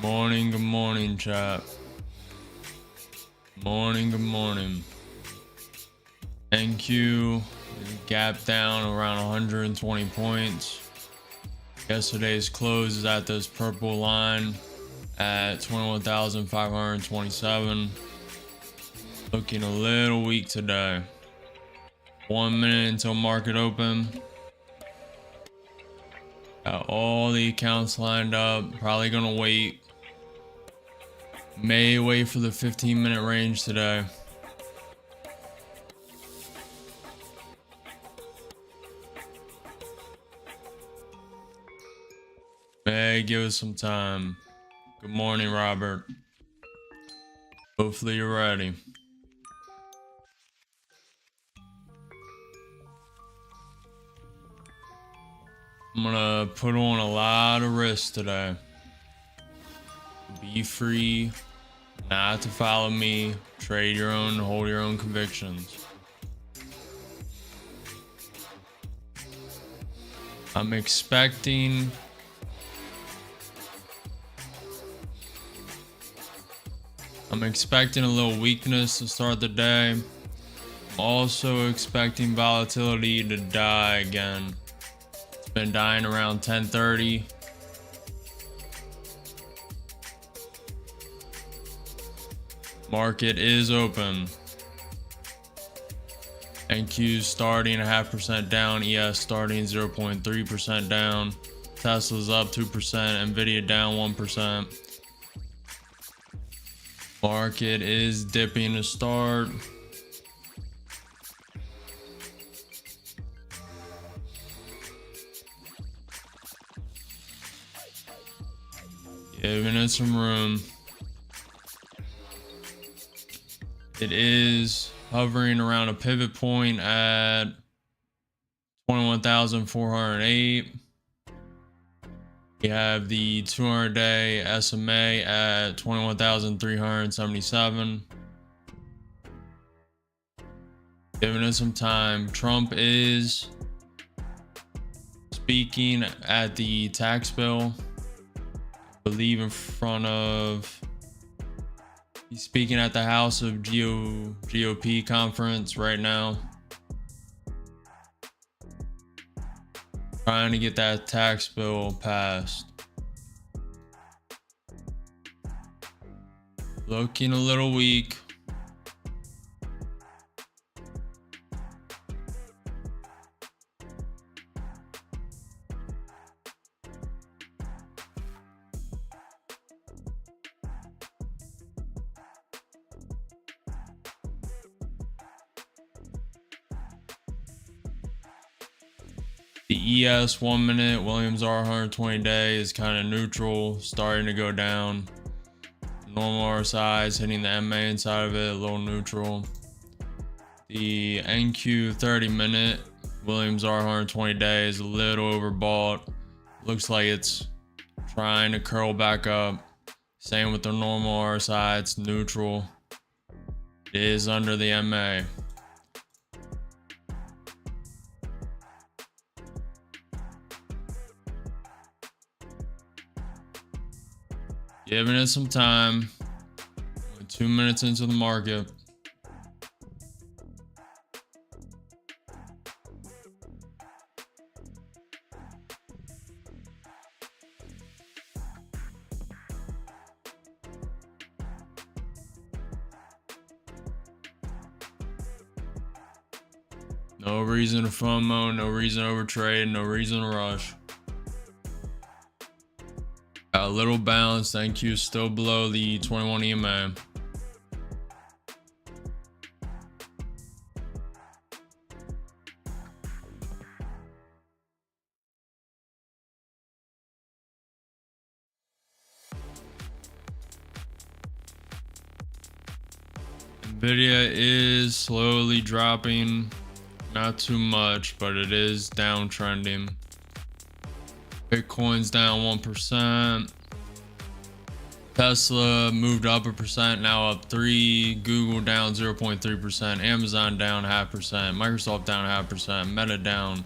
Good morning, chat. Good morning. NQ gap down around 120 points. Yesterday's close is at this purple line at 21,527. Looking a little weak today. 1 minute until market open. Got all the accounts lined up. Probably gonna wait. May wait for the 15-minute range today. May give us some time. Good morning, Robert. Hopefully you're ready. I'm gonna put on a lot of risk today. Be free, not to follow me. Trade your own, hold your own convictions. I'm expecting a little weakness to start the day. I'm also expecting volatility to die again. It's been dying around 10:30. Market is open. NQ starting 0.5% down, ES starting 0.3% down, Tesla's up 2%, Nvidia down 1%. Market is dipping to start. Giving it some room. It is hovering around a pivot point at 21,408. We have the 200-day SMA at 21,377. Giving it some time. Trump is speaking at the tax bill. I believe he's speaking at the House of GOP conference right now. Trying to get that tax bill passed. Looking a little weak. The ES 1 minute, Williams R 120 day is kind of neutral, starting to go down. Normal RSI is hitting the MA inside of it, a little neutral. The NQ 30 minute, Williams R 120 day is a little overbought. Looks like it's trying to curl back up. Same with the normal RSI, it's neutral. It is under the MA. Giving it some time. We're 2 minutes into the market. No reason to FOMO, no reason to overtrade, no reason to rush. Got a little bounce. NQ still below the 21 EMA. Nvidia is slowly dropping. Not too much, but it is downtrending. Bitcoin's down 1%. Tesla moved up 1%, now up 3%. Google down 0.3%. Amazon down 0.5%. Microsoft down 0.5%. Meta down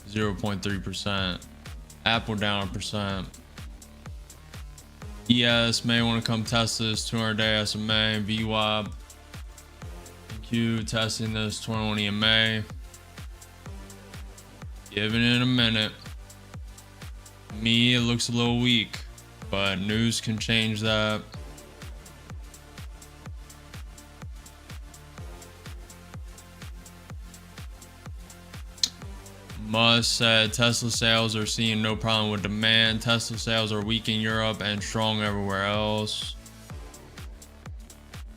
0.3%. Apple down 1%. ES may want to come test this 200-day SMA, VWAP, Q testing this 21 EMA. Giving it a minute. Me, it looks a little weak, but news can change that. Musk said Tesla sales are seeing no problem with demand. Tesla sales are weak in Europe and strong everywhere else.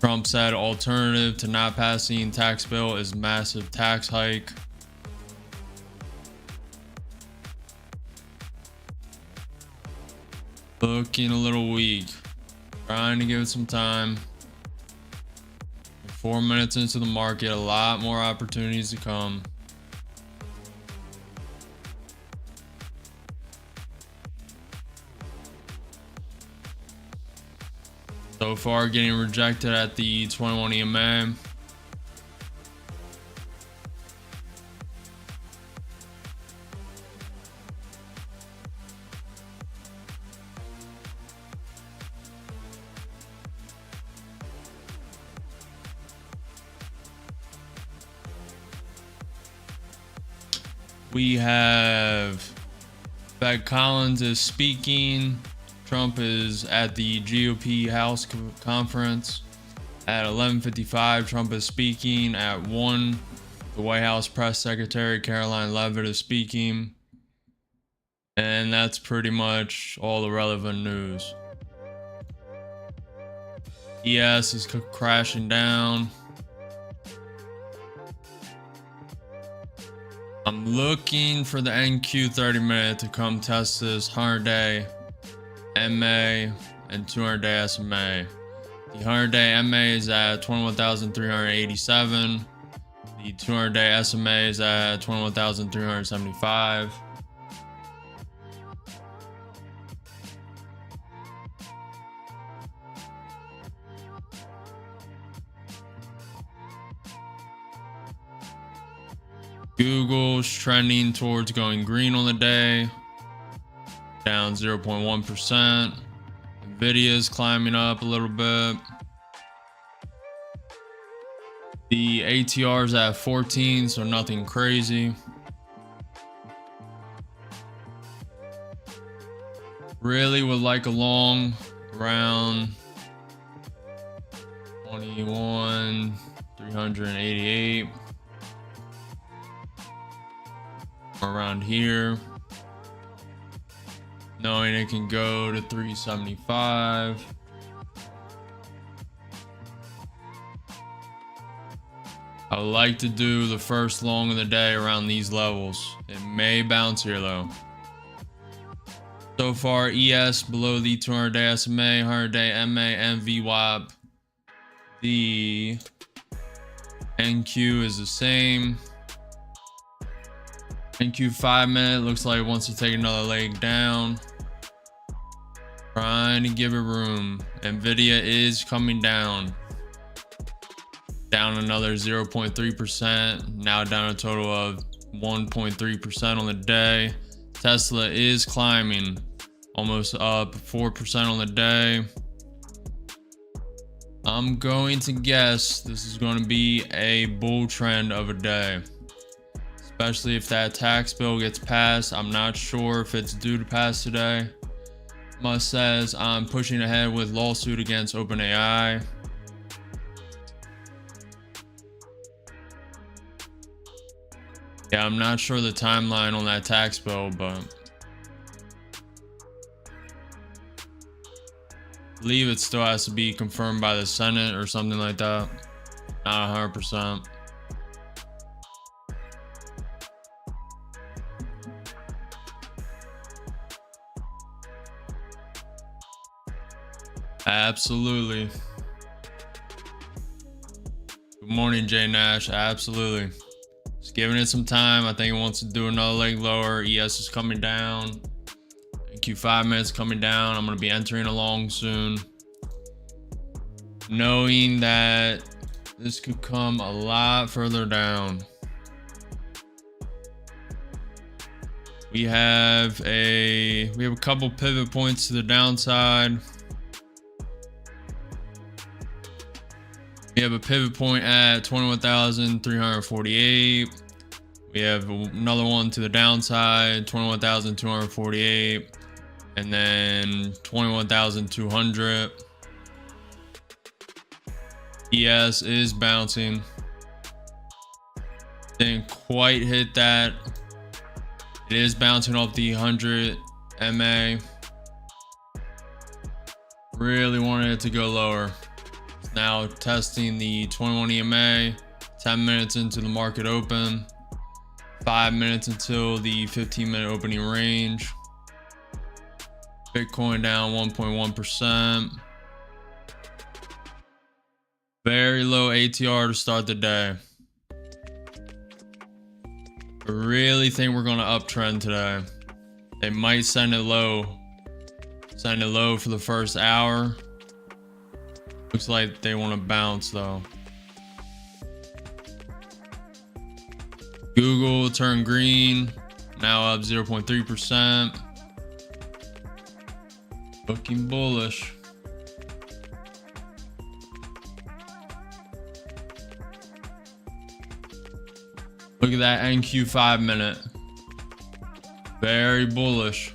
Trump said alternative to not passing tax bill is massive tax hike. Looking a little weak. Trying to give it some time. 4 minutes into the market, a lot more opportunities to come. So far, getting rejected at the 21 EMA. We have Fed Collins is speaking. Trump is at the GOP House conference at 11:55. Trump is speaking at 1. The White House press secretary Caroline Leavitt is speaking. And that's pretty much all the relevant news. ES is crashing down. I'm looking for the NQ 30-minute to come test this 100-day MA and 200-day SMA. The 100-day MA is at 21,387. The 200-day SMA is at 21,375. Google's trending towards going green on the day, down 0.1%. Nvidia's climbing up a little bit. The ATR is at 14, so nothing crazy. Really would like a long around 21,388. Around here, knowing it can go to 375. I would like to do the first long of the day around these levels. It may bounce here though. So far, ES below the 200-day SMA, 100-day MA, and VWAP. The NQ is the same. NQ 5-minute looks like it wants to take another leg down. Trying to give it room. Nvidia is coming down. Down another 0.3%. Now down a total of 1.3% on the day. Tesla is climbing. Almost up 4% on the day. I'm going to guess this is going to be a bull trend of a day. Especially if that tax bill gets passed. I'm not sure if it's due to pass today. Musk says I'm pushing ahead with lawsuit against OpenAI. Yeah, I'm not sure the timeline on that tax bill, but I believe it still has to be confirmed by the Senate or something like that. Not 100%. Absolutely. Good morning, Jay Nash. Absolutely. Just giving it some time. I think it wants to do another leg lower. ES is coming down. NQ 5-minute coming down. I'm going to be entering along soon. Knowing that this could come a lot further down. We have a couple pivot points to the downside. We have a pivot point at 21,348. We have another one to the downside, 21,248, and then 21,200. ES is bouncing. Didn't quite hit that. It is bouncing off the 100 MA. Really wanted it to go lower. It's now testing the 21 EMA. 10 minutes into the market open. 5 minutes until the 15-minute opening range. Bitcoin down 1.1%. Very low ATR to start the day. I really think we're going to uptrend today. They might send it low. Send it low for the first hour. Looks like they want to bounce though. Google turned green, now up 0.3%. Looking bullish. Look at that NQ 5 minute. Very bullish.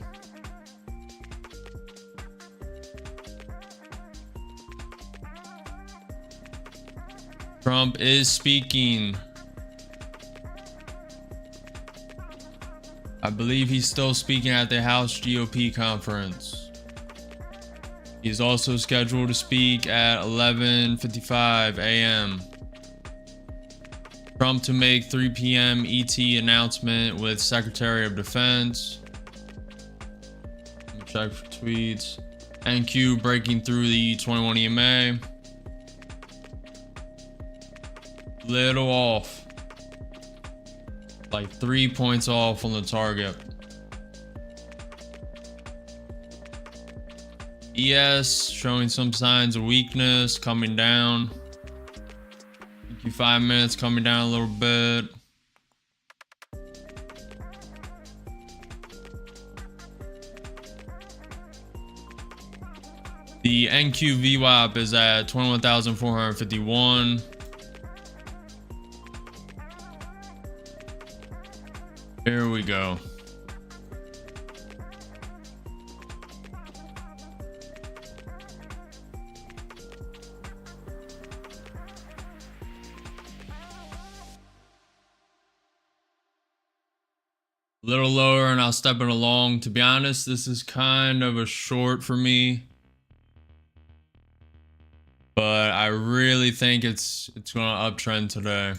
Trump is speaking. I believe he's still speaking at the House GOP conference. He's also scheduled to speak at 11:55 a.m. Trump to make 3 p.m. ET announcement with Secretary of Defense. Let me check for tweets. NQ breaking through the 21 EMA. Little off. Like 3 points off on the target. ES showing some signs of weakness, coming down. 5 minutes coming down a little bit. The NQ VWAP is at 21,451. Here we go. A little lower and I'll step it along. To be honest, this is kind of a short for me, but I really think it's going to uptrend today.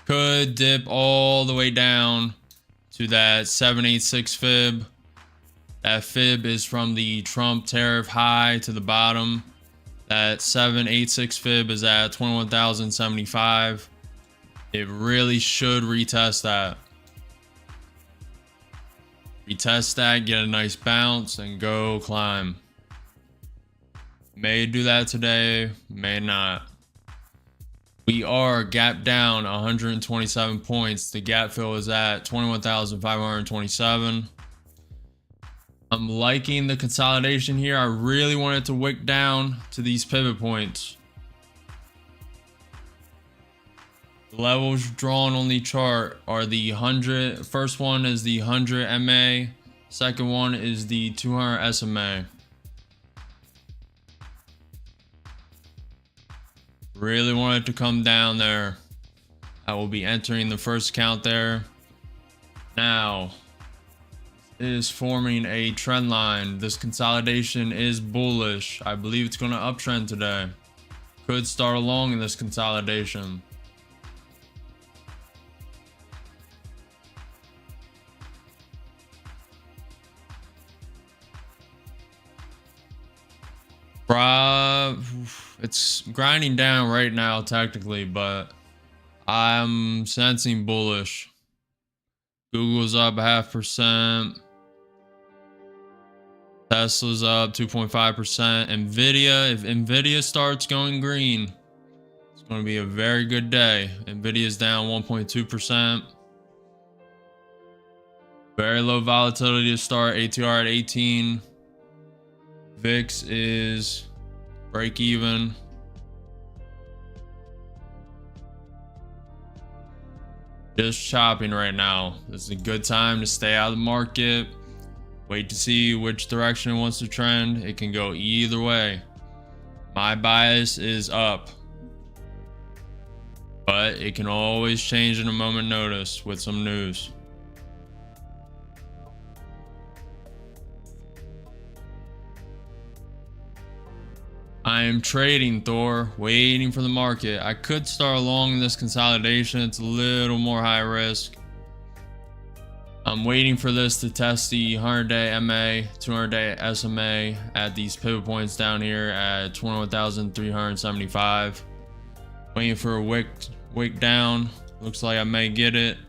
Could dip all the way down to that 786 fib. That fib is from the Trump tariff high to the bottom. That 786 fib is at 21,075. It really should retest that. Retest that, get a nice bounce, and go climb. May do that today, may not. We are gap down 127 points. The gap fill is at 21,527. I'm liking the consolidation here. I really want it to wick down to these pivot points. The levels drawn on the chart are the 100. First one is the 100 MA. Second one is the 200 SMA. Really want it to come down there. I will be entering the first count there. Now, it is forming a trend line. This consolidation is bullish. I believe it's going to uptrend today. Could start along in this consolidation. It's grinding down right now technically, but I'm sensing bullish. Google's up 0.5%. Tesla's up 2.5%. Nvidia, if Nvidia starts going green, it's going to be a very good day. Nvidia's down 1.2%. Very low volatility to start. ATR at 18. VIX is break even. Just chopping right now. This is a good time to stay out of the market. Wait to see which direction it wants to trend. It can go either way. My bias is up, but it can always change in a moment notice with some news. I am trading Thor, waiting for the market. I could start along this consolidation. It's a little more high risk. I'm waiting for this to test the 100-day MA, 200-day SMA at these pivot points down here at 21,375. Waiting for a wick down. Looks like I may get it.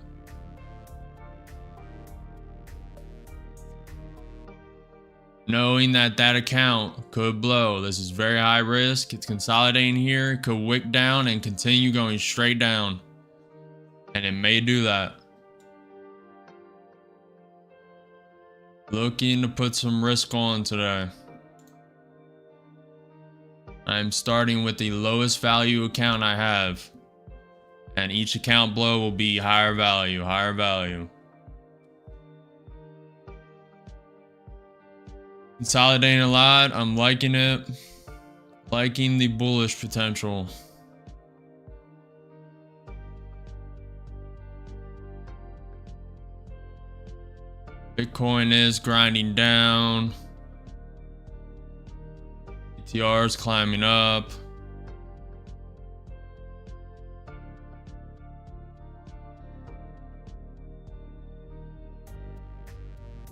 Knowing that that account could blow. This is very high risk. It's consolidating here. It could wick down and continue going straight down. And it may do that. Looking to put some risk on today. I'm starting with the lowest value account I have. And each account blow will be higher value, higher value. Consolidating a lot. I'm liking it. Liking the bullish potential. Bitcoin is grinding down. TR is climbing up.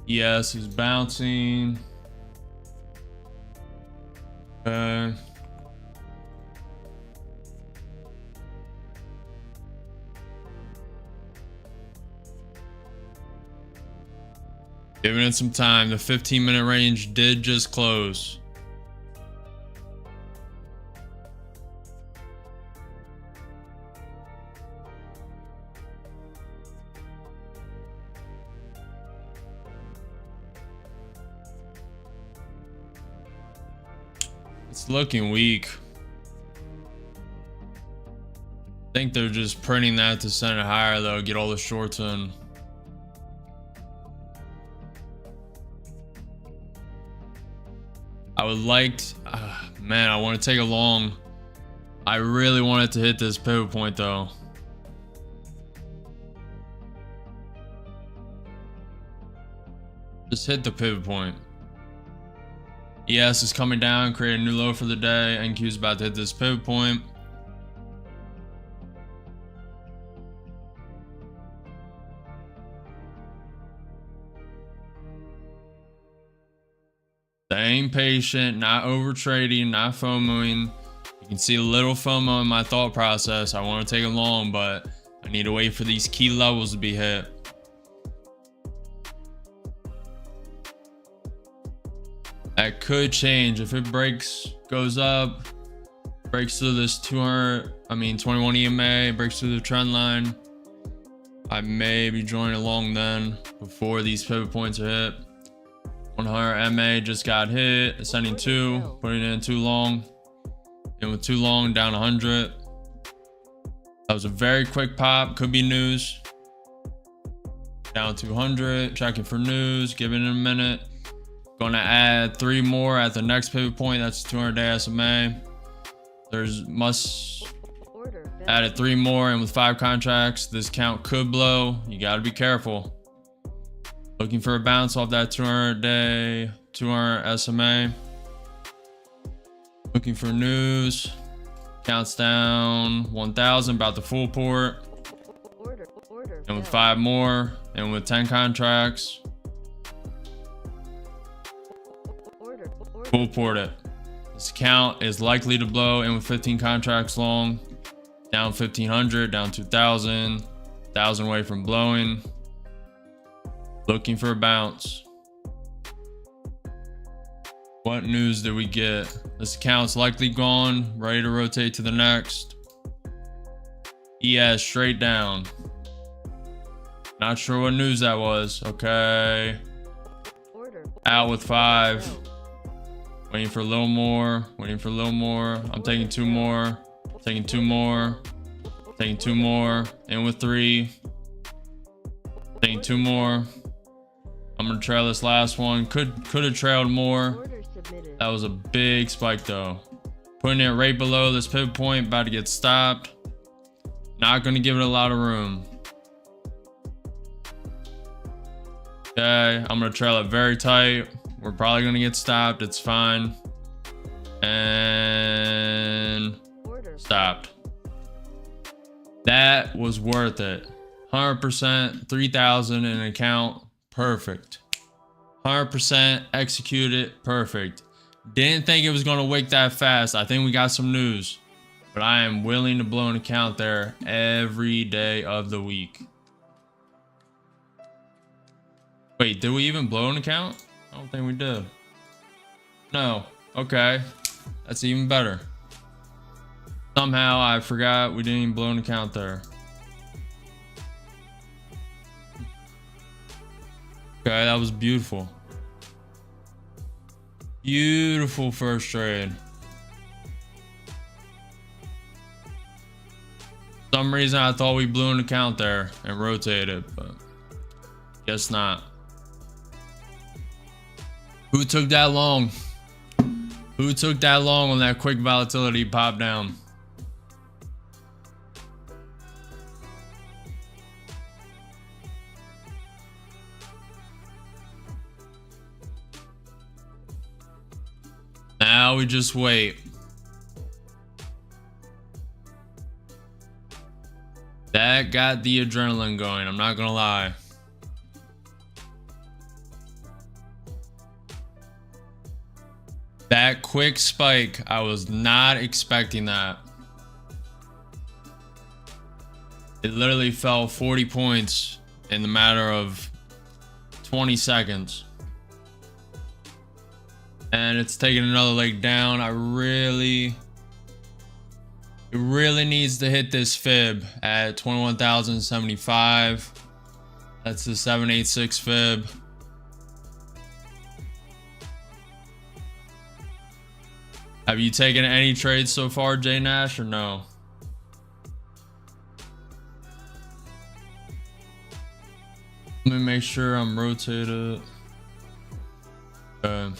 ES is bouncing. Giving it some time. The 15-minute range did just close. It's looking weak. I think they're just printing that to send it higher though, get all the shorts in. I would like to, man, I want to take a long. I really wanted to hit this pivot point though. Just hit the pivot point. ES is coming down, create a new low for the day. NQ is about to hit this pivot point. Staying patient, not over trading, not FOMOing. You can see a little FOMO in my thought process. I want to take it long, but I need to wait for these key levels to be hit. That could change if it goes up, breaks through this 21 EMA, breaks through the trend line. I may be joining along then before these pivot points are hit. 100 MA just got hit, ascending 2, putting in too long, and with too long down 100. That was a very quick pop, could be news. Down 200, checking for news, giving it a minute. Gonna add 3 more at the next pivot point. That's 200-day SMA. Added 3 more, and with 5 contracts, this count could blow. You got to be careful. Looking for a bounce off that 200-day, 200 SMA. Looking for news. Counts down 1,000, about the full port. And with 5 more, and with 10 contracts. Full port it. This account is likely to blow, and with 15 contracts long, down 1,500, down 2,000, 1,000 away from blowing. Looking for a bounce. What news did we get? This account's likely gone, ready to rotate to the next. ES straight down. Not sure what news that was. Okay. Out with 5. Waiting for a little more. Waiting for a little more. I'm taking 2 more. Taking 2 more. Taking 2 more. In with 3. Taking 2 more. I'm gonna trail this last one. Could have trailed more. That was a big spike though. Putting it right below this pivot point. About to get stopped. Not gonna give it a lot of room. Okay, I'm gonna trail it very tight. We're probably gonna get stopped. It's fine. And stopped. That was worth it. 100%, 3,000 in an account. Perfect. 100% executed. Perfect. Didn't think it was gonna wick that fast. I think we got some news. But I am willing to blow an account there every day of the week. Wait, did we even blow an account? I don't think we did. No. Okay. That's even better. Somehow I forgot we didn't even blow an account there. Okay, that was beautiful. Beautiful first trade. For some reason I thought we blew an account there and rotated, but guess not. Who took that long? Who took that long on that quick volatility pop down? Now we just wait. That got the adrenaline going, I'm not gonna lie. That quick spike, I was not expecting that. It literally fell 40 points in the matter of 20 seconds. And it's taking another leg down. It really needs to hit this fib at 21,075. That's the 786 fib. Have you taken any trades so far, Jay Nash, or no? Let me make sure I'm rotated. Got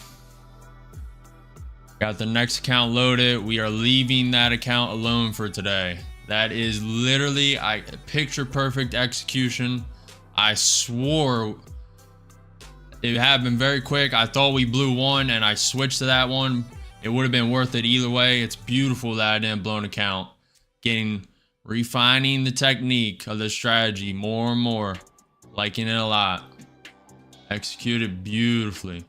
the next account loaded. We are leaving that account alone for today. That is literally picture perfect execution. I swore it happened very quick. I thought we blew one and I switched to that one. It would have been worth it either way. It's beautiful that I didn't blow an account. Refining the technique of the strategy more and more. Liking it a lot. Executed beautifully.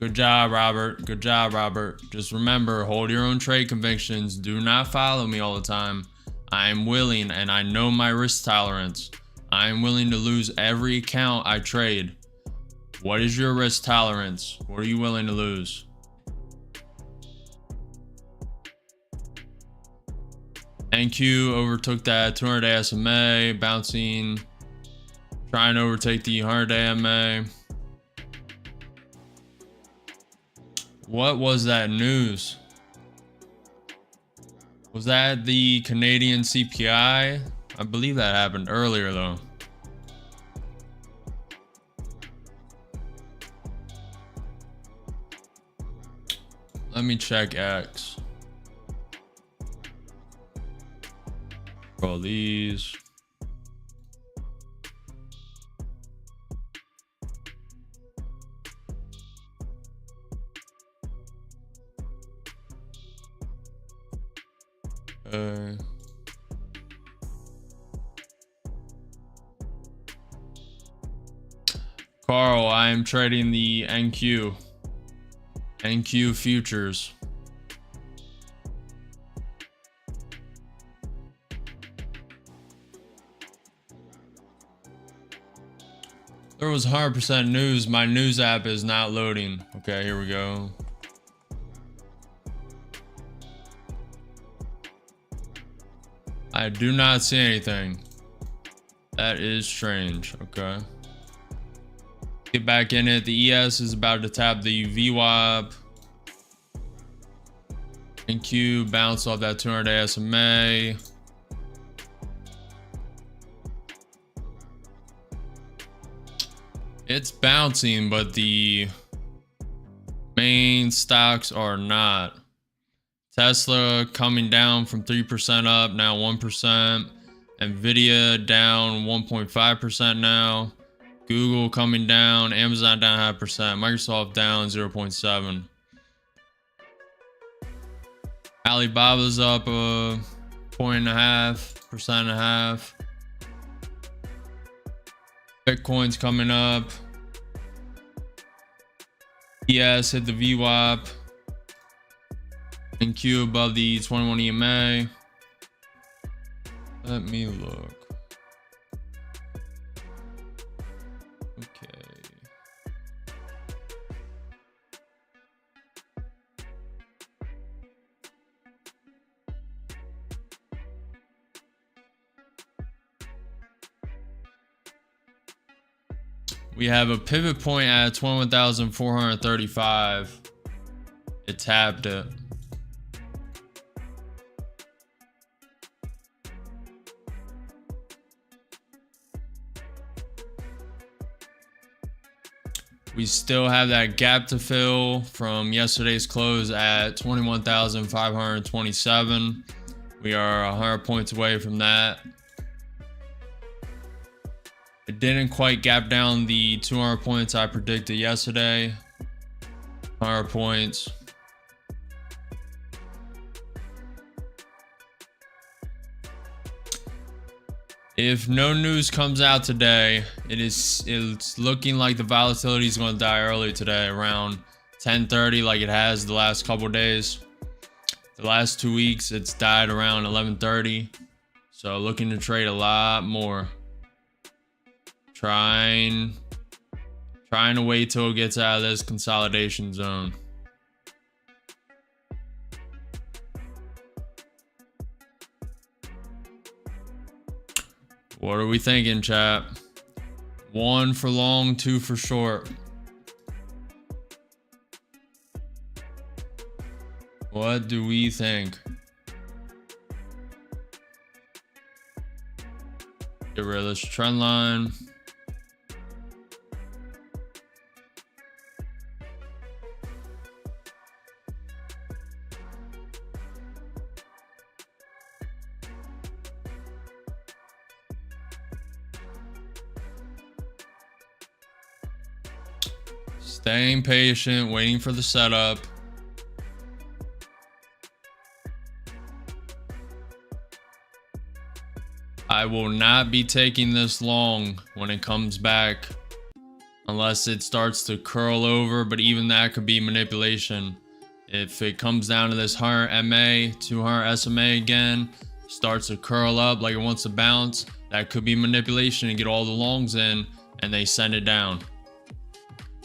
Good job, Robert. Good job, Robert. Just remember, hold your own trade convictions. Do not follow me all the time. I am willing, and I know my risk tolerance. I am willing to lose every account I trade. What is your risk tolerance? What are you willing to lose? NQ overtook that 200-day SMA, bouncing, trying to overtake the 100-day MA. What was that news? Was that the Canadian CPI? I believe that happened earlier though. Let me check X. All these. Carl, I am trading the NQ futures. There was 100% news. My news app is not loading. Okay, here we go. I do not see anything. That is strange. Okay. Get back in it. The ES is about to tap the VWAP. NQ bounce off that 200-day SMA. It's bouncing, but the main stocks are not. Tesla coming down from 3% up, now 1%. Nvidia down 1.5% now. Google coming down. Amazon down 0.5%. Microsoft down 0.7%. Alibaba's up a 1.5%. Bitcoin's coming up. ES hit the VWAP. NQ above the 21 EMA. Let me look. Okay. We have a pivot point at 21,435. It tapped it. We still have that gap to fill from yesterday's close at 21,527. We are 100 points away from that. It didn't quite gap down the 200 points I predicted yesterday. 100 points. If no news comes out today, it's looking like the volatility is going to die early today around 10:30, like it has the last couple of days. The last 2 weeks, it's died around 11:30. So looking to trade a lot more. Trying to wait till it gets out of this consolidation zone. What are we thinking, chat? 1 for long, 2 for short. What do we think? Get rid of this trend line. Staying patient, waiting for the setup. I will not be taking this long when it comes back unless it starts to curl over, but even that could be manipulation. If it comes down to this 100 MA, 200 SMA again, starts to curl up like it wants to bounce, that could be manipulation and get all the longs in and they send it down.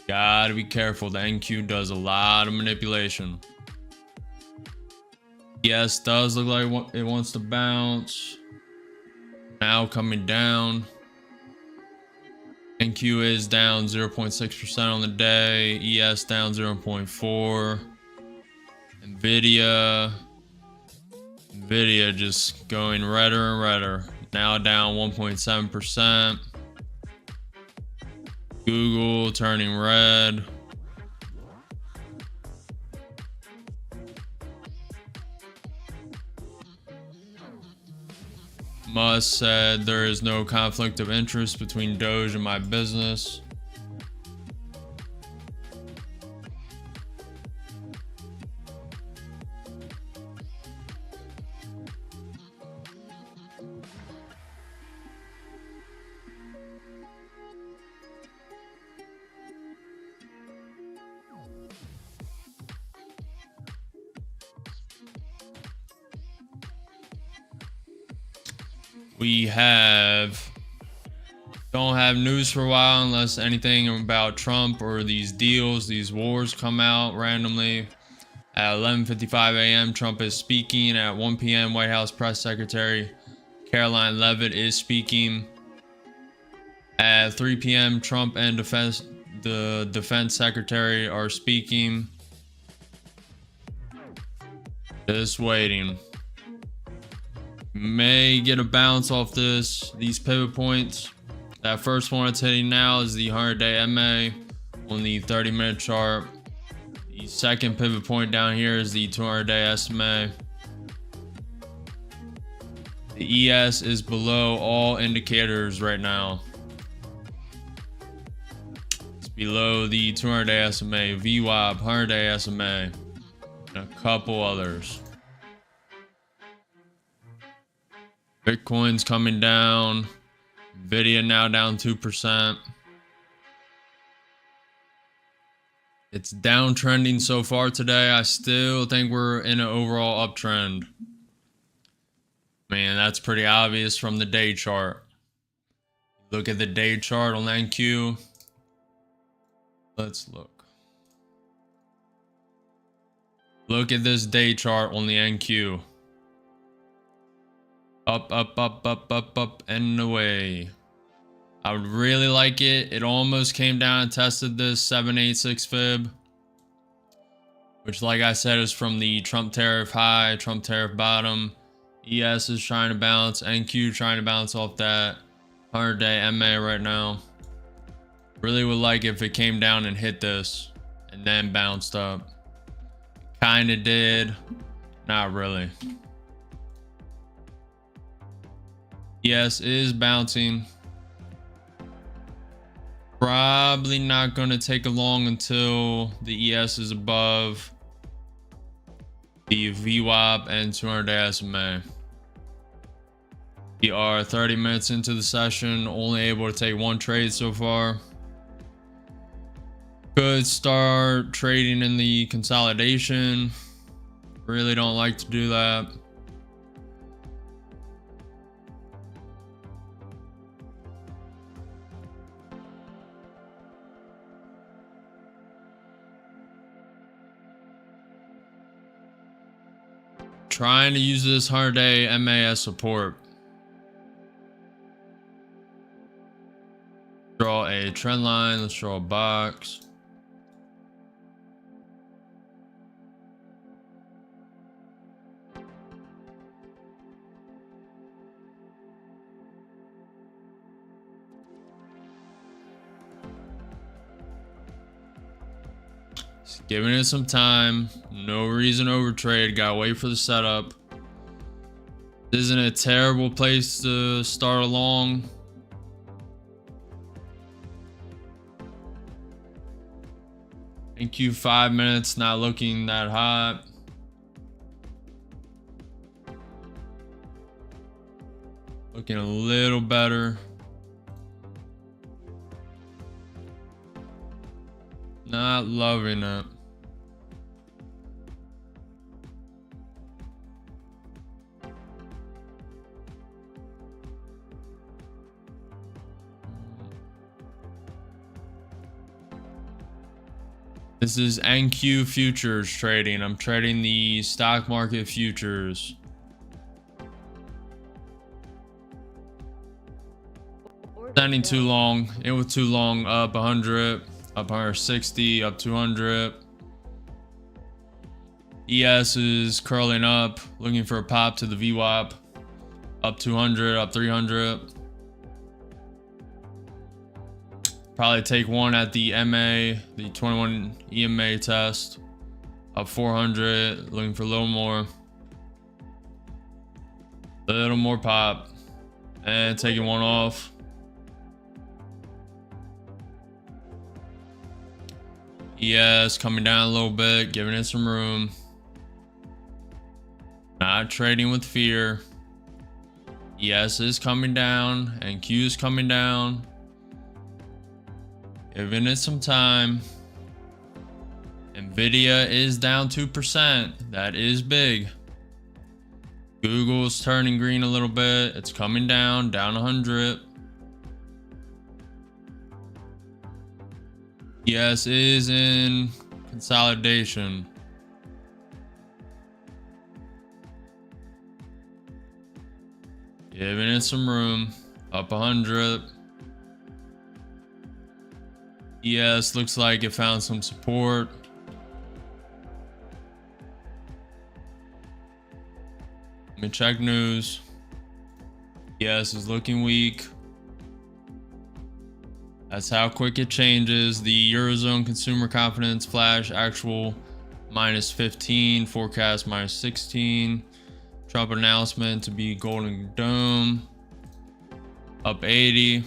Gotta be careful. The NQ does a lot of manipulation. Yes, does look like it wants to bounce. Now coming down. NQ is down 0.6% on the day. ES down 0.4%. Nvidia just going redder and redder. Now down 1.7%. Google turning red. Musk said there is no conflict of interest between Doge and my business. We don't have news for a while unless anything about Trump or these deals, these wars come out randomly. At 11:55 a.m. Trump is speaking. At 1 p.m. White House Press Secretary Caroline Leavitt is speaking. At 3 p.m. Trump and the defense secretary are speaking. Just waiting. May get a bounce off these pivot points. That first one it's hitting now is the 100-day MA on the 30-minute chart. The second pivot point down here is the 200-day SMA. The ES is below all indicators right now. It's below the 200-day SMA, VWAP, 100-day SMA, and a couple others. Bitcoin's coming down. Nvidia now down 2%. It's downtrending so far today. I still think we're in an overall uptrend. Man, that's pretty obvious from the day chart. Look at the day chart on NQ. Let's look. Look at this day chart on the NQ. Up, up, up, up, up, up, and away. I would really like it. It almost came down and tested this 786 fib, which, like I said, is from the Trump tariff high, Trump tariff bottom. ES is trying to bounce, NQ trying to bounce off that 100-day MA right now. Really would like if it came down and hit this and then bounced up. Kind of did, not really. ES is bouncing. Probably not going to take long until the ES is above the VWAP and 200-day SMA. We are 30 minutes into the session, only able to take one trade so far. Could start trading in the consolidation. Really don't like to do that. Trying to use this 100-day MA as support. Draw a trend line. Let's draw a box. Just giving it some time. No reason to overtrade. Gotta wait for the setup. This isn't a terrible place to start along. NQ 5 minutes, not looking that hot. Looking a little better. Not loving it. This is NQ futures trading. I'm trading the stock market futures. Standing too long. It was too long. Up 100, up 160, up 200. ES is curling up, looking for a pop to the VWAP. Up 200, up 300. Probably take one at the MA, the 21 EMA test. Up 400, looking for a little more. A little more pop. And taking one off. ES coming down a little bit, giving it some room. Not trading with fear. ES is coming down, and Q is coming down. Giving it some time. Nvidia is down 2%. That is big. Google's turning green a little bit. It's coming down 100. Yes, is in consolidation. Giving it some room. Up 100. ES looks like it found some support. Let me check news. ES is looking weak. That's how quick it changes. The Eurozone consumer confidence flash actual -15, forecast -16. Trump announcement to be Golden Dome up 80.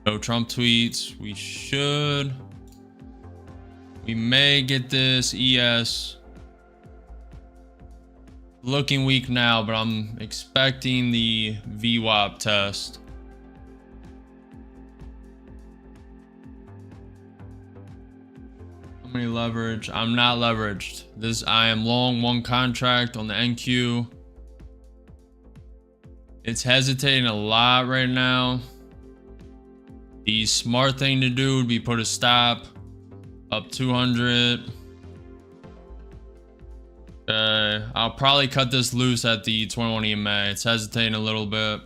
No Trump tweets. We may get this. ES looking weak now, but I'm expecting the VWAP test. How many leverage? I'm not leveraged. I am long one contract on the NQ. It's hesitating a lot right now. The smart thing to do would be put a stop up 200. I'll probably cut this loose at the 21 EMA. It's hesitating a little bit.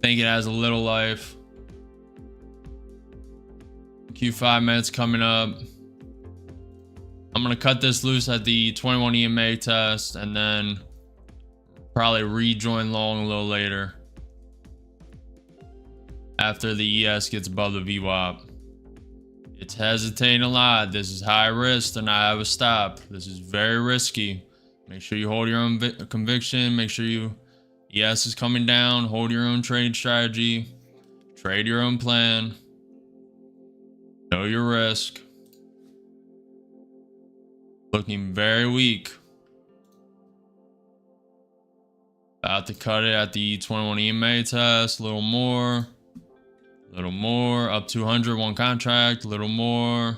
Think it has a little life. Q5 minutes coming up. I'm gonna cut this loose at the 21 EMA test and then probably rejoin long a little later after the ES gets above the VWAP. It's hesitating a lot. This is high risk to not have a stop. This is very risky. Make sure you hold your own conviction. Make sure ES is coming down. Hold your own trade strategy. Trade your own plan. Know your risk. Looking very weak. About to cut it at the 21 EMA test. A little more. Up 200, one contract. A little more.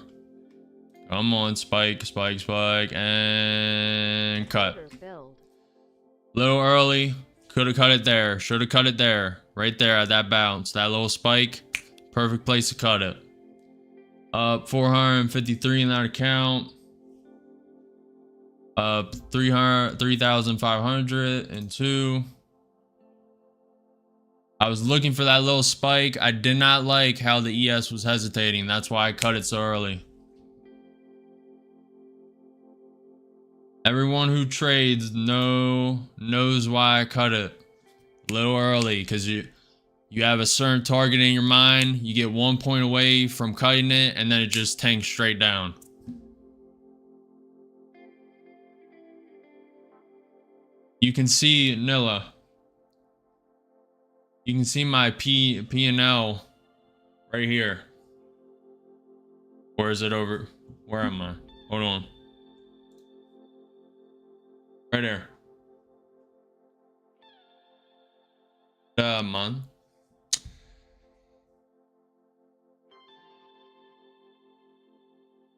Come on, spike, and cut. A little early. Could have cut it there. Should have cut it there. Right there at that bounce. That little spike. Perfect place to cut it. Up 453 in that account. Up 3,502. I was looking for that little spike. I did not like how the ES was hesitating. That's why I cut it so early. Everyone who trades knows why I cut it a little early, because you have a certain target in your mind. You get 1 point away from cutting it, and then it just tanks straight down. You can see Nilla. You can see my P&L right here. Or is it over? Where am I? Hold on. Right there. Man.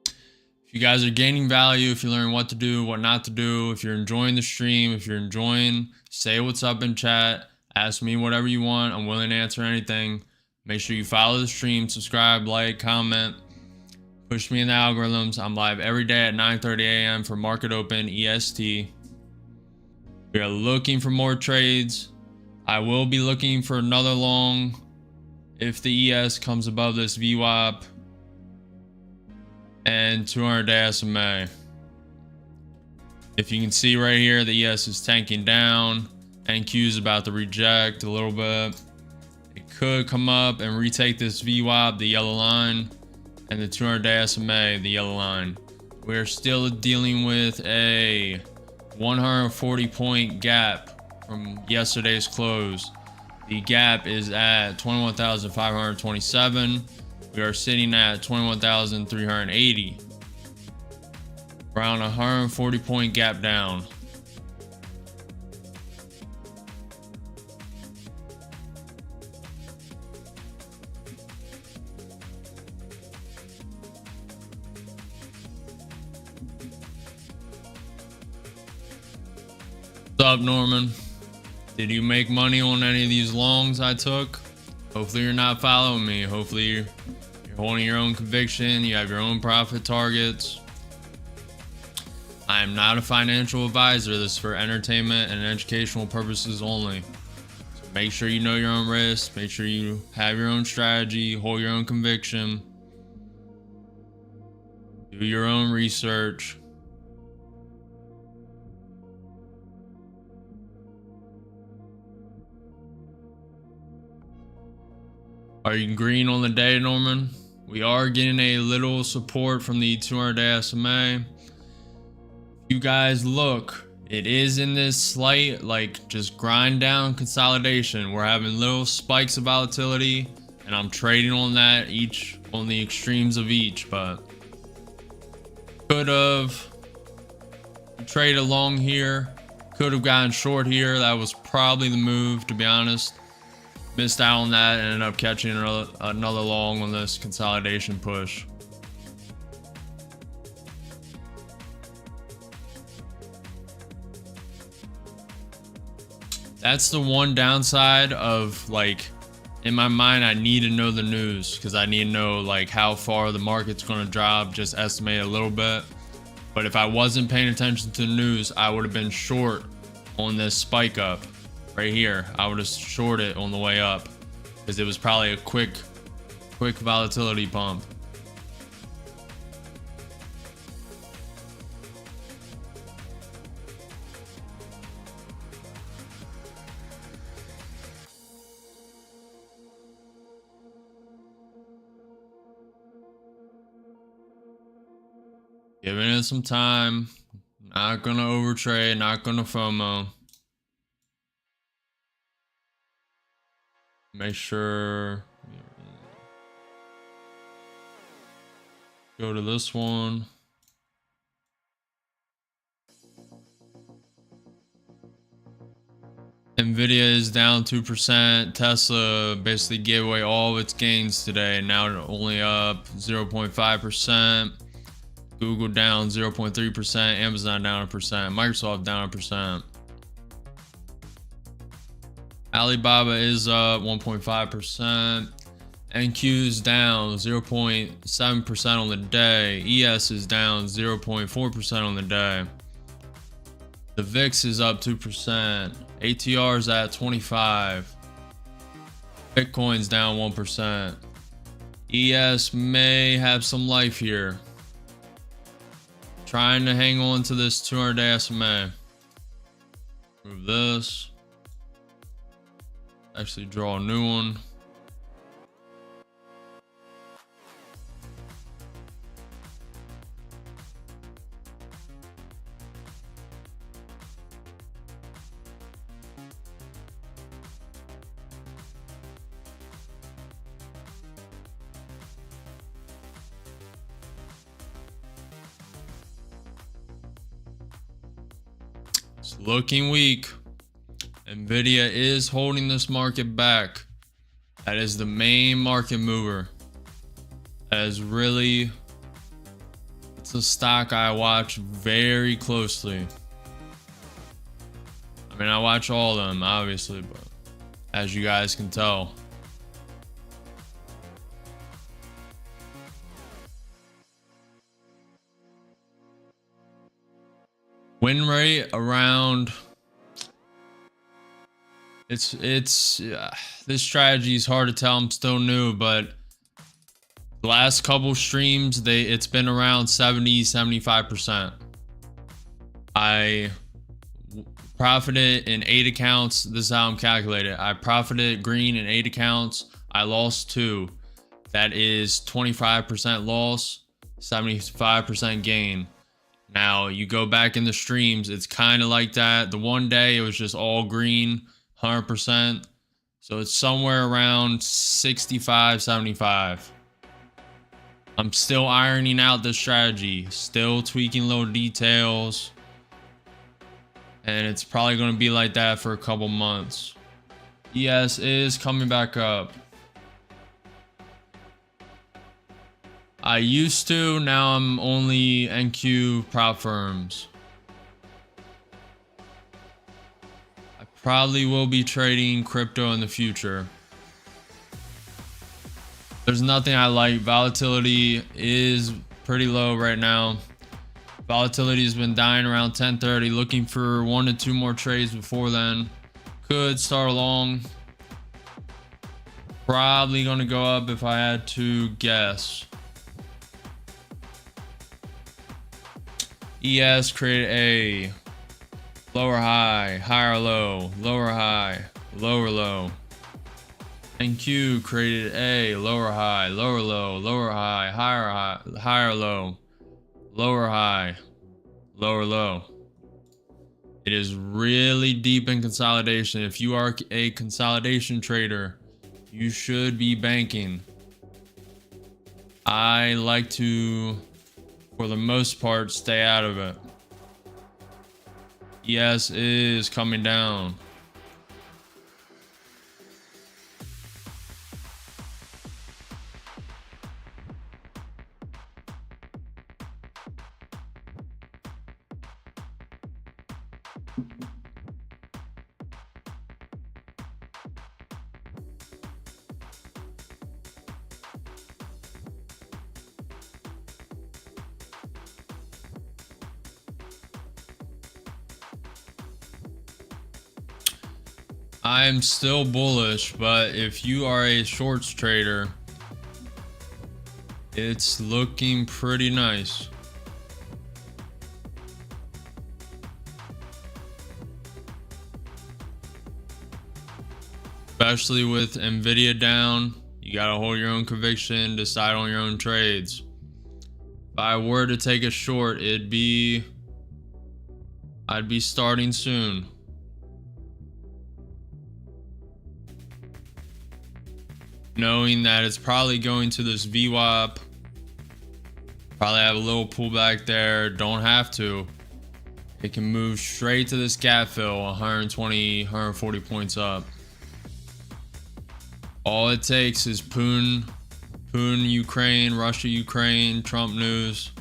If you guys are gaining value, if you learn what to do, what not to do, if you're enjoying the stream, if you're enjoying, say what's up in chat. Ask me whatever you want. I'm willing to answer anything. Make sure you follow the stream, subscribe, like, comment. Push me in the algorithms. I'm live every day at 9:30 a.m. for Market Open EST. We are looking for more trades. I will be looking for another long if the ES comes above this VWAP and 200-day SMA. If you can see right here, the ES is tanking down. NQ is about to reject a little bit. It could come up and retake this VWAP, the yellow line, and the 200-day SMA, the yellow line. We're still dealing with a 140-point gap from yesterday's close. The gap is at 21,527. We are sitting at 21,380. Around 140-point gap down. What's up, Norman? Did you make money on any of these longs I took? Hopefully you're not following me. Hopefully you're holding your own conviction. You have your own profit targets. I am not a financial advisor. This is for entertainment and educational purposes only. So Make sure you know your own risk. Make sure you have your own strategy, hold your own conviction, do your own research. Are you green on the day, Norman? We are getting a little support from the 200-day SMA. You guys look, it is in this slight, like, just grind down consolidation. We're having little spikes of volatility, and I'm trading on that, each on the extremes of each, but could have traded along here, could have gotten short here. That was probably the move, to be honest. Missed out on that and ended up catching another long on this consolidation push. That's the one downside of, like, in my mind, I need to know the news, because I need to know, like, how far the market's going to drop, just estimate a little bit. But if I wasn't paying attention to the news, I would have been short on this spike up right here. I would have shorted on the way up, because it was probably a quick volatility pump. Giving it some time. Not gonna overtrade, not gonna FOMO. Make sure. Go to this one. Nvidia is down 2%. Tesla basically gave away all of its gains today. Now only up 0.5%. Google down 0.3%. Amazon down 1%. Microsoft down 1%. Alibaba is up 1.5%. NQ is down 0.7% on the day. ES is down 0.4% on the day. The VIX is up 2%. ATR is at 25. Bitcoin's down 1%. ES may have some life here. Trying to hang on to this 200-day SMA. Move this. Actually draw a new one. It's looking weak. Nvidia is holding this market back. That is the main market mover. That is really, it's a stock I watch very closely. I mean, I watch all of them, obviously, but as you guys can tell. Win rate around, this strategy is hard to tell. I'm still new, but the last couple streams, it's been around 70-75%. I profited in 8 accounts. This is how I'm calculated. I profited green in 8 accounts. I lost 2. That is 25% loss, 75% gain. Now you go back in the streams, it's kind of like that. The one day it was just all green, 100%. So it's somewhere around 65-75. I'm still ironing out this strategy, still tweaking little details. And it's probably going to be like that for a couple months. ES is coming back up. I used to, now I'm only NQ prop firms. I probably will be trading crypto in the future. There's nothing I like. Volatility is pretty low right now. Volatility has been dying around 10:30. Looking for 1 to 2 more trades before then. Could start long. Probably gonna go up if I had to guess. ES created a lower high, higher low, lower high, lower low. NQ created a lower high, lower low, lower high, higher low, lower high, lower low. It is really deep in consolidation. If you are a consolidation trader, you should be banking. I like to, for the most part, stay out of it. ES is coming down. I'm still bullish, but if you are a shorts trader, it's looking pretty nice. Especially with Nvidia down, you gotta hold your own conviction, decide on your own trades. If I were to take a short, I'd be starting soon. Knowing that it's probably going to this VWAP, probably have a little pullback there, don't have to. It can move straight to this gap fill, 120, 140 points up. All it takes is Putin, Ukraine, Russia, Ukraine, Trump news,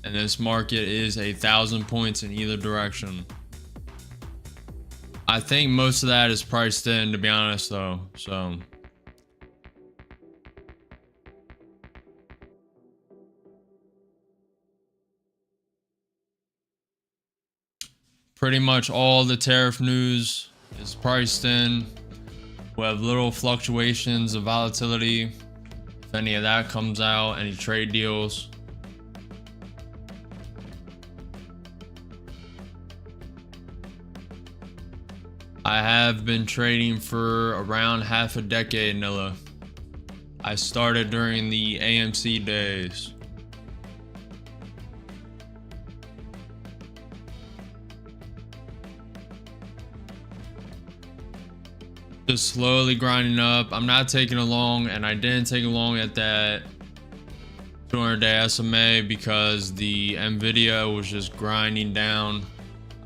and this market is 1,000 points in either direction. I think most of that is priced in, to be honest, though. So pretty much all the tariff news is priced in. We have little fluctuations of volatility. If any of that comes out, any trade deals. I have been trading for around half a decade, Nilla. I started during the AMC days. Just slowly grinding up. I'm not taking a long, and I didn't take a long at that 200-day SMA because the Nvidia was just grinding down.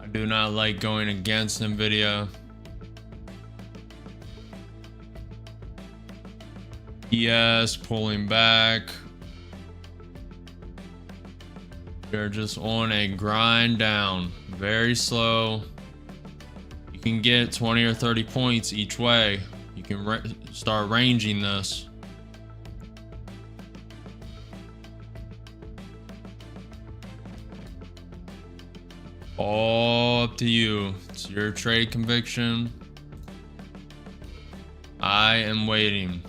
I do not like going against Nvidia. ES pulling back. They're just on a grind down, very slow. You can get 20 or 30 points each way. You can start ranging this. All up to you. It's your trade conviction. I am waiting.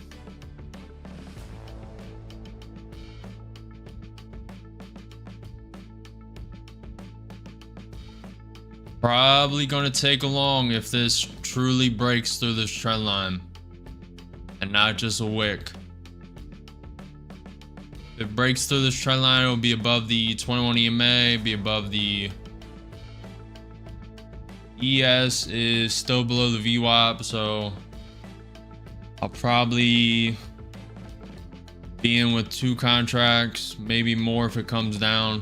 Probably gonna take a long if this truly breaks through this trend line and not just a wick. If it breaks through this trend line, it'll be above the 21 EMA, be above the ES is still below the VWAP, so I'll probably be in with 2 contracts, maybe more if it comes down.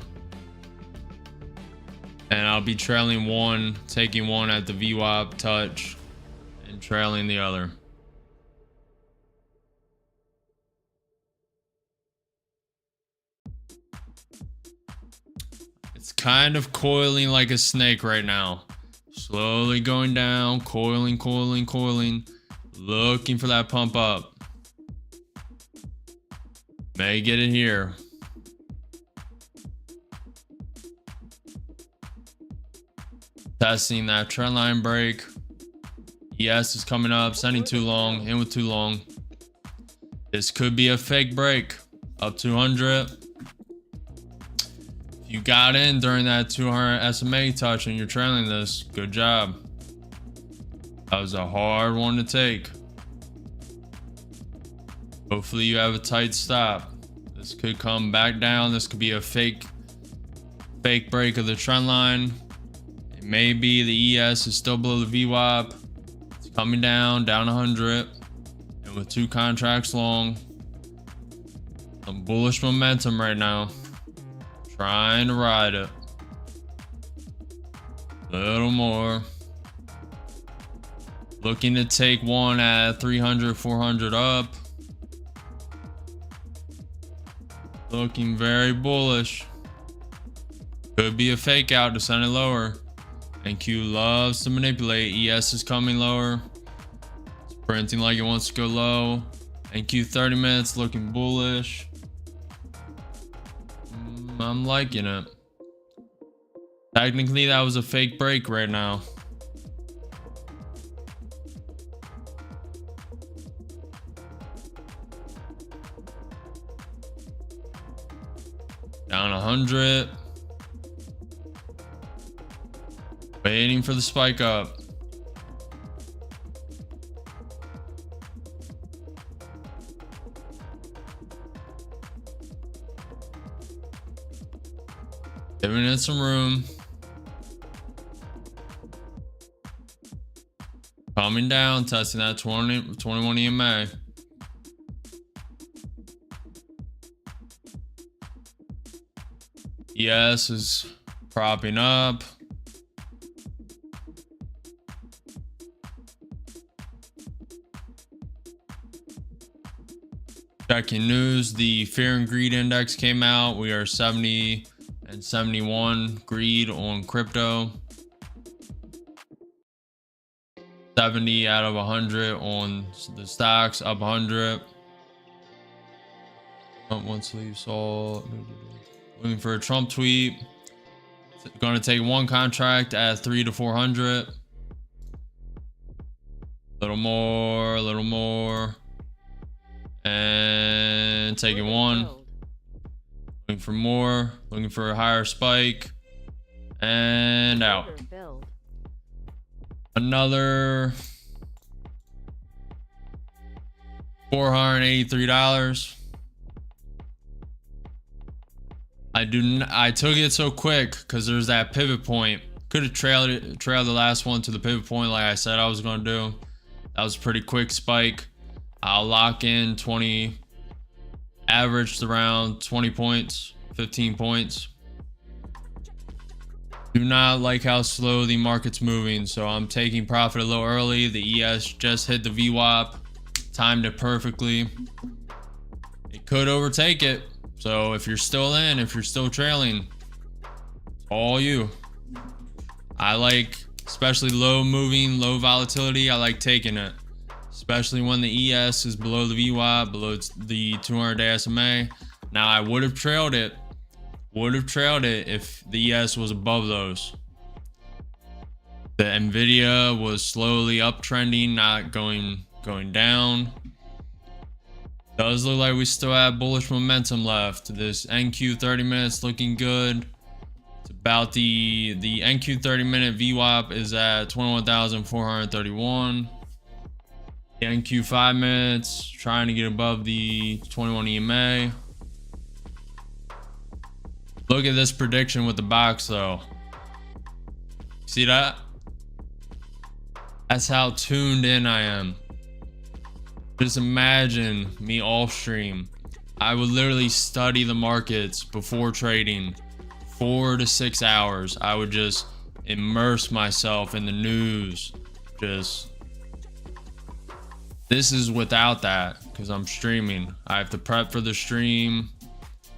And I'll be trailing one, taking one at the VWAP touch, and trailing the other. It's kind of coiling like a snake right now. Slowly going down, coiling, coiling, coiling, looking for that pump up. May get it here. Testing that trend line break. ES is coming up, sending too long, in with too long. This could be a fake break up 200. If you got in during that 200 SMA touch and you're trailing this, good job. That was a hard one to take. Hopefully you have a tight stop. This could come back down. This could be a fake break of the trend line. It may be the ES is still below the VWAP. It's coming down 100. And with 2 contracts long, some bullish momentum right now. Trying to ride it. A little more. Looking to take one at 300, 400 up. Looking very bullish. Could be a fake out to send it lower. NQ loves to manipulate. ES is coming lower. It's printing like it wants to go low. NQ 30 minutes looking bullish. I'm liking it. Technically, that was a fake break right now. Down 100. Waiting for the spike up. Giving it some room. Coming down, testing that 21 EMA. ES is propping up. Checking news, the fear and greed index came out. We are 70 and 71 greed on crypto. 70 out of 100 on the stocks, up 100. One sleeve saw. Looking for a Trump tweet. Going to take one contract at 300 to 400. Little more. And taking one. Looking for more. Looking for a higher spike. And out. Another $483. I took it so quick because there's that pivot point. Could have trailed the last one to the pivot point like I said I was going to do. That was a pretty quick spike. I'll lock in 20, averaged around 20 points, 15 points. Do not like how slow the market's moving, so I'm taking profit a little early. The ES just hit the VWAP, timed it perfectly. It could overtake it. So if you're still in, if you're still trailing, it's all you. I like, especially low moving, low volatility, I like taking it. Especially when the ES is below the VWAP, below the 200-day SMA. Now I would have trailed it. If the ES was above those. The Nvidia was slowly uptrending, not going down. Does look like we still have bullish momentum left. This NQ 30 minutes looking good. It's about the NQ 30 minute VWAP is at 21,431. The NQ 5 minutes trying to get above the 21 EMA. Look at this prediction with the box though. See that? That's how tuned in I am. Just imagine me off stream. I would literally study the markets before trading 4 to 6 hours. I would just immerse myself in the news. This is without that because I'm streaming. I have to prep for the stream.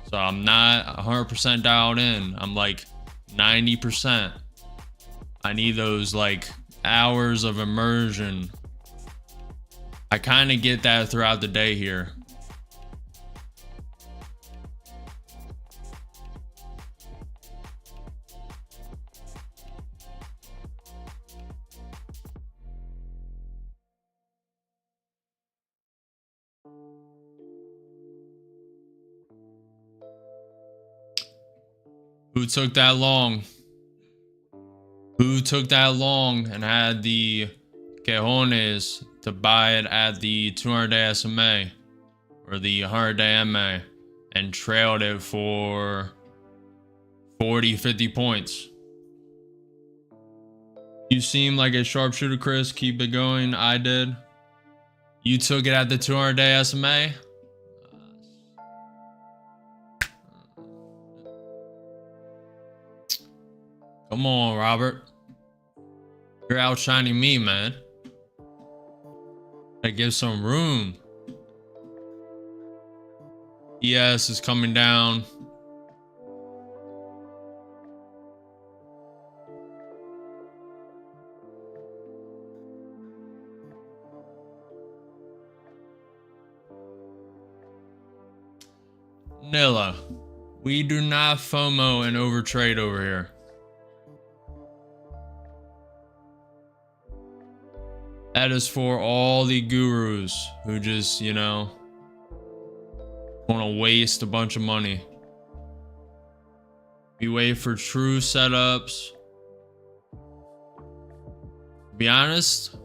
So I'm not 100% dialed in. I'm like 90%. I need those like hours of immersion. I kind of get that throughout the day here. Who took that long? Who took that long and had the cojones to buy it at the 200-day SMA or the 100-day MA and trailed it for 40, 50 points? You seem like a sharpshooter, Chris. Keep it going. I did. You took it at the 200-day SMA? Come on, Robert. You're outshining me, man. I give some room. ES is coming down. Nilla, we do not FOMO and overtrade over here. That is for all the gurus who just, you know, want to waste a bunch of money. We wait for true setups. To be honest,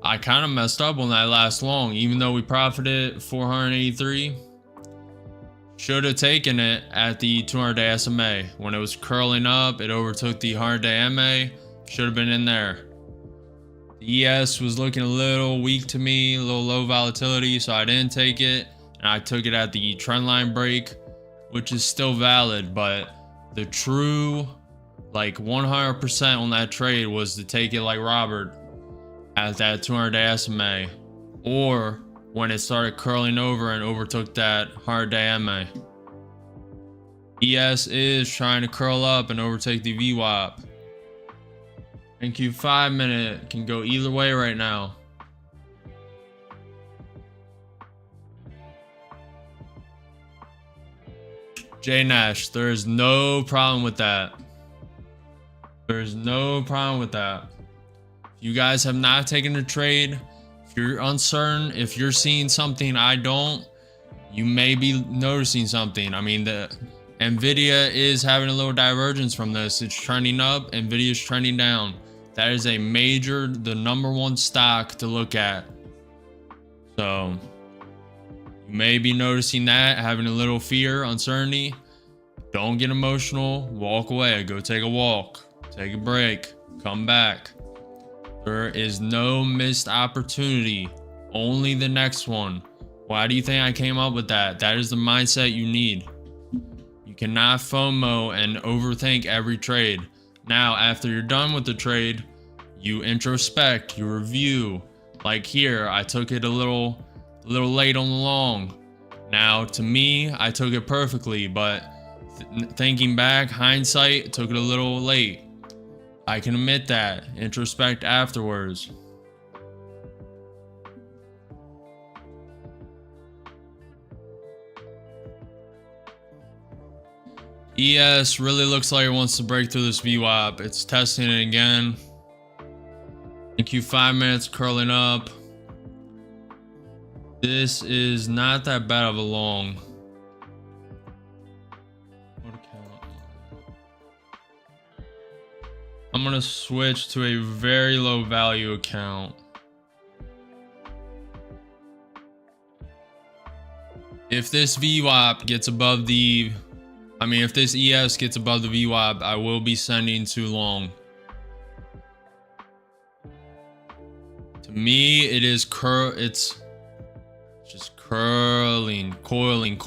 I kind of messed up on that last long, even though we profited 483. Should have taken it at the 200-day SMA. When it was curling up, it overtook the 100-day MA. Should have been in there. The ES was looking a little weak to me, a little low volatility, so I didn't take it. And I took it at the trendline break, which is still valid, but the true, like 100% on that trade was to take it like Robert at that 200-day SMA, or when it started curling over and overtook that 100-day MA. ES is trying to curl up and overtake the VWAP. NQ 5-minute can go either way right now. J Nash, there is no problem with that. There's no problem with that. If you guys have not taken a trade, if you're uncertain, if you're seeing something I don't, you may be noticing something. I mean, the Nvidia is having a little divergence from this. It's trending up, Nvidia is trending down. That is a major, the #1 stock to look at. So you may be noticing that, having a little fear, uncertainty. Don't get emotional. Walk away. Go take a walk. Take a break. Come back. There is no missed opportunity. Only the next one. Why do you think I came up with that? That is the mindset you need. You cannot FOMO and overthink every trade. Now, after you're done with the trade, you introspect, you review. Like here, I took it a little late on the long. Now, to me, I took it perfectly, but thinking back, hindsight, took it a little late. I can admit that. Introspect afterwards. ES really looks like it wants to break through this VWAP. It's testing it again. NQ 5 minutes curling up. This is not that bad of a long. What account? I'm gonna switch to a very low value account. If this VWAP gets above the, if this ES gets above the VWAP, I will be sending too long. To me, it is it's just curling, coiling.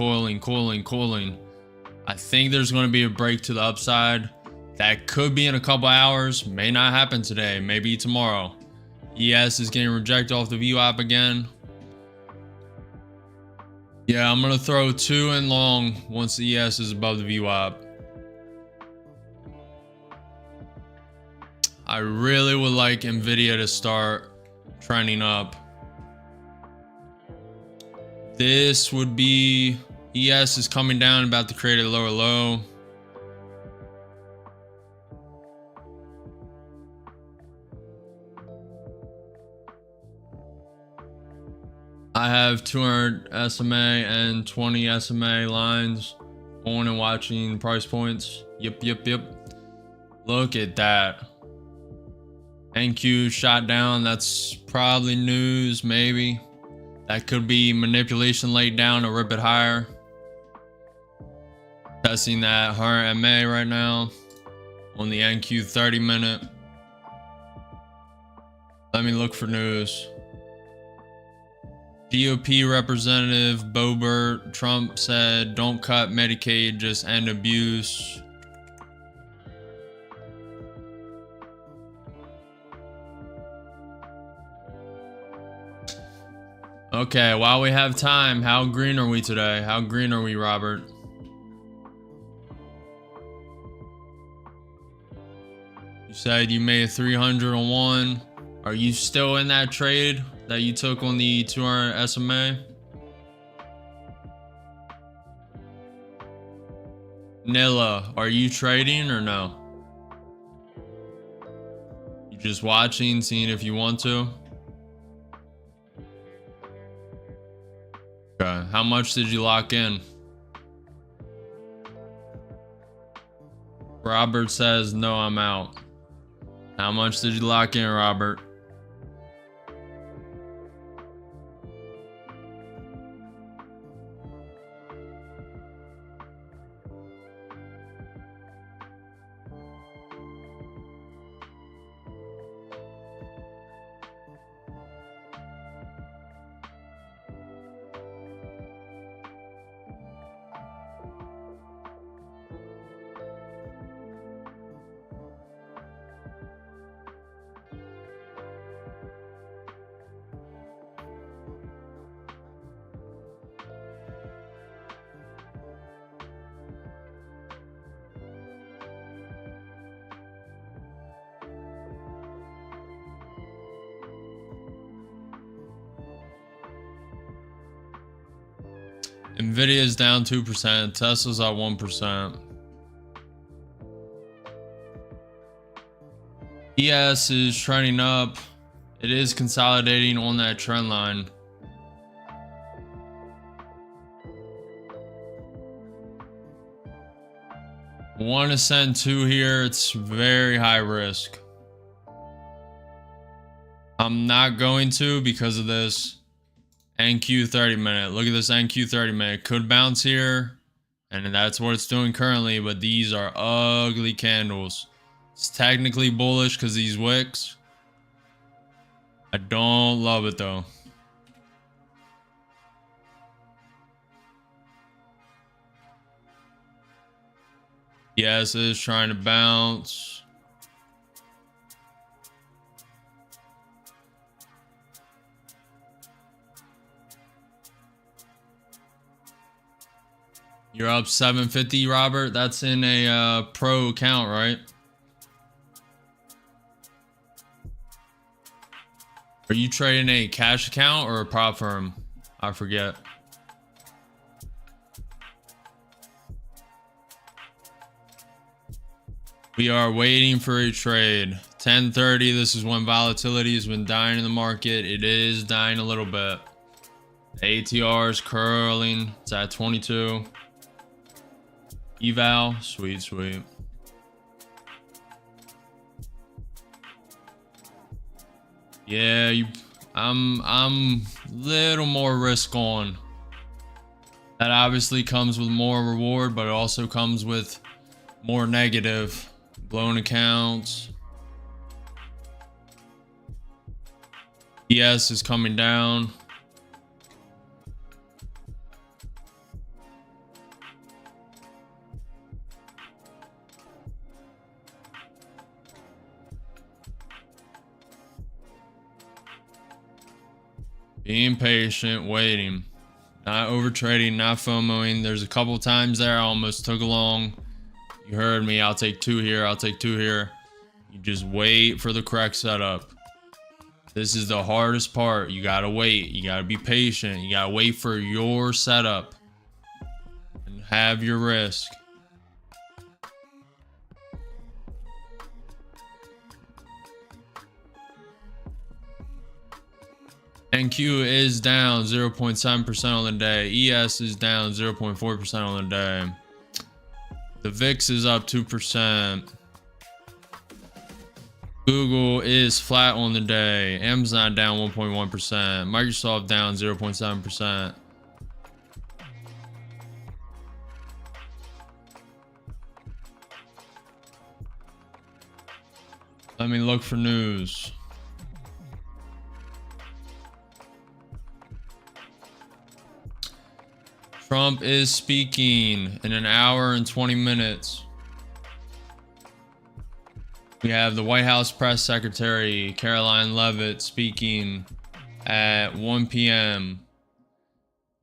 I think there's going to be a break to the upside. That could be in a couple hours. May not happen today. Maybe tomorrow. ES is getting rejected off the VWAP again. Yeah, I'm going to throw 2 in long once the ES is above the VWAP. I really would like Nvidia to start trending up. This would be, ES is coming down, about to create a lower low. I have 200 SMA and 20 SMA lines On and watching price points. Yep. Look at that. NQ shot down. That's probably news, maybe. That could be manipulation laid down to rip it higher. Testing that 100 MA right now on the NQ 30 minute. Let me look for news. GOP Representative Boebert, Trump said, don't cut Medicaid, just end abuse. Okay, while we have time, how green are we today? How green are we, Robert? You said you made 301. Are you still in that trade that you took on the 200 SMA? Nilla, are you trading or no? You just watching, seeing if you want to? Okay, how much did you lock in? Robert says, no, I'm out. How much did you lock in, Robert? Nvidia is down 2%. Tesla's at 1%. ES is trending up. It is consolidating on that trend line. Want to send 2 here. It's very high risk. I'm not going to because of this. NQ 30 minute. Look at this NQ 30 minute. Could bounce here, and that's what it's doing currently, but these are ugly candles. It's technically bullish because these wicks. I don't love it though. Yes, it is trying to bounce. You're up 750, Robert. That's in a pro account, right? Are you trading a cash account or a prop firm? I forget. We are waiting for a trade. 10:30. This is when volatility has been dying in the market. It is dying a little bit. The ATR is curling. It's at 22. Eval, sweet. Yeah, I'm little more risk on. That obviously comes with more reward, but it also comes with more negative. Blown accounts. ES is coming down. Being patient, waiting, not over trading, not FOMOing. There's a couple times there I almost took along. You heard me. I'll take 2 here. I'll take 2 here. You just wait for the correct setup. This is the hardest part. You gotta wait. You gotta be patient. You gotta wait for your setup and have your risk. NQ is down 0.7% on the day. ES is down 0.4% on the day. The VIX is up 2%. Google is flat on the day. Amazon down 1.1%. Microsoft down 0.7%. Let me look for news. Trump is speaking in an hour and 20 minutes. We have the White House press secretary, Caroline Leavitt, speaking at 1 p.m.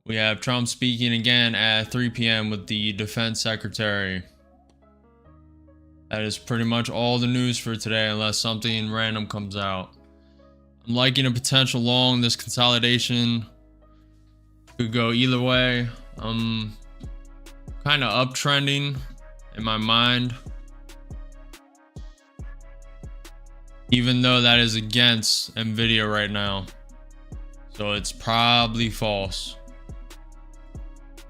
We have Trump speaking again at 3 p.m. with the defense secretary. That is pretty much all the news for today, unless something random comes out. I'm liking a potential long. This consolidation could go either way. I'm kind of uptrending in my mind, even though that is against Nvidia right now, so it's probably false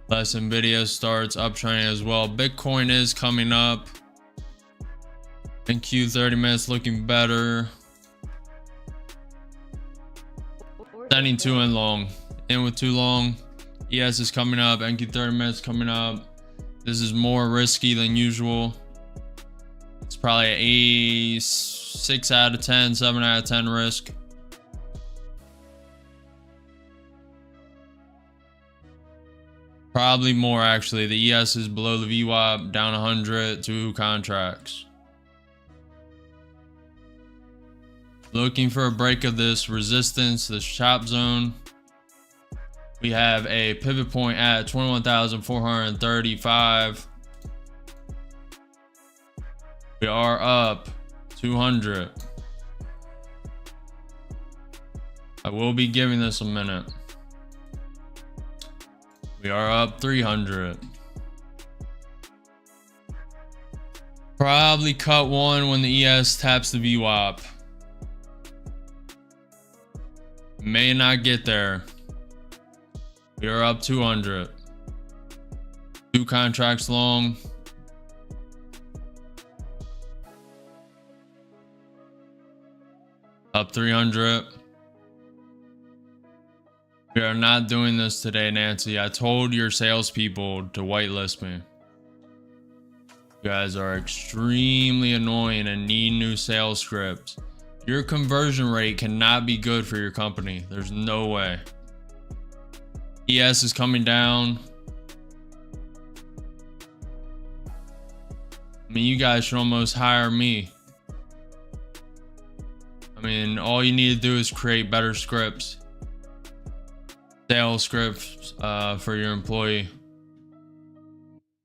unless Nvidia starts uptrending as well. Bitcoin is coming up. NQ 30 minutes looking better. Sending 2 in long. In with 2 long. ES is coming up. NQ 30 minutes coming up. This is more risky than usual. It's probably a 6 out of 10, 7 out of 10 risk. Probably more actually. The ES is below the VWAP, down 100, 2 contracts. Looking for a break of this resistance, this chop zone. We have a pivot point at 21,435. We are up 200. I will be giving this a minute. We are up 300. Probably cut one when the ES taps the VWAP. May not get there. We are up 200. 2 contracts long. Up 300. We are not doing this today, Nancy. I told your salespeople to whitelist me. You guys are extremely annoying and need new sales scripts. Your conversion rate cannot be good for your company. There's no way. ES is coming down. I mean, you guys should almost hire me. I mean, all you need to do is create better scripts. Sales scripts for your employee.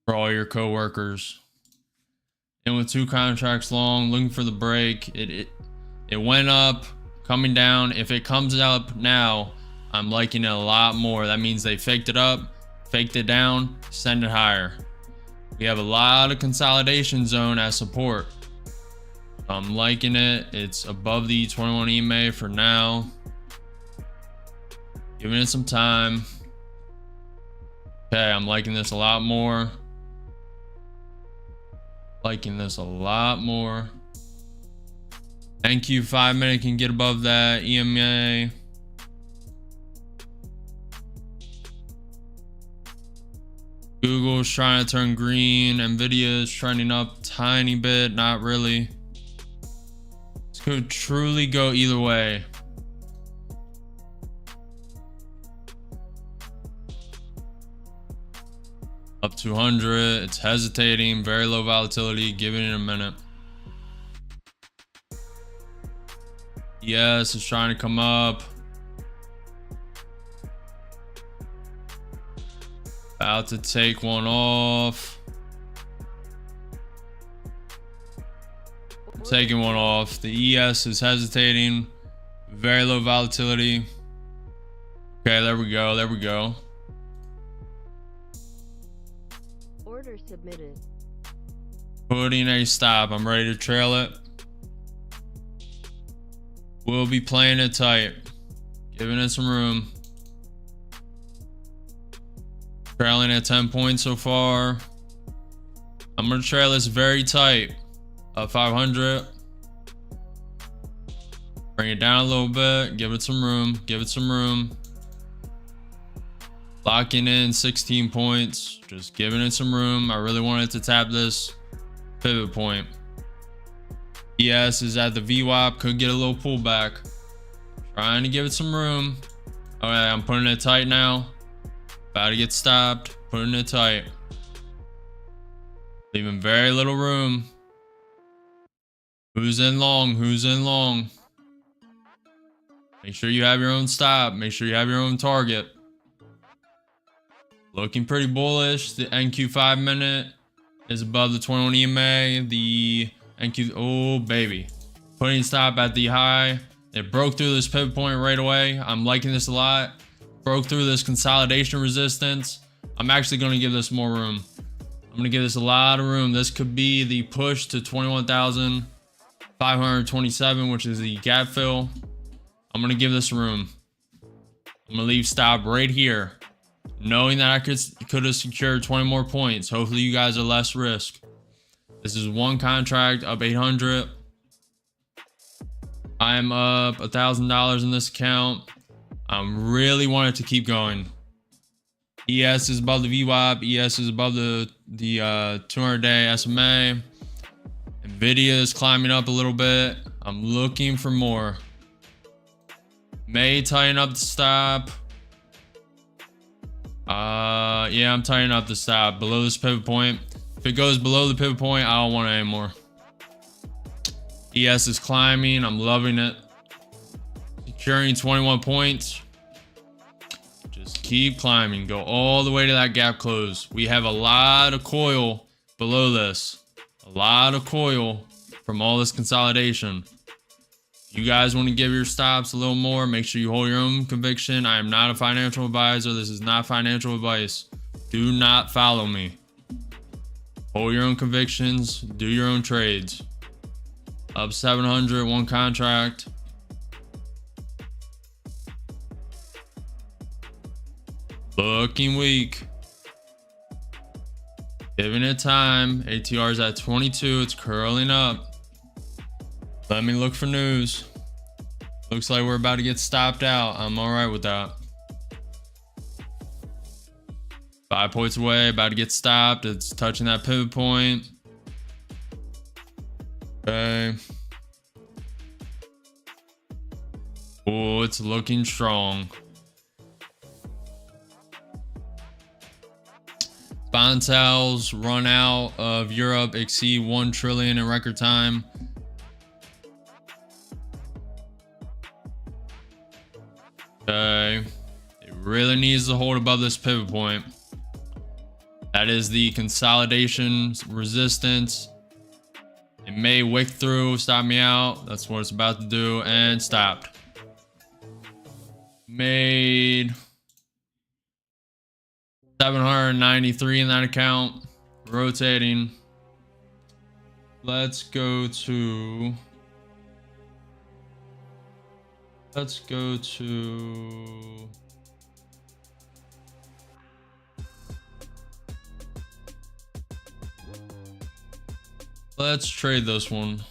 For all your coworkers. And with 2 contracts long, looking for the break. It went up, coming down. If it comes up now, I'm liking it a lot more. That means they faked it up, faked it down, send it higher. We have a lot of consolidation zone as support. I'm liking it. It's above the 21 EMA for now. Giving it some time. Okay, I'm liking this a lot more. Liking this a lot more. NQ 5 minute can get above that EMA. Google's trying to turn green. Nvidia is trending up a tiny bit. Not really. This could truly go either way. Up 200. It's hesitating. Very low volatility. Give it in a minute. Yes, it's trying to come up. About to take one off. Taking one off. The ES is hesitating. Very low volatility. Okay, there we go. There we go. Order submitted. Putting a stop. I'm ready to trail it. We'll be playing it tight. Giving it some room. Trailing at 10 points so far. I'm gonna trail this very tight. Up 500. Bring it down a little bit. Give it some room. Give it some room. Locking in 16 points. Just giving it some room. I really wanted to tap this pivot point. ES is at the VWAP. Could get a little pullback. Trying to give it some room. Okay, I'm putting it tight now. About to get stopped. Putting it tight. Leaving very little room. Who's in long? Who's in long? Make sure you have your own stop. Make sure you have your own target. Looking pretty bullish. The NQ 5 minute is above the 21 EMA. The NQ, oh baby. Putting stop at the high. It broke through this pivot point right away. I'm liking this a lot. Broke through this consolidation resistance. I'm actually going to give this more room. I'm going to give this a lot of room. This could be the push to 21,527, which is the gap fill. I'm going to give this room. I'm going to leave stop right here, knowing that I could have secured 20 more points. Hopefully you guys are less risk. This is one contract up 800. I am up $1,000 in this account. I'm really wanting to keep going. ES is above the VWAP. ES is above the 200-day SMA. Nvidia is climbing up a little bit. I'm looking for more. May tighten up the stop. Yeah, I'm tightening up the stop below this pivot point. If it goes below the pivot point, I don't want it anymore. ES is climbing. I'm loving it. Securing 21 points. Just keep climbing. Go all the way to that gap close. We have a lot of coil below this. A lot of coil from all this consolidation. If you guys want to give your stops a little more, make sure you hold your own conviction. I am not a financial advisor. This is not financial advice. Do not follow me. Hold your own convictions. Do your own trades. Up 700, one contract. Looking weak. Giving it time. ATR is at 22. It's curling up. Let me look for news. Looks like we're about to get stopped out. I'm all right with that. 5 points away. About to get stopped. It's touching that pivot point. Okay. Oh, it's looking strong. Bond sales run out of Europe exceed 1 trillion in record time. Okay. It really needs to hold above this pivot point. That is the consolidation resistance. It may wick through, stop me out. That's what it's about to do, and stopped. Made 793 in that account. Rotating. Let's go to let's trade this one.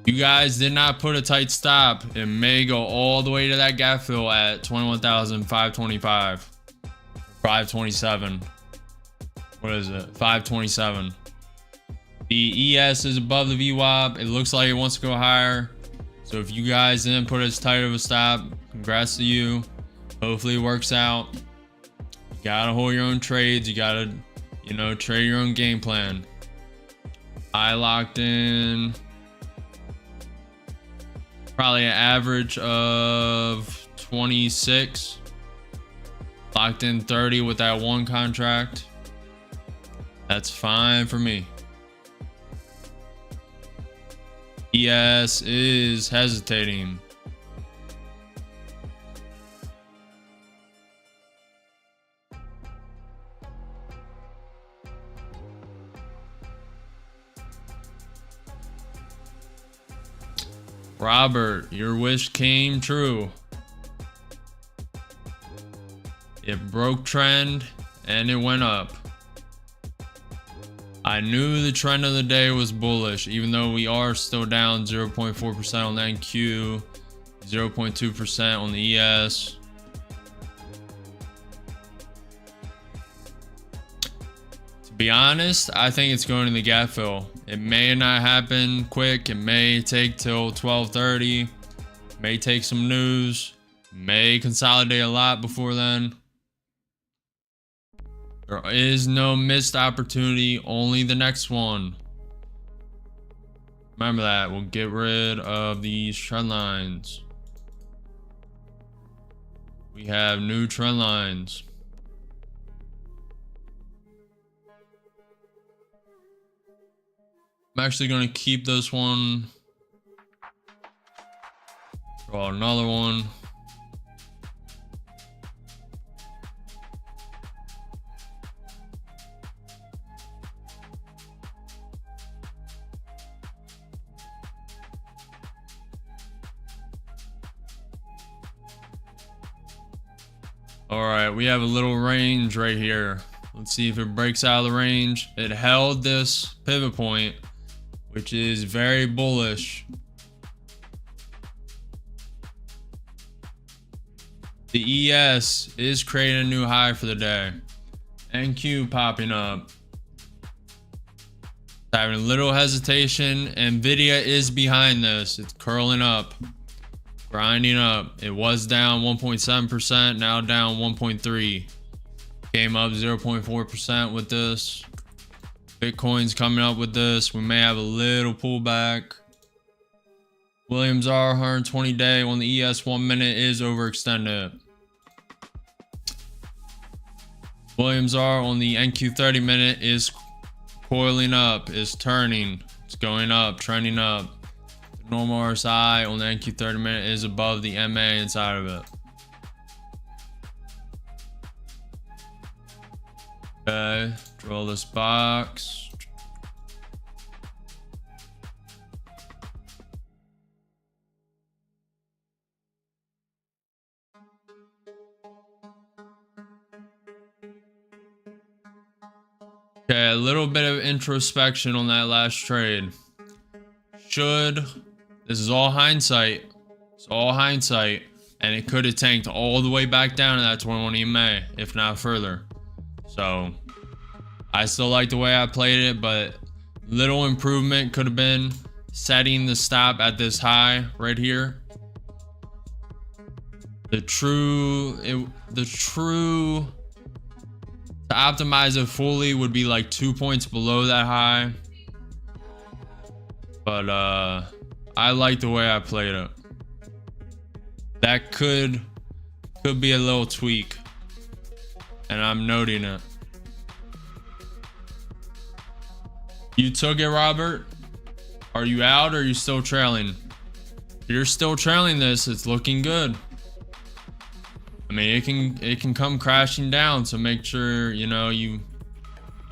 You guys did not put a tight stop. It may go all the way to that gap fill at 21,525. 527. What is it? 527. The ES is above the VWAP. It looks like it wants to go higher. So if you guys didn't put as tight of a stop, congrats to you. Hopefully it works out. You gotta hold your own trades. You gotta, trade your own game plan. I locked in probably an average of 26. Locked in 30 with that one contract. That's fine for me. ES is hesitating. Robert, your wish came true. It broke trend and it went up. I knew the trend of the day was bullish, even though we are still down 0.4% on the NQ, 0.2% on the ES. To be honest, I think it's going to the gap fill. It may not happen quick. It may take till 12:30. May take some news. May consolidate a lot before then. There is no missed opportunity, only the next one. Remember that. We'll get rid of these trend lines. We have new trend lines. I'm actually going to keep this one. Draw another one. All right, we have a little range right here. Let's see if it breaks out of the range. It held this pivot point, which is very bullish. The ES is creating a new high for the day. NQ popping up. Having a little hesitation. Nvidia is behind this. It's curling up. Grinding up. It was down 1.7%, now down 1.3%. Came up 0.4% with this. Bitcoin's coming up with this. We may have a little pullback. Williams R 120 day on the ES 1 minute is overextended. Williams R on the NQ 30 minute is coiling up, is turning, it's going up, trending up. The normal RSI on the NQ 30 minute is above the MA inside of it. Okay, draw this box. Okay, a little bit of introspection on that last trade. This is all hindsight. It's all hindsight. And it could have tanked all the way back down to that 21 EMA, if not further. So, I still like the way I played it, but little improvement could have been setting the stop at this high right here. To optimize it fully would be like 2 points below that high. But I like the way I played it. That could be a little tweak. And I'm noting it. You took it, Robert? Are you out or are you still trailing? If you're still trailing this, it's looking good. I mean, it can come crashing down, so make sure, you know, you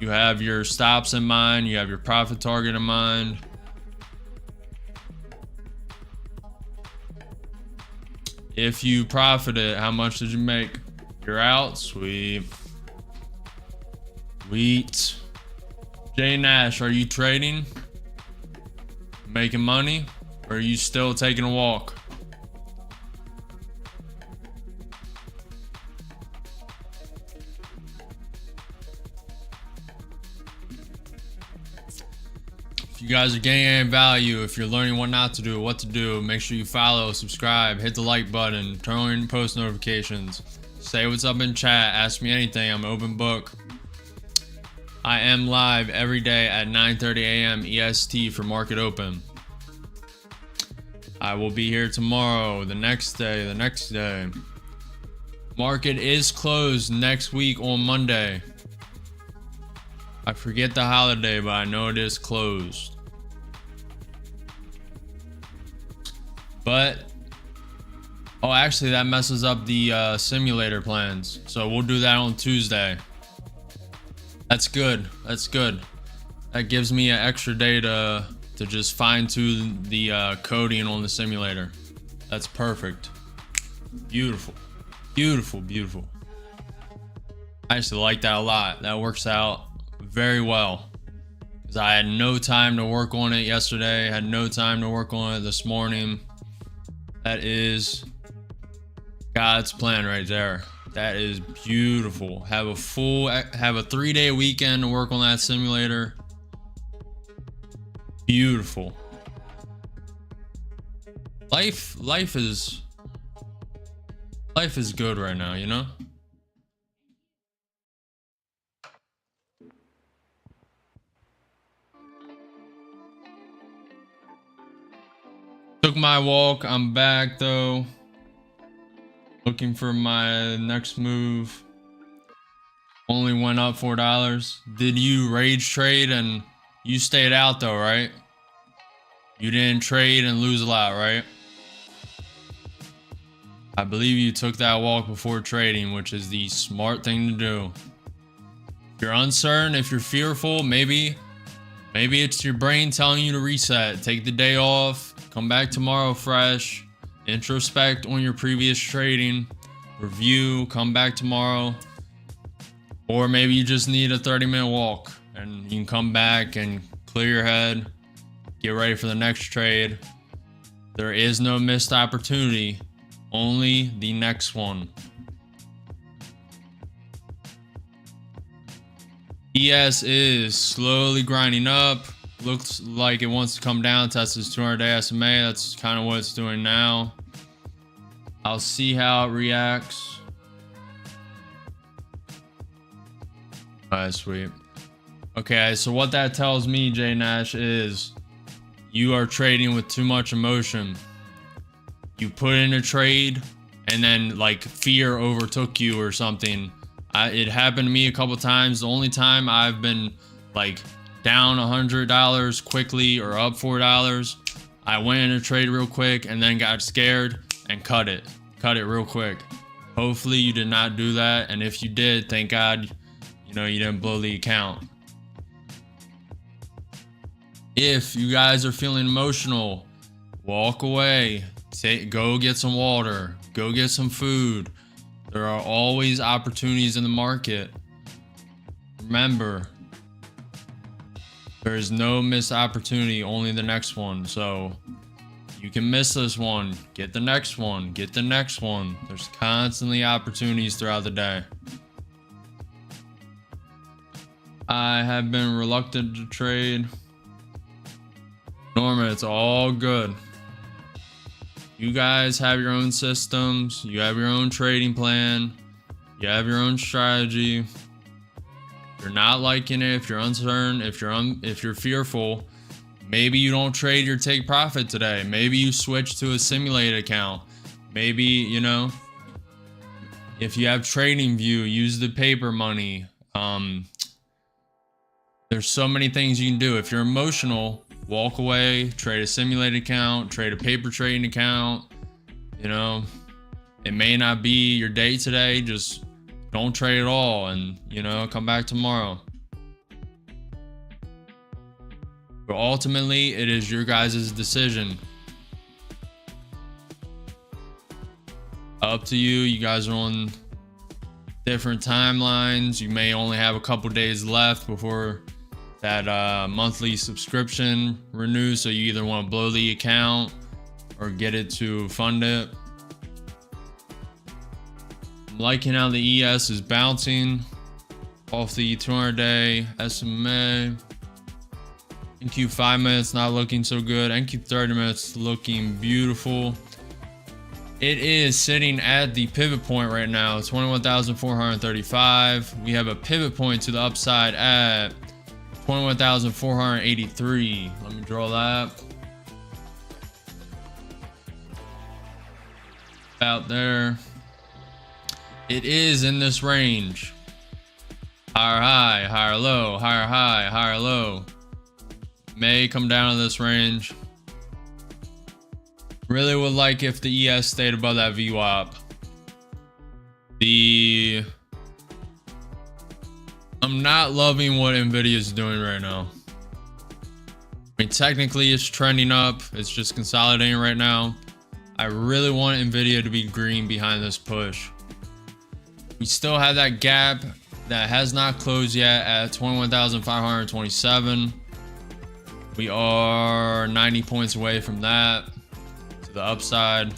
have your stops in mind, you have your profit target in mind. If you profited, how much did you make? You're out. Sweet. Sweet. Jay Nash, are you trading? Making money? Or are you still taking a walk? If you guys are getting any value, if you're learning what not to do, what to do, make sure you follow, subscribe, hit the like button, turn on post notifications, say what's up in chat, ask me anything. I'm an open book. I am live every day at 9:30 a.m. EST for market open. I will be here tomorrow, the next day. Market is closed next week on Monday. I forget the holiday, but I know it is closed. But, oh, actually that messes up the simulator plans. So we'll do that on Tuesday. That's good. That's good. That gives me an extra day to just fine tune the coding on the simulator. That's perfect. Beautiful. Beautiful, beautiful. I actually like that a lot. That works out very well. because I had no time to work on it yesterday. I had no time to work on it this morning. That is God's plan right there. That is beautiful. Have a 3-day weekend to work on that simulator. Beautiful. Life is good right now, you know? Took my walk. I'm back though. Looking for my next move. Only went up $4. Did you rage trade and you stayed out though, right? You didn't trade and lose a lot, right? I believe you took that walk before trading, which is the smart thing to do. If you're uncertain, if you're fearful, maybe it's your brain telling you to reset. Take the day off, come back tomorrow fresh, introspect on your previous trading, review, come back tomorrow. Or maybe you just need a 30-minute walk and you can come back and clear your head, get ready for the next trade. There is no missed opportunity, only the next one. ES is slowly grinding up. Looks like it wants to come down, test its 200-day SMA. That's kind of what it's doing now. I'll see how it reacts. Alright, sweet. Okay, so what that tells me, J Nash, is you are trading with too much emotion. You put in a trade and then like fear overtook you or something. It happened to me a couple times. The only time I've been like down $100 quickly or up $4, I went in a trade real quick and then got scared and cut it real quick. Hopefully you did not do that, and if you did, thank God, you know, you didn't blow the account. If you guys are feeling emotional, walk away. Go get some water, go get some food. There are always opportunities in the market. Remember, there is no missed opportunity, only the next one. So you can miss this one, get the next one, get the next one. There's constantly opportunities throughout the day. I have been reluctant to trade. Norma, it's all good. You guys have your own systems, you have your own trading plan, you have your own strategy. If you're not liking it, if you're uncertain, if you're fearful, maybe you don't trade your take profit today. Maybe you switch to a simulated account. Maybe, you know, if you have TradingView, use the paper money. There's so many things you can do. If you're emotional, walk away, trade a simulated account, trade a paper trading account. You know, it may not be your day today, just don't trade at all and, you know, come back tomorrow. But ultimately, it is your guys' decision. Up to you. You guys are on different timelines. You may only have a couple days left before that monthly subscription renews, so you either want to blow the account or get it to fund it. I'm liking how the ES is bouncing off the 200-day SMA. NQ 5 minutes not looking so good. NQ 30 minutes looking beautiful. It is sitting at the pivot point right now, 21,435. We have a pivot point to the upside at 21,483. Let me draw that. Out there. It is in this range. Higher high, higher low, higher high, higher low. May come down to this range. Really would like if the ES stayed above that VWAP. I'm not loving what Nvidia is doing right now. I mean, technically it's trending up. It's just consolidating right now. I really want Nvidia to be green behind this push. We still have that gap that has not closed yet at 21,527. We are 90 points away from that to the upside.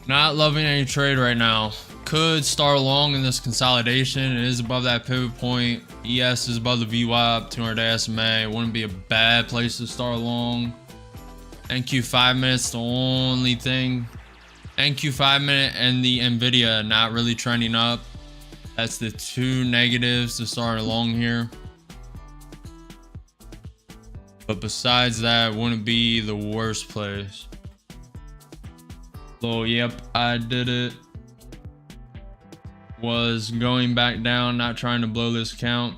Not loving any trade right now. Could start long in this consolidation. It is above that pivot point. ES is above the VWAP, 200-day SMA. It wouldn't be a bad place to start long. NQ 5 minutes, the only thing. NQ 5 minute and the Nvidia not really trending up. That's the two negatives to start long here. But besides that, wouldn't be the worst place. So yep, I did it. Was going back down, not trying to blow this account.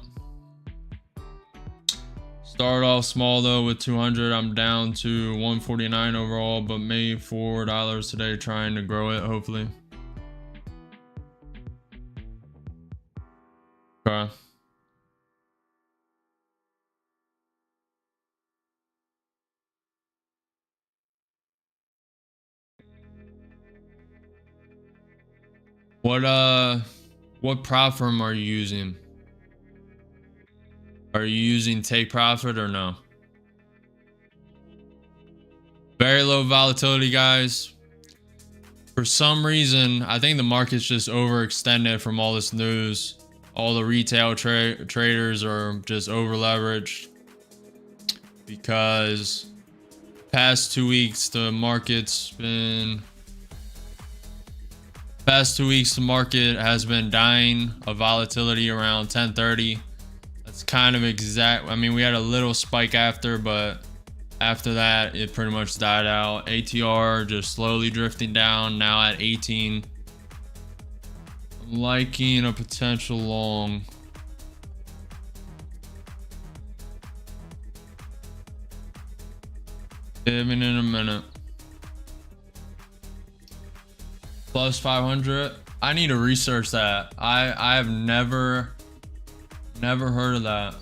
Started off small though with 200. I'm down to 149 overall, but made $4 today trying to grow it, hopefully. Okay. What prop firm are you using? Are you using take profit or no? Very low volatility, guys. For some reason, I think the market's just overextended from all this news. All the retail traders are just over leveraged because past 2 weeks the market's been the market has been dying of volatility around 10:30. That's kind of exact. I mean, we had a little spike after, but after that it pretty much died out. ATR just slowly drifting down, now at 18. I'm liking a potential long. Even in a minute. Plus 500. I need to research that. I have never heard of that.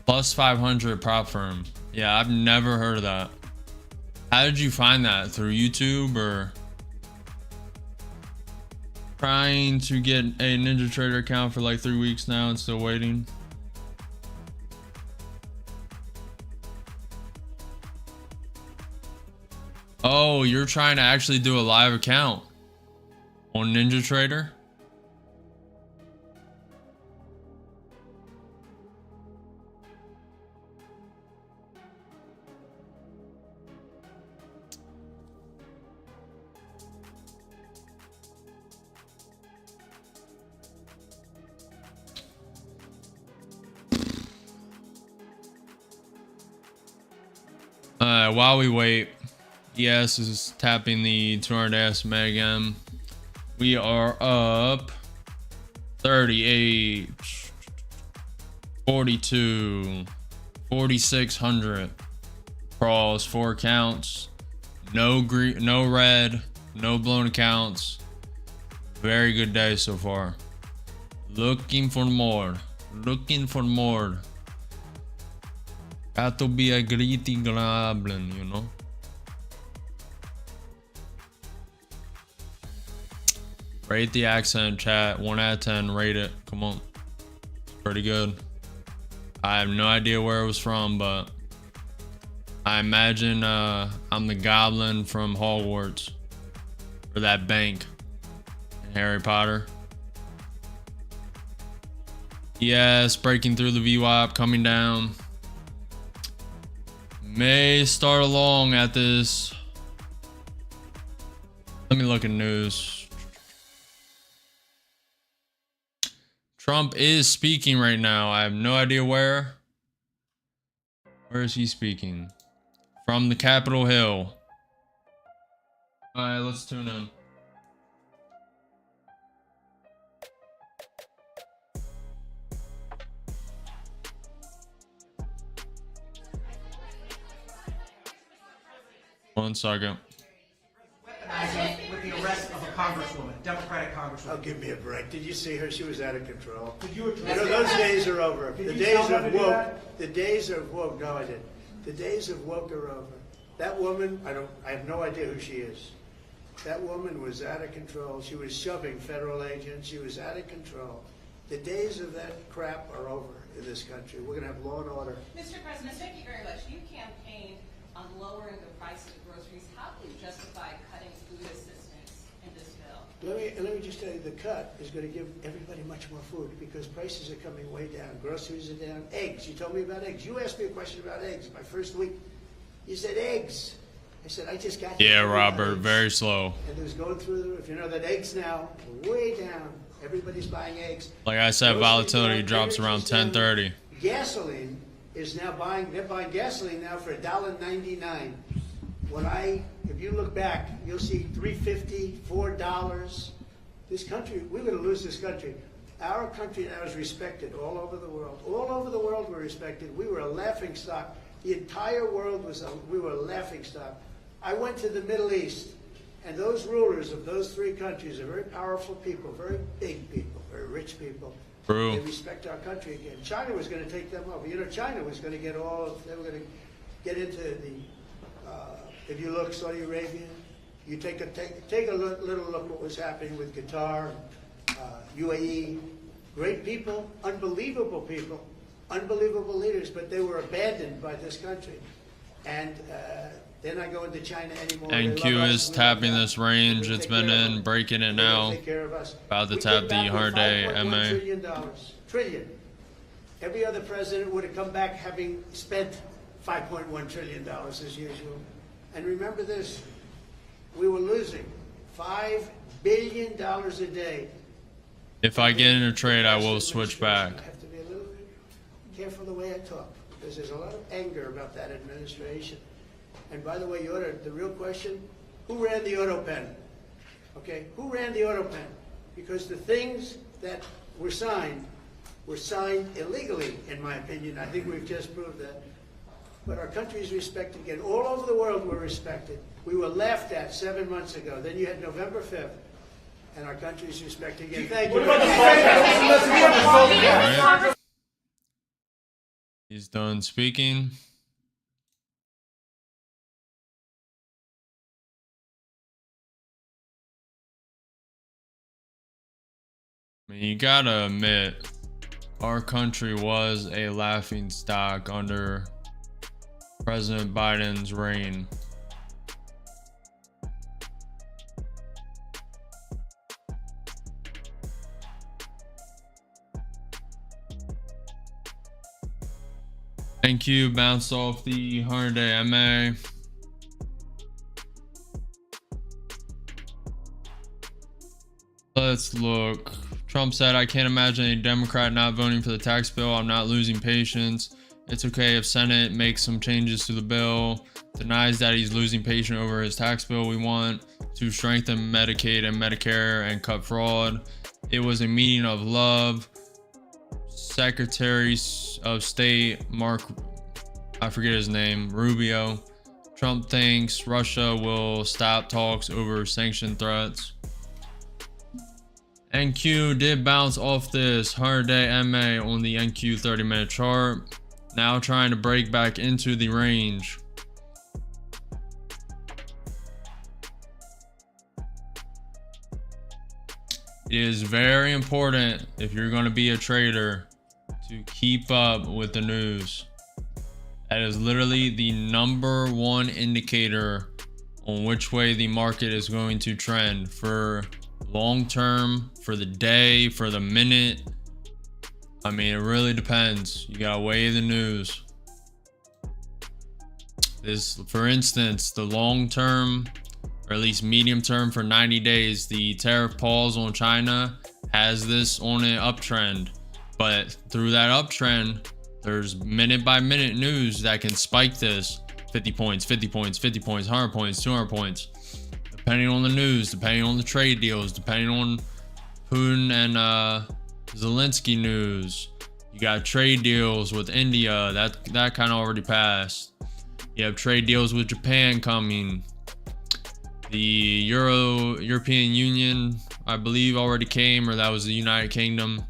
Plus 500 prop firm. Yeah, I've never heard of that. How did you find that? Through YouTube or? Trying to get a Ninja Trader account for like 3 weeks now and still waiting. Oh, you're trying to actually do a live account on Ninja Trader? While we wait, ES is tapping the 200 SMA again. We are up 38, 42, 4,600 crawls, 4 accounts, no green, no red, no blown accounts. Very good day so far. Looking for more. Looking for more. Got to be a greedy goblin, you know. Rate the accent, chat. 1 out of 10. Rate it. Come on. It's pretty good. I have no idea where it was from, but I imagine I'm the goblin from Hogwarts. Or that bank in Harry Potter. Yes, breaking through the VWAP, coming down. May start along at this. Let me look at news. Trump is speaking right now. I have no idea where. Where is he speaking? From the Capitol Hill. All right, let's tune in. One second. Weaponizing with the arrest of a congresswoman, Democratic congresswoman. Oh, give me a break. Did you see her? She was out of control. Did you address You know, those days are over. Did The you days tell them of to do woke. that? The days of woke. No, I didn't. The days of woke are over. That woman, I have no idea who she is. That woman was out of control. She was shoving federal agents. She was out of control. The days of that crap are over in this country. We're going to have law and order. Mr. President, thank you very much. You campaigned on lowering the price of groceries. How do you justify cutting food assistance in this bill? Let me just tell you, the cut is going to give everybody much more food because prices are coming way down. Groceries are down. Eggs. You told me about eggs. You asked me a question about eggs my first week. You said eggs. I said, I just got Yeah, Robert, very slow. And it was going through the roof. You know that eggs now are way down. Everybody's buying eggs. Like I said, volatility drops around 10:30. Gasoline is now they're buying gasoline now for $1.99. If you look back, you'll see $3.50, $4. This country, we're going to lose this country. Our country now is respected all over the world. All over the world we're respected. We were a laughing stock. The entire world we were a laughing stock. I went to the Middle East, and those rulers of those three countries are very powerful people, very big people, very rich people. True. They respect our country again. China was going to take them over. You know, China was going to they were going to get into the, if you look, Saudi Arabia, you take a little look what was happening with Qatar, UAE, great people, unbelievable leaders, but they were abandoned by this country. And they're not going to China anymore. NQ is tapping this range. It's been in, breaking it now. About to tap the 100-day MA. Trillion. Every other president would have come back having spent $5.1 trillion as usual. And remember this, we were losing $5 billion a day. If I get in a trade, I will switch back. I have to be a little bit careful the way I talk, because there's a lot of anger about that administration. And by the way, the real question, who ran the auto pen? Okay, who ran the auto pen? Because the things that were signed illegally, in my opinion. I think we've just proved that. But our country is respected again. All over the world we're respected. We were laughed at 7 months ago. Then you had November 5th. And our country is respected again. Thank you. Right. He's done speaking. I mean, you gotta admit, our country was a laughing stock under President Biden's reign. NQ bounced off the 100-day MA. Let's look. Trump said, I can't imagine a Democrat not voting for the tax bill. I'm not losing patience. It's okay if Senate makes some changes to the bill. Denies that he's losing patience over his tax bill. We want to strengthen Medicaid and Medicare and cut fraud. It was a meeting of love. Secretary of State I forget his name, Rubio. Trump thinks Russia will stop talks over sanction threats. NQ did bounce off this 100-day MA on the NQ 30-minute chart. Now trying to break back into the range. It is very important, if you're going to be a trader, to keep up with the news. That is literally the #1 indicator on which way the market is going to trend for long term, for the day, for the minute. I mean, it really depends. You gotta weigh the news. This, for instance, the long term, or at least medium term for 90 days, the tariff pause on China has this on an uptrend. But through that uptrend, there's minute by minute news that can spike this 50 points, 50 points, 50 points, 100 points, 200 points. Depending on the news, depending on the trade deals, depending on Putin and Zelensky news. You got trade deals with India, that kind of already passed. You have trade deals with Japan coming. The European Union, I believe, already came, or that was the United Kingdom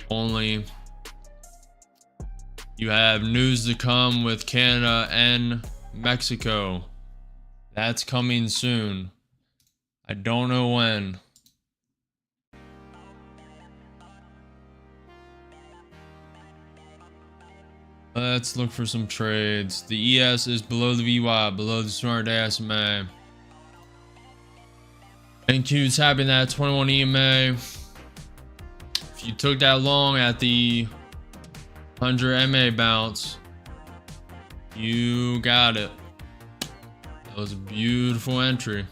only. You have news to come with Canada and Mexico. That's coming soon. I don't know when. Let's look for some trades. The ES is below the VY, below the 200-day SMA. NQ's having that 21 EMA. If you took that long at the 100 MA bounce, you got it. That was a beautiful entry.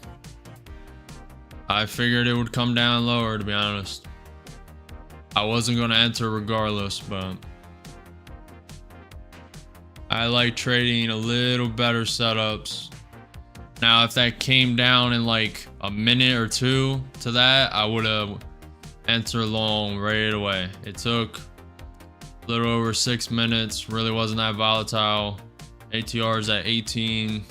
I figured it would come down lower, to be honest. I wasn't going to enter regardless, but I like trading a little better setups. Now, if that came down in like a minute or two to that, I would have entered long right away. It took a little over 6 minutes. Really wasn't that volatile. ATR is at 18.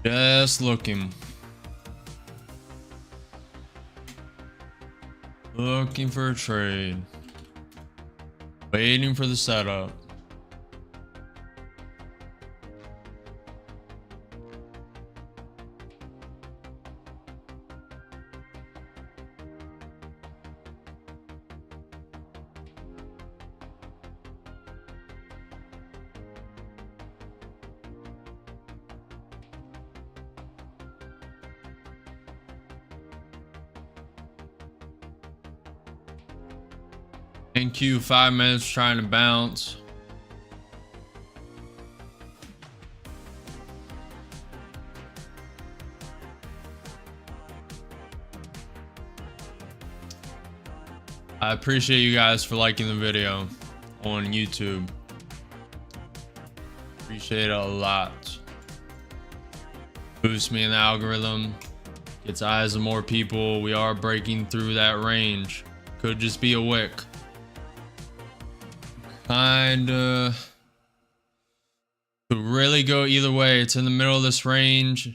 Just looking. Looking for a trade. Waiting for the setup. NQ 5 minutes trying to bounce. I appreciate you guys for liking the video on YouTube. Appreciate it a lot. Boosts me in the algorithm. Gets eyes of more people. We are breaking through that range. Could just be a wick. Kinda could really go either way. It's in the middle of this range.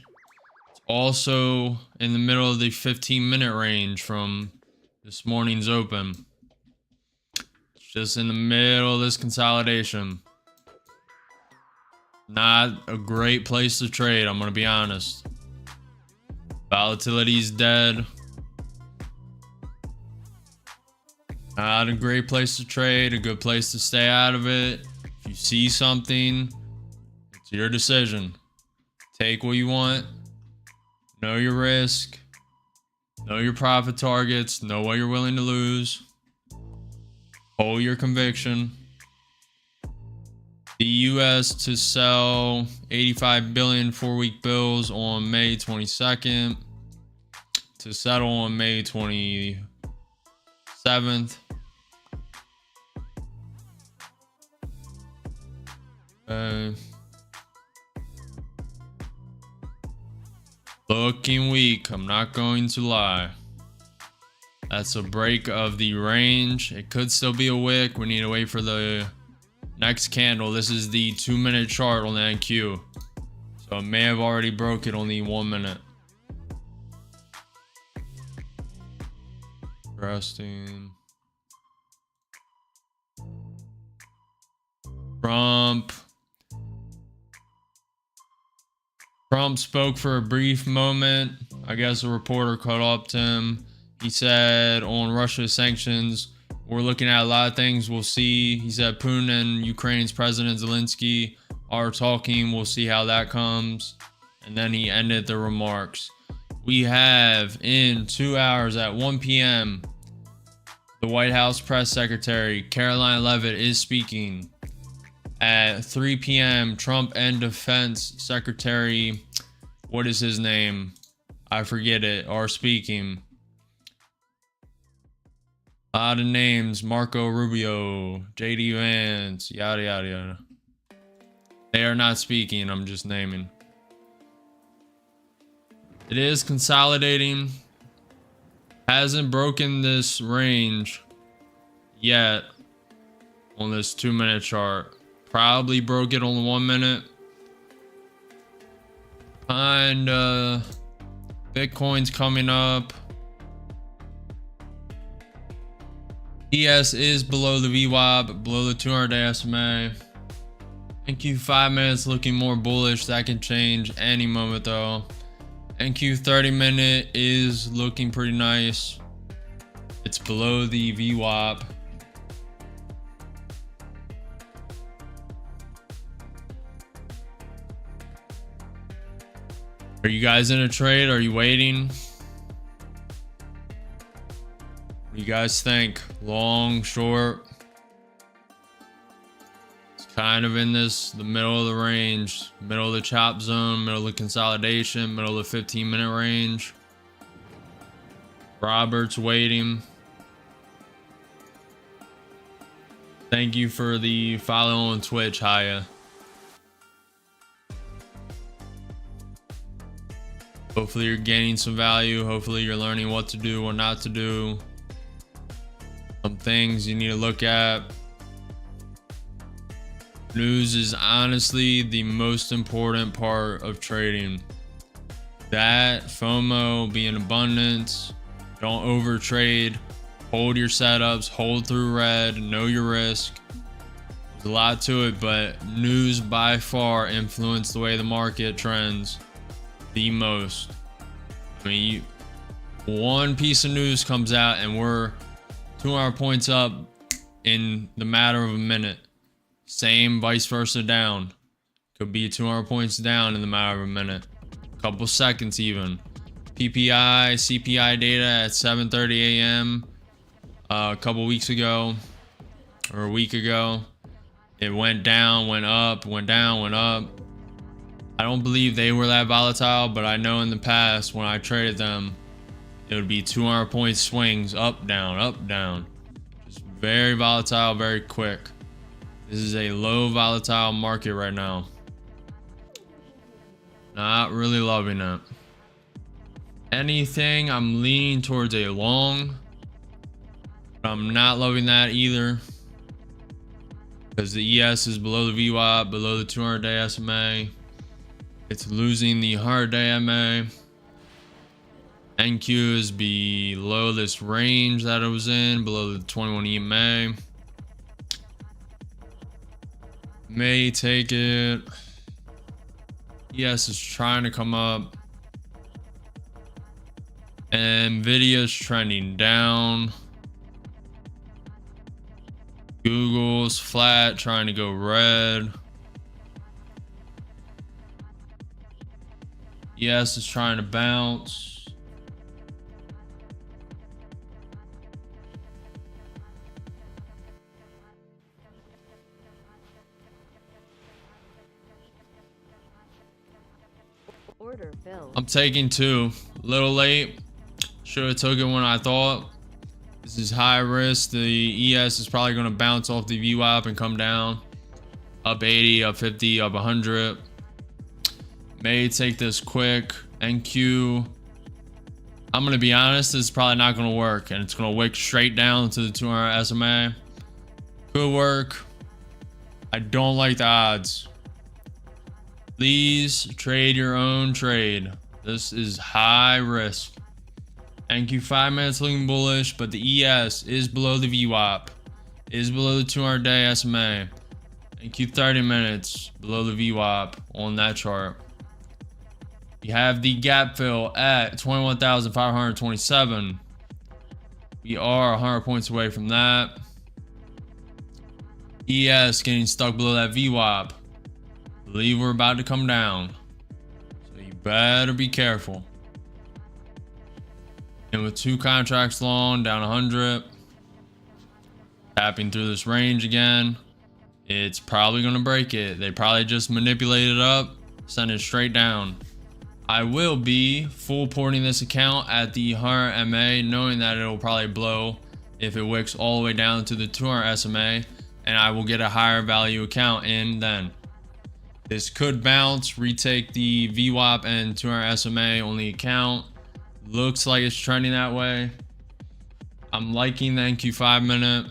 It's also in the middle of the 15-minute range from this morning's open. It's just in the middle of this consolidation. Not a great place to trade, I'm gonna be honest. Volatility's dead. Not a great place to trade, a good place to stay out of it. If you see something, it's your decision. Take what you want. Know your risk. Know your profit targets. Know what you're willing to lose. Hold your conviction. The US to sell 85 billion 4-week bills on May 22nd. To settle on May 27th. Looking weak, I'm not going to lie. That's a break of the range. It could still be a wick. We need to wait for the next candle. This is the 2-minute chart on the NQ, so it may have already broke it on the 1 minute. Interesting. Trump spoke for a brief moment. I guess a reporter caught up to him. He said on Russia sanctions, we're looking at a lot of things. We'll see. He said Putin and Ukraine's President Zelensky are talking. We'll see how that comes. And then he ended the remarks. We have in 2 hours at 1 p.m. the White House press secretary, Caroline Leavitt, is speaking. At 3 p.m., Trump and Defense Secretary, what is his name? I forget it, are speaking. A lot of names, Marco Rubio, JD Vance, yada, yada, yada. They are not speaking, I'm just naming. It is consolidating. Hasn't broken this range yet on this 2-minute chart. Probably broke it on the 1 minute. And Bitcoin's coming up. ES is below the VWAP, below the 200-day SMA. NQ 5 minutes looking more bullish. That can change any moment though. NQ 30 minute is looking pretty nice. It's below the VWAP. Are you guys in a trade? Are you waiting? What do you guys think? Long, short? It's kind of in the middle of the range, middle of the chop zone, middle of the consolidation, middle of the 15-minute range. Robert's waiting. Thank you for the follow on Twitch, Haya. Hopefully you're gaining some value. Hopefully you're learning what to do, what not to do. Some things you need to look at. News is honestly the most important part of trading. That, FOMO, be in abundance. Don't over trade. Hold your setups, hold through red, know your risk. There's a lot to it, but news by far influences the way the market trends the most. I mean, one piece of news comes out and we're 200 points up in the matter of a minute. Same vice versa down. Could be 200 points down in the matter of a minute. A couple seconds even. PPI, CPI data at 7:30 a.m. A couple weeks ago or a week ago. It went down, went up, went down, went up. I don't believe they were that volatile, but I know in the past when I traded them, it would be 200 point swings, up, down. Just very volatile, very quick. This is a low volatile market right now. Not really loving it. Anything, I'm leaning towards a long. But I'm not loving that either. Because the ES is below the VWAP, below the 200-day SMA. It's losing the 100-day MA. NQ is below this range that it was in, below the 21 EMA. May take it. ES is trying to come up. And Nvidia's trending down. Google's flat, trying to go red. ES is trying to bounce. Order filled. I'm taking two. A little late. Should have took it when I thought. This is high risk. The ES is probably going to bounce off the VWAP and come down. Up 80, up 50, up 100. May take this quick. NQ. I'm going to be honest, this is probably not going to work. And it's going to wick straight down to the 200 SMA. Could work. I don't like the odds. Please trade your own trade. This is high risk. NQ 5 minutes looking bullish, but the ES is below the VWAP. Is below the 200-day SMA. NQ 30 minutes below the VWAP on that chart. You have the gap fill at 21,527. We are 100 points away from that. ES getting stuck below that VWAP. Believe we're about to come down. So you better be careful. And with two contracts long, down 100. Tapping through this range again. It's probably going to break it. They probably just manipulate it up, send it straight down. I will be full porting this account at the 100 MA, knowing that it'll probably blow if it wicks all the way down to the 200 SMA, and I will get a higher value account in then. This could bounce, retake the VWAP and 200 SMA on the account. Looks like it's trending that way. I'm liking the NQ 5 minute.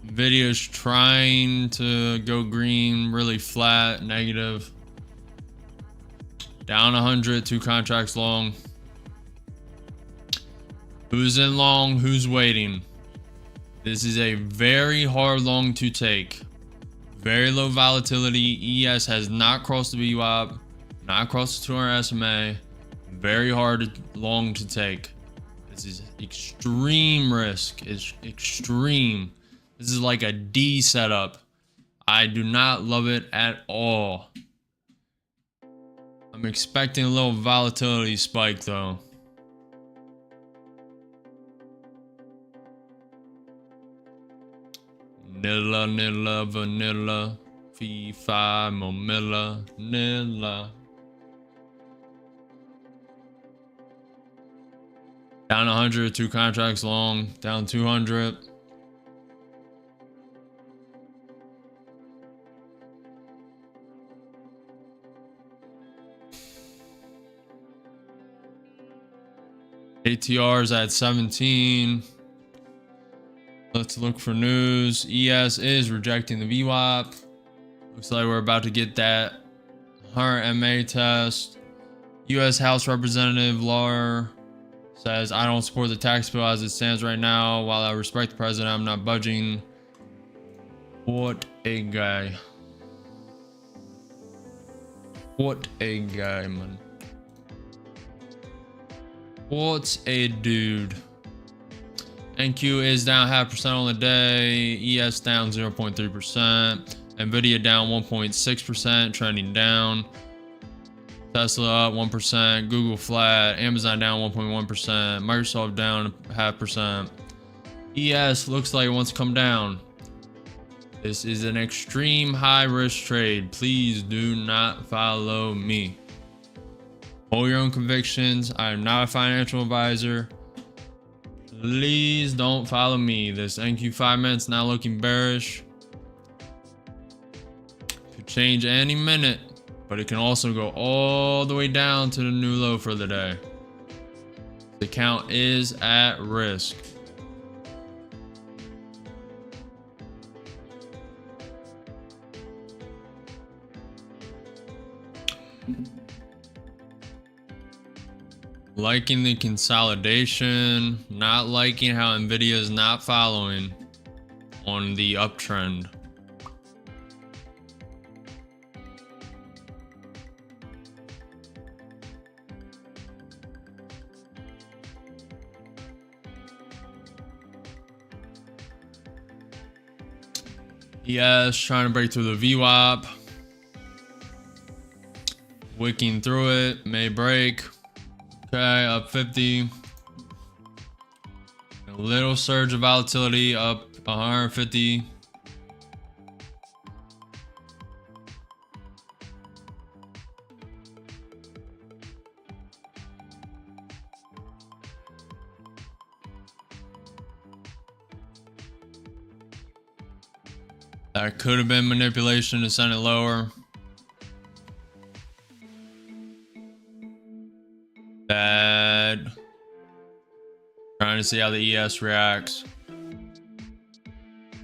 Video's trying to go green, really flat, negative. Down 100, two contracts long. Who's in long? Who's waiting? This is a very hard long to take. Very low volatility. ES has not crossed the VWAP, not crossed the 200 SMA. Very hard long to take. This is extreme risk. It's extreme. This is like a D setup. I do not love it at all. I'm expecting a little volatility spike though. Nilla, vanilla, fee, fi, momilla, nilla. Down 100, 2 contracts long, down 200. ATR's at 17. Let's look for news. ES is rejecting the VWAP. Looks like we're about to get that 100 MA test. U.S. House Representative DYOR says, I don't support the tax bill as it stands right now. While I respect the president, I'm not budging. What a guy. What a guy, man. What a dude. NQ is down 0.5% on the day. ES down 0.3%. Nvidia down 1.6%, trending down. Tesla up 1%. Google flat. Amazon down 1.1%. Microsoft down 0.5%. ES looks like it wants to come down. This is an extreme high risk trade. Please do not follow me. Hold your own convictions. I am not a financial advisor. Please don't follow me. This NQ 5 minutes not looking bearish. Could change any minute, but it can also go all the way down to the new low for the day. The account is at risk. Liking the consolidation, not liking how Nvidia is not following on the uptrend. Yes, trying to break through the VWAP. Wicking through it, may break. Okay, up 50. A little surge of volatility, up 150. That could have been manipulation to send it lower. Bad. Trying to see how the ES reacts.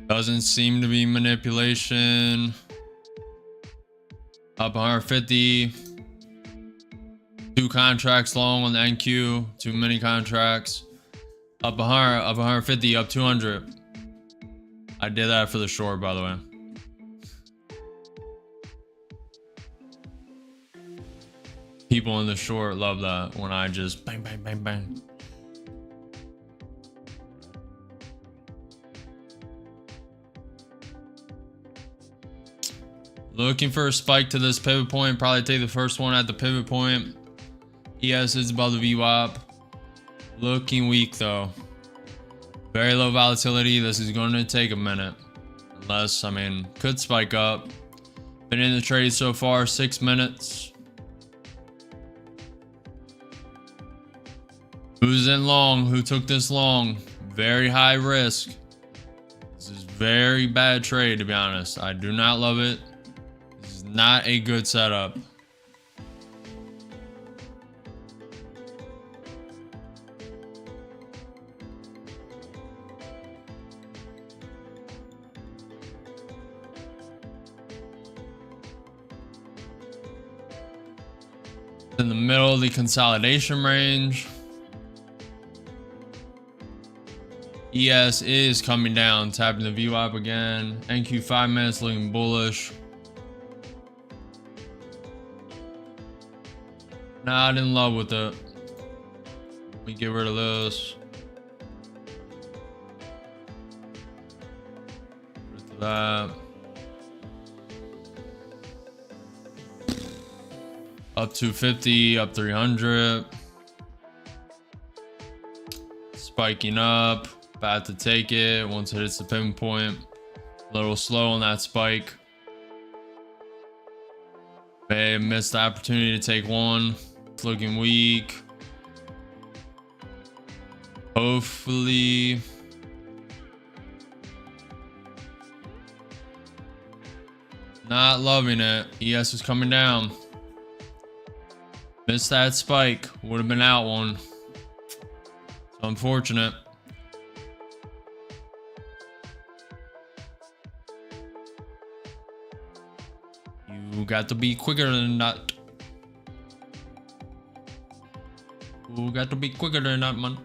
Doesn't seem to be manipulation. Up 150. 2 contracts long on the NQ. Too many contracts. Up 100, up 150, up 200. I did that for the short, by the way. People in the short love that when I just bang, bang, bang, bang. Looking for a spike to this pivot point. Probably take the first one at the pivot point. ES is above the VWAP. Looking weak though. Very low volatility. This is going to take a minute. Unless, I mean, could spike up. Been in the trade so far 6 minutes. Who's in long? Who took this long? Very high risk. This is very bad trade, to be honest. I do not love it. This is not a good setup. In the middle of the consolidation range. ES is coming down, tapping the VWAP again. NQ 5 minutes looking bullish. Not in love with it. Let me get rid of this. Rid of that. Up 250, up 300. Spiking up. About to take it once it hits the pinpoint. A little slow on that spike. May have missed the opportunity to take one. It's looking weak. Hopefully. Not loving it. ES is coming down. Missed that spike. Would have been out one. It's unfortunate. You got to be quicker than that. You got to be quicker than that, man.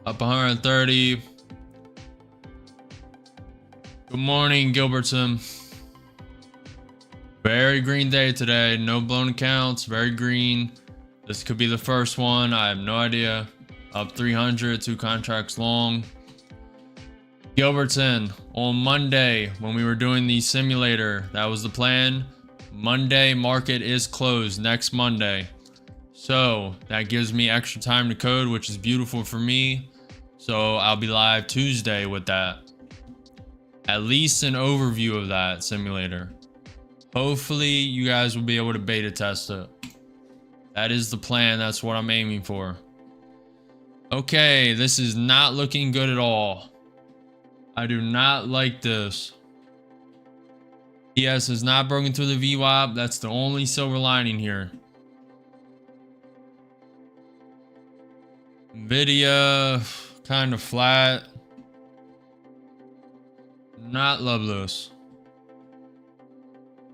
Up 130. Good morning, Gilbertson. Very green day today. No blown accounts. Very green. This could be the first one. I have no idea. Up 300. 2 contracts long. Gilbertson, on Monday, when we were doing the simulator, that was the plan. Monday market is closed next Monday. So that gives me extra time to code, which is beautiful for me. So I'll be live Tuesday with that. At least an overview of that simulator. Hopefully you guys will be able to beta test it. That is the plan. That's what I'm aiming for. Okay, this is not looking good at all. I do not like this. ES is not broken through the VWAP. That's the only silver lining here. Nvidia kind of flat. Not love this.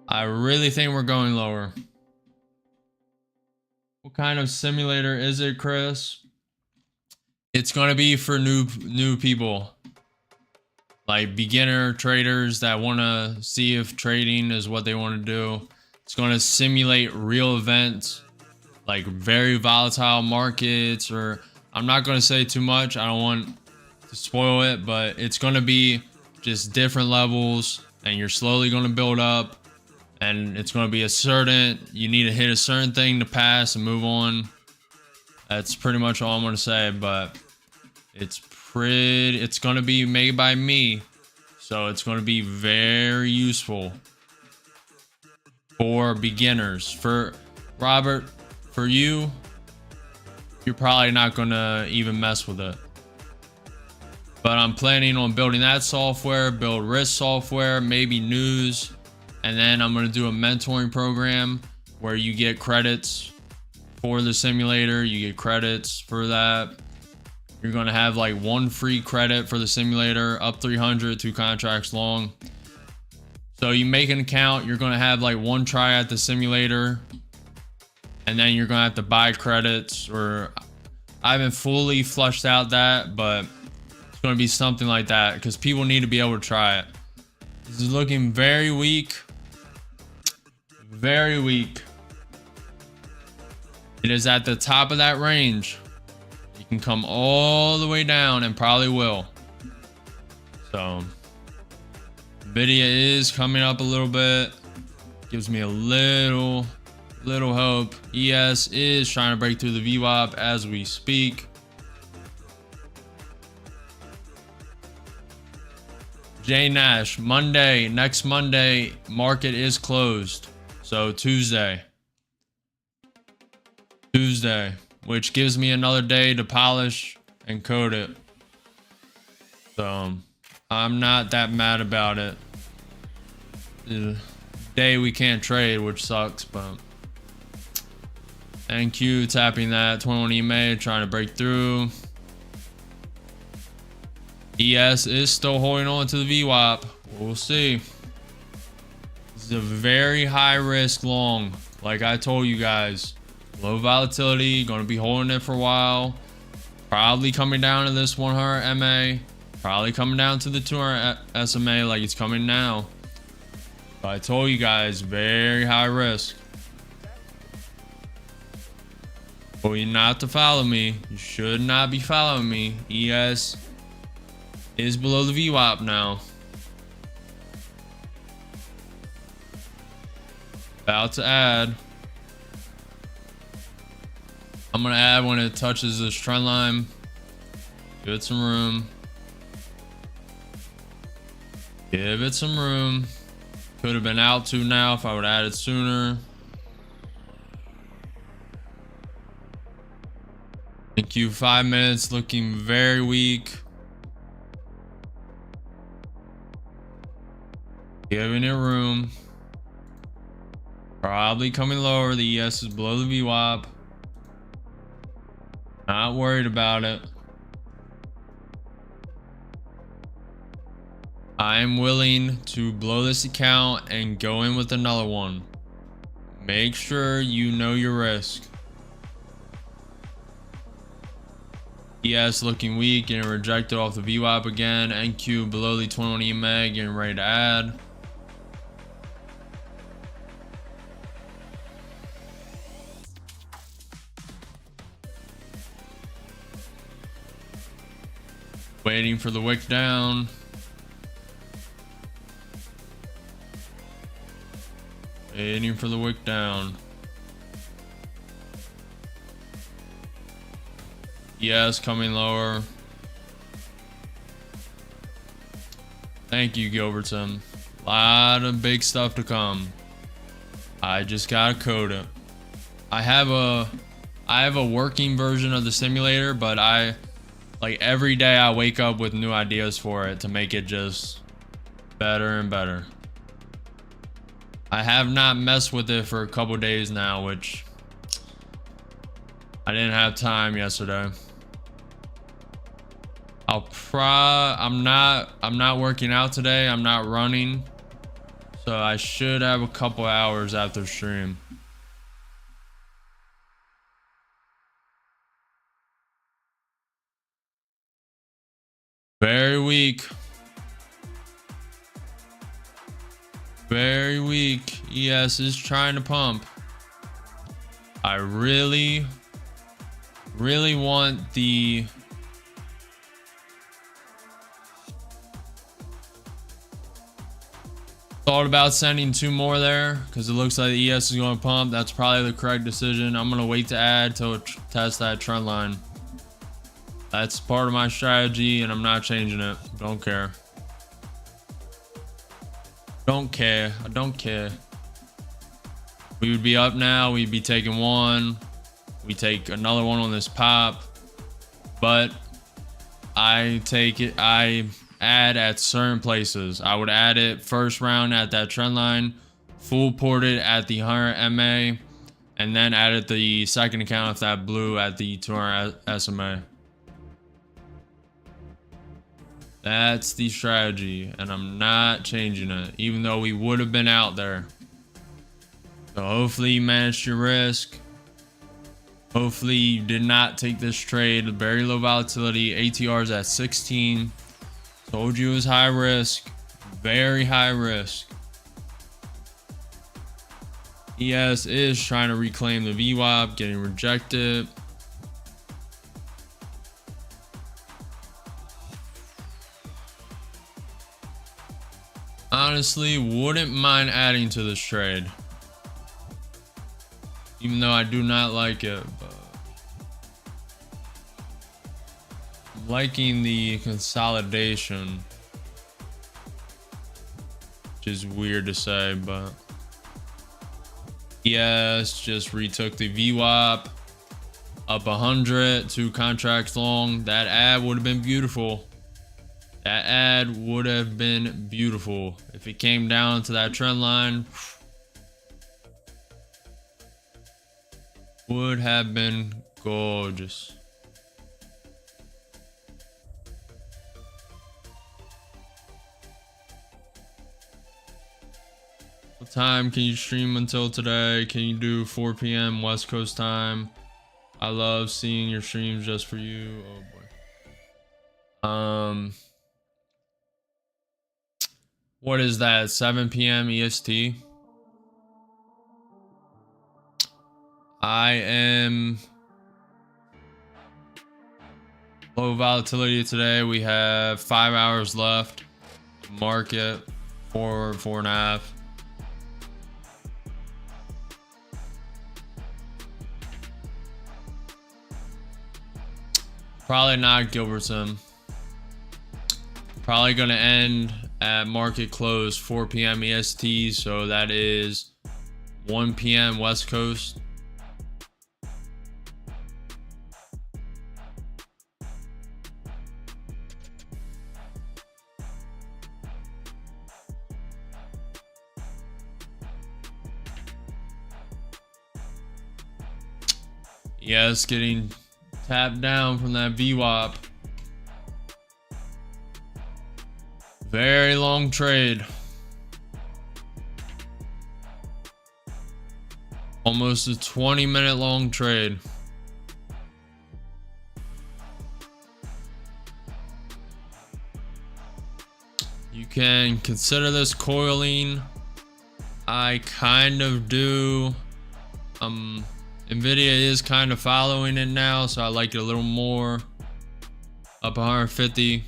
I really think we're going lower. What kind of simulator is it, Chris? It's going to be for new people. Like beginner traders that want to see if trading is what they want to do. It's going to simulate real events, like very volatile markets, or I'm not going to say too much. I don't want to spoil it, but it's going to be just different levels and you're slowly going to build up, and it's going to be you need to hit a certain thing to pass and move on. That's pretty much all I'm going to say, but it's going to be made by me, so it's going to be very useful for beginners. For Robert, for you, you're probably not going to even mess with it. But I'm planning on building that software, build risk software, maybe news, and then I'm going to do a mentoring program where you get credits for the simulator. You get credits for that. You're going to have like 1 free credit for the simulator, up 300, 2 contracts long. So you make an account, you're going to have like 1 try at the simulator, and then you're going to have to buy credits, or I haven't fully flushed out that, but it's going to be something like that because people need to be able to try it. This is looking very weak. Very weak. It is at the top of that range. You can come all the way down and probably will. So Nvidia is coming up a little bit. Gives me a little hope. ES is trying to break through the VWAP as we speak. J Nash, next Monday, market is closed. So Tuesday, which gives me another day to polish and code it. So I'm not that mad about it. The day we can't trade, which sucks, but NQ tapping that 21 EMA, trying to break through. ES is still holding on to the VWAP. We'll see. This is a very high risk long. Like I told you guys, low volatility, going to be holding it for a while. Probably coming down to this 100 MA. Probably coming down to the 200 SMA like it's coming now. But I told you guys, very high risk. For you not to follow me, you should not be following me. ES is below the VWAP now. About to add. I'm gonna add when it touches this trend line. Give it some room. Give it some room. Could have been out to now if I would add it sooner. Thank you. 5 minutes looking very weak. Giving it room. Probably coming lower. The ES is below the VWAP. Not worried about it. I am willing to blow this account and go in with another one. Make sure you know your risk. ES looking weak, getting rejected off the VWAP again. NQ below the 21 EMA, getting ready to add. Waiting for the wick down. Waiting for the wick down. Yes, coming lower. Thank you, Gilbertson. A lot of big stuff to come. I just gotta code it. I have a working version of the simulator, but like every day I wake up with new ideas for it to make it just better and better. I have not messed with it for a couple days now, which I didn't have time yesterday. I'm not working out today. I'm not running. So I should have a couple hours after stream. Very weak. Very weak. ES is trying to pump. I really want the thought about sending 2 more there because it looks like the ES is going to pump. That's probably the correct decision. I'm going to wait to add till it test that trend line. That's part of my strategy and I'm not changing it. Don't care. Don't care. I don't care. We would be up now. We'd be taking one. We take another one on this pop. But I add at certain places. I would add it first round at that trend line, full ported at the 100 MA, and then added the second account if that blew at the 200 SMA. That's the strategy, and I'm not changing it, even though we would have been out there. So hopefully you managed your risk. Hopefully you did not take this trade. Very low volatility. ATR's at 16. Told you it was high risk. Very high risk. ES is trying to reclaim the VWAP, getting rejected. Honestly, wouldn't mind adding to this trade. Even though I do not like it, but I'm liking the consolidation. Which is weird to say, but yes, just retook the VWAP up 100, 2 contracts long. That ad would have been beautiful. That ad would have been beautiful if it came down to that trend line. Would have been gorgeous. What time can you stream until today? Can you do 4 p.m. West Coast time? I love seeing your streams just for you. Oh boy. What is that? 7 p.m. EST. I am low volatility today. We have 5 hours left. Market 4.5. Probably not Gilbertson. Probably going to end at market close 4 p.m. EST. So that is 1 p.m. West Coast. Yes, getting tapped down from that VWAP. Very long trade. Almost a 20-minute long trade. You can consider this coiling. I kind of do. Nvidia is kind of following it now, so I like it a little more. Up 150.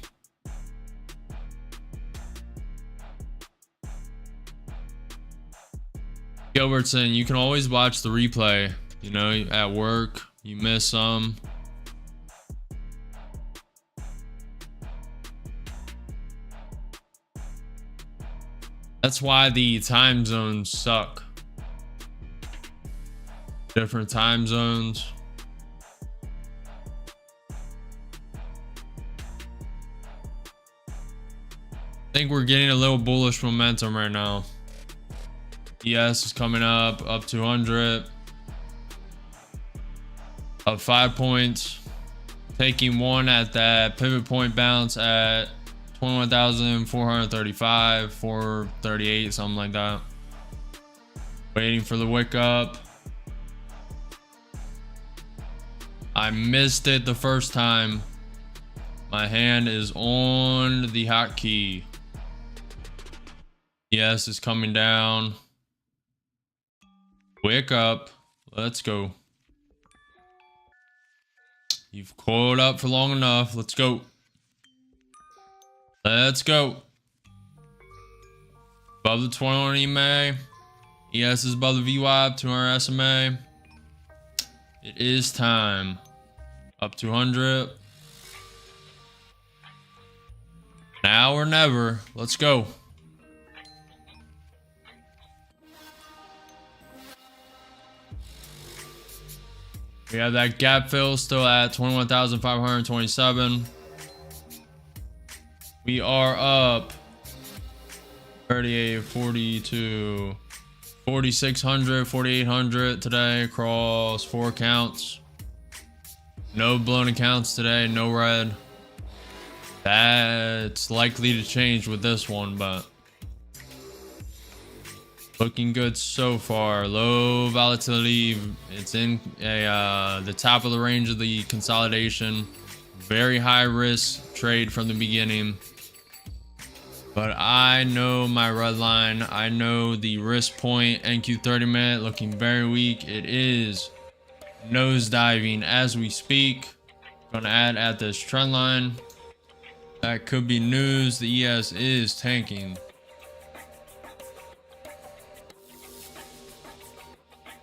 Gilbertson, you can always watch the replay. You know, at work, you miss some. That's why the time zones suck. Different time zones. I think we're getting a little bullish momentum right now. ES is coming up 200. Up 5 points. Taking one at that pivot point bounce at 21,435, 438, something like that. Waiting for the wick up. I missed it the first time. My hand is on the hotkey. Yes, it's coming down. Wick up. Let's go. You've coiled up for long enough. Let's go. Let's go. Above the 21 EMA. ES is above the VWAP, 200 SMA. It is time. Up 200. Now or never. Let's go. We have that gap fill still at 21,527. We are up 38, 42, 4,600, 4,800 today across 4 accounts. No blown accounts today, no red. That's likely to change with this one, but looking good so far. Low volatility. It's in the top of the range of the consolidation. Very high risk trade from the beginning. But I know my red line. I know the risk point. NQ 30 minute looking very weak. It is nosediving as we speak. Gonna add at this trend line. That could be news. The ES is tanking.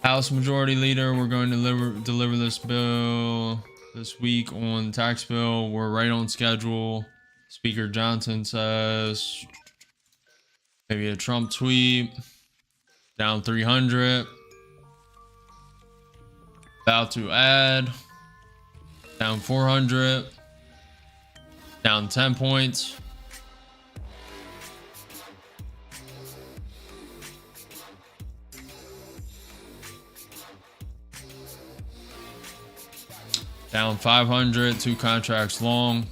House Majority Leader, we're going to deliver this bill this week on the tax bill. We're right on schedule. Speaker Johnson says maybe a Trump tweet. Down 300. About to add. Down 400. Down 10 points. Down 500, 2 contracts long.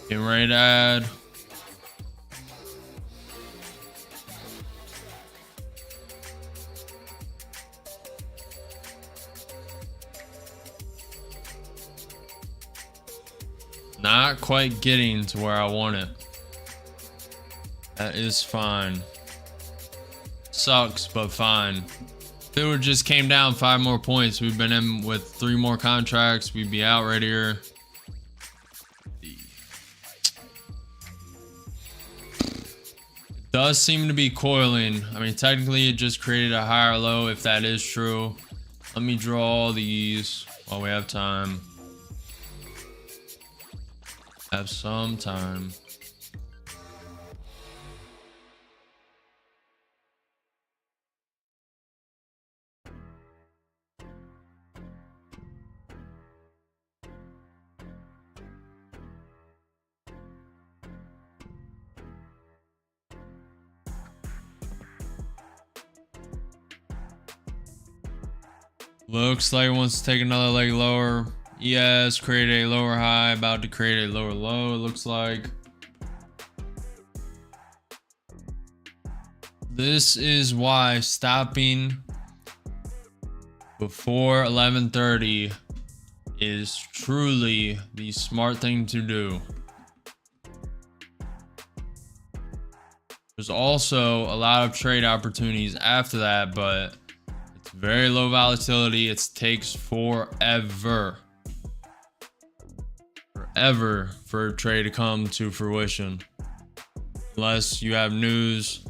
Getting ready to add. Not quite getting to where I want it. That is fine. Sucks, but fine. If it would just came down 5 more points, we've been in with 3 more contracts, we'd be out right here. It does seem to be coiling. I mean, technically it just created a higher low if that is true. Let me draw all these while we have time. Have some time. Looks like it wants to take another leg lower. Yes, create a lower high, about to create a lower low, it looks like. This is why stopping before 11:30 is truly the smart thing to do. There's also a lot of trade opportunities after that, but it's very low volatility. It takes forever for a trade to come to fruition, unless you have news.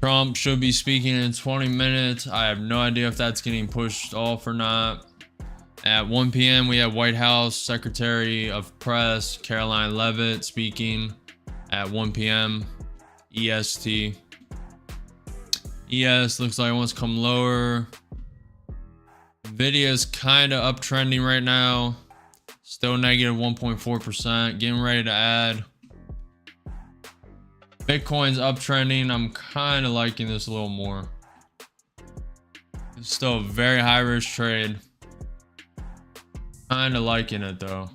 Trump should be speaking in 20 minutes. I have no idea if that's getting pushed off or not. At 1 p.m. we have White House Secretary of Press Caroline Leavitt speaking at 1 p.m. EST. ES looks like it wants to come lower. Nvidia is kind of uptrending right now. Still negative 1.4%. Getting ready to add. Bitcoin's uptrending. I'm kind of liking this a little more. It's still a very high risk trade. Kind of liking it though.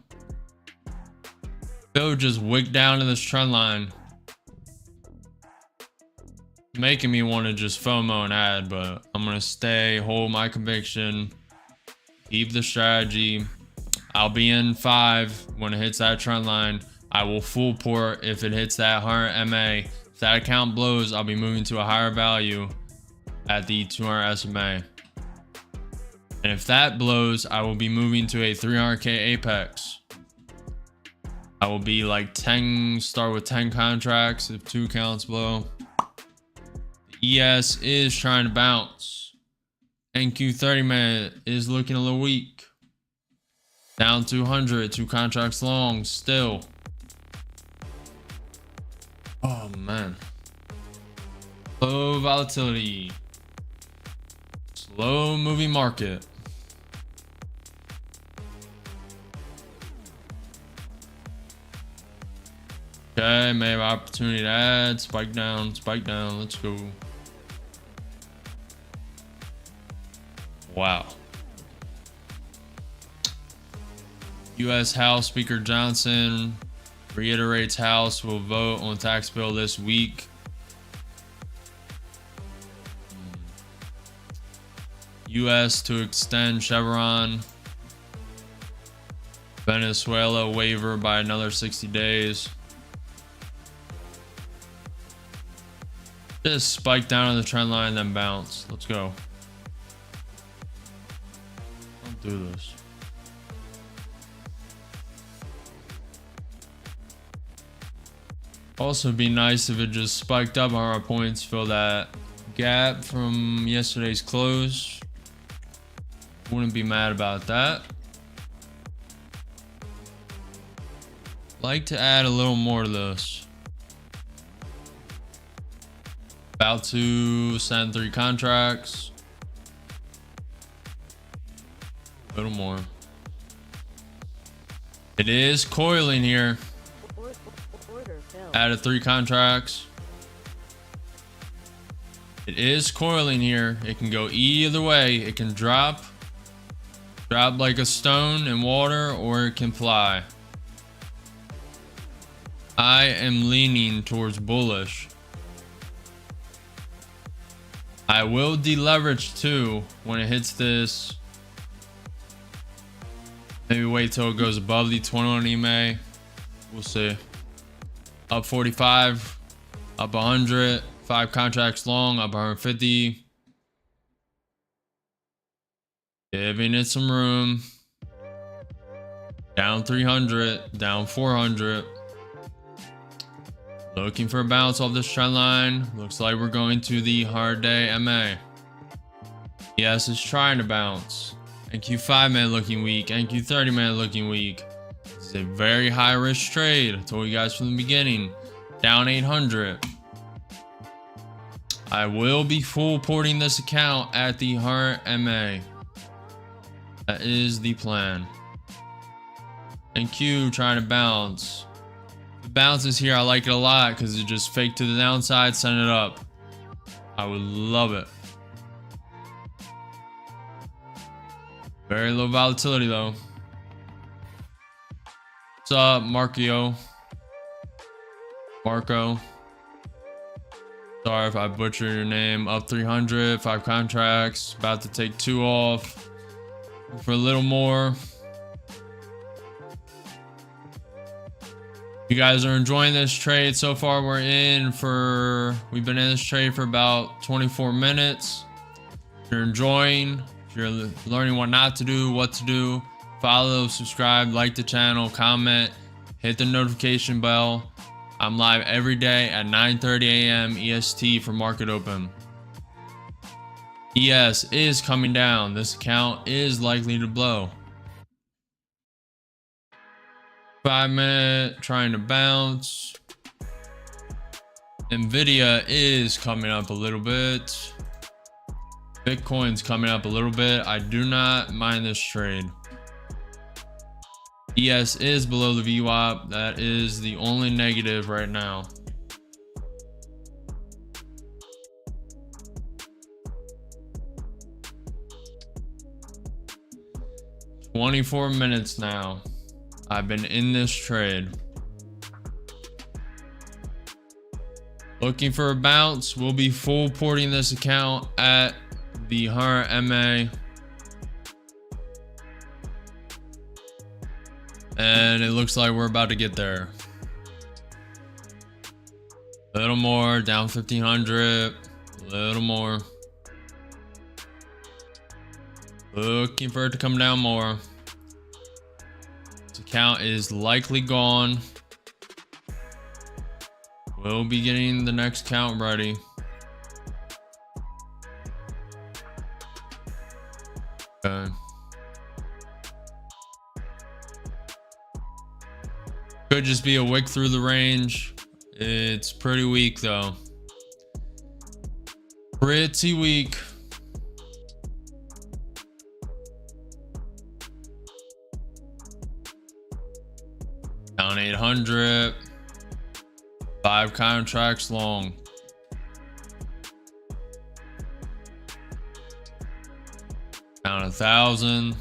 Bill just wicked down to this trend line. Making me want to just FOMO and add, but I'm going to stay, hold my conviction, keep the strategy. I'll be in 5 when it hits that trend line. I will full port if it hits that 100 MA. If that account blows, I'll be moving to a higher value at the 200 SMA. And if that blows, I will be moving to a 300K apex. I will be like 10, start with 10 contracts if 2 accounts blow. The ES is trying to bounce. NQ30 minute is looking a little weak. Down 200, 2 contracts long still. Oh man. Low volatility. Slow moving market. Okay, may have opportunity to add. Spike down, let's go. Wow. U.S. House Speaker Johnson reiterates House will vote on tax bill this week. U.S. to extend Chevron. Venezuela waiver by another 60 days. Just spike down on the trend line, then bounce. Let's go. Don't do this. Also be nice if it just spiked up 100 points, fill that gap from yesterday's close. Wouldn't be mad about that. Like to add a little more to this. About to send 3 contracts. A little more. It is coiling here. Added 3 contracts. It is coiling here. It can go either way. It can drop like a stone in water, or it can fly. I am leaning towards bullish. I will deleverage too when it hits this. Maybe wait till it goes above the 21 EMA. We'll see. Up 45. up 100, 5 contracts long, up 150. Giving it some room. Down 300, down 400. Looking for a bounce off this trend line. Looks like we're going to the hard day MA. Yes, it's trying to bounce. NQ 5-minute looking weak. NQ 30-minute looking weak. This is a very high risk trade. I told you guys from the beginning. Down 800. I will be full porting this account at the hard MA. That is the plan. NQ trying to bounce. The bounces here, I like it a lot because it just fake to the downside, send it up. I would love it. Very low volatility though. What's up, Marco? Sorry if I butchered your name. Up 300, 5 contracts. About to take 2 off. For a little more. You guys are enjoying this trade so far. We've been in this trade for about 24 minutes. If you're enjoying, if you're learning what not to do, what to do, follow, subscribe, like the channel, comment, hit the notification bell. I'm live every day at 9:30 a.m. EST for market open. ES is coming down. This account is likely to blow. 5-minute trying to bounce. Nvidia is coming up a little bit. Bitcoin's coming up a little bit. I do not mind this trade. ES is below the VWAP. That is the only negative right now. "24 minutes now. I've been in this trade. Looking for a bounce. We'll be full porting this account at the hard MA. And it looks like we're about to get there. A little more, down 1500. A little more. Looking for it to come down more. This account is likely gone. We'll be getting the next count ready. Okay. Could just be a wick through the range. It's pretty weak though. Pretty weak. Down 800. 5 contracts long. Down 1,000.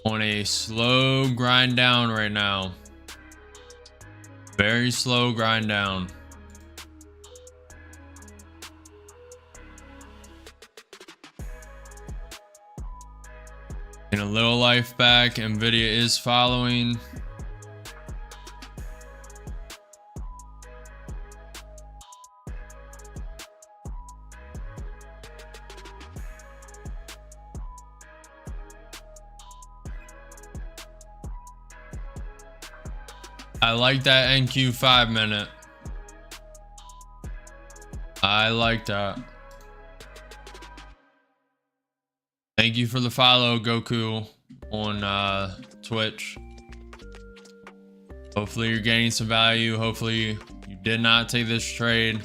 On a slow grind down right now. Very slow grind down. And a little life back. Nvidia is following. I like that NQ 5-minute. I like that. Thank you for the follow, Goku, on Twitch. Hopefully you're getting some value. Hopefully you did not take this trade.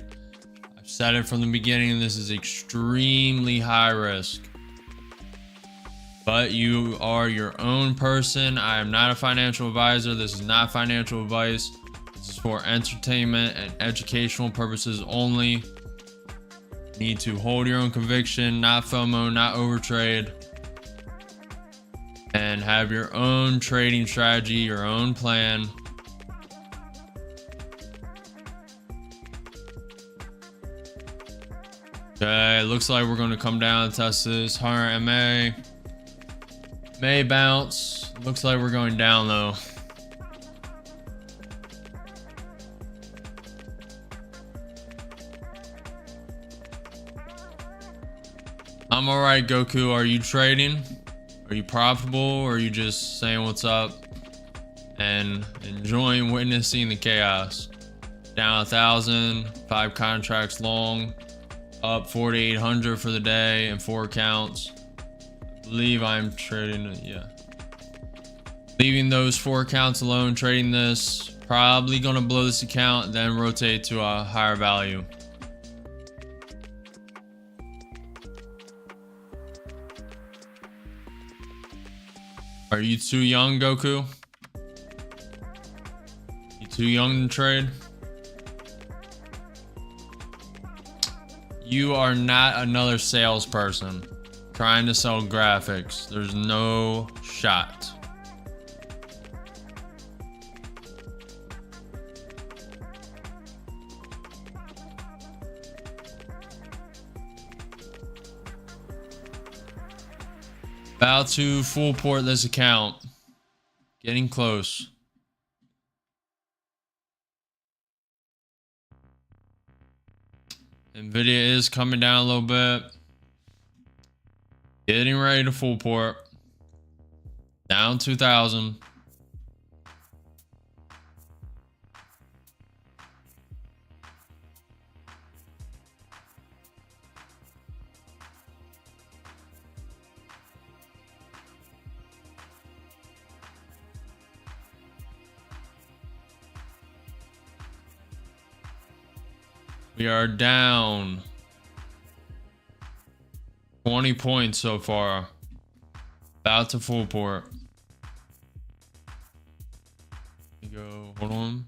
I've said it from the beginning. This is extremely high risk. But you are your own person. I am not a financial advisor. This is not financial advice. This is for entertainment and educational purposes only. You need to hold your own conviction, not FOMO, not overtrade. And have your own trading strategy, your own plan. Okay, looks like we're going to come down and test this higher MA. May bounce. Looks like we're going down though. I'm alright, Goku. Are you trading? Are you profitable, or are you just saying what's up and enjoying witnessing the chaos? Down 1,000, 5 contracts long, up 4,800 for the day and 4 accounts. I believe I'm trading, yeah. Leaving those 4 accounts alone, trading this, probably gonna blow this account, then rotate to a higher value. Are you too young, Goku? You too young to trade? You are not another salesperson trying to sell graphics. There's no shot. About to full port this account. Getting close. Nvidia is coming down a little bit. Getting ready to full port. Down 2,000. We are down 20 points so far. About to full port. Go, hold on.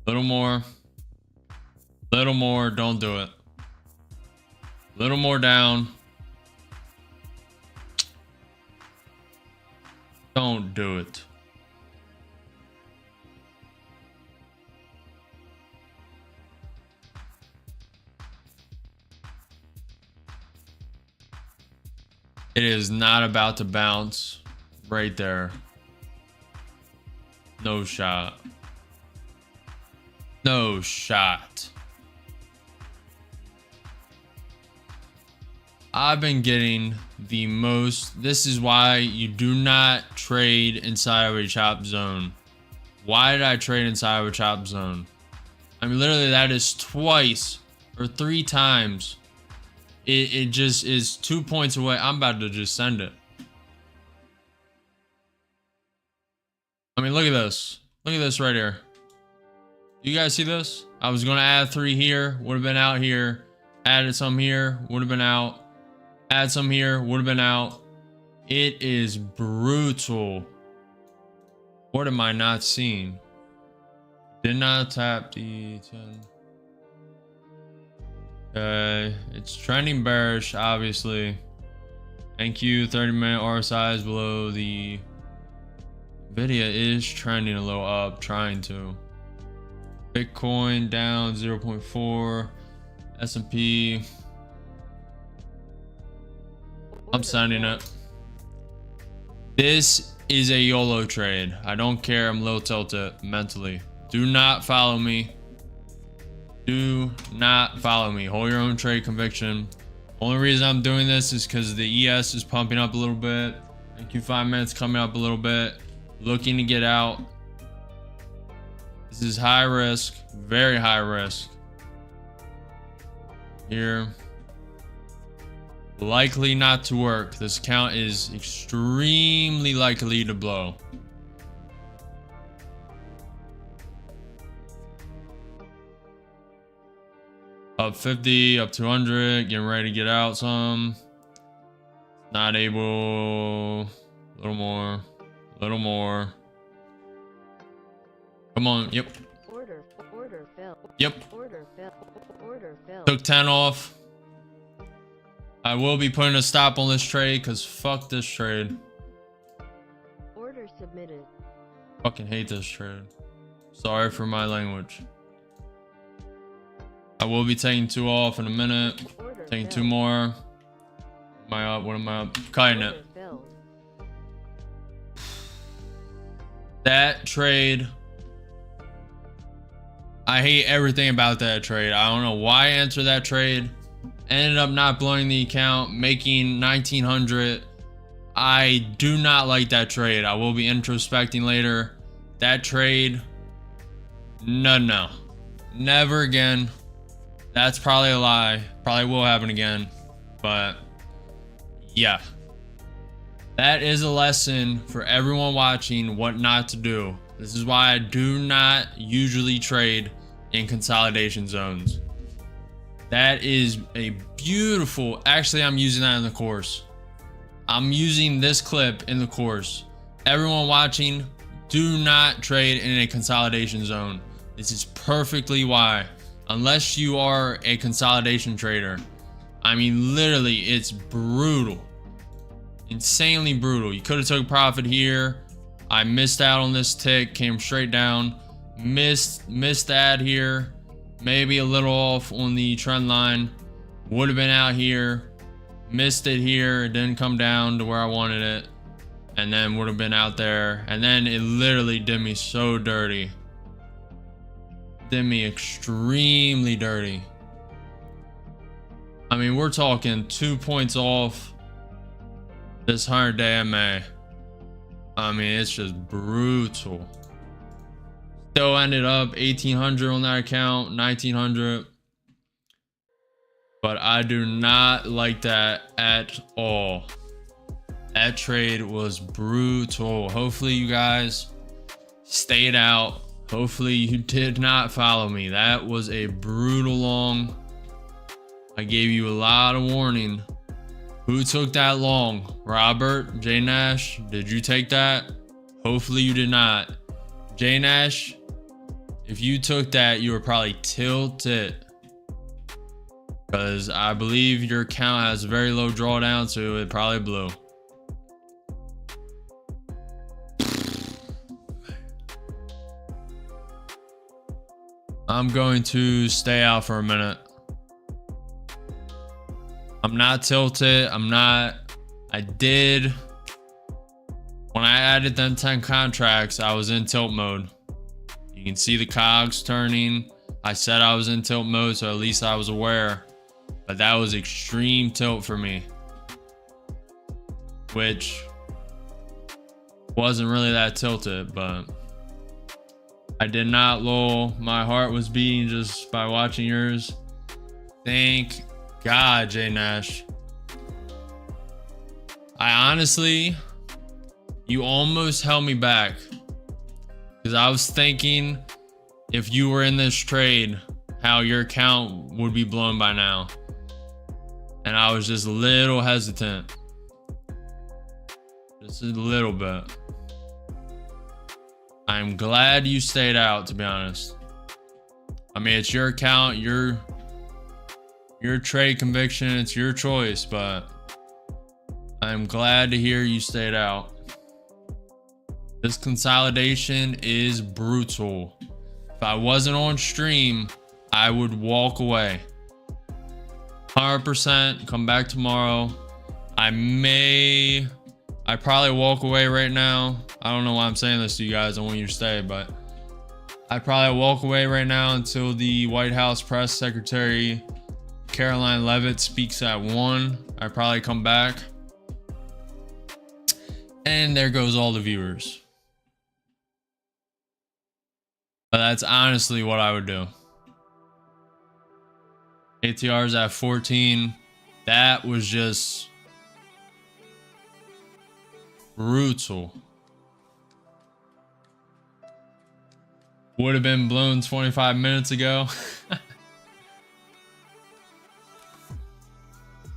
Little more. Little more, don't do it. Little more down. Don't do it. It is not about to bounce right there. No shot. No shot. I've been getting the most. This is why you do not trade inside of a chop zone. Why did I trade inside of a chop zone? I mean, literally that is twice or 3 times. It just is 2 points away. I'm about to just send it. I mean, look at this. Look at this right here. You guys see this? I was going to add 3 here. Would have been out here. Added some here. Would have been out. Add some here. Would have been out. It is brutal. What am I not seeing? Did not tap the 10. It's trending bearish, obviously. NQ 30-minute RSI is below the Nvidia is trending a little up, trying to. Bitcoin down 0.4. S&P. I'm sending it. This is a YOLO trade. I don't care. I'm low tilted mentally. Do not follow me. Do not follow me. Hold your own trade conviction. Only reason I'm doing this is because the ES is pumping up a little bit. NQ 5 minutes coming up a little bit. Looking to get out. This is high risk. Very high risk. Here. Likely not to work. This account is extremely likely to blow. Up 50, up 200, getting ready to get out some. Not able. A little more. A little more. Come on. Yep. Order fill. Yep. Order fill. Took 10 off. I will be putting a stop on this trade because fuck this trade. Order submitted. Fucking hate this trade. Sorry for my language. I will be taking 2 off in a minute. Order Taking 2 filled. more. Am I up? What am I up? Cutting it. Order filled. That trade, I hate everything about that trade. I don't know why I entered that trade. Ended up not blowing the account, making 1900. I do not like that trade. I will be introspecting later. That trade, no, never again. That's probably a lie. Probably will happen again, but yeah. That is a lesson for everyone watching what not to do. This is why I do not usually trade in consolidation zones. That is a beautiful, actually I'm using that in the course. I'm using this clip in the course. Everyone watching, do not trade in a consolidation zone. This is perfectly why, unless you are a consolidation trader. I mean, literally, it's brutal. Insanely brutal. You could have took profit here. I missed out on this tick, came straight down. Missed that here. Maybe a little off on the trend line. Would have been out here. Missed it here. It didn't come down to where I wanted it. And then would have been out there. And then it literally did me so dirty. Did me extremely dirty. I mean, we're talking 2 points off this 100-day MA. I mean, it's just brutal. Still ended up 1800 on that account, 1900. But I do not like that at all. That trade was brutal. Hopefully you guys stayed out. Hopefully you did not follow me. That was a brutal long. I gave you a lot of warning. Who took that long? Robert, J Nash, did you take that? Hopefully you did not. J Nash, if you took that, you were probably tilted. Because I believe your account has very low drawdown, so it probably blew. I'm going to stay out for a minute. I'm not tilted. I did. When I added them 10 contracts, I was in tilt mode. You can see the cogs turning. I said I was in tilt mode, so at least I was aware. But that was extreme tilt for me, which wasn't really that tilted, but I did not lull. My heart was beating just by watching yours. Thank God, J Nash. I honestly, you almost held me back, because I was thinking if you were in this trade, how your account would be blown by now. And I was just a little hesitant. Just a little bit. I'm glad you stayed out, to be honest. I mean, it's your account, your trade conviction, it's your choice, but I'm glad to hear you stayed out. This consolidation is brutal. If I wasn't on stream, I would walk away. 100%, come back tomorrow. I probably walk away right now. I don't know why I'm saying this to you guys. I want you to stay, but I probably walk away right now until the White House press secretary Caroline Leavitt speaks at 1. I probably come back. And there goes all the viewers. But that's honestly what I would do. ATR's at 14. That was just brutal. Would have been blown 25 minutes ago.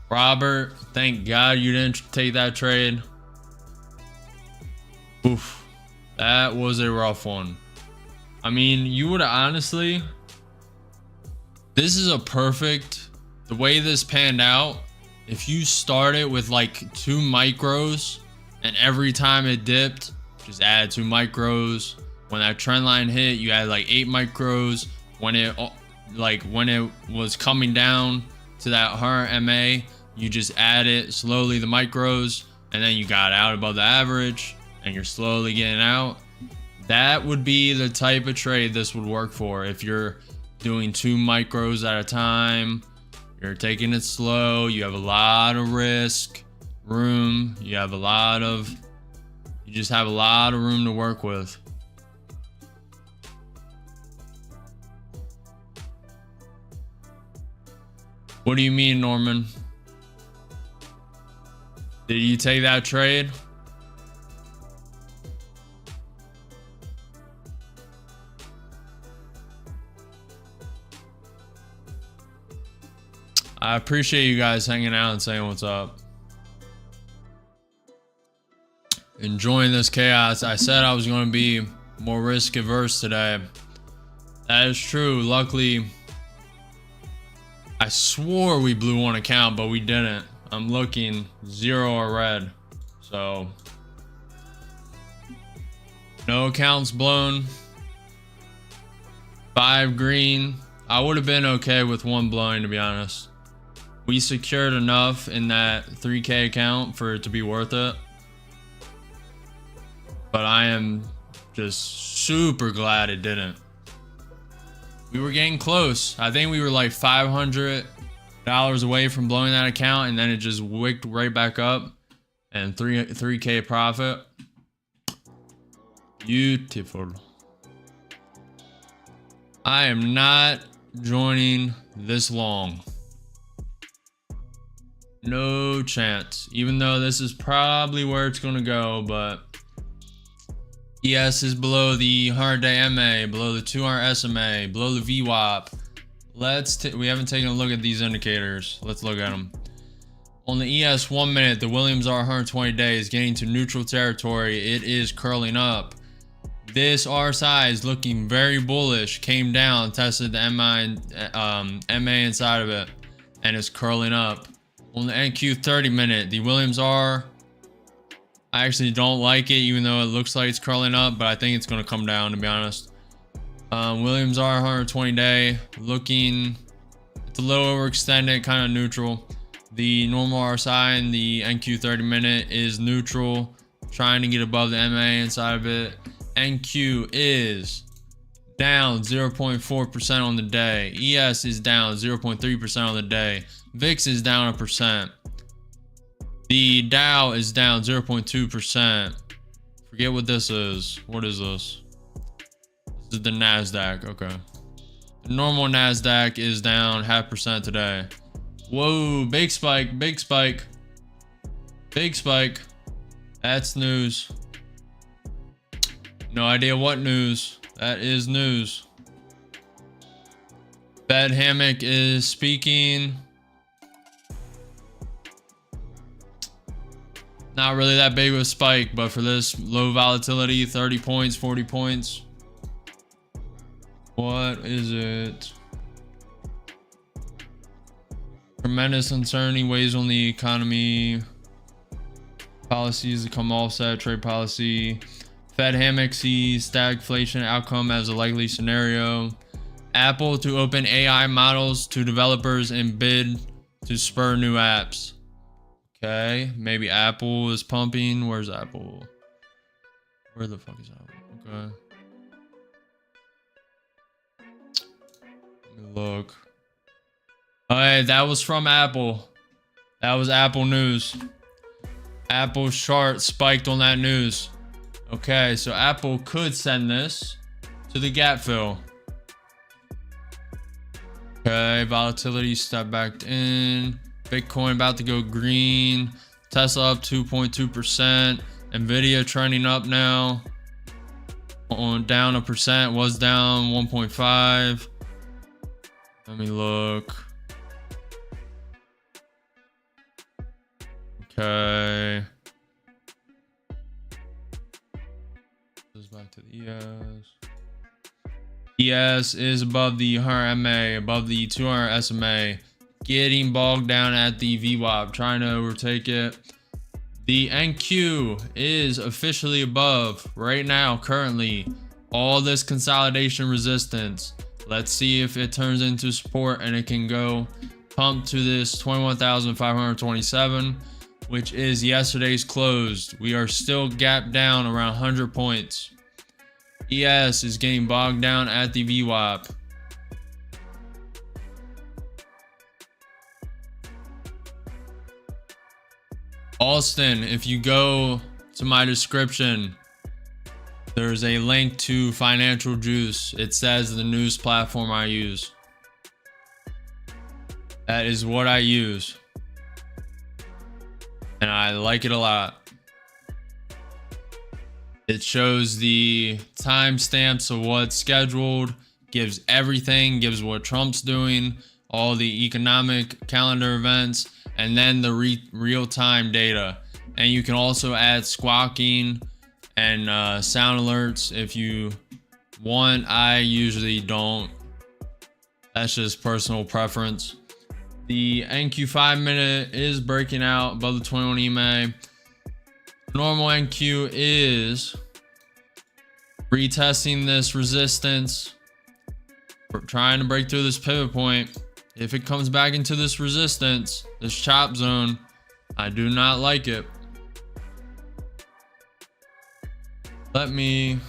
Robert, thank God you didn't take that trade. Oof. That was a rough one. I mean, you would have honestly... This is a perfect... The way this panned out, if you started with like 2 micros, and every time it dipped, just add 2 micros. When that trend line hit, you add like 8 micros. When it was coming down to that 100 MA, You just add it slowly, the micros, and then you got out above the average and you're slowly getting out. That would be the type of trade this would work for. If you're doing 2 micros at a time, you're taking it slow, you have a lot of risk room, you just have a lot of room to work with. What do you mean, Norman? Did you take that trade? I appreciate you guys hanging out and saying what's up. Enjoying this chaos. I said I was going to be more risk averse today. That is true. Luckily, I swore we blew one account, but we didn't. I'm looking 0 or red. So no accounts blown. 5 green. I would have been okay with 1 blowing, to be honest. We secured enough in that 3K account for it to be worth it. But I am just super glad it didn't. We were getting close. I think we were like $500 away from blowing that account, and then it just wicked right back up, and 3K profit. Beautiful. I am not joining this long. No chance. Even though this is probably where it's gonna go, but ES is below the 100-day MA, below the 200 SMA, below the VWAP. We haven't taken a look at these indicators. Let's look at them. On the ES 1 minute, the Williams R 120 day is getting to neutral territory. It is curling up. This RSI is looking very bullish. Came down, tested the MA inside of it, and it's curling up. On the NQ 30 minute, the Williams R, I actually don't like it, even though it looks like it's curling up, but I think it's going to come down, to be honest. Williams R 120 day looking, it's a little overextended, kind of neutral. The normal RSI in the NQ 30 minute is neutral, trying to get above the MA inside of it. NQ is down 0.4% on the day. ES is down 0.3% on the day. VIX is down 1%. The Dow is down 0.2%. Forget what this is. What is this? This is the Nasdaq. Okay. The normal Nasdaq is down 0.5% today. Whoa, big spike, big spike. Big spike. That's news. No idea what news. That is news. Fed Hammock is speaking. Not really that big of a spike, but for this low volatility, 30 points, 40 points. What is it? Tremendous uncertainty weighs on the economy. Policies to come offset trade policy. Fed Hammock sees stagflation outcome as a likely scenario. Apple to open AI models to developers and bid to spur new apps. Okay, maybe Apple is pumping. Where's Apple? Where the fuck is Apple? Okay. Let me look. Alright, that was from Apple. That was Apple news. Apple's chart spiked on that news. Okay, so Apple could send this to the gap fill. Okay, volatility step back in. Bitcoin about to go green. Tesla up 2.2%. Nvidia trending up now. On down 1%, was down 1.5. Let me look. Okay. Goes back to the ES. ES is above the 100 MA, above the 200 SMA. Getting bogged down at the VWAP, trying to overtake it. The NQ is officially above right now, currently. All this consolidation resistance. Let's see if it turns into support and it can go pumped to this 21,527, which is yesterday's close. We are still gapped down around 100 points. ES is getting bogged down at the VWAP. Austin, if you go to my description, there's a link to FinancialJuice. It says the news platform I use. That is what I use. And I like it a lot. It shows the timestamps of what's scheduled, gives everything, gives what Trump's doing, all the economic calendar events, and then the real-time data. And you can also add squawking and sound alerts if you want. I usually don't. That's just personal preference. The NQ 5 minute is breaking out above the 21 EMA. Normal NQ is retesting this resistance. We're trying to break through this pivot point. If it comes back into this resistance, this chop zone, I do not like it. Let me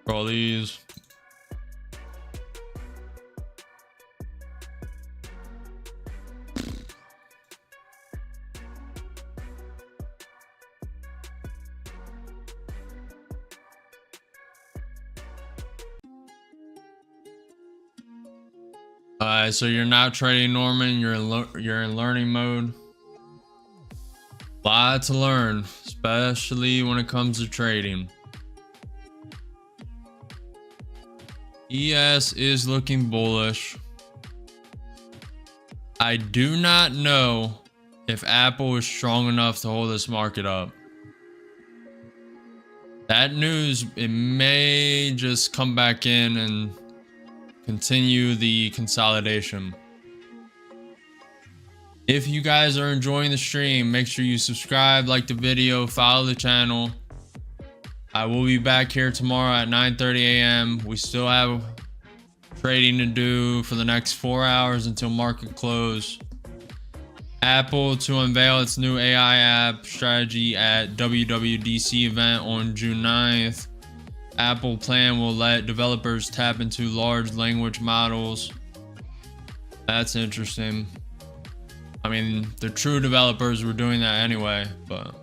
roll these. So you're not trading Norman, you're in learning mode. Lot to learn, especially when it comes to trading. ES is looking bullish. I do not know if Apple is strong enough to hold this market up. That news, it may just come back in and continue the consolidation. If you guys are enjoying the stream, make sure you subscribe, like the video, follow the channel. I will be back here tomorrow at 9:30 a.m. We still have trading to do for the next 4 hours until market close. Apple to unveil its new AI app strategy at WWDC event on June 9th. Apple plan will let developers tap into large language models. That's interesting. I mean, the true developers were doing that anyway, but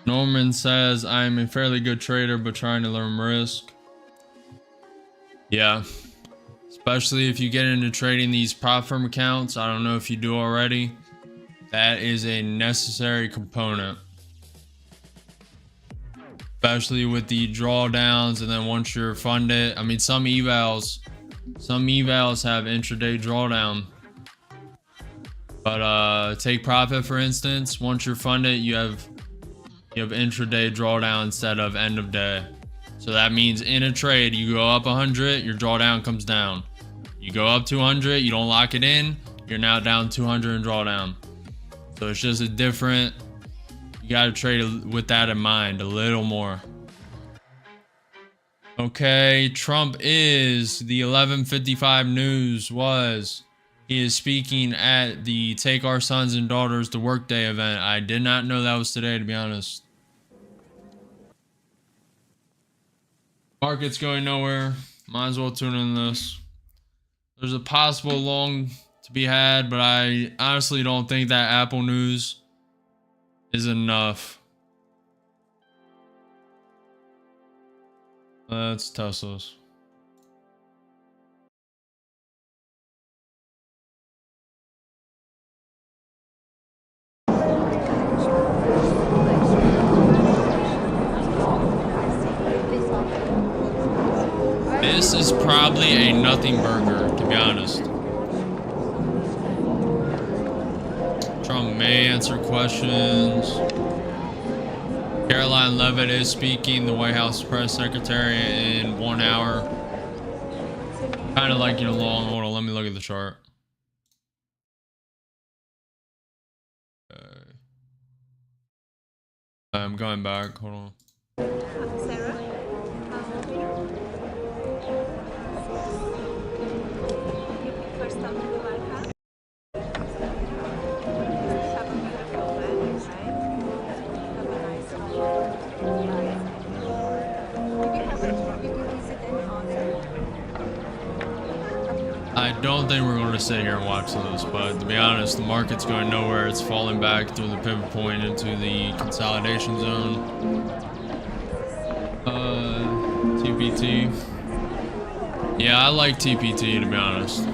Norman says, I'm a fairly good trader, but trying to learn risk. Yeah, especially if you get into trading these prop firm accounts. I don't know if you do already. That is a necessary component, especially with the drawdowns. And then once you're funded, I mean, some evals have intraday drawdown. But take profit, for instance. Once you're funded, you have intraday drawdown instead of end of day. So that means in a trade, you go up 100, your drawdown comes down. You go up 200, you don't lock it in, you're now down 200 in drawdown. So it's just a different, you got to trade with that in mind a little more. Okay, Trump is the 11:55 news was. He is speaking at the Take Our Sons and Daughters to Work Day event. I did not know that was today, to be honest. Market's going nowhere. Might as well tune in this. There's a possible long to be had, but I honestly don't think that Apple news is enough. That's Tesla's. This is probably a nothing burger, to be honest. Trump account may answer questions. Caroline Levitt is speaking, the White House press secretary, in 1 hour. Kind of like, you know, long. Hold on, let me look at the chart. Okay. I'm going back. Hold on. Sarah? First time to the White House? Have a beautiful wedding, right? Have a nice one. Did you visit any other? I don't think we're going to sit here and watch this, but to be honest, the market's going nowhere. It's falling back through the pivot point into the consolidation zone. TPT. Yeah, I like TPT, to be honest.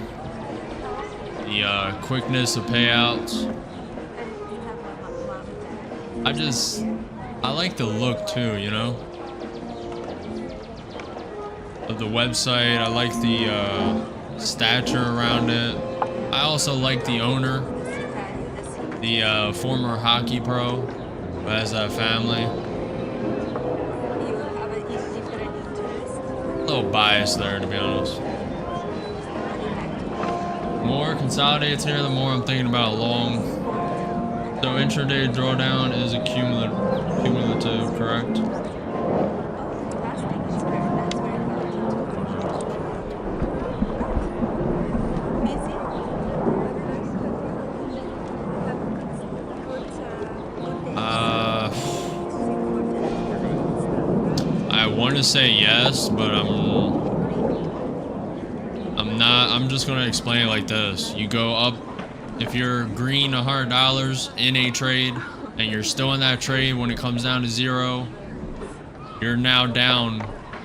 The quickness of payouts. I like the look too, you know? Of the website. I like the stature around it. I also like the owner, the former hockey pro who has a family. You have a different interest? A little biased there, to be honest. The more consolidates here, the more I'm thinking about long. So intraday drawdown is a cumulative, correct? Fantastic. That's very busy. I want to say yes, but I'm not. I'm just going to explain it like this. You go up, if you're green $100 in a trade and you're still in that trade when it comes down to zero, you're now down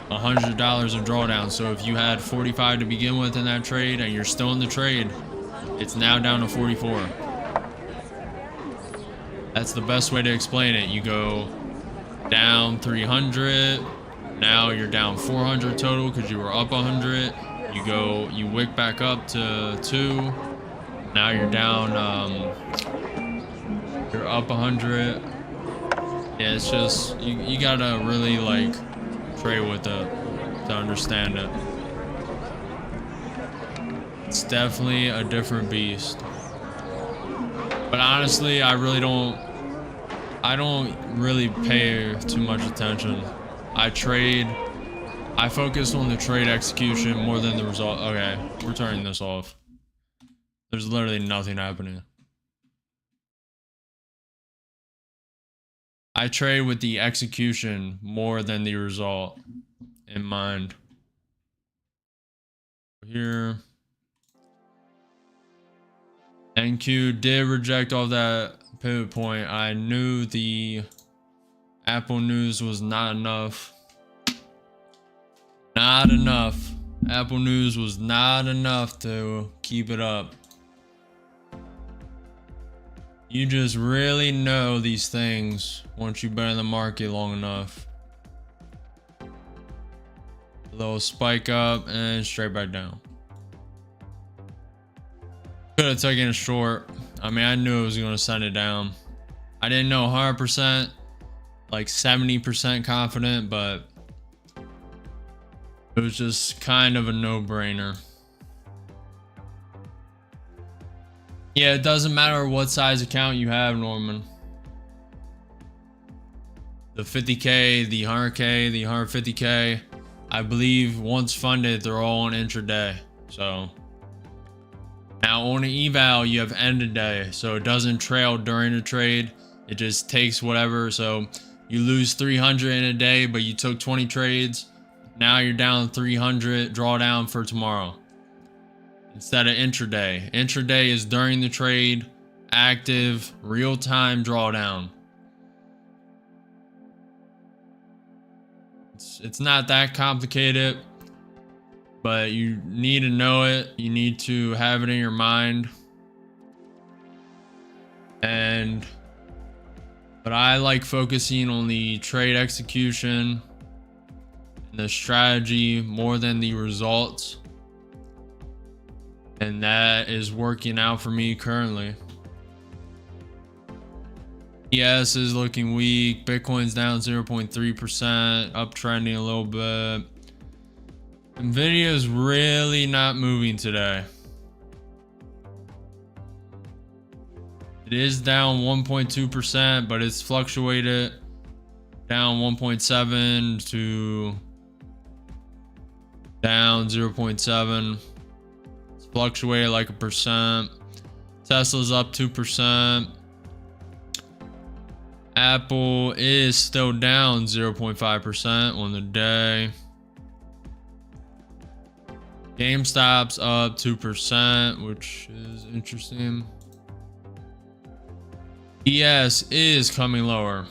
$100 of drawdown. So if you had 45 to begin with in that trade and you're still in the trade, it's now down to 44. That's the best way to explain it. You go down 300, now you're down 400 total because you were up 100. You wick back up to 2. Now you're down, you're up 100. Yeah, it's just, you gotta really like trade with it to understand it. It's definitely a different beast. But honestly, I don't really pay too much attention. I focus on the trade execution more than the result. Okay, we're turning this off. There's literally nothing happening. I trade with the execution more than the result in mind. Here. NQ did reject all that pivot point. I knew the Apple news was not enough. Not enough. Apple news was not enough to keep it up. You just really know these things once you've been in the market long enough. A little spike up and straight back down. Could have taken a short. I mean, I knew it was going to send it down. I didn't know 100%, like 70% confident, but it was just kind of a no-brainer. Yeah, it doesn't matter what size account you have, Norman. The 50K, the 100K, the 150K, I believe once funded, they're all on intraday. So now on an eval, you have end of day, so it doesn't trail during the trade. It just takes whatever. So you lose 300 in a day, but you took 20 trades. Now you're down 300 drawdown for tomorrow instead of intraday. Intraday is during the trade, active, real-time drawdown. It's not that complicated, but you need to know it. You need to have it in your mind. But I like focusing on the trade execution and the strategy more than the results. And that is working out for me currently. ES is looking weak. Bitcoin's down 0.3%, uptrending a little bit. Nvidia is really not moving today. It is down 1.2%, but it's fluctuated down 1.7 to down 0.7. It's fluctuated like 1%. Tesla's up 2%. Apple is still down 0.5% on the day. GameStop's up 2%, which is interesting. ES is coming lower.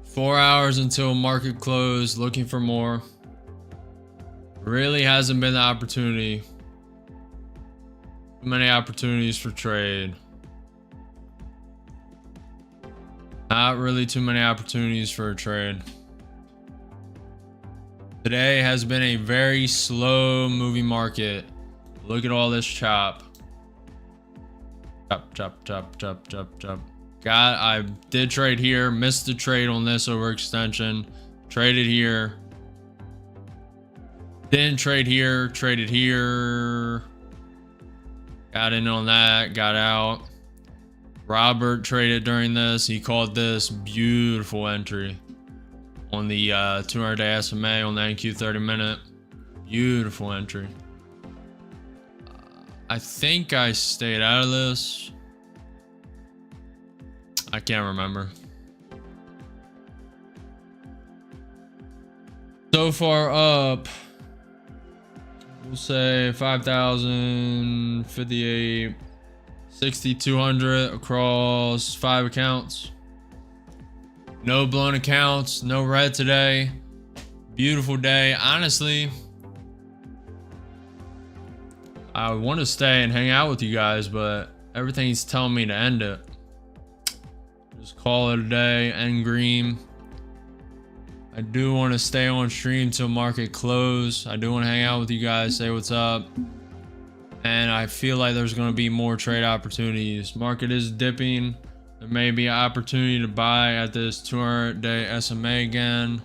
Four hours until market close, looking for more. Really hasn't been the opportunity. Too many opportunities for trade. Not really too many opportunities for a trade. Today has been a very slow moving market. Look at all this chop. Chop, chop, chop, chop, chop, chop. I did trade here, missed the trade on this overextension. Traded here. Didn't trade here, traded here. Got in on that, got out. Robert traded during this. He called this beautiful entry on the 200-day SMA on the NQ 30-minute. Beautiful entry. I think I stayed out of this. I can't remember. So far up, we'll say 5,058, 6,200 across 5 accounts. No blown accounts, no red today. Beautiful day. Honestly, I want to stay and hang out with you guys, but everything's telling me to end it. Just call it a day, end green. I do want to stay on stream till market close. I do want to hang out with you guys, say what's up. And I feel like there's going to be more trade opportunities. Market is dipping. There may be an opportunity to buy at this 200-day SMA again.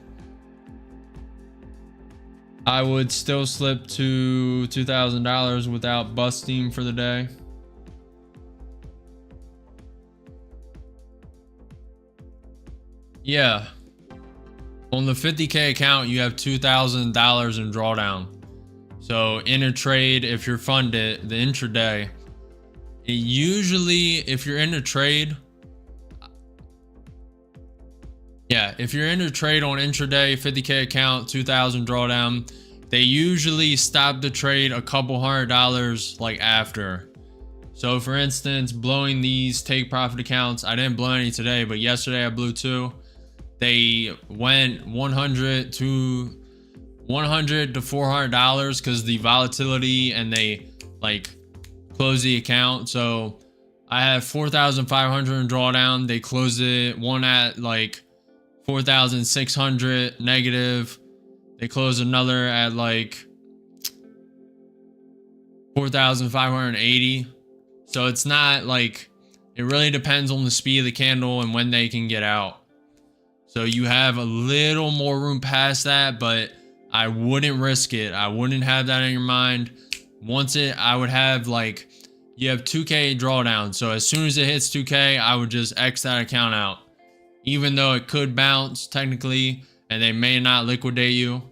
I would still slip to $2,000 without busting for the day. Yeah. On the 50K account, you have $2,000 in drawdown. So in a trade, if you're funded, the intraday, it usually, if you're in a trade, if you're in a trade on intraday, 50K account, 2,000 drawdown, they usually stop the trade a couple $100 like after. So for instance, blowing these take profit accounts, I didn't blow any today, but yesterday I blew 2. They went 100 to $400 because the volatility, and they like close the account. So I have 4,500 in drawdown. They closed it one at like 4,600 negative. They closed another at like 4,580. So it's not like, it really depends on the speed of the candle and when they can get out. So you have a little more room past that, but I wouldn't risk it. I wouldn't have that in your mind. Once I would have like, you have 2K drawdown. So as soon as it hits 2K, I would just X that account out. Even though it could bounce technically, and they may not liquidate you,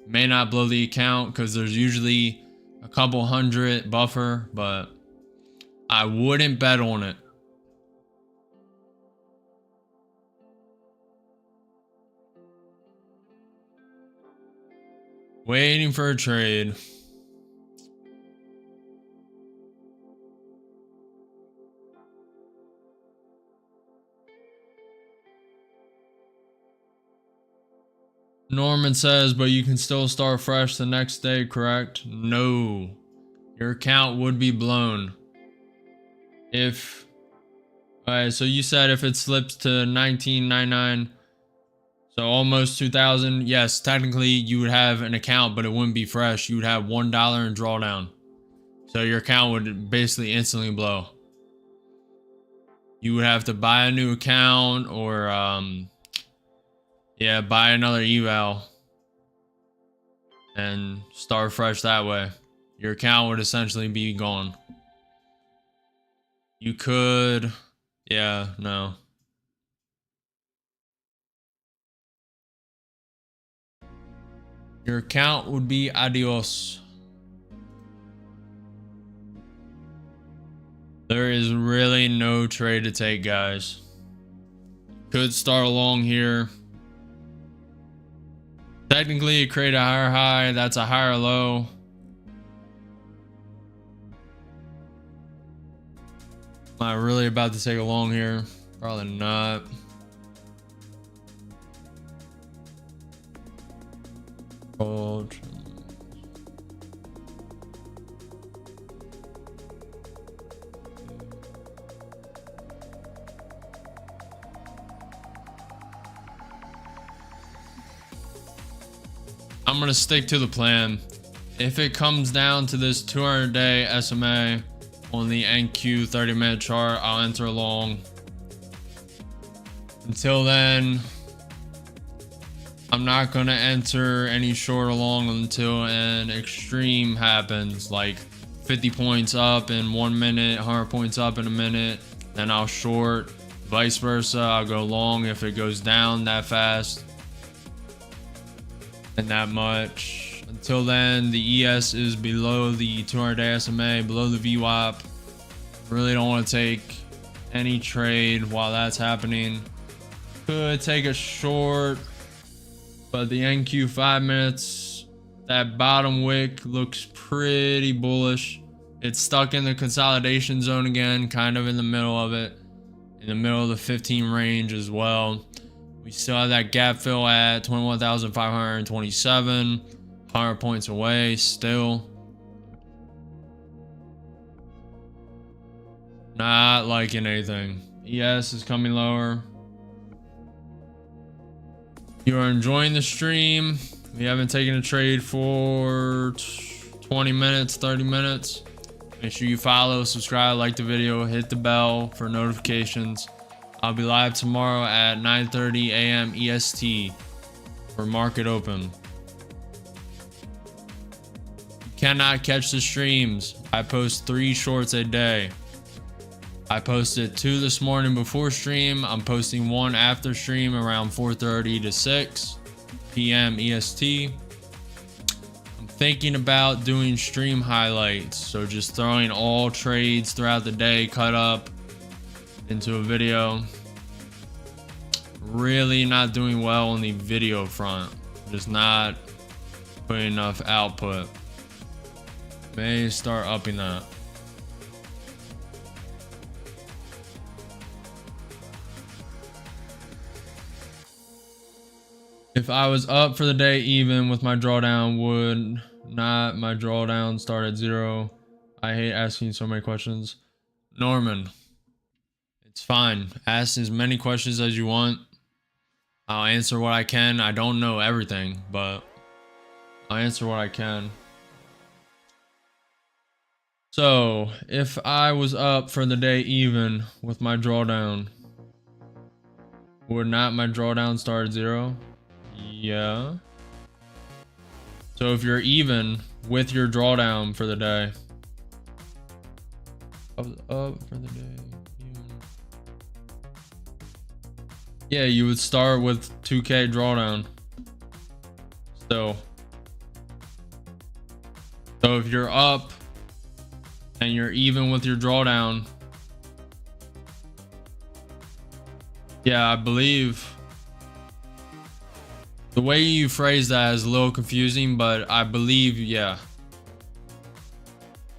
may not blow the account because there's usually a couple hundred buffer, but I wouldn't bet on it. Waiting for a trade. Norman says, but you can still start fresh the next day, correct? No. Your account would be blown. Alright, so you said if it slips to 19.99. So almost 2,000. Yes, technically you would have an account, but it wouldn't be fresh. You would have $1 in drawdown. So your account would basically instantly blow. You would have to buy a new account or yeah, buy another eval and start fresh that way. Your account would essentially be gone. You could, yeah, no. Your account would be adios. There is really no trade to take, guys. Could start along here. Technically, create a higher high. That's a higher low. Am I really about to take a long here? Probably not. Hold. I'm gonna stick to the plan. If it comes down to this 200-day SMA on the NQ 30-minute chart, I'll enter long. Until then, I'm not gonna enter any short or long until an extreme happens, like 50 points up in 1 minute, 100 points up in a minute, then I'll short. Vice versa, I'll go long if it goes down that fast and that much. Until then, the ES is below the 200-day SMA, below the VWAP. Really don't want to take any trade while that's happening. Could take a short, but the NQ 5 minutes, that bottom wick looks pretty bullish. It's stuck in the consolidation zone again, kind of in the middle of it, in the middle of the 15 range as well. We still have that gap fill at 21,527, 100 points away still. Not liking anything. ES is coming lower. You are enjoying the stream. We haven't taken a trade for 20 minutes, 30 minutes. Make sure you follow, subscribe, like the video, hit the bell for notifications. I'll be live tomorrow at 9:30 a.m. EST for market open. You cannot catch the streams. I post 3 shorts a day. I posted 2 this morning before stream. I'm posting 1 after stream around 4:30 to 6 p.m. EST. I'm thinking about doing stream highlights. So just throwing all trades throughout the day cut up into a video. Really not doing well on the video front. Just not putting enough output. May start upping that. If I was up for the day even with my drawdown, would not my drawdown start at 0? I hate asking so many questions. Norman, it's fine. Ask as many questions as you want. I'll answer what I can. I don't know everything, but I'll answer what I can. So, if I was up for the day even with my drawdown, would not my drawdown start at 0? Yeah. So if you're even with your drawdown for the day, I was up for the day. Yeah, you would start with 2K drawdown. So if you're up and you're even with your drawdown, yeah, I believe the way you phrase that is a little confusing, but I believe, yeah,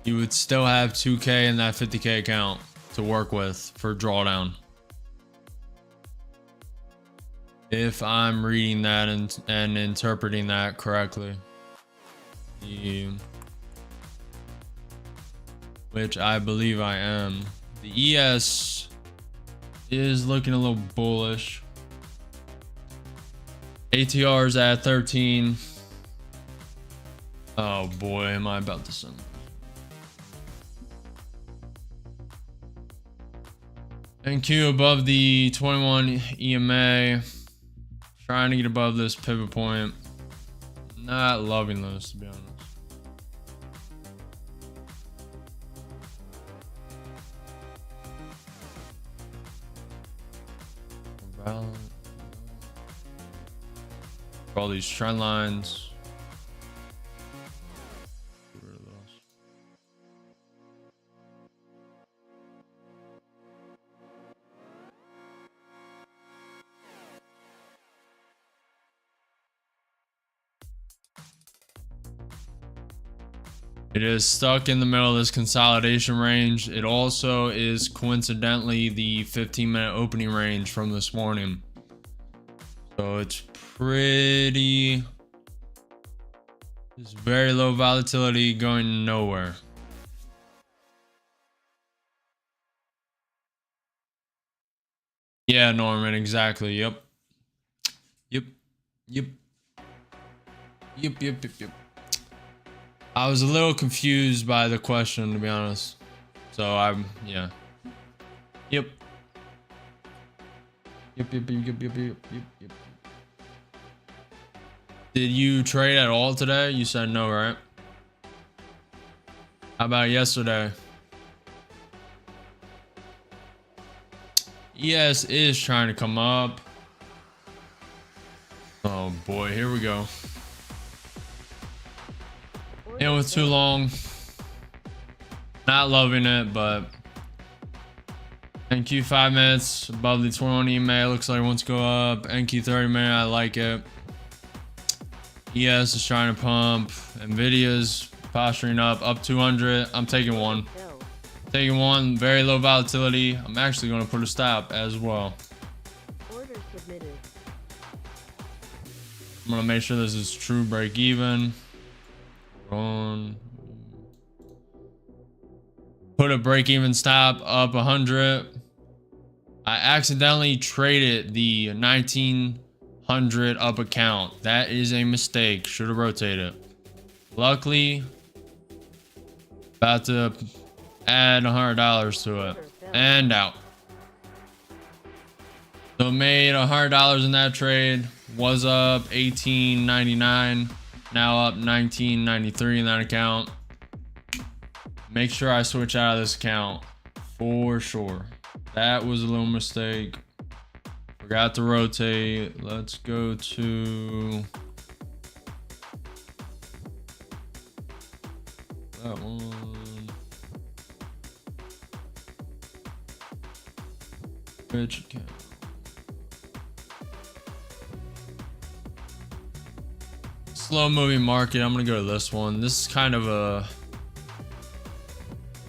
you would still have 2K in that 50K account to work with for drawdown. If I'm reading that and interpreting that correctly. Which I believe I am. The ES is looking a little bullish. ATR's at 13. Oh boy, am I about to send. NQ above the 21 EMA. Trying to get above this pivot point. Not loving those, to be honest. All these trend lines. Get rid of those. It is stuck in the middle of this consolidation range. It also is coincidentally the 15-minute opening range from this morning. So it's pretty, it's very low volatility going nowhere. Yeah, Norman, exactly. Yep. I was a little confused by the question, to be honest. So I'm, yeah. Yep. Did you trade at all today? You said no, right? How about yesterday? ES is trying to come up. Oh boy, here we go. It was too long. Not loving it, but NQ 5 minutes above the 21 EMA. Looks like it wants to go up. NQ 30 minute, I like it. ES is trying to pump. Nvidia's posturing up 200. I'm taking one. Taking one. Very low volatility. I'm actually going to put a stop as well. Order submitted. I'm going to make sure this is true break even. On. Put a break even stop up 100. I accidentally traded the 1900 up account. That is a mistake. Should have rotated. Luckily, about to add $100 to it and out. So made $100 in that trade. Was up $18.99. Now up $19.93 in that account. Make sure I switch out of this account for sure. That was a little mistake. Forgot to rotate. Let's go to that one. Which account? Slow moving market. I'm gonna go to this one. This is kind of a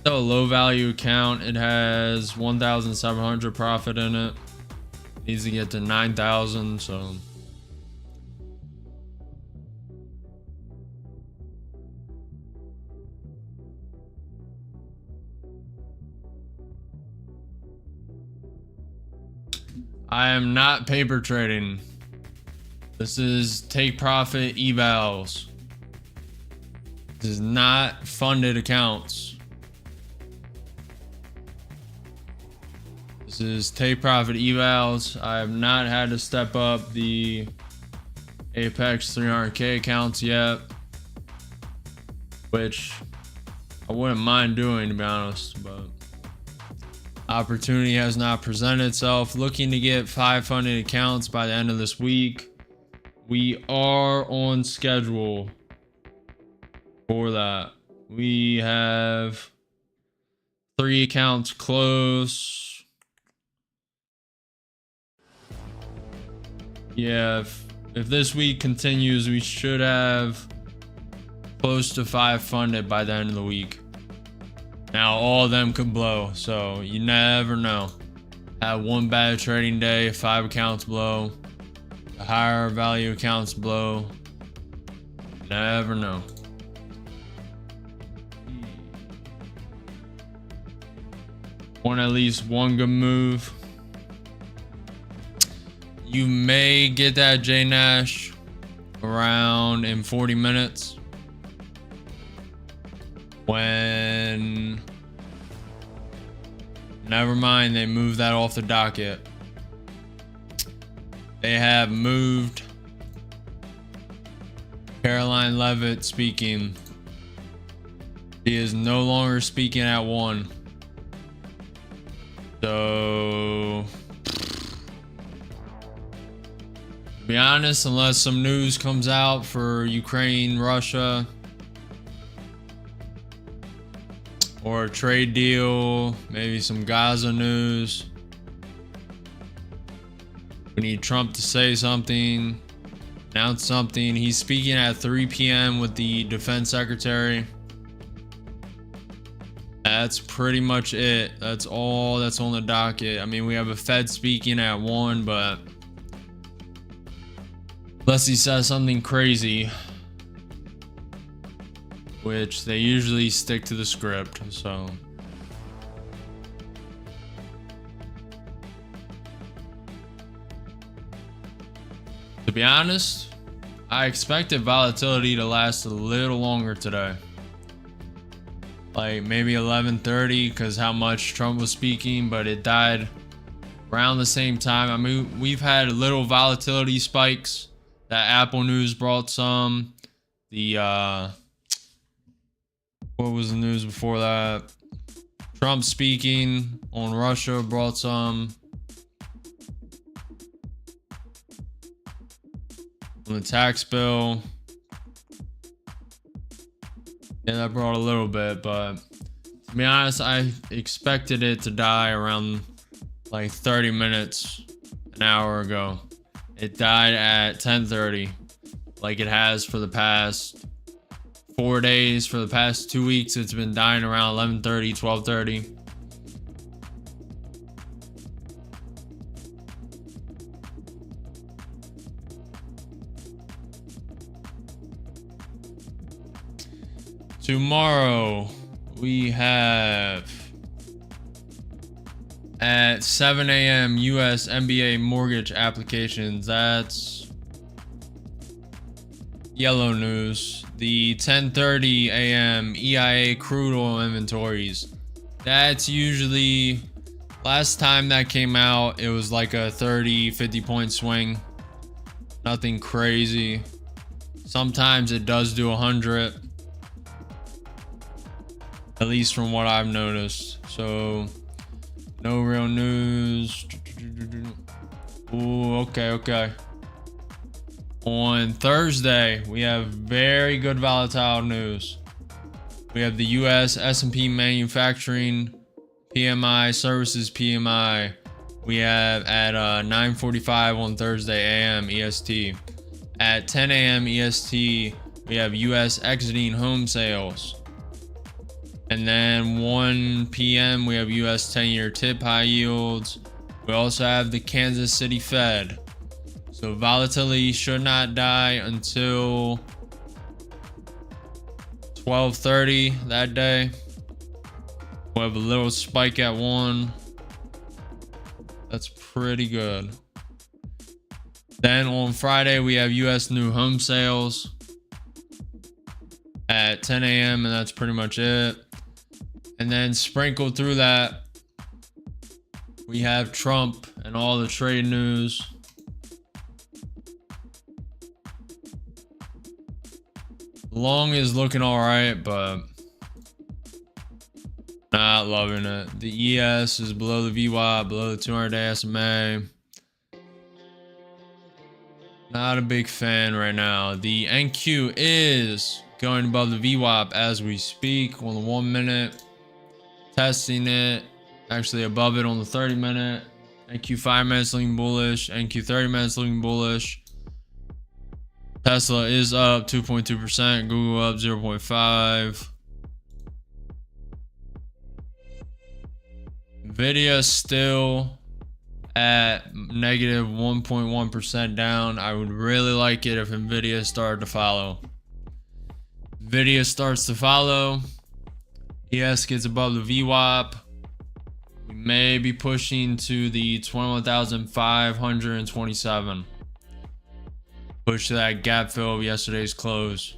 low value account. It has 1,700 profit in it. Needs to get to 9,000. So I am not paper trading. This is take profit evals. This is not funded accounts. This is take profit evals. I have not had to step up the Apex 300K accounts yet, which I wouldn't mind doing, to be honest, but opportunity has not presented itself. Looking to get 5 funded accounts by the end of this week. We are on schedule for that. We have 3 accounts close. Yeah, if this week continues, we should have close to 5 funded by the end of the week. Now all of them could blow, so you never know. Have one bad trading day, 5 accounts blow. The higher value accounts blow. Never know. Want at least one good move. You may get that J Nash around in 40 minutes when, never mind, they moved that off the docket. They have moved Caroline Levitt speaking. She is no longer speaking at 1. So, to be honest, unless some news comes out for Ukraine, Russia, or a trade deal, maybe some Gaza news, we need Trump to say something, announce something. He's speaking at 3 p.m. with the defense secretary. That's pretty much it. That's all that's on the docket. I mean, we have a Fed speaking at 1, but unless he says something crazy, which they usually stick to the script, so. To be honest, I expected volatility to last a little longer today. Like maybe 11:30 because how much Trump was speaking, but it died around the same time. I mean, we've had little volatility spikes. That Apple news brought some. The what was the news before that? Trump speaking on Russia brought some. On the tax bill, yeah, that brought a little bit, but to be honest, I expected it to die around like 30 minutes, an hour ago. It died at 10:30, like it has for the past 4 days. For the past 2 weeks, it's been dying around 11:30, 12:30. Tomorrow we have at 7 a.m. US MBA mortgage applications. That's yellow news. The 10:30 a.m. EIA crude oil inventories. That's usually, last time that came out, it was like a 50 point swing. Nothing crazy. Sometimes it does do 100. At least from what I've noticed. So, no real news. Ooh, okay. On Thursday, we have very good volatile news. We have the US S&P manufacturing PMI, services PMI. We have at 9:45 on Thursday AM EST. At 10 a.m. EST, we have US exiting home sales. And then 1 p.m. we have US 10-year tip high yields. We also have the Kansas City Fed. So volatility should not die until 12:30 that day. We'll have a little spike at 1. That's pretty good. Then on Friday we have US new home sales at 10 a.m. and that's pretty much it. And then sprinkled through that, we have Trump and all the trade news. Long is looking all right, but not loving it. The ES is below the VWAP, below the 200-day SMA. Not a big fan right now. The NQ is going above the VWAP as we speak on the 1 minute. Testing it, actually above it on the 30 minute. NQ 5 minutes looking bullish. NQ 30 minutes looking bullish. Tesla is up 2.2%. Google up 0.5%. Nvidia still at negative 1.1% down. I would really like it if Nvidia started to follow. Nvidia starts to follow. ES gets above the VWAP. We We may be pushing to the 21,527. Push to that gap fill of yesterday's close.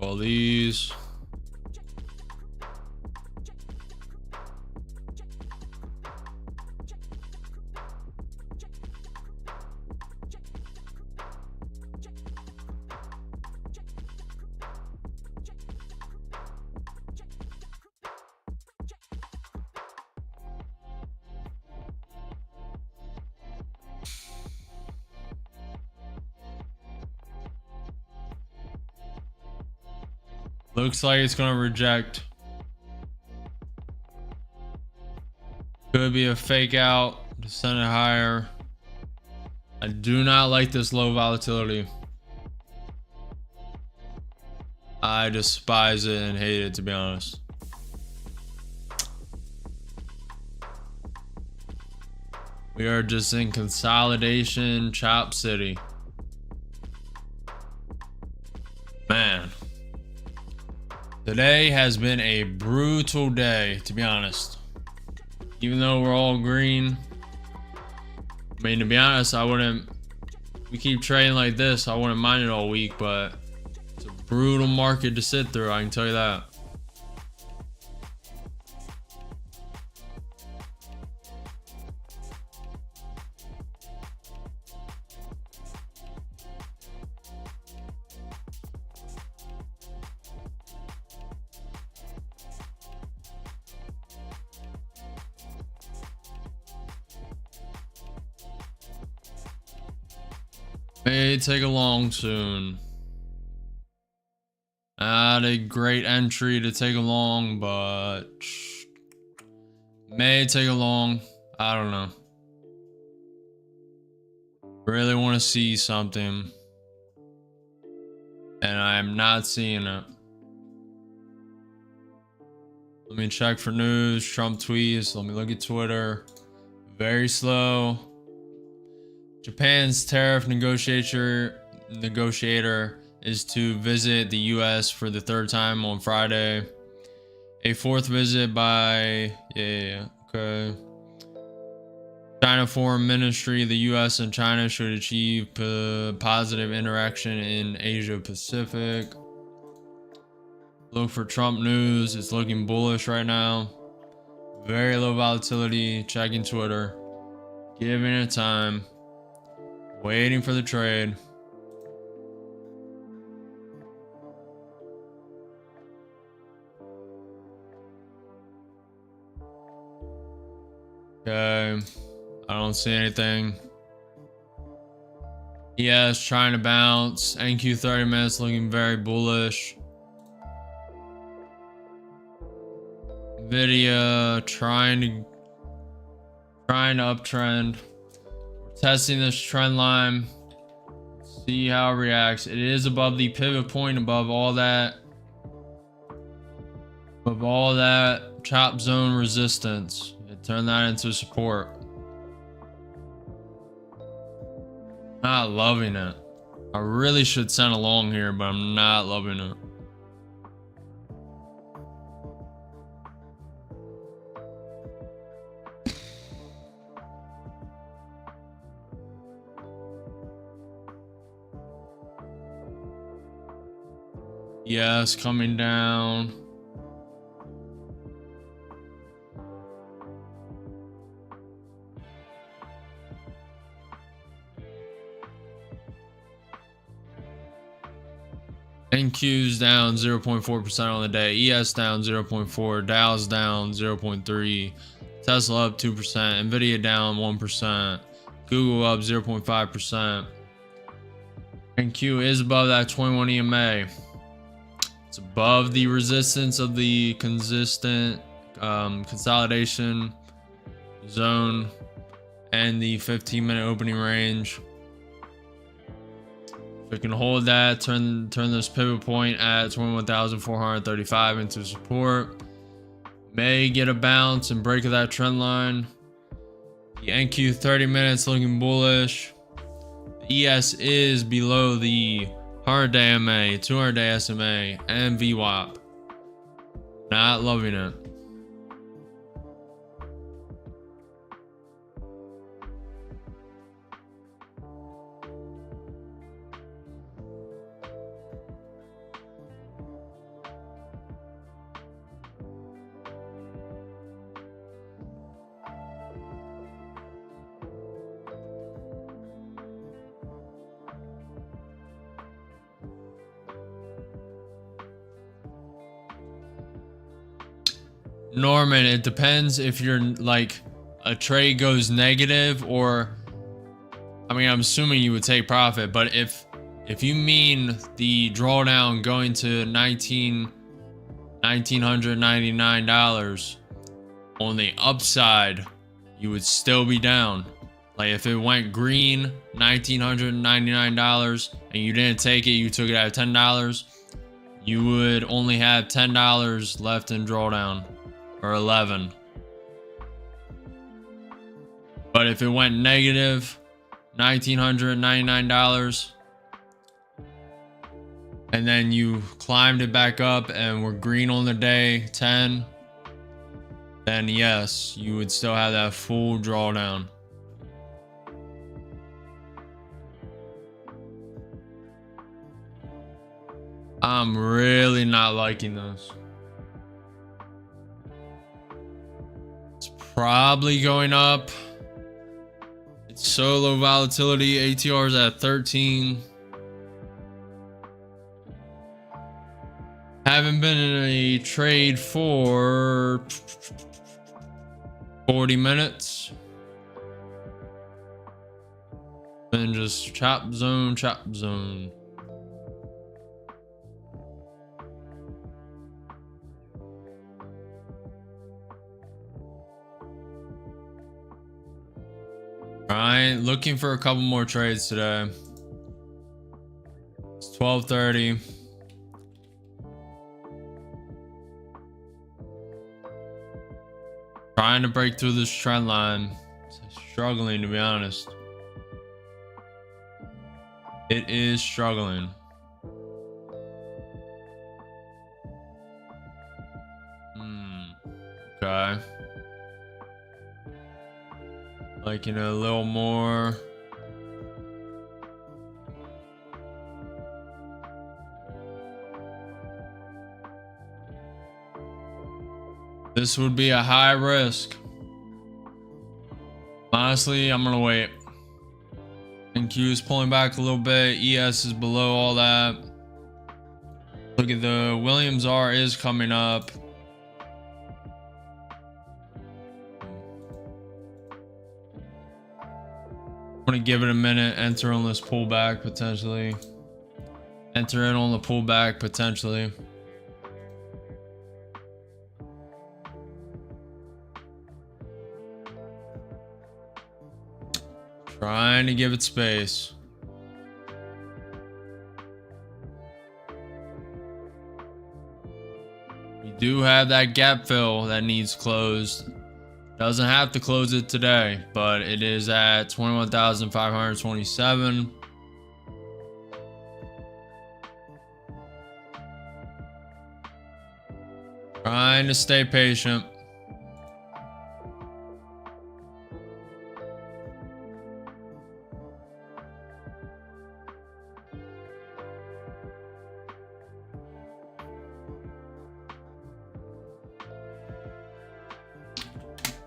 All these. Looks like it's gonna reject. Could be a fake out to send it higher. I do not like this low volatility. I despise it and hate it, to be honest. We are just in consolidation chop city. Man. Today has been a brutal day, to be honest. Even though we're all green. I mean, to be honest, we keep trading like this, I wouldn't mind it all week, but it's a brutal market to sit through, I can tell you that. May take a long soon. Not a great entry to take a long, but may take a long. I don't know. Really want to see something, and I am not seeing it. Let me check for news, Trump tweets. Let me look at Twitter. Very slow. Japan's tariff negotiator is to visit the US for the third time on Friday. A fourth visit by okay. China Foreign Ministry. The US and China should achieve positive interaction in Asia Pacific. Look for Trump news. It's looking bullish right now. Very low volatility. Checking Twitter. Giving it time. Waiting for the trade. Okay. I don't see anything. Yes, trying to bounce. NQ 30 minutes looking very bullish. Nvidia trying to uptrend. Testing this trend line. See how it reacts. It is above the pivot point, above all that chop zone resistance. It turned that into support. Not loving it. I really should send along here, but I'm not loving it. Yes, coming down. NQ's down 0.4% on the day. ES down 0.4. Dow's down 0.3. Tesla up 2%. Nvidia down 1%. Google up 0.5%. NQ is above that 21 EMA. It's above the resistance of the consistent consolidation zone and the 15-minute opening range. If we can hold that, turn this pivot point at 21,435 into support. May get a bounce and break of that trend line. The NQ 30 minutes looking bullish. ES is below the 100-day MA, 200-day SMA, and VWAP. Not loving it. Norman, it depends if you're like a trade goes negative, or I mean, I'm assuming you would take profit, but if you mean the drawdown going to $1,999 on the upside, you would still be down. Like if it went green, $1,999, and you didn't take it, you took it at $10, you would only have $10 left in drawdown. Or 11. But if it went negative $1,999 and then you climbed it back up and were green on the day 10, then yes, you would still have that full drawdown. I'm really not liking this. Probably going up. It's so low volatility. ATR is at 13. Haven't been in a trade for 40 minutes. Been just chop zone, chop zone. Alright, looking for a couple more trades today. It's 12:30. Trying to break through this trend line. Struggling, to be honest. It is struggling. Okay. Liking it a little more. This would be a high risk. Honestly, I'm gonna wait. NQ is pulling back a little bit. ES is below all that. Look at the Williams R is coming up. I'm gonna give it a minute. Enter on this pullback potentially. Enter in on the pullback potentially. Trying to give it space. We do have that gap fill that needs closed. Doesn't have to close it today, but it is at 21,527. Trying to stay patient.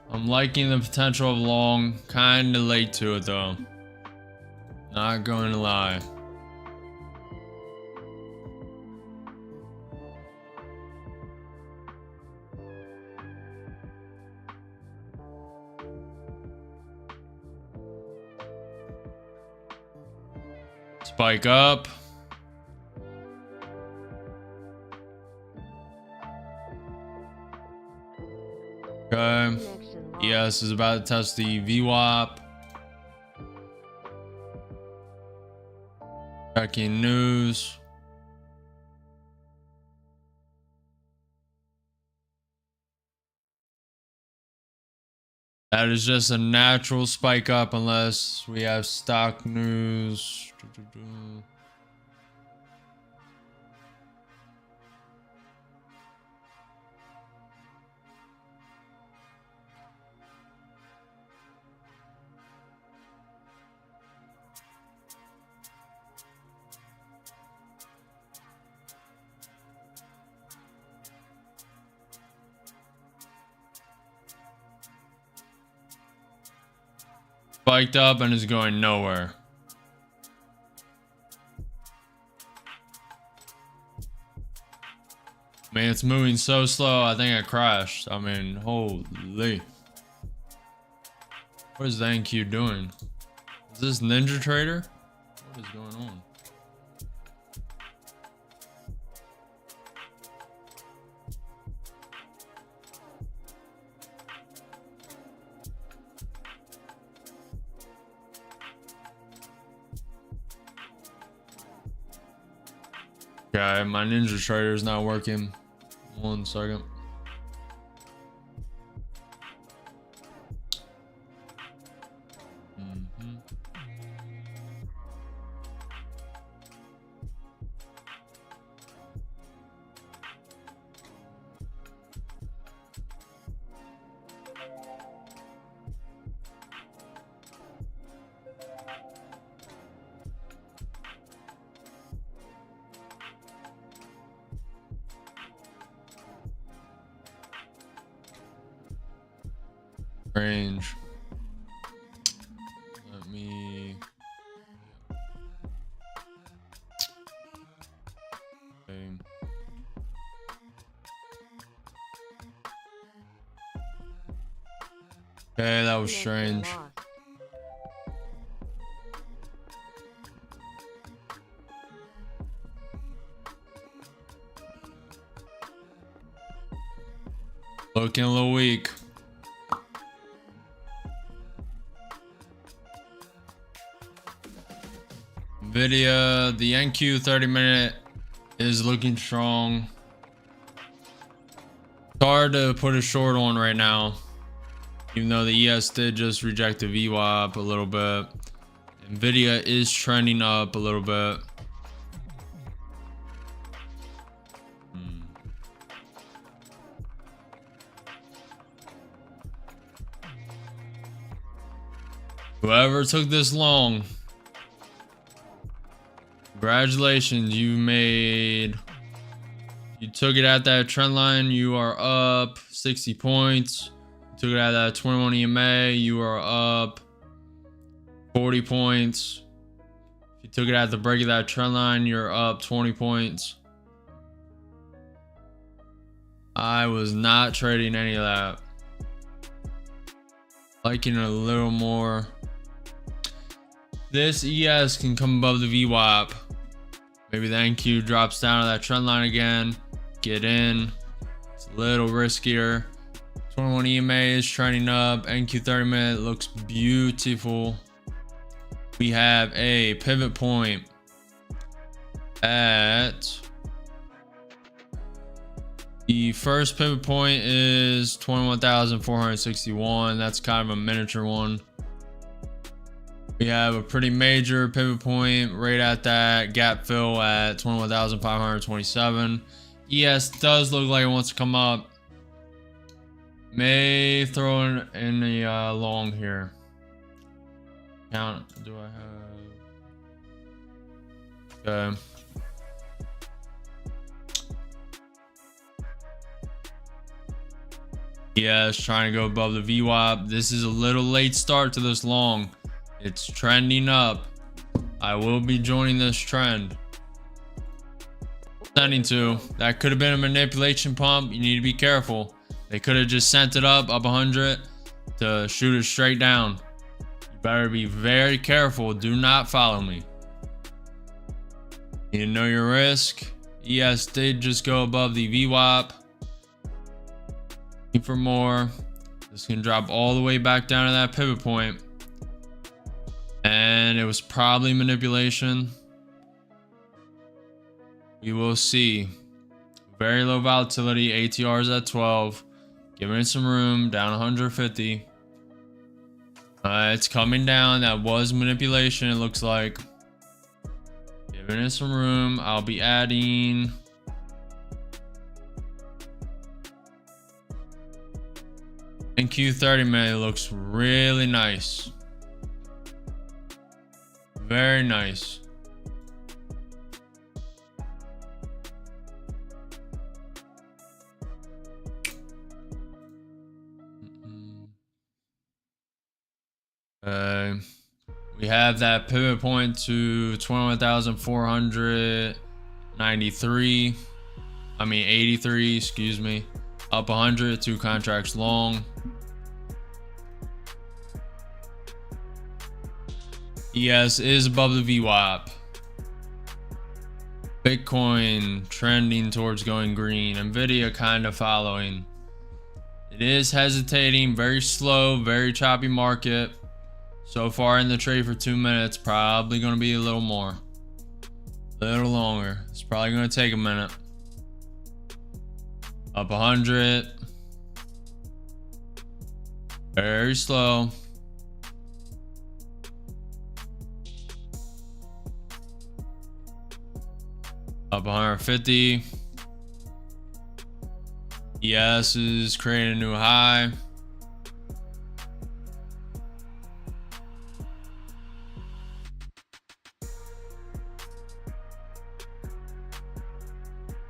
I'm liking the potential of long. Kinda late to it though. Not going to lie. Spike up. Okay. ES is about to test the VWAP. Checking news. That is just a natural spike up unless we have stock news. Spiked up and is going nowhere. Man, it's moving so slow. I think I crashed. I mean, holy. What is the NQ doing? Is this Ninja Trader? What is going on? Okay, my Ninja Trader is not working. 1 second. Range. Let me. Okay. Okay, that was strange. Looking a little weak. Nvidia, the NQ 30-minute is looking strong. It's hard to put a short on right now, even though the ES did just reject the VWAP a little bit. Nvidia is trending up a little bit. Whoever took this long, congratulations, you took it at that trend line, you are up 60 points. You took it at that 21 EMA, you are up 40 points. If you took it at the break of that trend line, you're up 20 points. I was not trading any of that. Liking it a little more. This ES can come above the VWAP. Maybe the NQ drops down to that trend line again. Get in. It's a little riskier. 21 EMA is trending up. NQ 30-minute looks beautiful. We have a pivot point at the first pivot point is 21,461. That's kind of a miniature one. We have a pretty major pivot point right at that gap fill at 21,527. ES does look like it wants to come up. May throw in the long here. Count. Do I have? Okay. ES trying to go above the VWAP. This is a little late start to this long. It's trending up. I will be joining this trend. Sending to. That could have been a manipulation pump. You need to be careful. They could have just sent it up 100 to shoot it straight down. You better be very careful. Do not follow me. You need to know your risk. ES did just go above the VWAP. Looking for more. This can drop all the way back down to that pivot point. And it was probably manipulation. We will see. Very low volatility. ATR is at 12. Giving it some room. Down 150. It's coming down. That was manipulation, it looks like. Giving it some room. I'll be adding NQ 30 minute. Looks really nice. Very nice. We have that pivot point to 21,493. I mean 83, excuse me. Up 100, 2 contracts long. ES is above the VWAP. Bitcoin trending towards going green. Nvidia kind of following. It is hesitating, very slow, very choppy market. So far in the trade for 2 minutes, probably going to be a little more. A little longer. It's probably going to take a minute. Up 100. Very slow. Up 150. ES is creating a new high.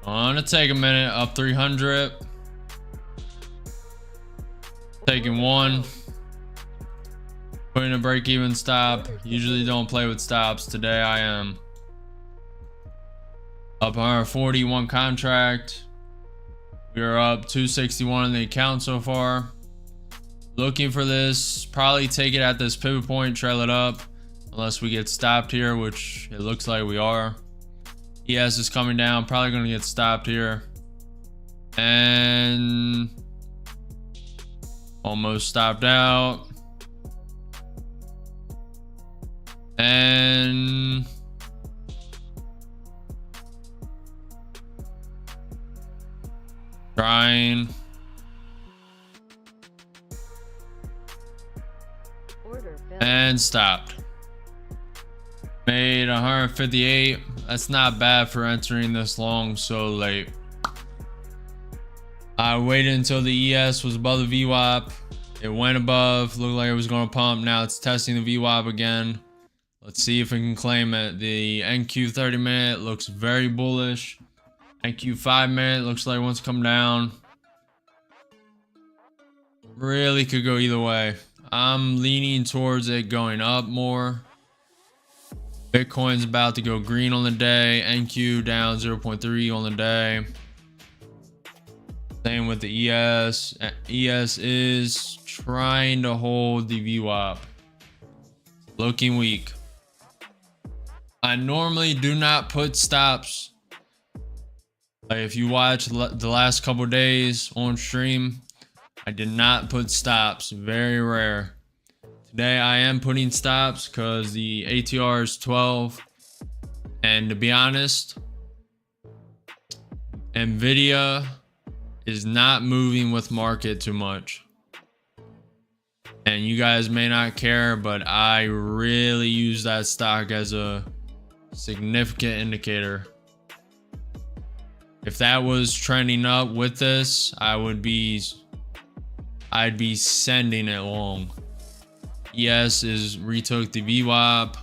Gonna take a minute. Up 300. Taking one. Putting a break-even stop. Usually don't play with stops. Today I am. Up 140, one contract. We are up 261 in the account so far. Looking for this. Probably take it at this pivot point, trail it up. Unless we get stopped here, which it looks like we are. ES is coming down. Probably going to get stopped here. And almost stopped out. And trying. Order filled. And stopped. Made 158. That's not bad for entering this long so late. I waited until the ES was above the VWAP. It went above, looked like it was going to pump. Now it's testing the VWAP again. Let's see if we can claim it. The NQ 30 minute looks very bullish. NQ 5 minute looks like it wants to come down. Really could go either way. I'm leaning towards it going up more. Bitcoin's about to go green on the day. NQ down 0.3 on the day. Same with the ES. ES is trying to hold the VWAP. Looking weak. I normally do not put stops. Like if you watch the last couple days on stream, I did not put stops. Very rare. Today I am putting stops because the ATR is 12. And to be honest, Nvidia is not moving with market too much. And you guys may not care, but I really use that stock as a significant indicator. If that was trending up with this, I'd be sending it long. ES is retook the VWAP.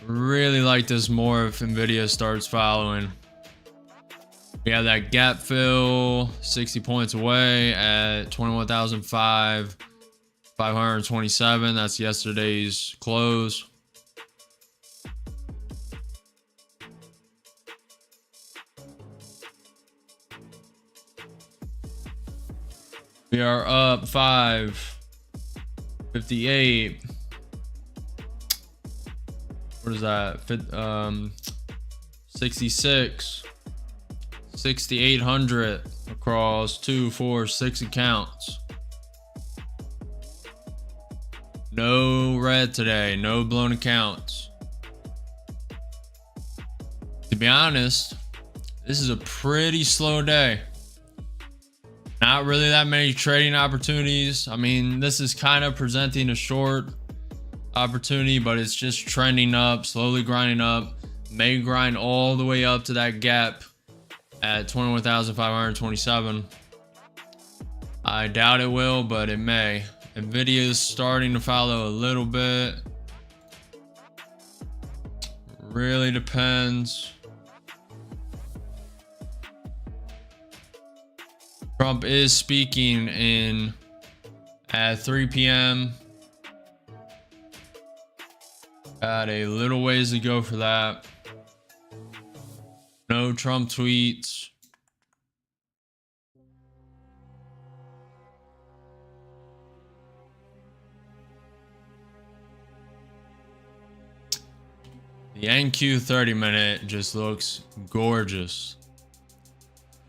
Really like this more if Nvidia starts following. We have that gap fill 60 points away at 21,527. That's yesterday's close. We are up 558. What is that? 66. 6,800 across 2, 4, 6 accounts. No red today. No blown accounts. To be honest, this is a pretty slow day. Not really that many trading opportunities. I mean, this is kind of presenting a short opportunity, but it's just trending up, slowly grinding up. May grind all the way up to that gap at 21,527. I doubt it will, but it may. Nvidia is starting to follow a little bit. Really depends. Trump is speaking at 3 p.m. Got a little ways to go for that. No Trump tweets. The NQ 30-minute just looks gorgeous.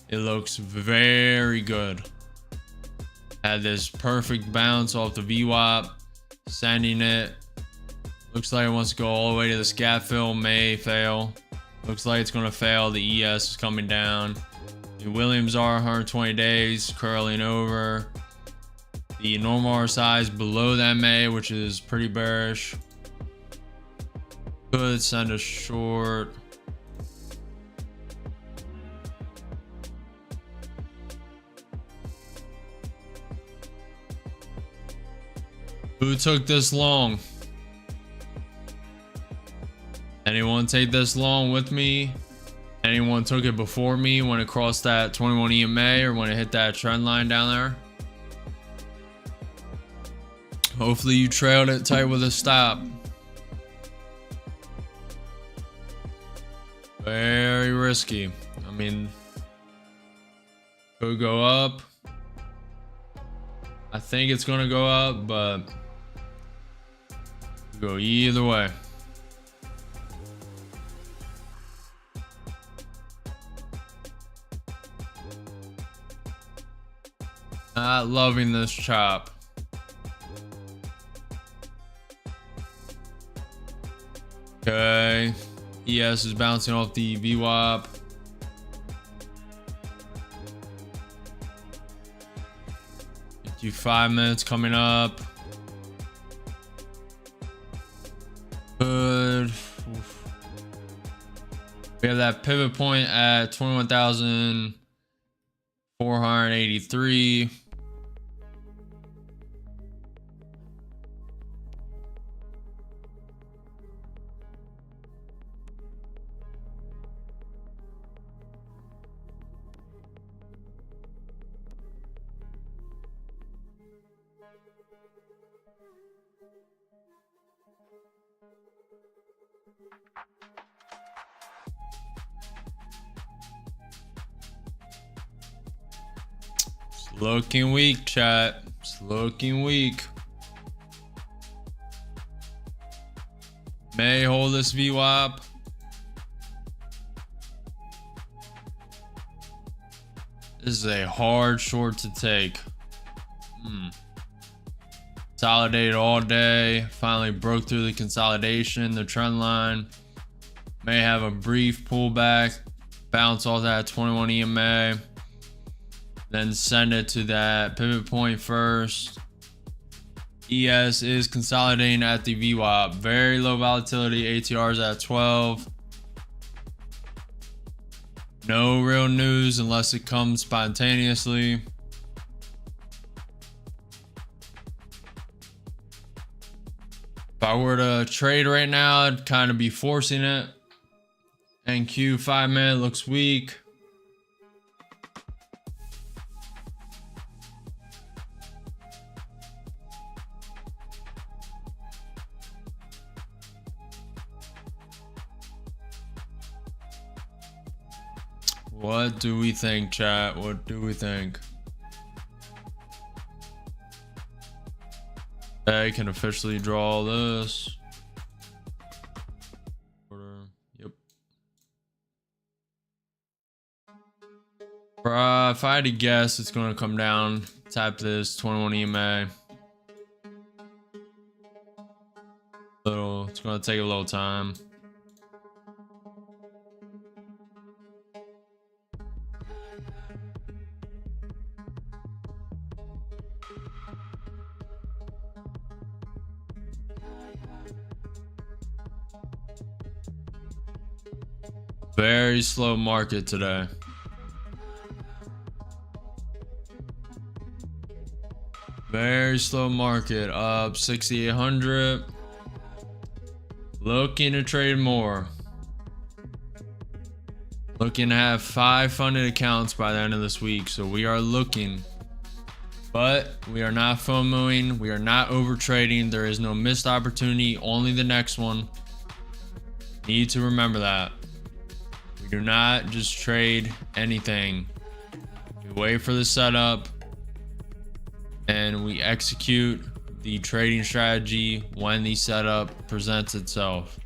It looks very good. Had this perfect bounce off the VWAP, sending it. Looks like it wants to go all the way to this gap fill, may fail. Looks like it's going to fail. The ES is coming down. The Williams R 120 days curling over. The normal RSI is below that MA, which is pretty bearish. Could send a short. Who took this long? Anyone take this long with me? Anyone took it before me when it crossed that 21 EMA or when it hit that trend line down there? Hopefully you trailed it tight with a stop. Very risky. I mean, could go up. I think it's gonna go up, but go either way. Not loving this chop. Okay. ES is bouncing off the VWAP. Do 5 minutes coming up. Good. Oof. We have that pivot point at 21,483. It's looking weak, chat. It's looking weak. May hold this VWAP. This is a hard short to take. Consolidated all day. Finally broke through the consolidation, the trend line. May have a brief pullback. Bounce off that 21 EMA. Then send it to that pivot point first. ES is consolidating at the VWAP. Very low volatility. ATRs at 12. No real news unless it comes spontaneously. If I were to trade right now, I'd kind of be forcing it. NQ 5 minute looks weak. What do we think, chat? What do we think? I can officially draw this. Yep. If I had to guess, it's going to come down. Tap this 21 EMA. It's going to take a little time. Very slow market today. Very slow market, up 6,800. Looking to trade more. Looking to have 5 funded accounts by the end of this week. So we are looking, but we are not FOMOing. We are not over trading. There is no missed opportunity, only the next one. Need to remember that. We do not just trade anything. We wait for the setup and we execute the trading strategy when the setup presents itself.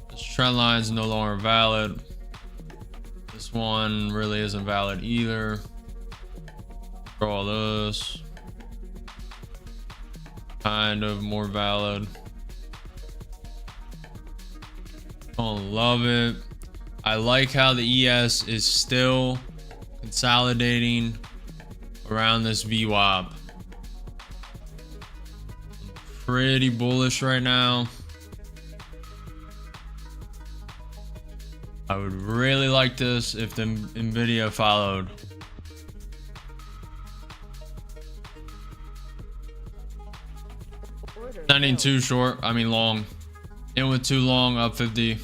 This trend line is no longer valid. This one really isn't valid either. Draw this. Kind of more valid. Don't love it. I like how the ES is still consolidating around this VWAP. Pretty bullish right now. I would really like this if the Nvidia followed. Order Sending filled. too short, I mean long. In with too long, up 50.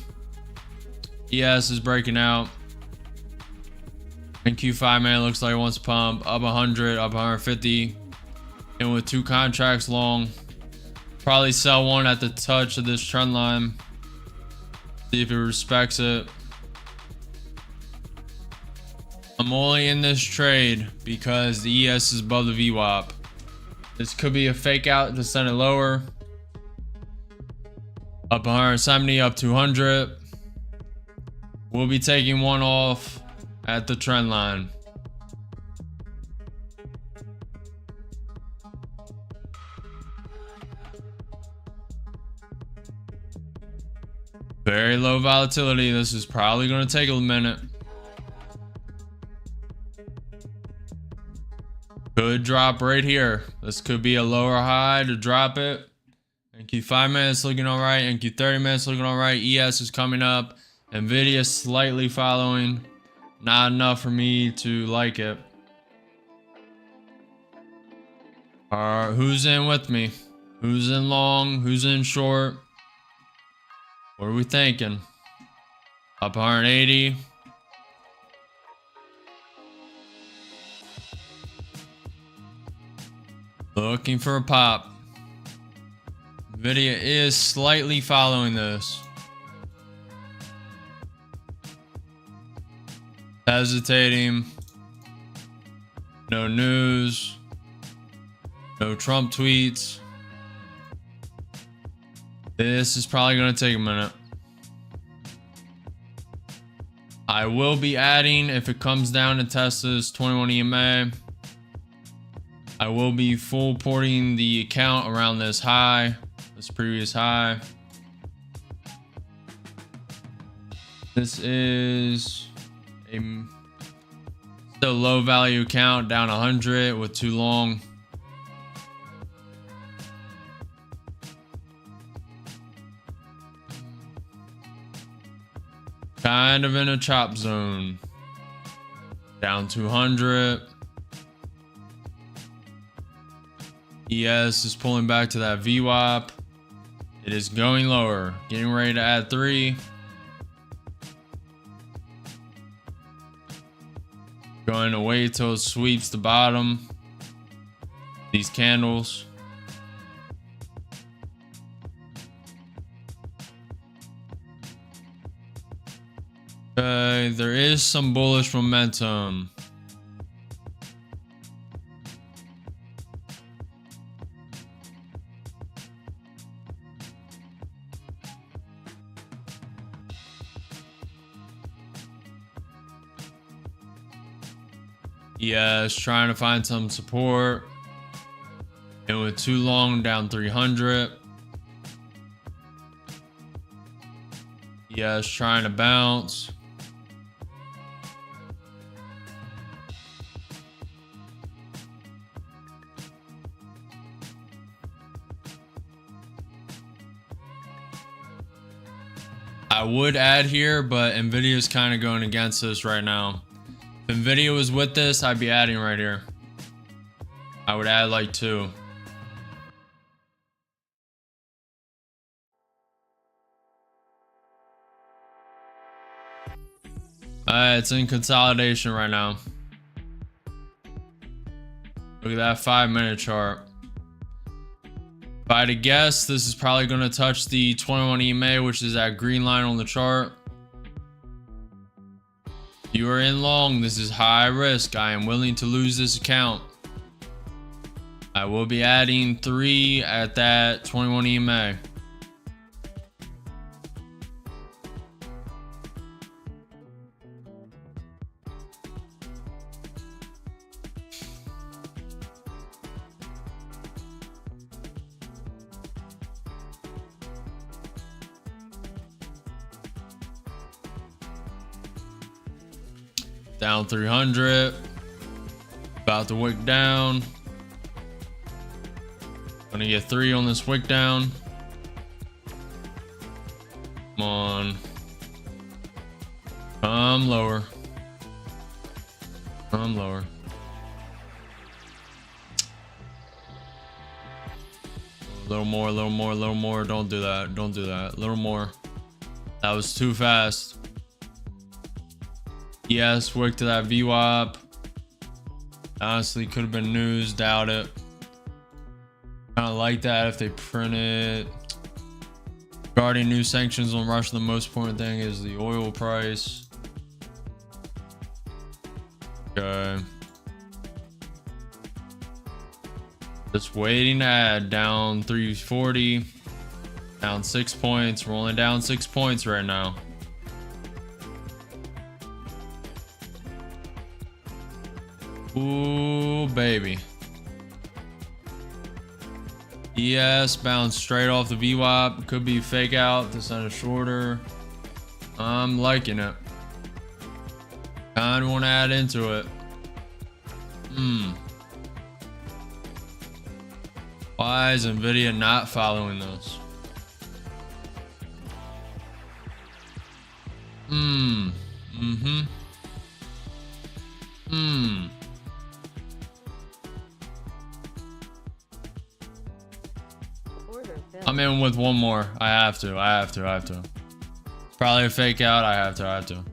ES is breaking out. And Q5 man looks like it wants to pump. Up 100, up 150. In with 2 contracts long. Probably sell one at the touch of this trend line. See if it respects it. I'm only in this trade because the ES is above the VWAP. This could be a fake out to send it lower. Up 170, up 200. We'll be taking one off at the trend line. Very low volatility. This is probably going to take a minute. Could drop right here. This could be a lower high to drop it. NQ 5 minutes looking all right. NQ 30 minutes looking all right. ES is coming up. Nvidia slightly following. Not enough for me to like it. Who's in with me? Who's in long? Who's in short? What are we thinking? Up 180. Looking for a pop. Nvidia is slightly following this. Hesitating. No news. No Trump tweets. This is probably going to take a minute. I will be adding, if it comes down to test this 21 EMA, I will be full porting the account around this high, this previous high. This is a still low value account, down 100 with too long. Kind of in a chop zone. Down 200. ES is pulling back to that VWAP. It is going lower. Getting ready to add 3. Going to wait till it sweeps the bottom. These candles. Okay, there is some bullish momentum. Yes, trying to find some support. And with too long, down 300. Yes, trying to bounce. I would add here, but Nvidia is kind of going against this right now. If Nvidia was with this, I'd be adding right here. I would add like 2. It's in consolidation right now. Look at that 5-minute chart. If I had to guess, this is probably going to touch the 21 EMA, which is that green line on the chart. If you are in long, this is high risk. I am willing to lose this account. I will be adding 3 at that 21 EMA. Down 300. About to wick down. Gonna get 3 on this wick down. Come on. Come lower. Come lower. A little more, a little more, a little more. Don't do that. Don't do that. A little more. That was too fast. Yes, work to that VWAP. Honestly, could have been news. Doubt it. Kind of like that if they print it. Regarding new sanctions on Russia, the most important thing is the oil price. Okay. Just waiting to add. Down 340. Down 6 points. We're only down 6 points right now. Ooh, baby. ES bounced straight off the VWAP. Could be fake out to send a shorter. I'm liking it. Kind of want to add into it. Why is Nvidia not following this? Order filled. I'm in with one more. I have to. Probably a fake out. I have to.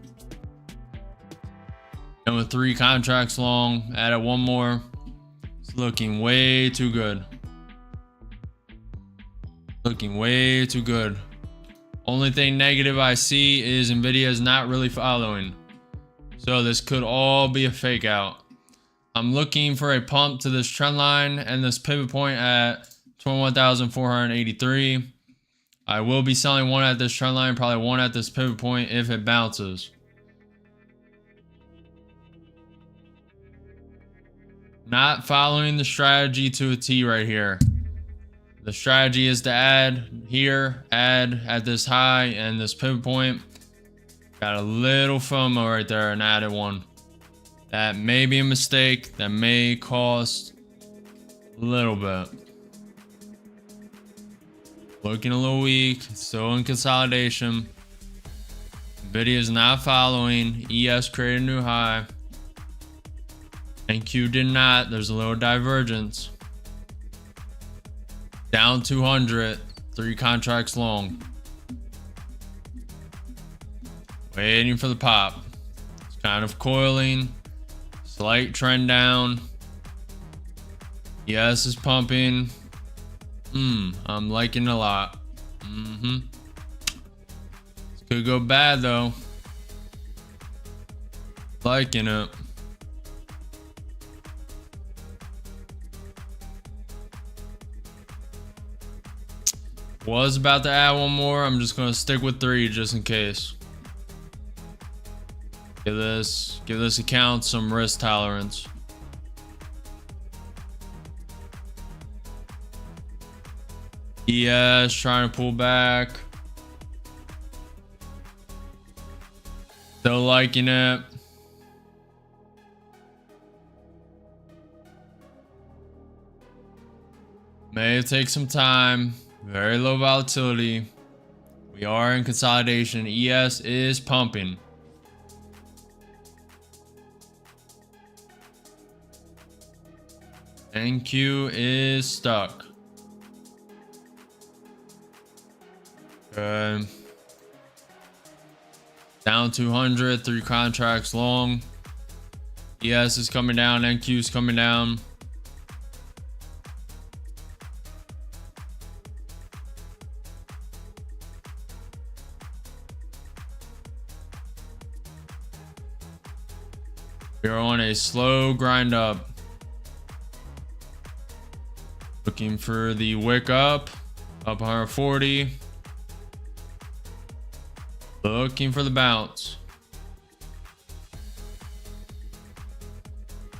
And with 3 contracts long, added one more. It's looking way too good. Looking way too good. Only thing negative I see is Nvidia is not really following. So this could all be a fake out. I'm looking for a pump to this trend line and this pivot point at 21,483. I will be selling 1 at this trend line, probably 1 at this pivot point if it bounces. Not following the strategy to a T right here. The strategy is to add here, add at this high and this pivot point. Got a little FOMO right there and added 1. That may be a mistake. That may cost a little bit. Looking a little weak. Still in consolidation. Nvidia is not following. ES created a new high. NQ did not. There's a little divergence. Down 200. 3 contracts long. Waiting for the pop. It's kind of coiling. Slight trend down. Yes, is pumping. I'm liking it a lot. This could go bad though. Liking it. Was about to add one more. I'm just gonna stick with 3 just in case. Give this account some risk tolerance. ES trying to pull back. Still liking it. May take some time. Very low volatility. We are in consolidation. ES is pumping. NQ is stuck. Okay. Down 200, 3 contracts long. ES is coming down, NQ is coming down. We are on a slow grind up. Looking for the wick up 140. Looking for the bounce.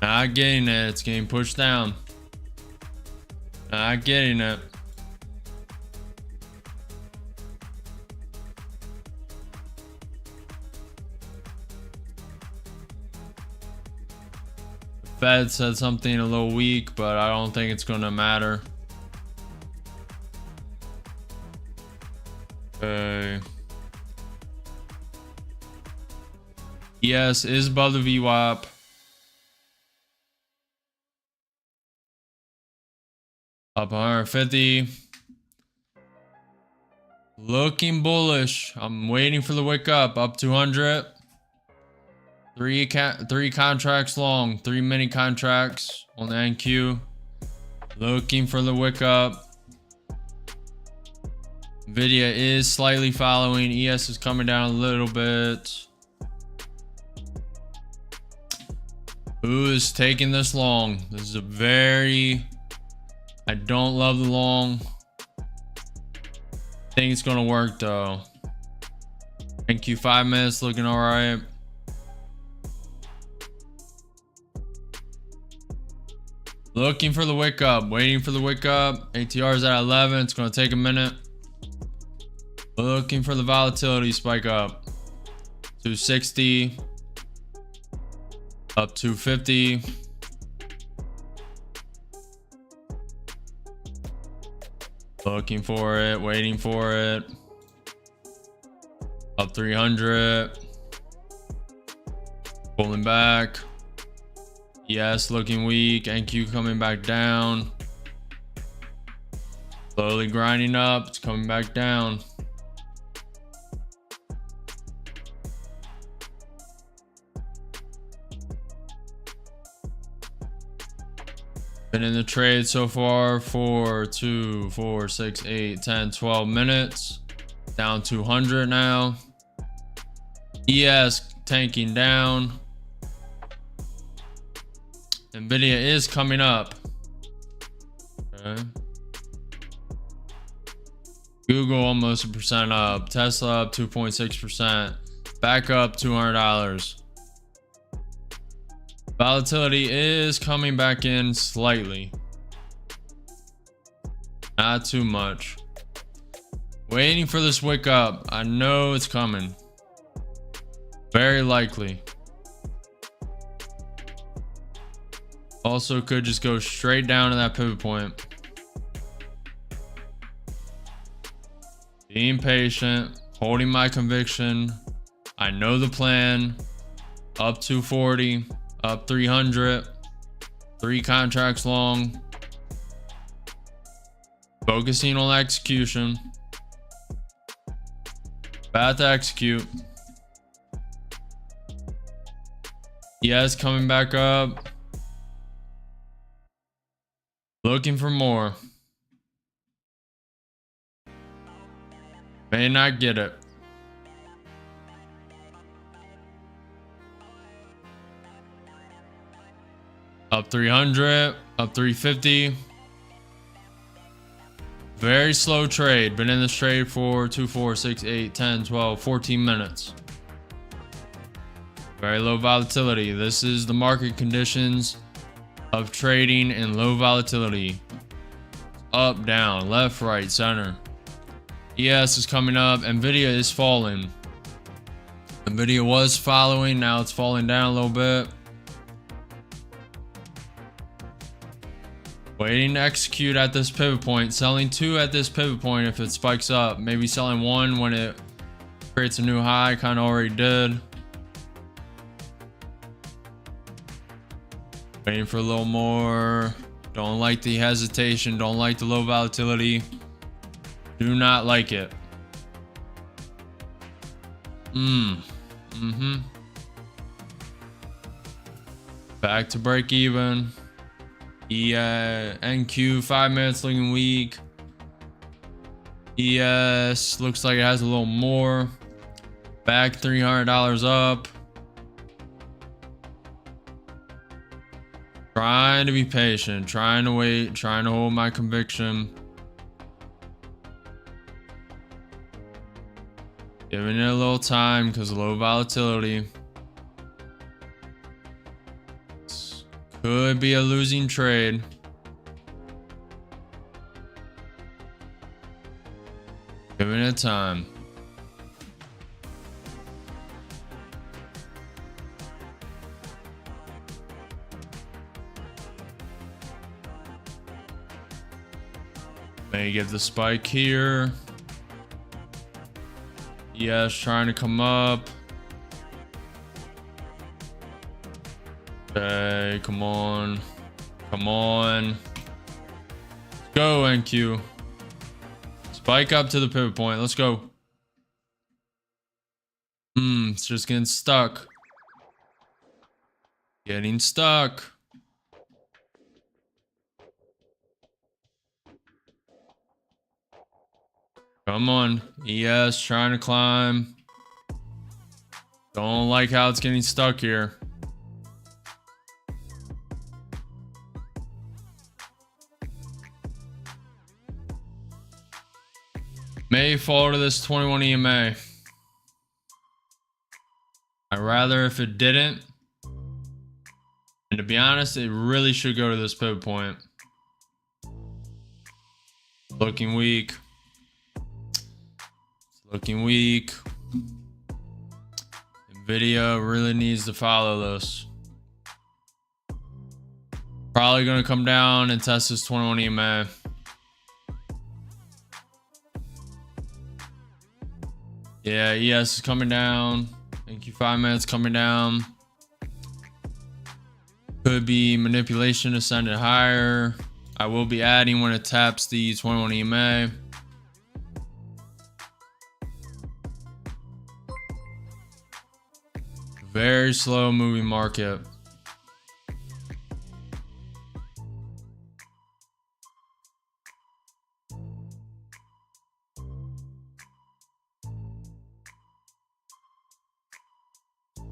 Not getting it. It's getting pushed down. Not getting it. Fed said something a little weak, but I don't think it's going to matter. Okay. ES is above the VWAP. Up 150. Looking bullish. I'm waiting for the wick up 200. Three contracts long, 3 mini contracts on the NQ. Looking for the wick up. Nvidia is slightly following. ES is coming down a little bit. Who is taking this long? This is a very... I don't love the long. I think it's gonna work though. NQ 5 minutes looking all right. Looking for the wick up, waiting for the wick up. ATR is at 11. It's going to take a minute. Looking for the volatility spike up. 260. Up 250. Looking for it, waiting for it. Up 300. Pulling back. Yes, looking weak. NQ coming back down. Slowly grinding up. It's coming back down. Been in the trade so far for 2, 4, 6, 8, 10, 12 minutes. Down 200 now. ES tanking down. Nvidia is coming up. Okay. Google almost 1% up. Tesla up 2.6%. Back up $200. Volatility is coming back in slightly. Not too much. Waiting for this wick up. I know it's coming. Very likely. Also could just go straight down to that pivot point. Being patient, holding my conviction. I know the plan. Up 240, up 300, 3 contracts long. Focusing on execution. About to execute. Yes, coming back up. Looking for more. May not get it. Up 300, up 350. Very slow trade. Been in this trade for 2, 4, 6, 8, 10, 12, 14 minutes. Very low volatility. This is the market conditions of trading in low volatility. Up, down, left, right, center. ES is coming up. Nvidia is falling. Nvidia was following. Now it's falling down a little bit. Waiting to execute at this pivot point. Selling 2 at this pivot point if it spikes up. Maybe selling 1 when it creates a new high. Kind of already did. Waiting for a little more. Don't like the hesitation. Don't like the low volatility. Do not like it. Back to break even. NQ 5 minutes looking weak. ES looks like it has a little more. Back $300 up. Trying to be patient, trying to wait, trying to hold my conviction. Giving it a little time because of low volatility. This could be a losing trade. Giving it time. May get the spike here. Yes, trying to come up. Okay, come on. Come on. Let's go, NQ. Spike up to the pivot point. Let's go. It's just getting stuck. Getting stuck. Come on. ES trying to climb. Don't like how it's getting stuck here. May fall to this 21 EMA. I'd rather if it didn't. And to be honest, it really should go to this pivot point. Looking weak. Looking weak. Nvidia really needs to follow this. Probably going to come down and test this 21 EMA. Yeah, ES is coming down. Thank you. 5 minutes coming down. Could be manipulation to send it higher. I will be adding when it taps the 21 EMA. Very slow moving market.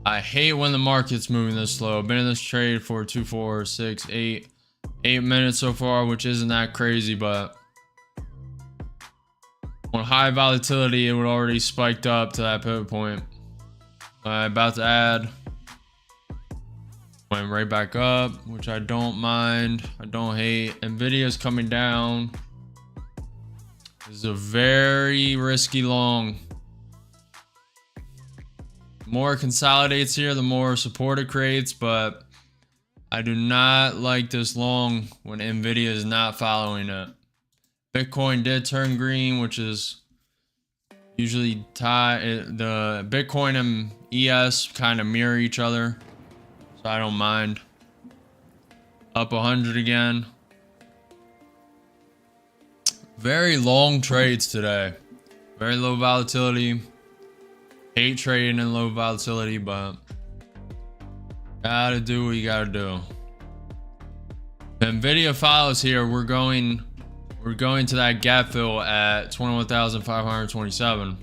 I hate when the market's moving this slow. I've been in this trade for 2, 4, 6, 8 minutes so far, which isn't that crazy, but on high volatility, it would already spiked up to that pivot point. About to add. Went right back up, which I don't mind. I don't hate. Nvidia's coming down. This is a very risky long. The more it consolidates here, the more support it creates, but I do not like this long when Nvidia is not following it. Bitcoin did turn green, which is usually the Bitcoin and ES kind of mirror each other, so I don't mind. Up 100 again. Very long trades today. Very low volatility. Hate trading in low volatility, but gotta do what you gotta do. The Nvidia follows here. We're going to that gap fill at 21,527.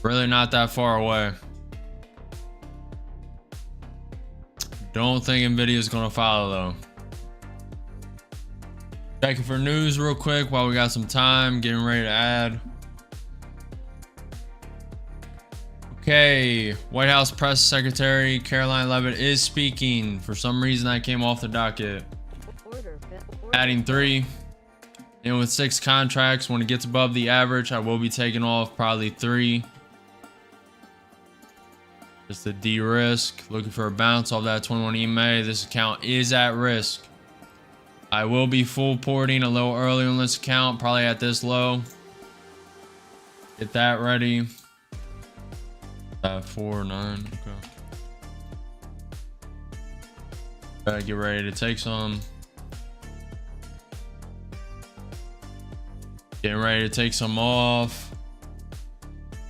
Really not that far away. Don't think Nvidia is gonna follow though. Checking for news real quick while we got some time. Getting ready to add. Okay, White House Press Secretary Caroline Leavitt is speaking. For some reason, I came off the docket. Adding 3. And with 6 contracts, when it gets above the average, I will be taking off probably 3. Just to de-risk. Looking for a bounce off that 21 EMA. This account is at risk. I will be full porting a little early on this account, probably at this low. Get that ready. 4.9. Okay. Get ready to take some. Getting ready to take some off.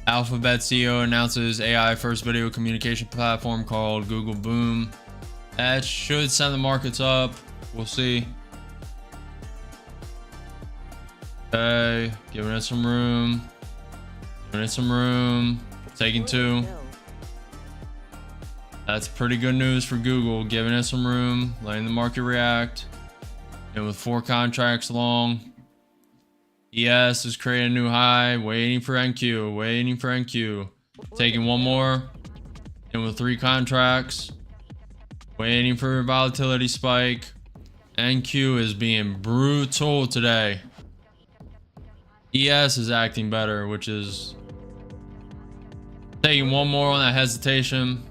Alphabet CEO announces AI first video communication platform called Google Boom. That should send the markets up. We'll see. Okay, giving it some room. Giving it some room. Taking two. That's pretty good news for Google. Giving it some room, letting the market react. And with 4 contracts long, ES is creating a new high. Waiting for NQ. Waiting for NQ. Taking one more. And with 3 contracts, waiting for a volatility spike. NQ is being brutal today. ES is acting better, which is taking one more on that hesitation.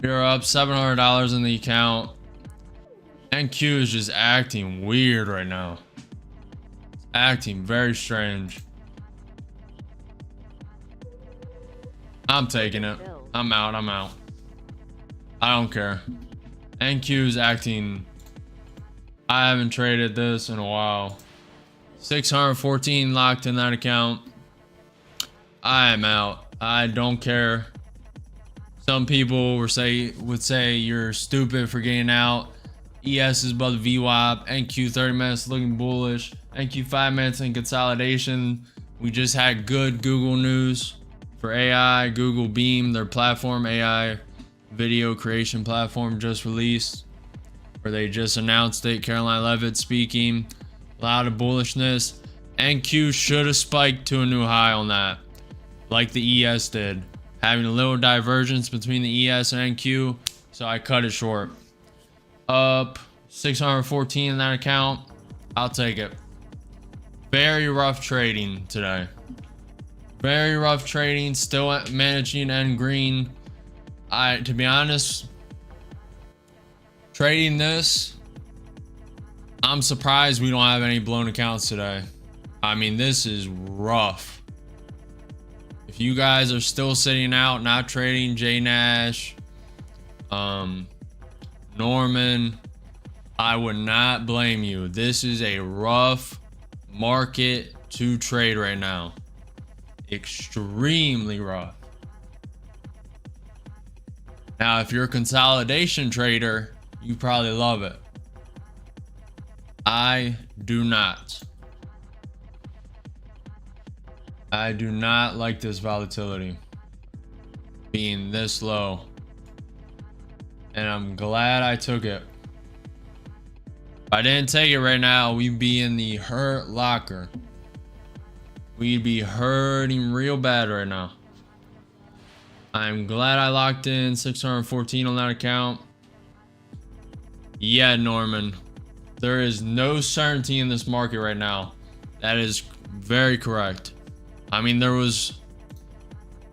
You're up $700 in the account. NQ is just acting weird right now. It's acting very strange. I'm taking it. I'm out. I'm out. I don't care. NQ is acting. I haven't traded this in a while. 614 locked in that account. I am out. I don't care. Some people would say you're stupid for getting out. ES is above the VWAP. NQ 30 minutes looking bullish. NQ 5 minutes in consolidation. We just had good Google news for AI. Google Beam, their platform, AI video creation platform, just released, where they just announced it. Caroline Levitt speaking. A lot of bullishness. NQ should have spiked to a new high on that, like the ES did. Having a little divergence between the ES and NQ, so I cut it short. Up 614 in that account. I'll take it. Very rough trading today. Very rough trading. Still managing end green. To be honest, trading this, I'm surprised we don't have any blown accounts today. I mean, this is rough. If you guys are still sitting out, not trading, J Nash, Norman, I would not blame you. This is a rough market to trade right now. Extremely rough. Now, if you're a consolidation trader, you probably love it. I do not. I do not like this volatility being this low. And I'm glad I took it. If I didn't take it right now, we'd be in the hurt locker. We'd be hurting real bad right now. I'm glad I locked in 614 on that account. Yeah, Norman. There is no certainty in this market right now. That is very correct. I mean,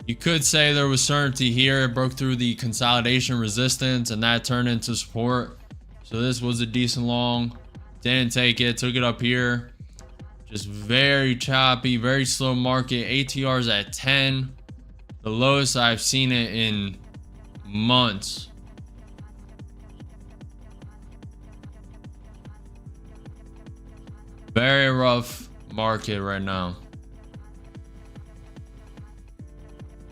you could say there was certainty here. It broke through the consolidation resistance and that turned into support. So this was a decent long. Didn't take it, took it up here. Just very choppy, very slow market. ATR's at 10. The lowest I've seen it in months. Very rough market right now.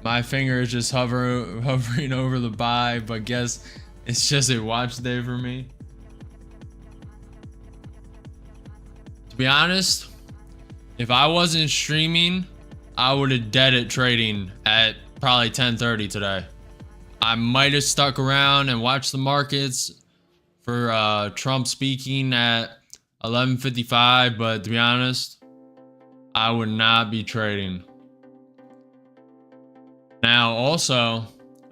My finger is just hovering over the buy, but guess it's just a watch day for me. To be honest, if I wasn't streaming, I would have dead it trading at probably 10:30 today. I might have stuck around and watched the markets for Trump speaking at 11:55, but to be honest, I would not be trading. Now, also,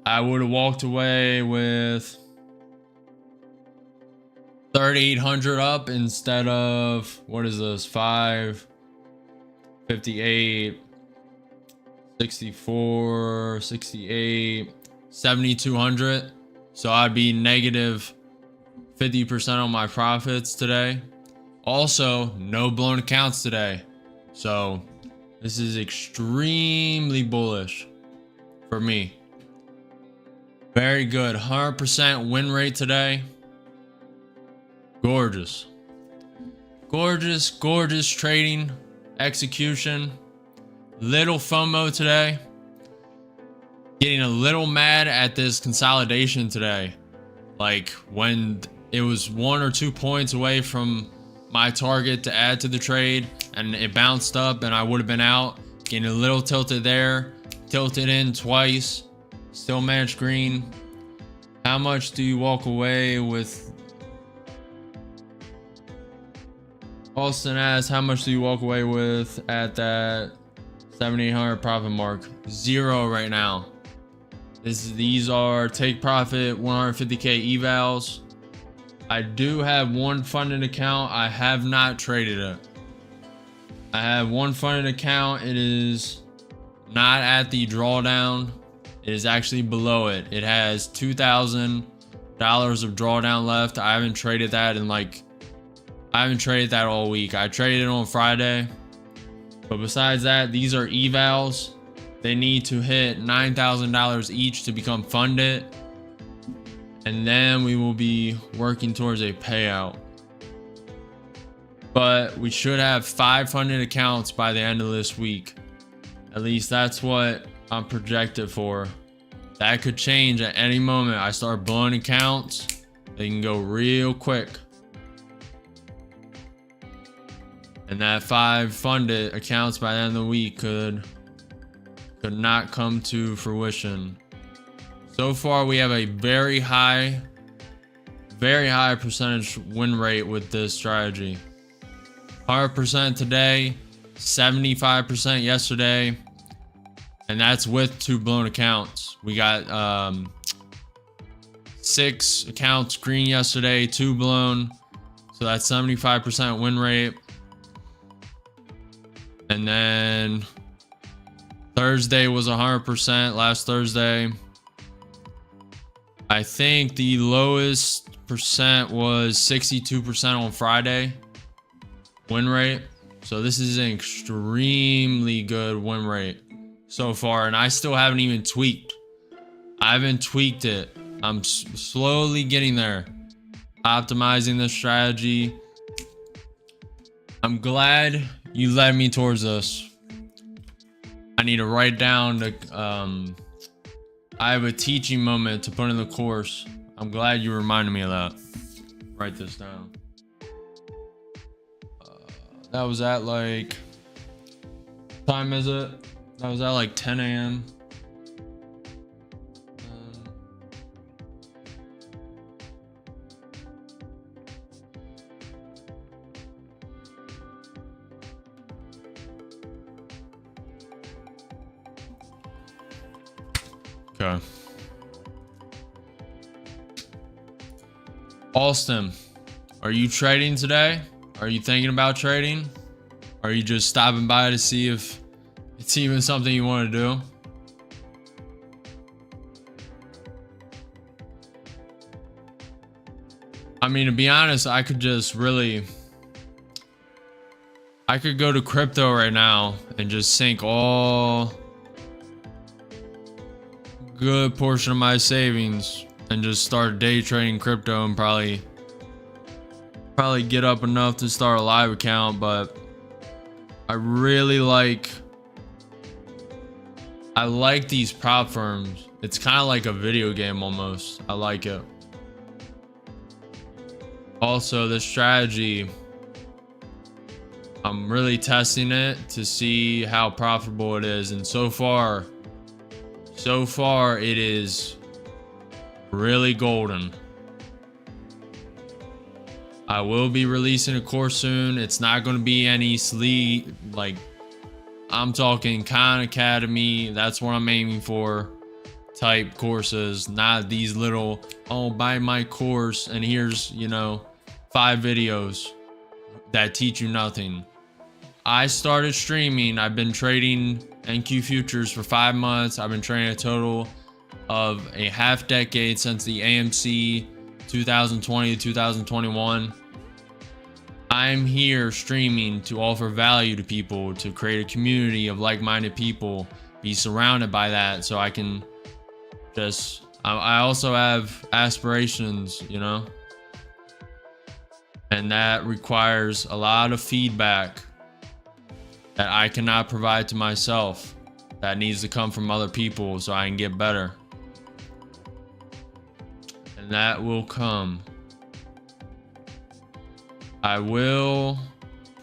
I would have walked away with 3,800 up instead of, what is this, 558. 64, 68, 7,200. So I'd be negative 50% on my profits today. Also, no blown accounts today. So this is extremely bullish for me. Very good. 100% win rate today. Gorgeous. Gorgeous, gorgeous trading execution. Little FOMO today. Getting a little mad at this consolidation today. Like when it was 1 or 2 points away from my target to add to the trade and it bounced up and I would have been out. Getting a little tilted there. Tilted in twice. Still managed green. How much do you walk away with? Austin asks, how much do you walk away with at that 7,800 profit mark? 0 right now. These are take profit 150k evals. I do have one funded account. I have not traded it. I have one funded account. It is not at the drawdown. It is actually below it. It has $2,000 of drawdown left. I haven't traded that in I haven't traded that all week. I traded it on Friday. But besides that, these are evals. They need to hit $9,000 each to become funded. And then we will be working towards a payout. But we should have 5 funded accounts by the end of this week. At least that's what I'm projected for. That could change at any moment. I start blowing accounts. They can go real quick. And that 5 funded accounts by the end of the week could not come to fruition. So far, we have a very high percentage win rate with this strategy. 100% today, 75% yesterday, and that's with 2 blown accounts. We got 6 accounts green yesterday, 2 blown, so that's 75% win rate. And then Thursday was 100% last Thursday. I think the lowest percent was 62% on Friday win rate. So this is an extremely good win rate so far. And I still haven't even tweaked. I haven't tweaked it. I'm slowly getting there. Optimizing the strategy. I'm glad you led me towards this. I need to write down the I have a teaching moment to put in the course. I'm glad you reminded me of that. Write this down. That was at like, what time is it? That was at like 10 a.m. Okay. Austin, are you trading today? Are you thinking about trading? Are you just stopping by to see if it's even something you want to do? I mean, to be honest, I could go to crypto right now and just sink all good portion of my savings and just start day trading crypto and probably get up enough to start a live account. But I really like these prop firms. It's kind of like a video game almost. I like it. Also, the strategy, I'm really testing it to see how profitable it is, and so far it is really golden. I will be releasing a course soon. It's not going to be any sleep, like I'm talking Khan Academy. That's what I'm aiming for type courses, not these little, oh, buy my course and here's, 5 videos that teach you nothing. I started streaming. I've been trading NQ futures for 5 months. I've been trading a total of a half decade since the AMC 2020 to 2021. I'm here streaming to offer value to people, to create a community of like-minded people, be surrounded by that, so I can just, I also have aspirations, you know, and that requires a lot of feedback that I cannot provide to myself. That needs to come from other people so I can get better. And that will come. I will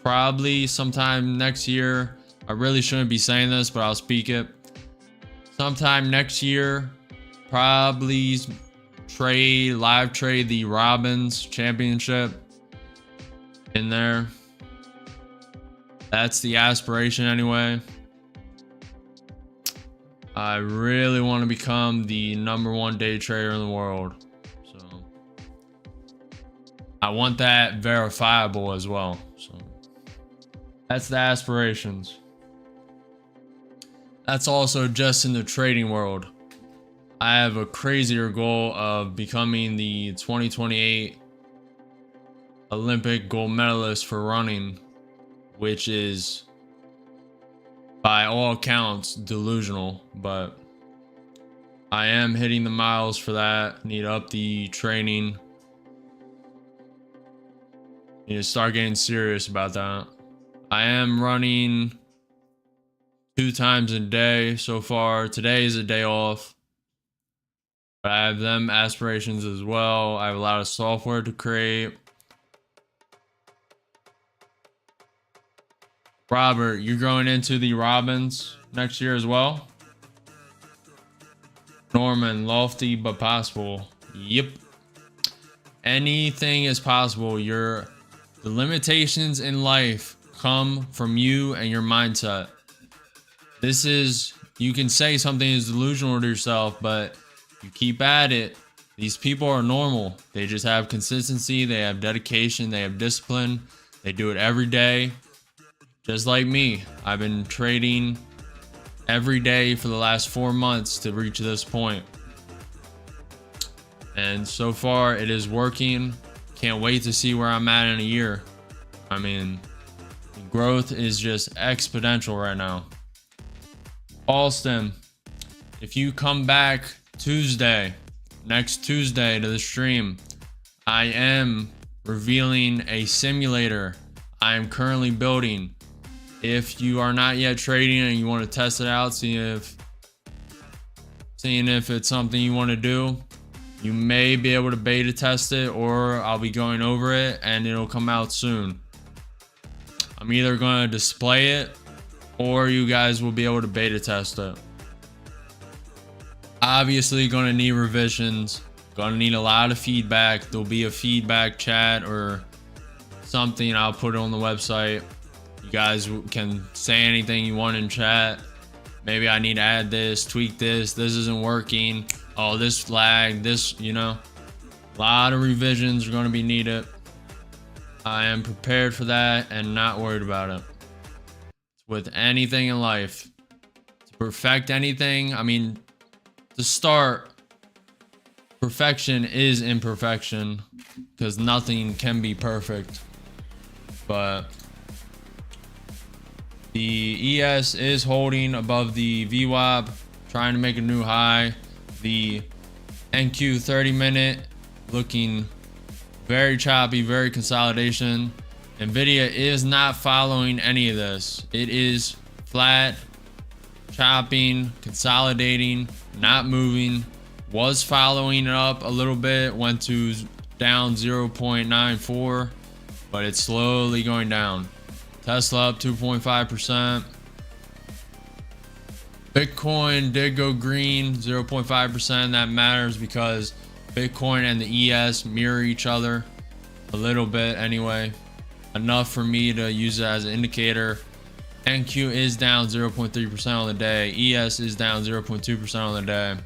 probably sometime next year. I really shouldn't be saying this, but I'll speak it. Sometime next year, probably live trade the Robbins Championship in there. That's the aspiration anyway. I really want to become the #1 day trader in the world. So I want that verifiable as well. So that's the aspirations. That's also just in the trading world. I have a crazier goal of becoming the 2028 Olympic gold medalist for running, which is by all accounts delusional, but I am hitting the miles for that. Need to up the training. Need to start getting serious about that. I am running 2 times a day so far. Today is a day off, but I have them aspirations as well. I have a lot of software to create. Robert, you're going into the Robbins next year as well? Norman, lofty but possible. Yep. Anything is possible. The limitations in life come from you and your mindset. This is, you can say something is delusional to yourself, but you keep at it. These people are normal. They just have consistency. They have dedication. They have discipline. They do it every day. Just like me, I've been trading every day for the last 4 months to reach this point. And so far it is working. Can't wait to see where I'm at in a year. I mean, growth is just exponential right now. Alston, if you come back next Tuesday to the stream, I am revealing a simulator I am currently building. If you are not yet trading and you want to test it out, seeing if it's something you want to do, you may be able to beta test it, or I'll be going over it and it'll come out soon. I'm either going to display it or you guys will be able to beta test it. Obviously going to need revisions, going to need a lot of feedback. There'll be a feedback chat or something. I'll put it on the website. You guys can say anything you want in chat. Maybe I need to add this, tweak this isn't working, oh, this flag, this, you know. A lot of revisions are going to be needed. I am prepared for that and not worried about it. With anything in life, to perfect anything, I mean, to start, perfection is imperfection, because nothing can be perfect. But the ES is holding above the VWAP, trying to make a new high. The NQ 30-minute looking very choppy, very consolidation. Nvidia is not following any of this. It is flat, chopping, consolidating, not moving. Was following it up a little bit, went to down 0.94, but it's slowly going down. Tesla up 2.5%. Bitcoin did go green 0.5%. That matters because Bitcoin and the ES mirror each other a little bit anyway. Enough for me to use it as an indicator. NQ is down 0.3% on the day. ES is down 0.2% on the day.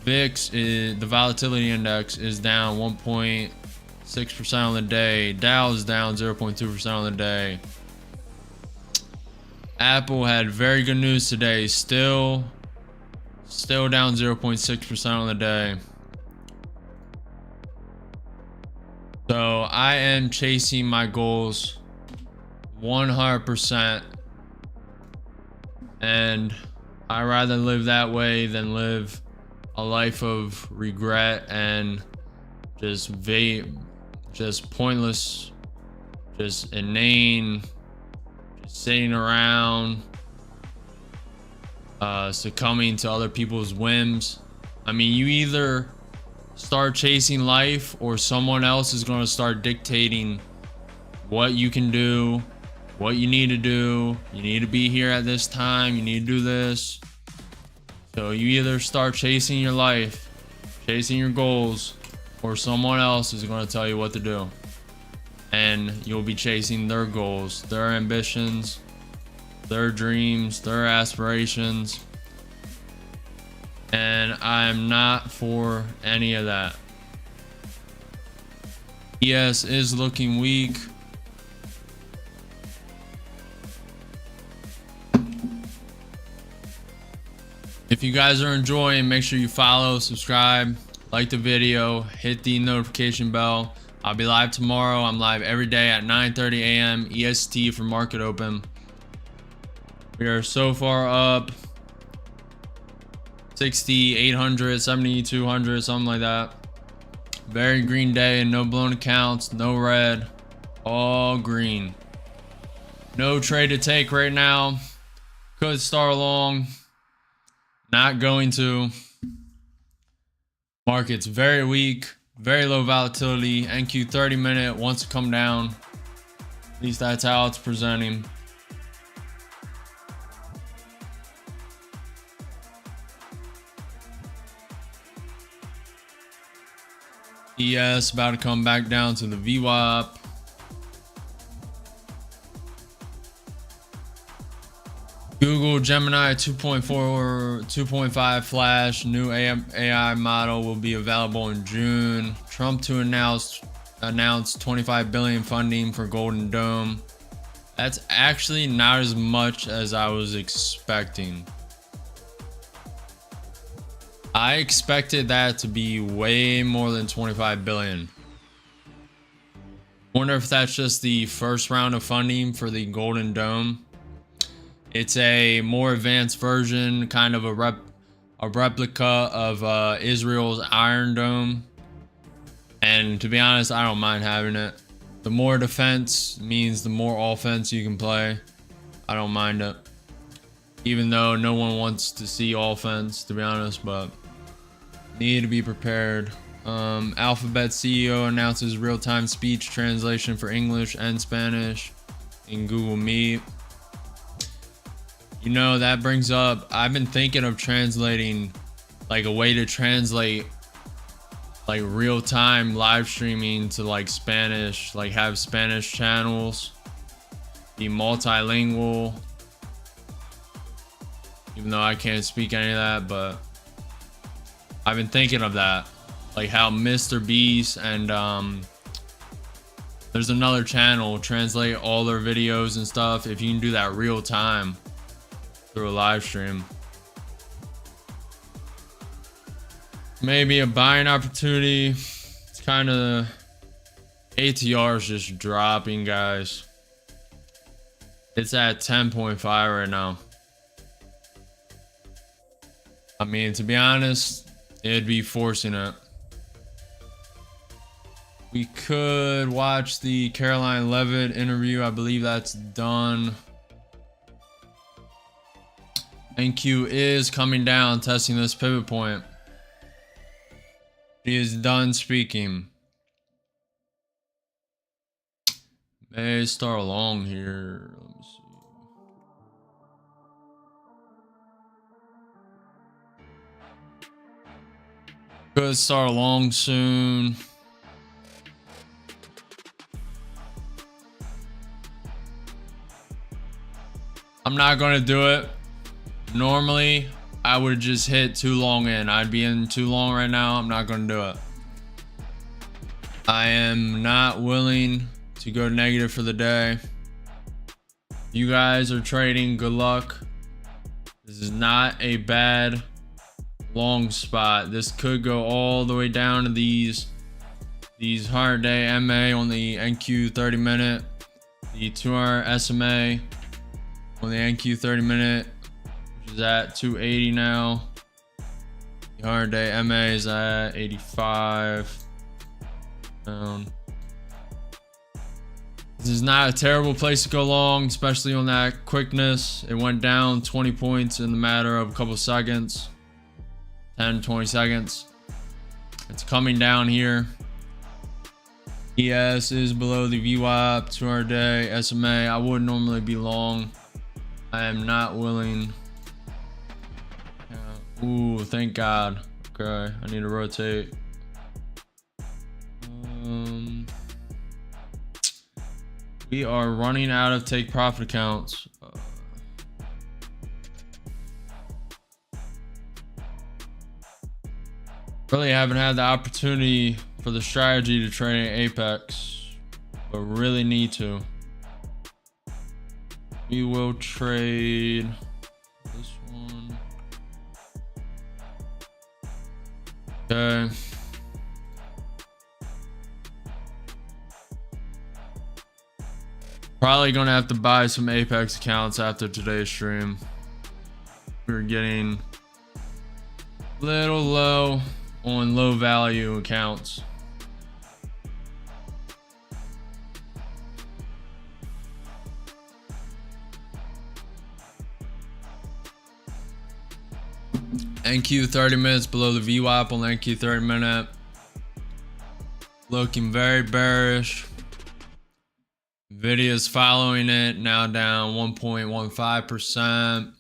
VIX, the volatility index, is down 1.6% on the day. Dow is down 0.2% on the day. Apple had very good news today. Still down 0.6% on the day. So I am chasing my goals 100%, and I rather live that way than live a life of regret and just pointless, just inane, just sitting around, succumbing to other people's whims. I mean, you either start chasing life or someone else is going to start dictating what you can do, what you need to do. You need to be here at this time, you need to do this. So you either start chasing your life, chasing your goals, or someone else is going to tell you what to do, and you'll be chasing their goals, their ambitions, their dreams, their aspirations. And I'm not for any of that. ES is looking weak. If you guys are enjoying, make sure you follow, subscribe, like the video, hit the notification bell. I'll be live tomorrow. I'm live every day at 9:30 a.m. EST for market open. We are so far up 6,800, 7,200, something like that. Very green day, no blown accounts, no red, all green. No trade to take right now. Could start long, not going to. Market's very weak, very low volatility. NQ 30-minute wants to come down. At least that's how it's presenting. ES about to come back down to the VWAP. Google Gemini 2.4, 2.5 Flash, new AI model will be available in June. Trump to announce 25 billion funding for Golden Dome. That's actually not as much as I was expecting. I expected that to be way more than 25 billion. Wonder if that's just the first round of funding for the Golden Dome. It's a more advanced version, kind of a replica of Israel's Iron Dome. And to be honest, I don't mind having it. The more defense means the more offense you can play. I don't mind it. Even though no one wants to see offense, to be honest, but need to be prepared. Alphabet CEO announces real-time speech translation for English and Spanish in Google Meet. You know, that brings up, I've been thinking of translating, like a way to translate like real-time live streaming to like Spanish, like have Spanish channels, be multilingual, even though I can't speak any of that, but I've been thinking of that, like how Mr. Beast and there's another channel translate all their videos and stuff. If you can do that real time through a live stream, maybe a buying opportunity. It's kind of, ATR is just dropping, guys. It's at 10.5 right now. I mean, to be honest, it'd be forcing it. We could watch the Caroline Levitt interview. I believe that's done. NQ is coming down, testing this pivot point. He is done speaking. May start long here. Let me see. Could start long soon. I'm not gonna do it. Normally, I would just hit too long in. I'd be in too long right now. I'm not gonna do it. I am not willing to go negative for the day. You guys are trading, good luck. This is not a bad long spot. This could go all the way down to these 100-day MA on the NQ 30-minute, the 200 SMA on the NQ 30-minute, which is at 280 now. The 100-day MA is at 85. Down. This is not a terrible place to go long, especially on that quickness. It went down 20 points in the matter of a couple seconds, 10, 20 seconds. It's coming down here. ES is below the VWAP, 200-day SMA. I would normally be long. I am not willing. Ooh, thank God. Okay, I need to rotate. We are running out of take profit accounts. Really haven't had the opportunity for the strategy to trade Apex, but really need to. We will trade this one. Okay. Probably gonna have to buy some Apex accounts after today's stream. We're getting a little low on low value accounts. NQ 30 minutes below the VWAP on the NQ 30 minute. Looking very bearish. Nvidia's following it, now down 1.15%.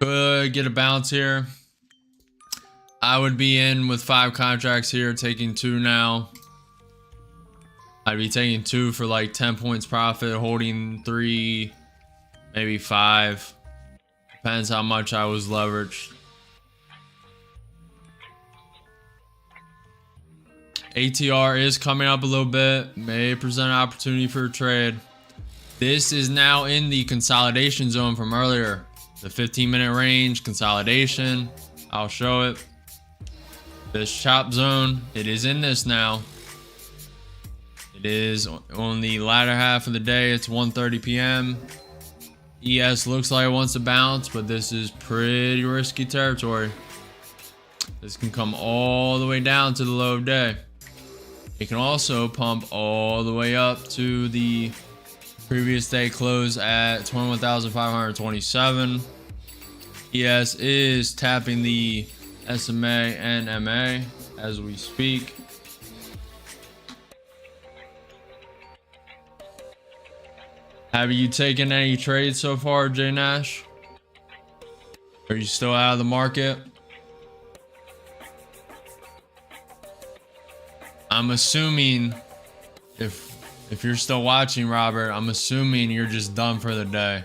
Could get a bounce here. I would be in with 5 contracts here, taking 2 now. I'd be taking 2 for like 10 points profit, holding 3, maybe 5. Depends how much I was leveraged. ATR is coming up a little bit, may present an opportunity for a trade. This is now in the consolidation zone from earlier. The 15-minute range consolidation. I'll show it. This chop zone, it is in this now. It is on the latter half of the day. It's 1:30 p.m. ES looks like it wants to bounce, but this is pretty risky territory. This can come all the way down to the low of day. It can also pump all the way up to the previous day close at 21,527. ES is tapping the SMA and MA as we speak. Have you taken any trades so far, J Nash? Are you still out of the market? I'm assuming if you're still watching, Robert, I'm assuming you're just done for the day.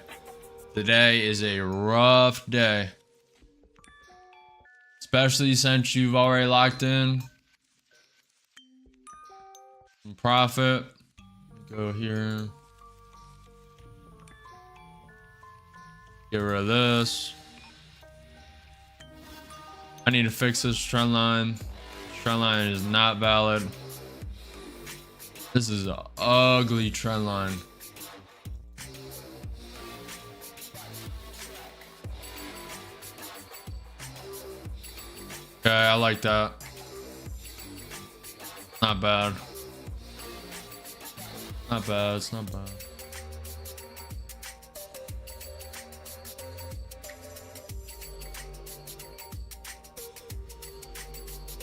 Today is a rough day. Especially since you've already locked in some profit. Go here. Get rid of this. I need to fix this trend line. Trend line is not valid. This is an ugly trend line. Okay, I like that. Not bad. Not bad, it's not bad.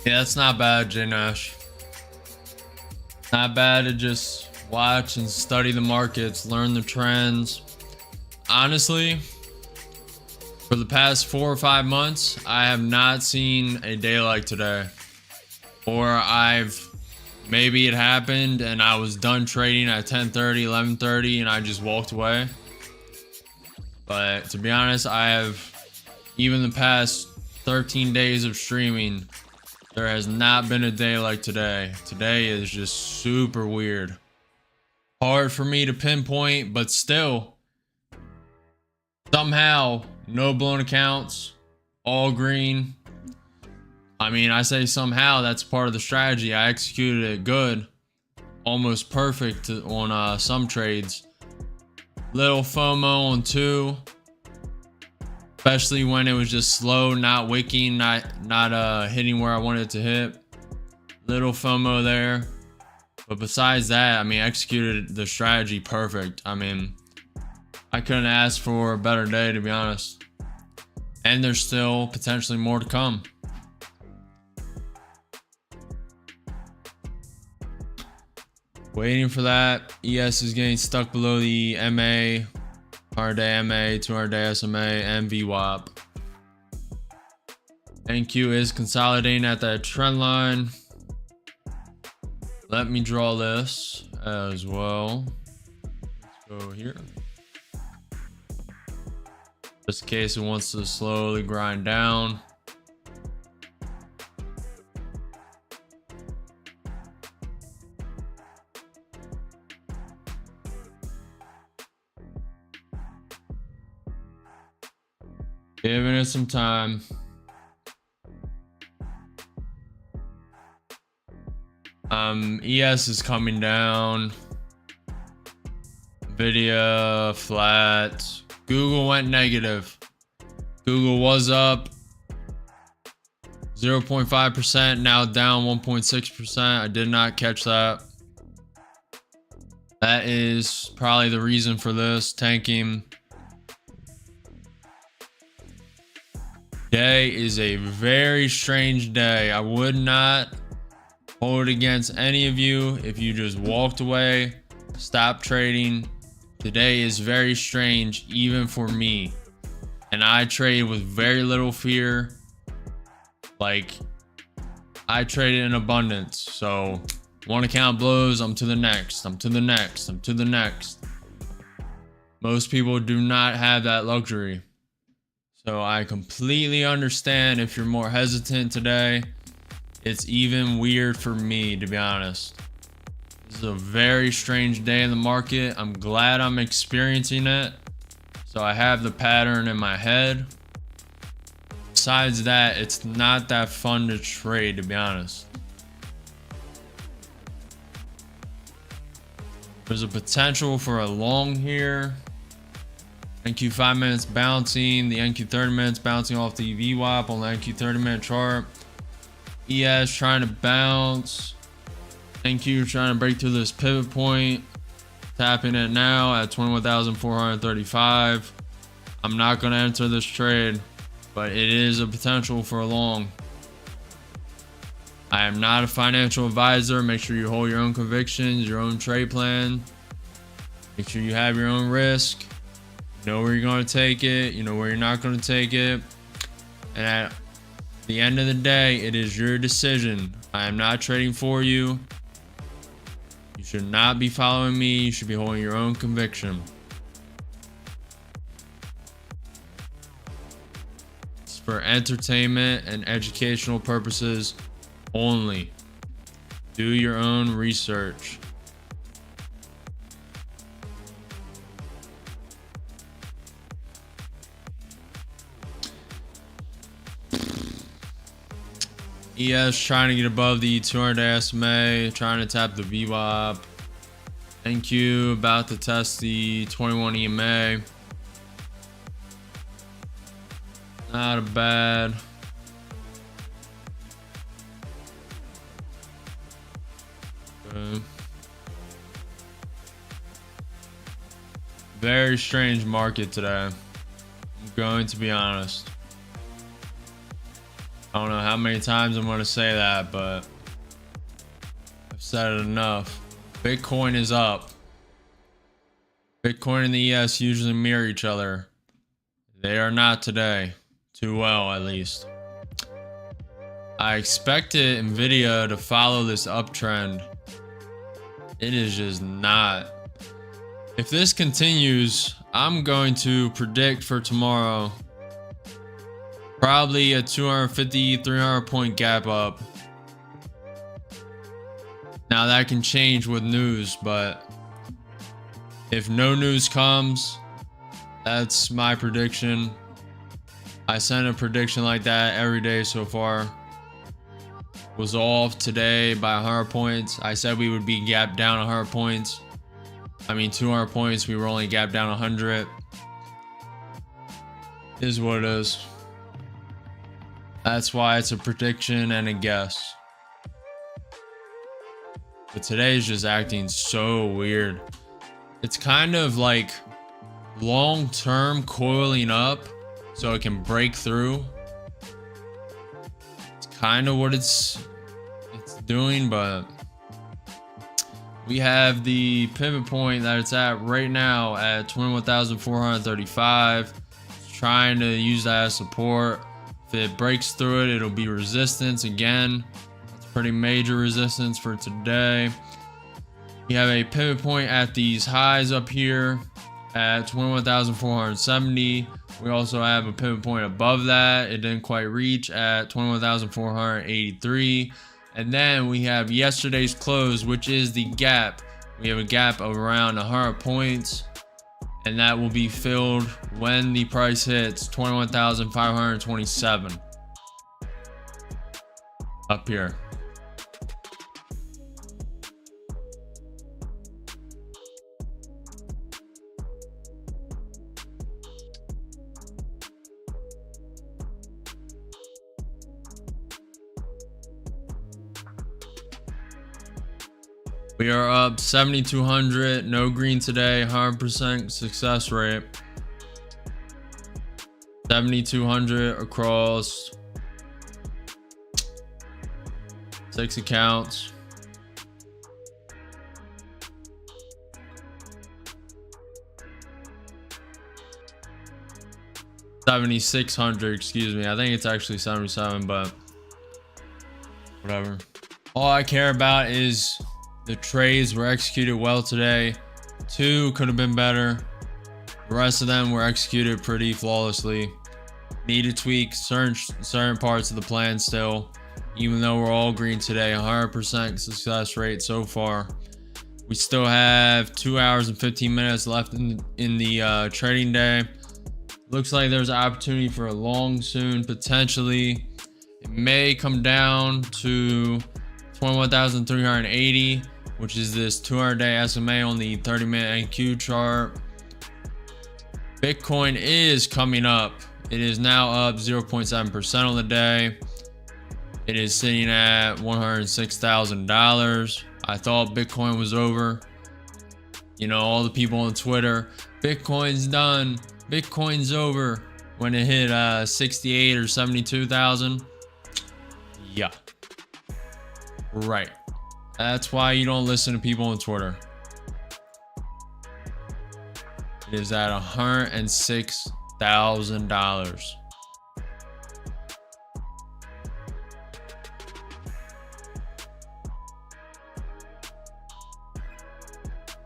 Yeah, it's not bad, J Nash. Not bad to just watch and study the markets, learn the trends. Honestly, for the past 4 or 5 months, I have not seen a day like today. Or maybe it happened and I was done trading at 10:30, 11:30 and I just walked away. But to be honest, even the past 13 days of streaming, there has not been a day like today. Today is just super weird. Hard for me to pinpoint, but still, somehow, no blown accounts, all green. I mean, I say somehow, that's part of the strategy. I executed it good, almost perfect on some trades. Little FOMO on 2, especially when it was just slow, not wicking, not hitting where I wanted it to hit. Little FOMO there. But besides that, I mean, executed the strategy perfect. I mean, I couldn't ask for a better day, to be honest. And there's still potentially more to come. Waiting for that. ES is getting stuck below the MA, 100-day MA, 200-day SMA, and VWAP. NQ is consolidating at that trend line. Let me draw this as well. Let's go here. Just in case it wants to slowly grind down. Giving it some time. ES is coming down. Nvidia flat. Google went negative. Google was up 0.5%, now down 1.6%. I did not catch that. That is probably the reason for this tanking. Day is a very strange day. I would not hold it against any of you if you just walked away, stopped trading. Today is very strange, even for me. And I trade with very little fear. Like, I traded in abundance. So one account blows, I'm to the next, I'm to the next, I'm to the next. Most people do not have that luxury. So I completely understand if you're more hesitant today. It's even weird for me, to be honest. This is a very strange day in the market. I'm glad I'm experiencing it. So I have the pattern in my head. Besides that, it's not that fun to trade, to be honest. There's a potential for a long here. NQ 5 minutes bouncing, the NQ 30 minutes bouncing off the VWAP on the NQ 30-minute chart. ES trying to bounce. NQ trying to break through this pivot point. Tapping it now at 21,435. I'm not going to enter this trade, but it is a potential for a long. I am not a financial advisor. Make sure you hold your own convictions, your own trade plan. Make sure you have your own risk. You know where you're going to take it. You know where you're not going to take it. And at the end of the day, it is your decision. I am not trading for you. You should not be following me. You should be holding your own conviction. It's for entertainment and educational purposes only. Do your own research. ES trying to get above the 200 SMA, trying to tap the VWAP. NQ about to test the 21 EMA. Not a bad. Okay. Very strange market today. I'm going to be honest. I don't know how many times I'm going to say that, but I've said it enough. Bitcoin is up. Bitcoin and the ES usually mirror each other. They are not today. Too well, at least. I expected Nvidia to follow this uptrend. It is just not. If this continues, I'm going to predict for tomorrow probably a 250, 300 point gap up. Now that can change with news, but If no news comes, that's my prediction. I sent a prediction like that every day so far. Was off today by 100 points. I said we would be gapped down 100 points. I mean 200 points. We were only gapped down 100. Is what it is. That's why it's a prediction and a guess. But today is just acting so weird. It's kind of like long-term coiling up so it can break through. It's kind of what it's doing, but we have the pivot point that it's at right now at 21,435. Trying to use that as support. If it breaks through it, it'll be resistance again. That's pretty major resistance for today. We have a pivot point at these highs up here at 21,470. We also have a pivot point above that. It didn't quite reach at 21,483. And then we have yesterday's close, which is the gap. We have a gap of around 100 points. And that will be filled when the price hits 21,527 up here. We are up 7,200, no green today, 100% success rate. 7,200 across 6 accounts. $7,600, excuse me. I think it's actually 77, but whatever. All I care about is the trades were executed well today. 2 could have been better. The rest of them were executed pretty flawlessly. Need to tweak certain parts of the plan still. Even though we're all green today, 100% success rate so far. We still have 2 hours and 15 minutes left in the trading day. Looks like there's an opportunity for a long soon, potentially. It may come down to 21,380, which is this 200-day SMA on the 30-minute NQ chart. Bitcoin is coming up. It is now up 0.7% on the day. It is sitting at $106,000. I thought Bitcoin was over. You know, all the people on Twitter, Bitcoin's done, Bitcoin's over, when it hit 68 or 72,000. Yeah. Right. That's why you don't listen to people on Twitter. It is at $106,000.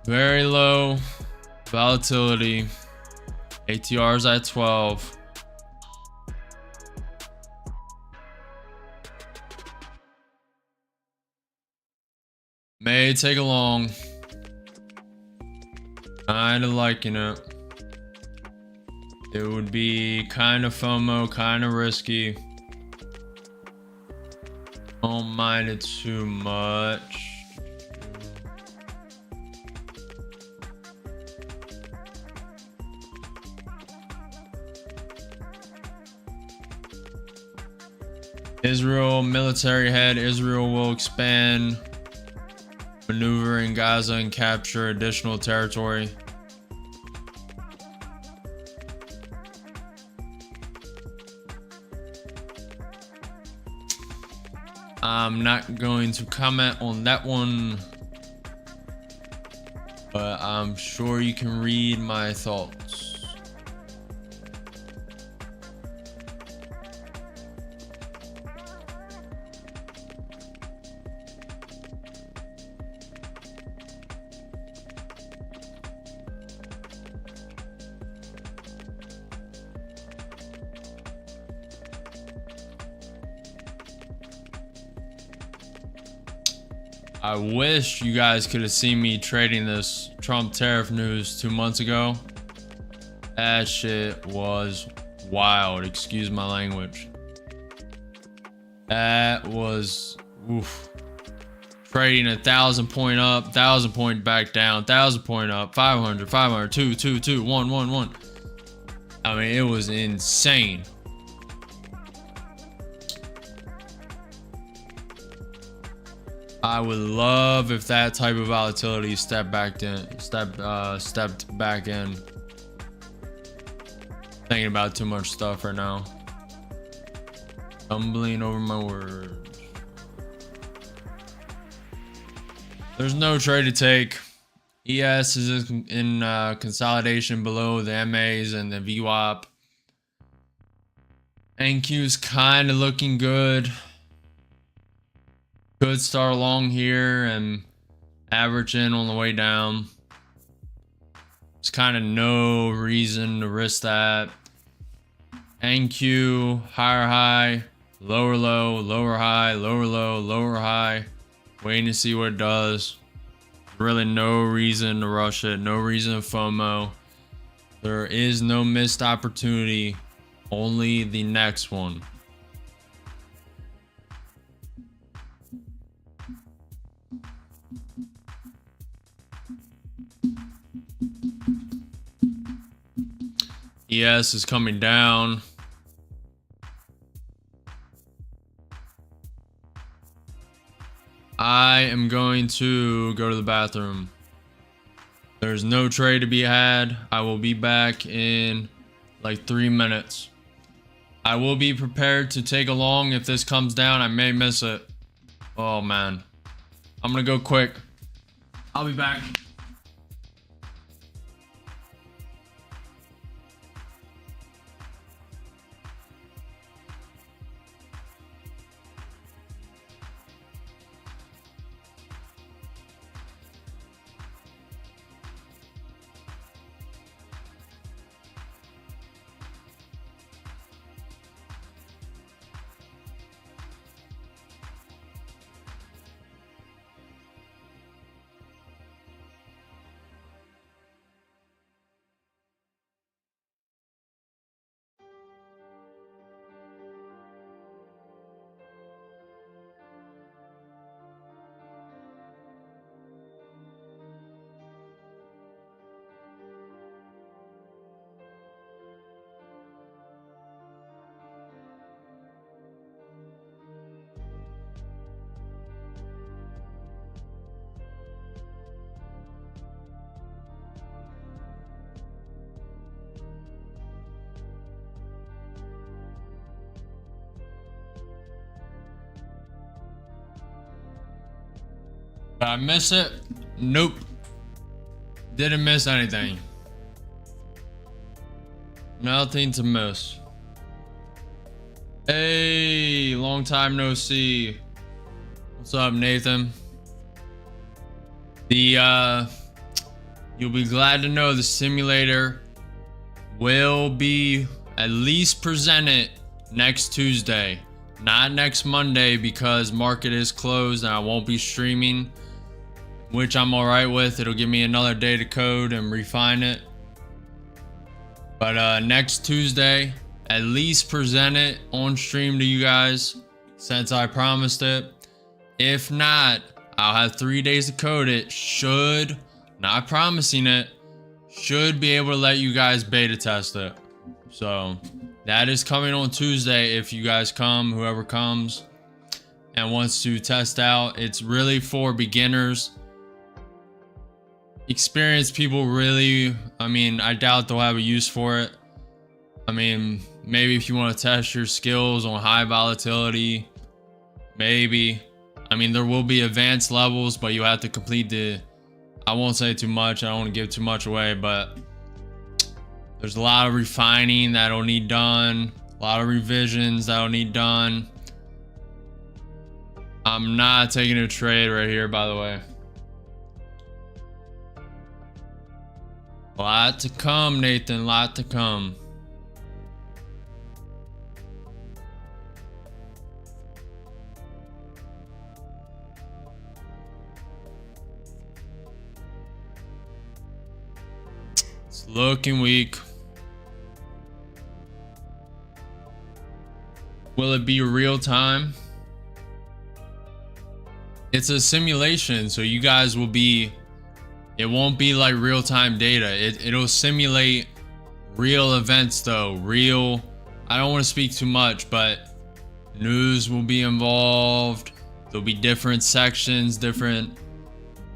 Very low volatility. ATR is at 12. May take along. Kinda liking it. It would be kind of FOMO, kind of risky. Don't mind it too much. Israel military head. Israel will expand, maneuver in Gaza and capture additional territory. I'm not going to comment on that one, but I'm sure you can read my thoughts. I wish you guys could have seen me trading this Trump tariff news 2 months ago. That shit was wild. Excuse my language. That was oof. Trading 1,000 point up, 1,000 point back down, 1,000 point up, 500, 500, 2, 2, 2, 1, 1, 1. I mean, it was insane. I would love if that type of volatility stepped back in. Thinking about too much stuff right now. Stumbling over my words. There's no trade to take. ES is in consolidation below the MAs and the VWAP. NQ's kind of looking good. Could start long here and average in on the way down. There's kind of no reason to risk that. NQ, higher high, lower low, lower high, lower low, lower high. Waiting to see what it does. Really no reason to rush it. No reason to FOMO. There is no missed opportunity. Only the next one. ES is coming down. I am going to go to the bathroom. There's no trade to be had. I will be back in like 3 minutes. I will be prepared to take a long if this comes down. I may miss it. Oh man. I'm gonna go quick. I'll be back. Did I miss it? Nope. Didn't miss anything. Nothing to miss. Hey, long time no see. What's up, Nathan? You'll be glad to know the simulator will be at least presented next Tuesday. Not next Monday because market is closed and I won't be streaming, which I'm alright with. It'll give me another day to code and refine it. But next Tuesday, at least present it on stream to you guys since I promised it. If not, I'll have 3 days to code it. Should, not promising it, should be able to let you guys beta test it. So that is coming on Tuesday if you guys come, whoever comes and wants to test out. It's really for beginners. Experienced people really, I mean, I doubt they'll have a use for it. I mean, maybe if you want to test your skills on high volatility, maybe. I mean, there will be advanced levels, but you have to complete the, I won't say too much. I don't want to give too much away, but there's a lot of refining that'll need done. A lot of revisions that'll need done. I'm not taking a trade right here, by the way. Lot to come, Nathan. Lot to come. Looking weak. Will it be real time? It's a simulation, so you guys will be, it won't be like real-time data. It'll simulate real events though. Real, I don't want to speak too much, but news will be involved. There'll be different sections, there'll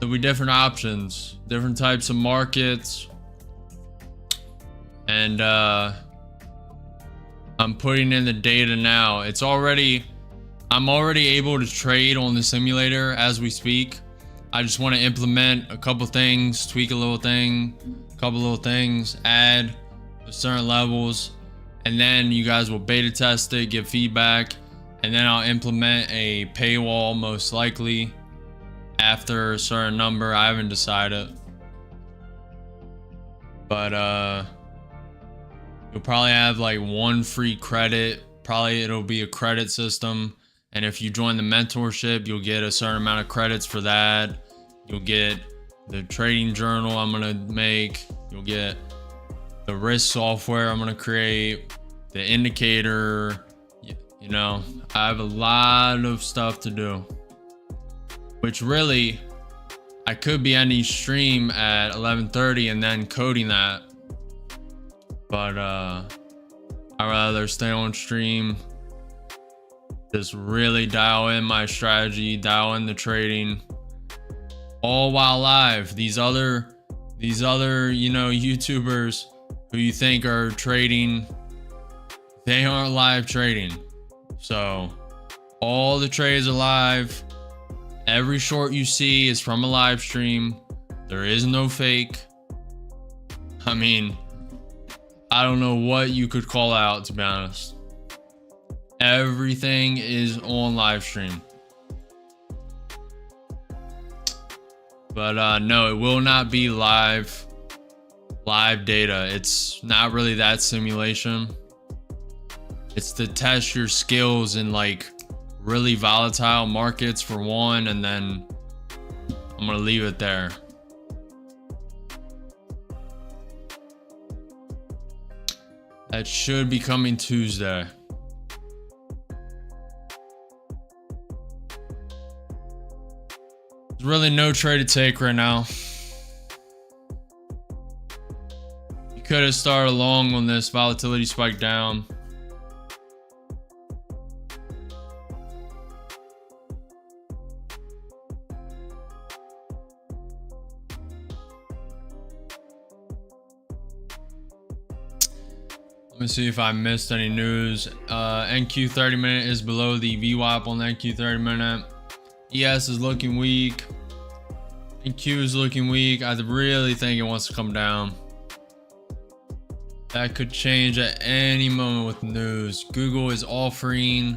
be different options, different types of markets. And I'm putting in the data now. I'm already able to trade on the simulator as we speak. I just want to implement a couple things, tweak a little thing, couple little things, add to certain levels, and then you guys will beta test it, give feedback, and then I'll implement a paywall most likely after a certain number. I haven't decided, but you'll probably have like one free credit. Probably it'll be a credit system. And if you join the mentorship, you'll get a certain amount of credits for that. You'll get the trading journal I'm going to make. You'll get the risk software I'm going to create, the indicator. You know, I have a lot of stuff to do, which really I could be ending stream at 11:30 and then coding that. But I'd rather stay on stream, just really dial in my strategy, dial in the trading, all while live. These other, you know, YouTubers who you think are trading, they aren't live trading. So all the trades are live. Every short you see is from a live stream. There is no fake. I mean, I don't know what you could call out, to be honest. Everything is on live stream. But no, it will not be live data. It's not really that simulation. It's to test your skills in like really volatile markets for one, and then I'm gonna leave it there. That should be coming Tuesday. There's really no trade to take right now. You could have started long on this volatility spike down. Let me see if I missed any news. NQ 30 minute is below the VWAP on the NQ 30 minute. ES is looking weak. NQ is looking weak. I really think it wants to come down. That could change at any moment with news. Google is offering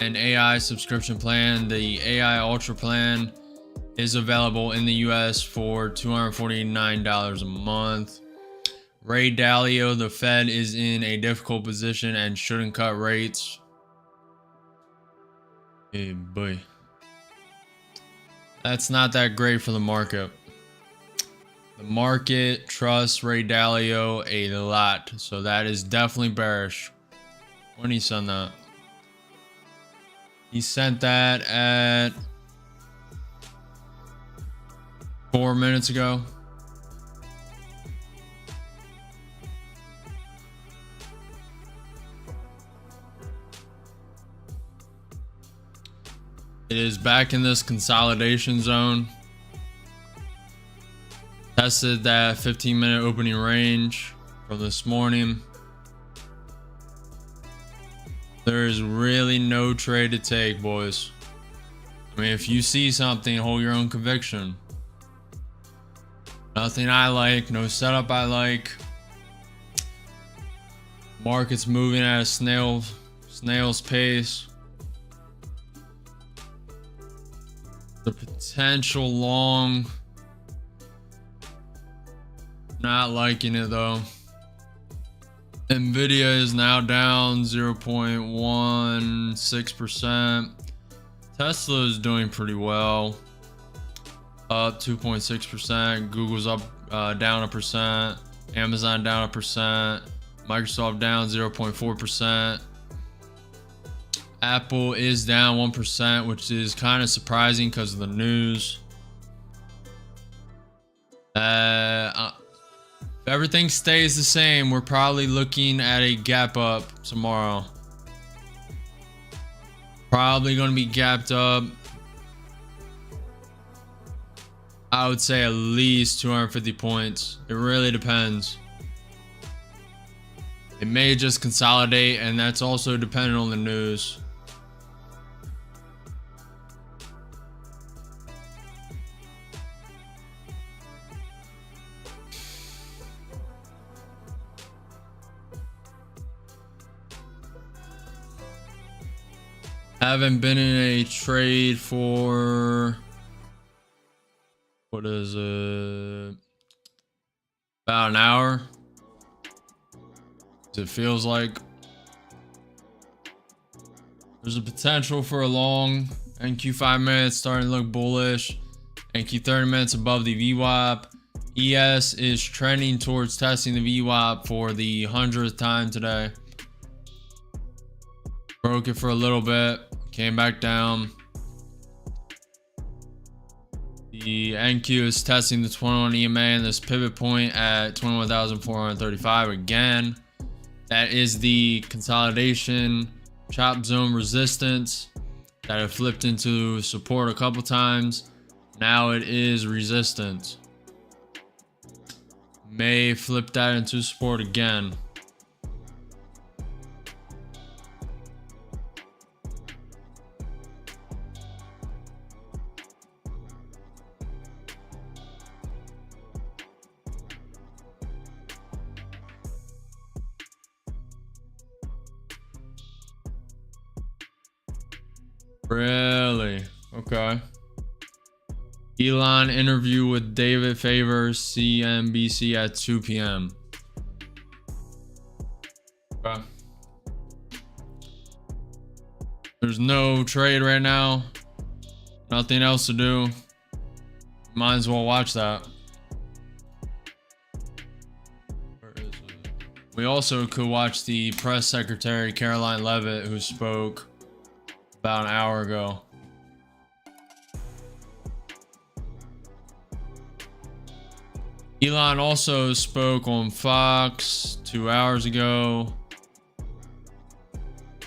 an AI subscription plan. The AI Ultra plan is available in the US for $249 a month. Ray Dalio, the Fed is in a difficult position and shouldn't cut rates. Hey boy. That's not that great for the market. The market trusts Ray Dalio a lot, so that is definitely bearish. When he sent that? He sent that at 4 minutes ago. It is back in this consolidation zone. Tested that 15-minute opening range from this morning. There is really no trade to take, boys. I mean, if you see something, hold your own conviction. Nothing I like, no setup I like. Market's moving at a snail's pace. The potential long, not liking it though. Nvidia is now down 0.16%. Tesla is doing pretty well, up 2.6%. Google's up down 1%. Amazon down 1%. Microsoft down 0.4%. Apple is down 1%, which is kind of surprising because of the news. If everything stays the same, we're probably looking at a gap up tomorrow. Probably going to be gapped up. I would say at least 250 points. It really depends. It may just consolidate, and that's also dependent on the news. Haven't been in a trade for, what is it, about an hour. It feels like there's a potential for a long NQ 5 minutes starting to look bullish. NQ 30 minutes above the VWAP. ES is trending towards testing the VWAP for the 100th time today. Broke it for a little bit, came back down. The NQ is testing the 21 EMA and this pivot point at 21,435 again. That is the consolidation chop zone resistance that have flipped into support a couple times. Now it is resistance. May flip that into support again. Really? Okay. Elon interview with David Favors, CNBC at 2 p.m. Okay. There's no trade right now. Nothing else to do. Might as well watch that. Where is it? We also could watch the press secretary, Caroline Leavitt, who spoke about an hour ago. Elon also spoke on Fox 2 hours ago,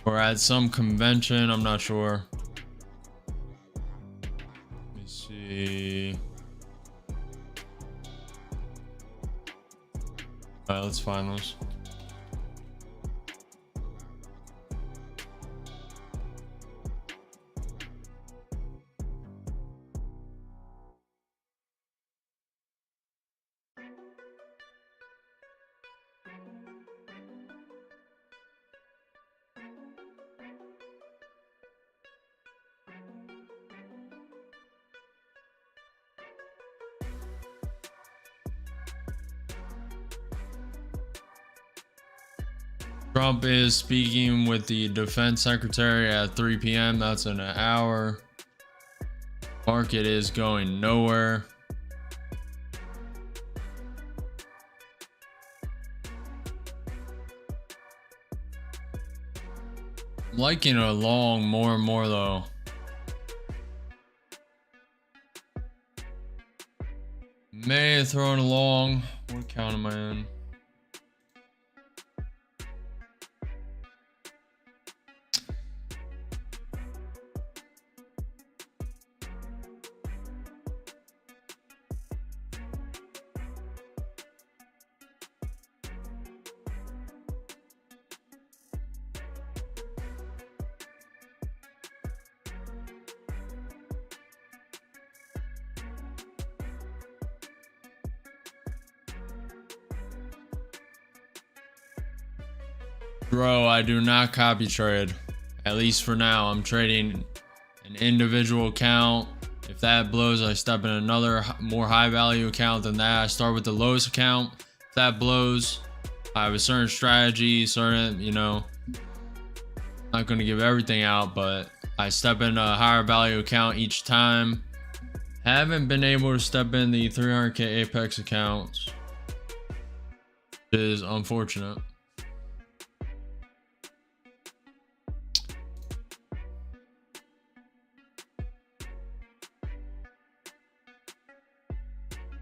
or at some convention, I'm not sure. Let me see. All right, let's find those. Trump is speaking with the defense secretary at 3 p.m. That's in an hour. Market is going nowhere. I'm liking it along more and more though. May have thrown along. What count am I in? Bro, I do not copy trade. At least for now. I'm trading an individual account. If that blows, I step in another more high value account than that. I start with the lowest account. If that blows, I have a certain strategy, certain, you know, not going to give everything out, but I step in a higher value account each time. Haven't been able to step in the 300k Apex accounts. It is unfortunate.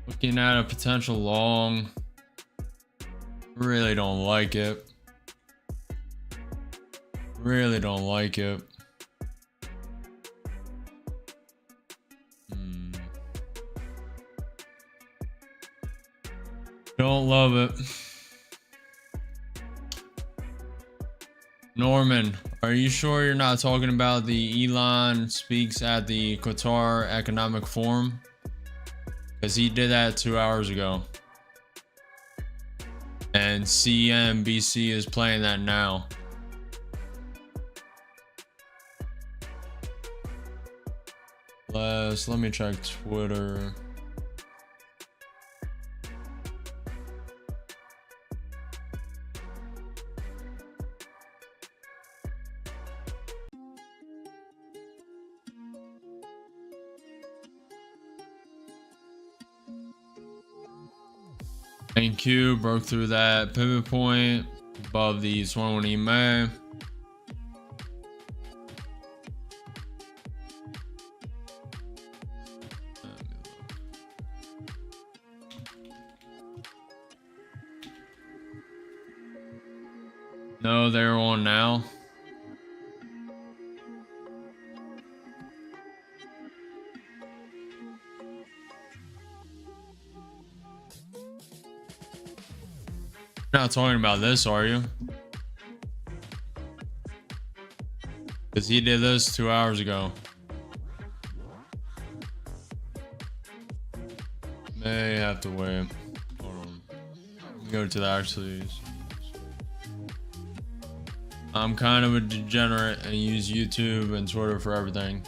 Looking at a potential long. Really don't like it. Really don't like it. Don't love it. Norman, are you sure you're not talking about the Elon speaks at the Qatar Economic Forum? Because he did that 2 hours ago. And CNBC is playing that now. Let me check Twitter. NQ broke through that pivot point above the 21 EMA. No, they're on now. You're not talking about this, are you? Because he did this 2 hours ago. May have to wait. Hold on. Let me go to the actually. I'm kind of a degenerate and use YouTube and Twitter for everything.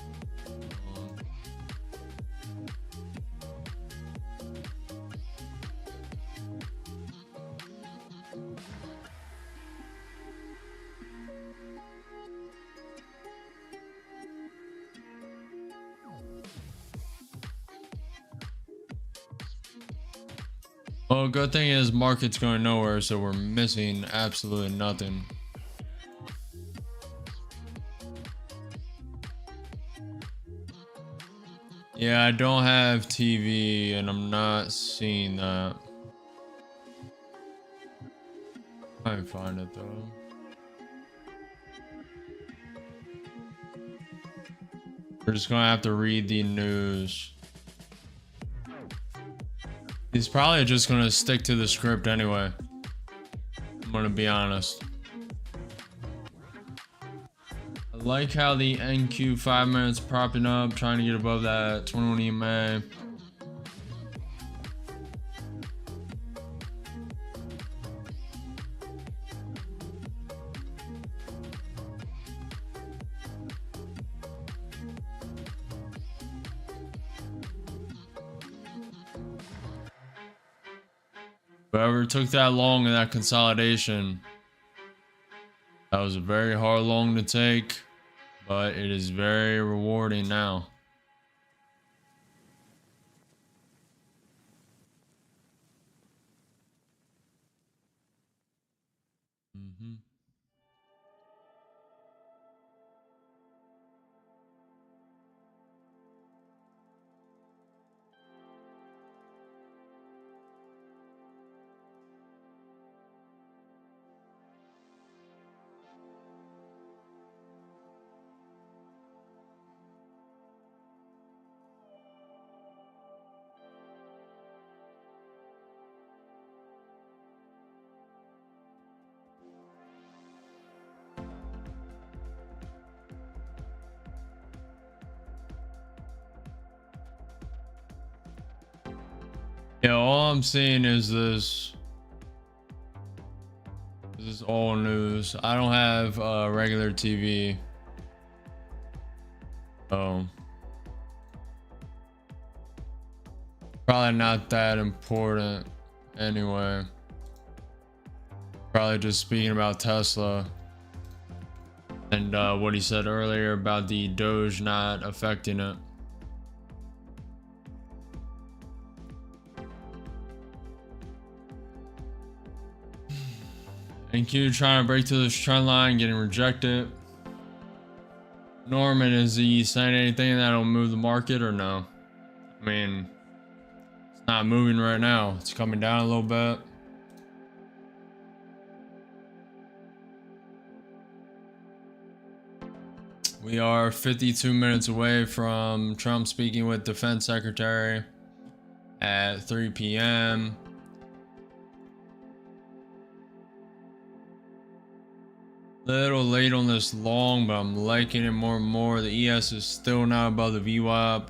Well, good thing is market's going nowhere, so we're missing absolutely nothing. Yeah, I don't have TV and I'm not seeing that. I can find it though. We're just gonna have to read the news. He's probably just gonna stick to the script anyway. I'm gonna be honest. I like how the NQ 5 minutes propping up, trying to get above that 21 EMA. Whoever took that long in that consolidation, that was a very hard long to take, but it is very rewarding now. Yeah, all I'm seeing is this. This is all news. I don't have regular TV. So probably not that important anyway. Probably just speaking about Tesla and what he said earlier about the Doge not affecting it. NQ trying to break through this trend line, getting rejected. Norman, is he saying anything that'll move the market or no? I mean, it's not moving right now. It's coming down a little bit. We are 52 minutes away from Trump speaking with Defense Secretary at 3 p.m. Little late on this long, but I'm liking it more and more. The ES is still not above the VWAP.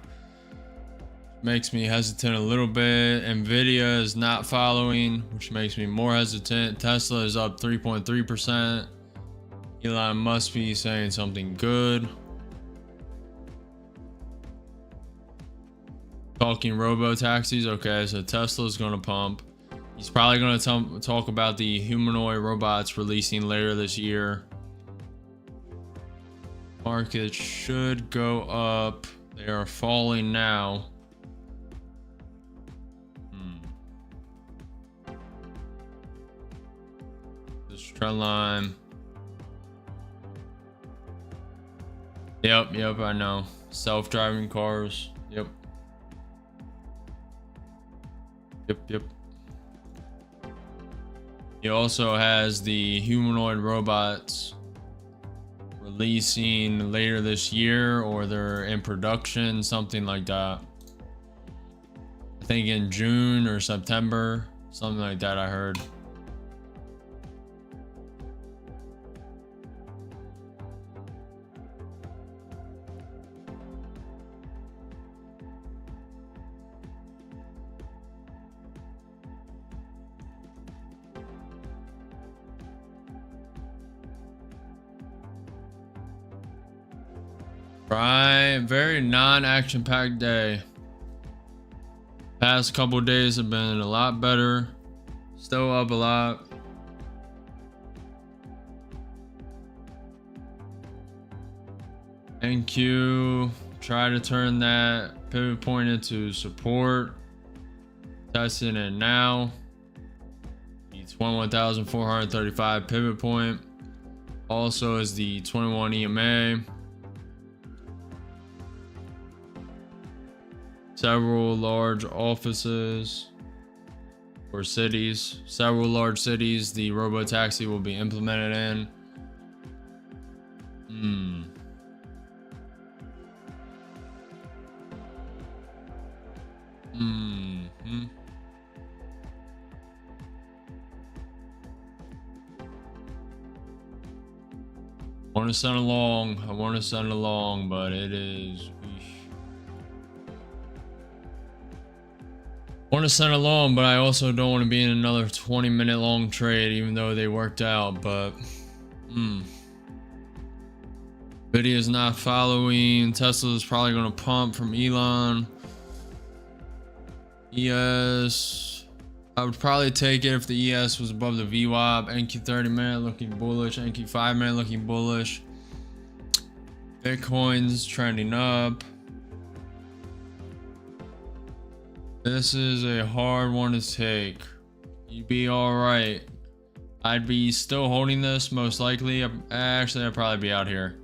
Makes me hesitant a little bit. Nvidia is not following, which makes me more hesitant. Tesla is up 3.3%. Elon must be saying something good. Talking robo-taxis. Okay, so Tesla's going to pump. He's probably going to talk about the humanoid robots releasing later this year. Market should go up. They are falling now. This trend line. Yep, I know. Self-driving cars. Yep. He also has the humanoid robots releasing later this year, or they're in production, something like that. I think in June or September, something like that I heard. Right, very non-action packed day. Past couple days have been a lot better. Still up a lot. NQ, try to turn that pivot point into support. Testing it now. The 21,435 pivot point. Also is the 21 EMA. Several large offices or cities, several large cities, the robo-taxi will be implemented in. I want to send along, but it is. Want to send along, but I also don't want to be in another 20-minute long trade, even though they worked out. But Nvidia is not following. Tesla is probably going to pump from Elon. ES, I would probably take it if the ES was above the VWAP. NQ 30-minute looking bullish. NQ 5-minute looking bullish. Bitcoin's trending up. This is a hard one to take. You'd be all right. I'd be still holding this most likely. Actually, I'd probably be out here.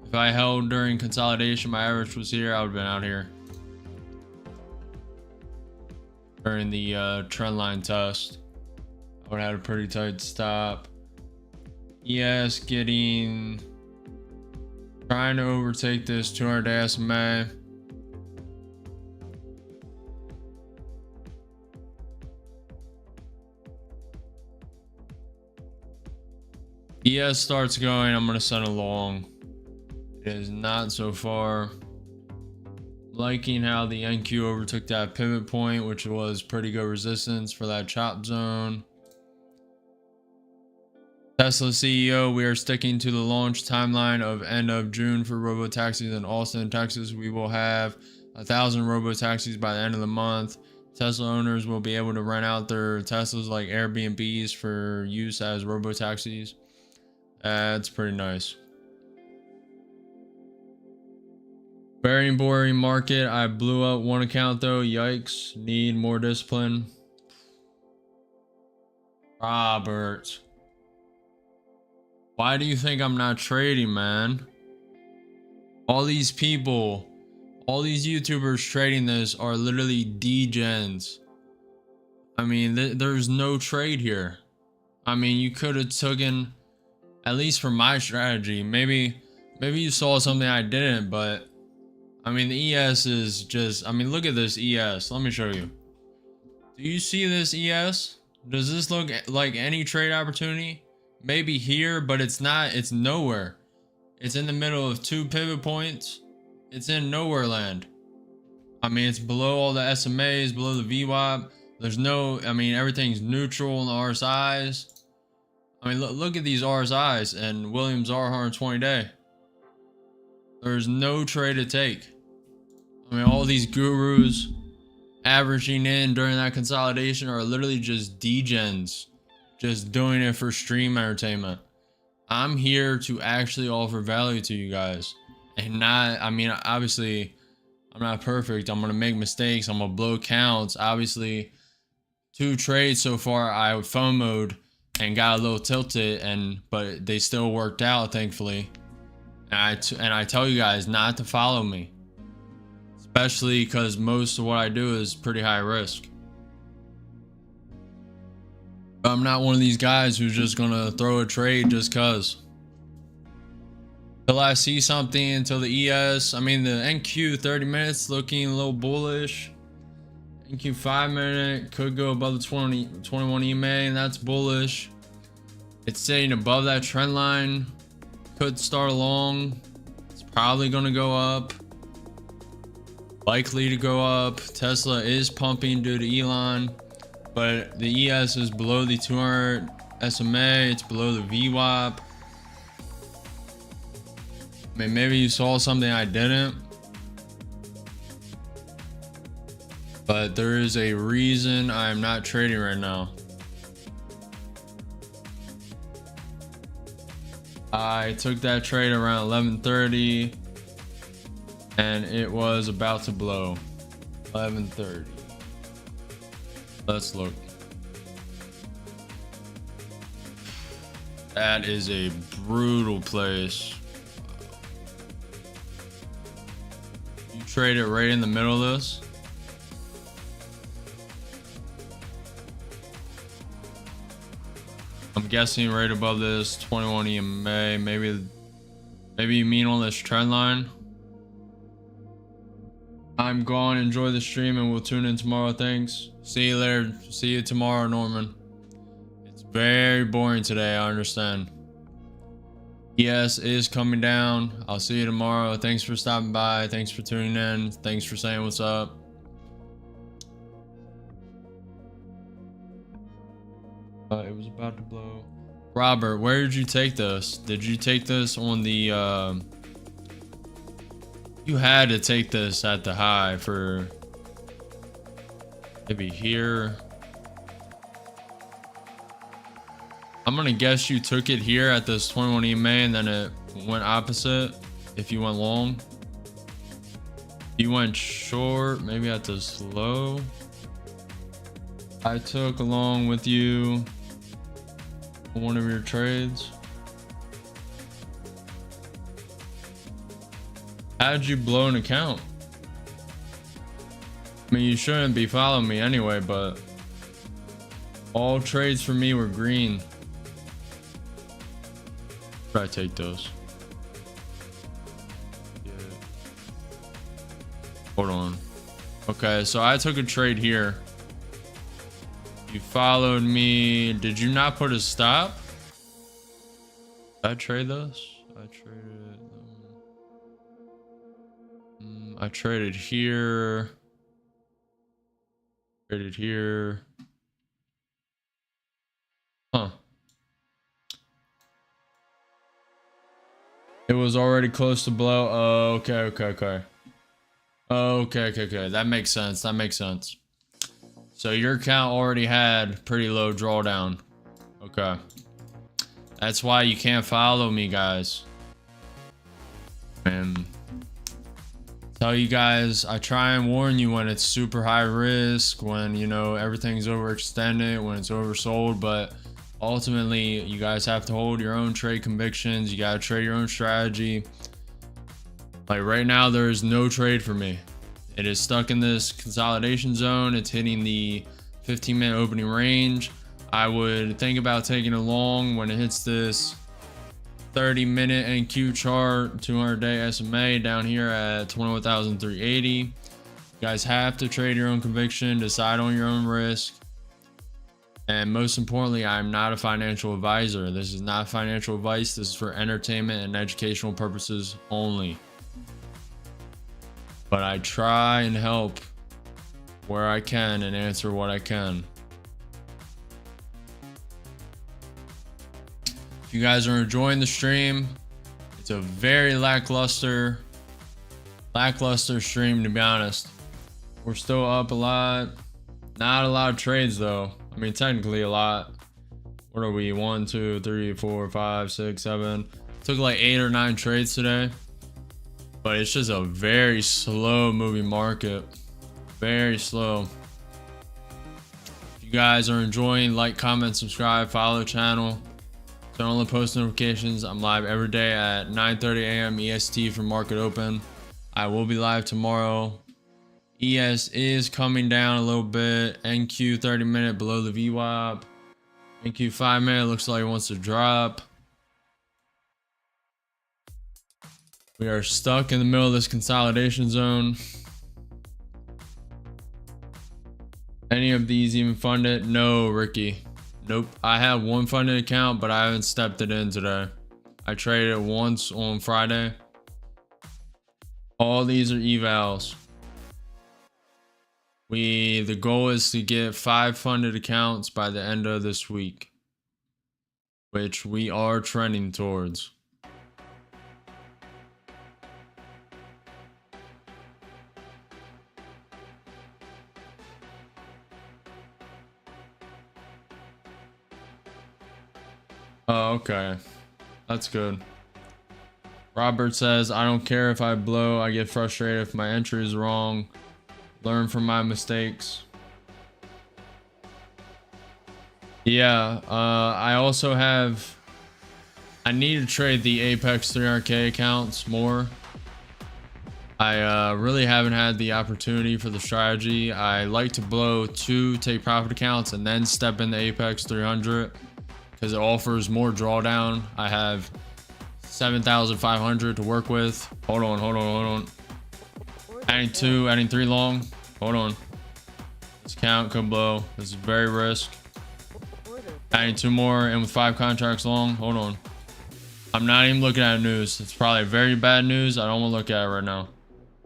If I held during consolidation, my average was here, I would have been out here. During the trend line test, I would have had a pretty tight stop. ES trying to overtake this 200-day SMA. ES starts going, I'm gonna send along. It is not so far. Liking how the NQ overtook that pivot point, which was pretty good resistance for that chop zone. Tesla CEO, we are sticking to the launch timeline of end of June for robo-taxis in Austin, Texas. We will have 1,000 robo-taxis by the end of the month. Tesla owners will be able to rent out their Teslas like Airbnbs for use as robo-taxis. That's pretty nice. Very boring market. I blew up one account though. Yikes. Need more discipline. Robert. Why do you think I'm not trading, man? All these people, all these YouTubers trading this are literally degens. I mean, there's no trade here. I mean, you could have taken, at least for my strategy, maybe you saw something I didn't, but I mean, the ES is just, I mean, look at this ES. Let me show you. Do you see this ES? Does this look like any trade opportunity? Maybe here, but it's not. It's nowhere. It's in the middle of 2 pivot points. It's in nowhere land. I mean, it's below all the SMAs, below the VWAP. There's no, I mean, everything's neutral in the RSIs. I mean, look at these RSIs and Williams R 120 day. There's no trade to take. I mean, all these gurus averaging in during that consolidation are literally just degens, just doing it for stream entertainment. I'm here to actually offer value to you guys, and not, I mean, obviously I'm not perfect. I'm gonna make mistakes. I'm gonna blow counts. Obviously 2 trades so far I FOMO'd and got a little tilted, but they still worked out, thankfully. And I tell you guys not to follow me, especially because most of what I do is pretty high risk. I'm not one of these guys who's just gonna throw a trade just cause. Till I see something, until the ES, I mean the NQ 30 minutes looking a little bullish. NQ 5 minute could go above the 21 EMA, and that's bullish. It's sitting above that trend line. Could start long. It's probably gonna go up. Likely to go up. Tesla is pumping due to Elon, but the ES is below the 200 SMA. It's below the VWAP. I mean, maybe you saw something I didn't, but there is a reason I'm not trading right now. I took that trade around 11:30 and it was about to blow. 11:30. Let's look. That is a brutal place. You trade it right in the middle of this. I'm guessing right above this 21 EMA. Maybe you mean on this trend line. I'm gone. Enjoy the stream and we'll tune in tomorrow. Thanks. See you later. See you tomorrow, Norman. It's very boring today, I understand. ES is coming down. I'll see you tomorrow. Thanks for stopping by. Thanks for tuning in. Thanks for saying what's up. It was about to blow. Robert, where did you take this? Did you take this on the you had to take this at the high for maybe here. I'm gonna guess you took it here at this 21 EMA and then it went opposite if you went long. You went short maybe at this low. I took along with you one of your trades. How'd you blow an account? I mean, you shouldn't be following me anyway, but all trades for me were green. Try to take those. Yeah. Hold on. Okay, so I took a trade here. You followed me. Did you not put a stop? Did I trade this? I traded. I traded here. Traded here. Huh. It was already close to blow. Oh, okay. Okay. That makes sense. So your account already had pretty low drawdown. Okay. That's why you can't follow me, guys. And tell you guys, I try and warn you when it's super high risk, when, you know, everything's overextended, when it's oversold, but ultimately, you guys have to hold your own trade convictions. You got to trade your own strategy. Like right now, there is no trade for me. It is stuck in this consolidation zone. It's hitting the 15-minute opening range. I would think about taking a long when it hits this 30-minute NQ chart, 200-day SMA down here at 21,380. You guys have to trade your own conviction, decide on your own risk. And most importantly, I'm not a financial advisor. This is not financial advice. This is for entertainment and educational purposes only. But I try and help where I can and answer what I can. If you guys are enjoying the stream, it's a very lackluster stream, to be honest. We're still up a lot. Not a lot of trades though. I mean, technically a lot. What are we? 1, 2, 3, 4, 5, 6, 7. Took like 8 or 9 trades today. But it's just a very slow moving market. Very slow. If you guys are enjoying, like, comment, subscribe, follow the channel. Turn on the post notifications. I'm live every day at 9:30 a.m. EST for market open. I will be live tomorrow. ES is coming down a little bit. NQ 30-minute below the VWAP. NQ 5-minute looks like it wants to drop. We are stuck in the middle of this consolidation zone. Any of these even funded? No, Ricky. Nope. I have one funded account, but I haven't stepped it in today. I traded it once on Friday. All these are evals. The goal is to get 5 funded accounts by the end of this week, which we are trending towards. Oh, okay. That's good. Robert says, I don't care if I blow. I get frustrated if my entry is wrong. Learn from my mistakes. Yeah, I also have... I need to trade the Apex 300K accounts more. I really haven't had the opportunity for the strategy. I like to blow 2 take profit accounts and then step in the Apex 300 because it offers more drawdown. I have 7,500 to work with. Hold on. Adding 2, adding 3 long. Hold on. This count could blow. This is very risk. Adding 2 more and with 5 contracts long. Hold on. I'm not even looking at news. It's probably very bad news. I don't want to look at it right now.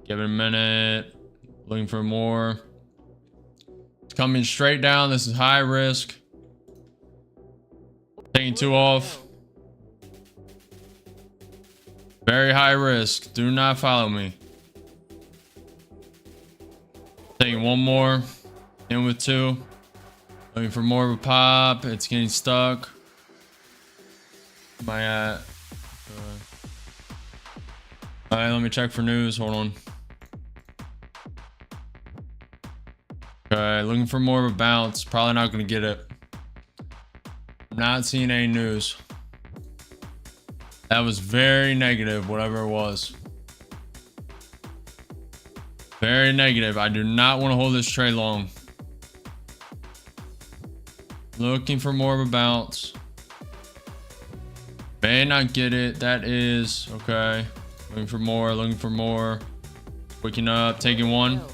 Give it a minute. Looking for more. It's coming straight down. This is high risk. Taking 2 off. Very high risk. Do not follow me. Taking 1 more. In with 2. Looking for more of a pop. It's getting stuck. Am I at? Alright, let me check for news. Hold on. Okay, looking for more of a bounce. Probably not going to get it. Not seeing any news. That was very negative, whatever it was. Very negative. I do not want to hold this trade long. Looking for more of a bounce. May not get it. That is okay. Looking for more. Waking up, taking 1. Where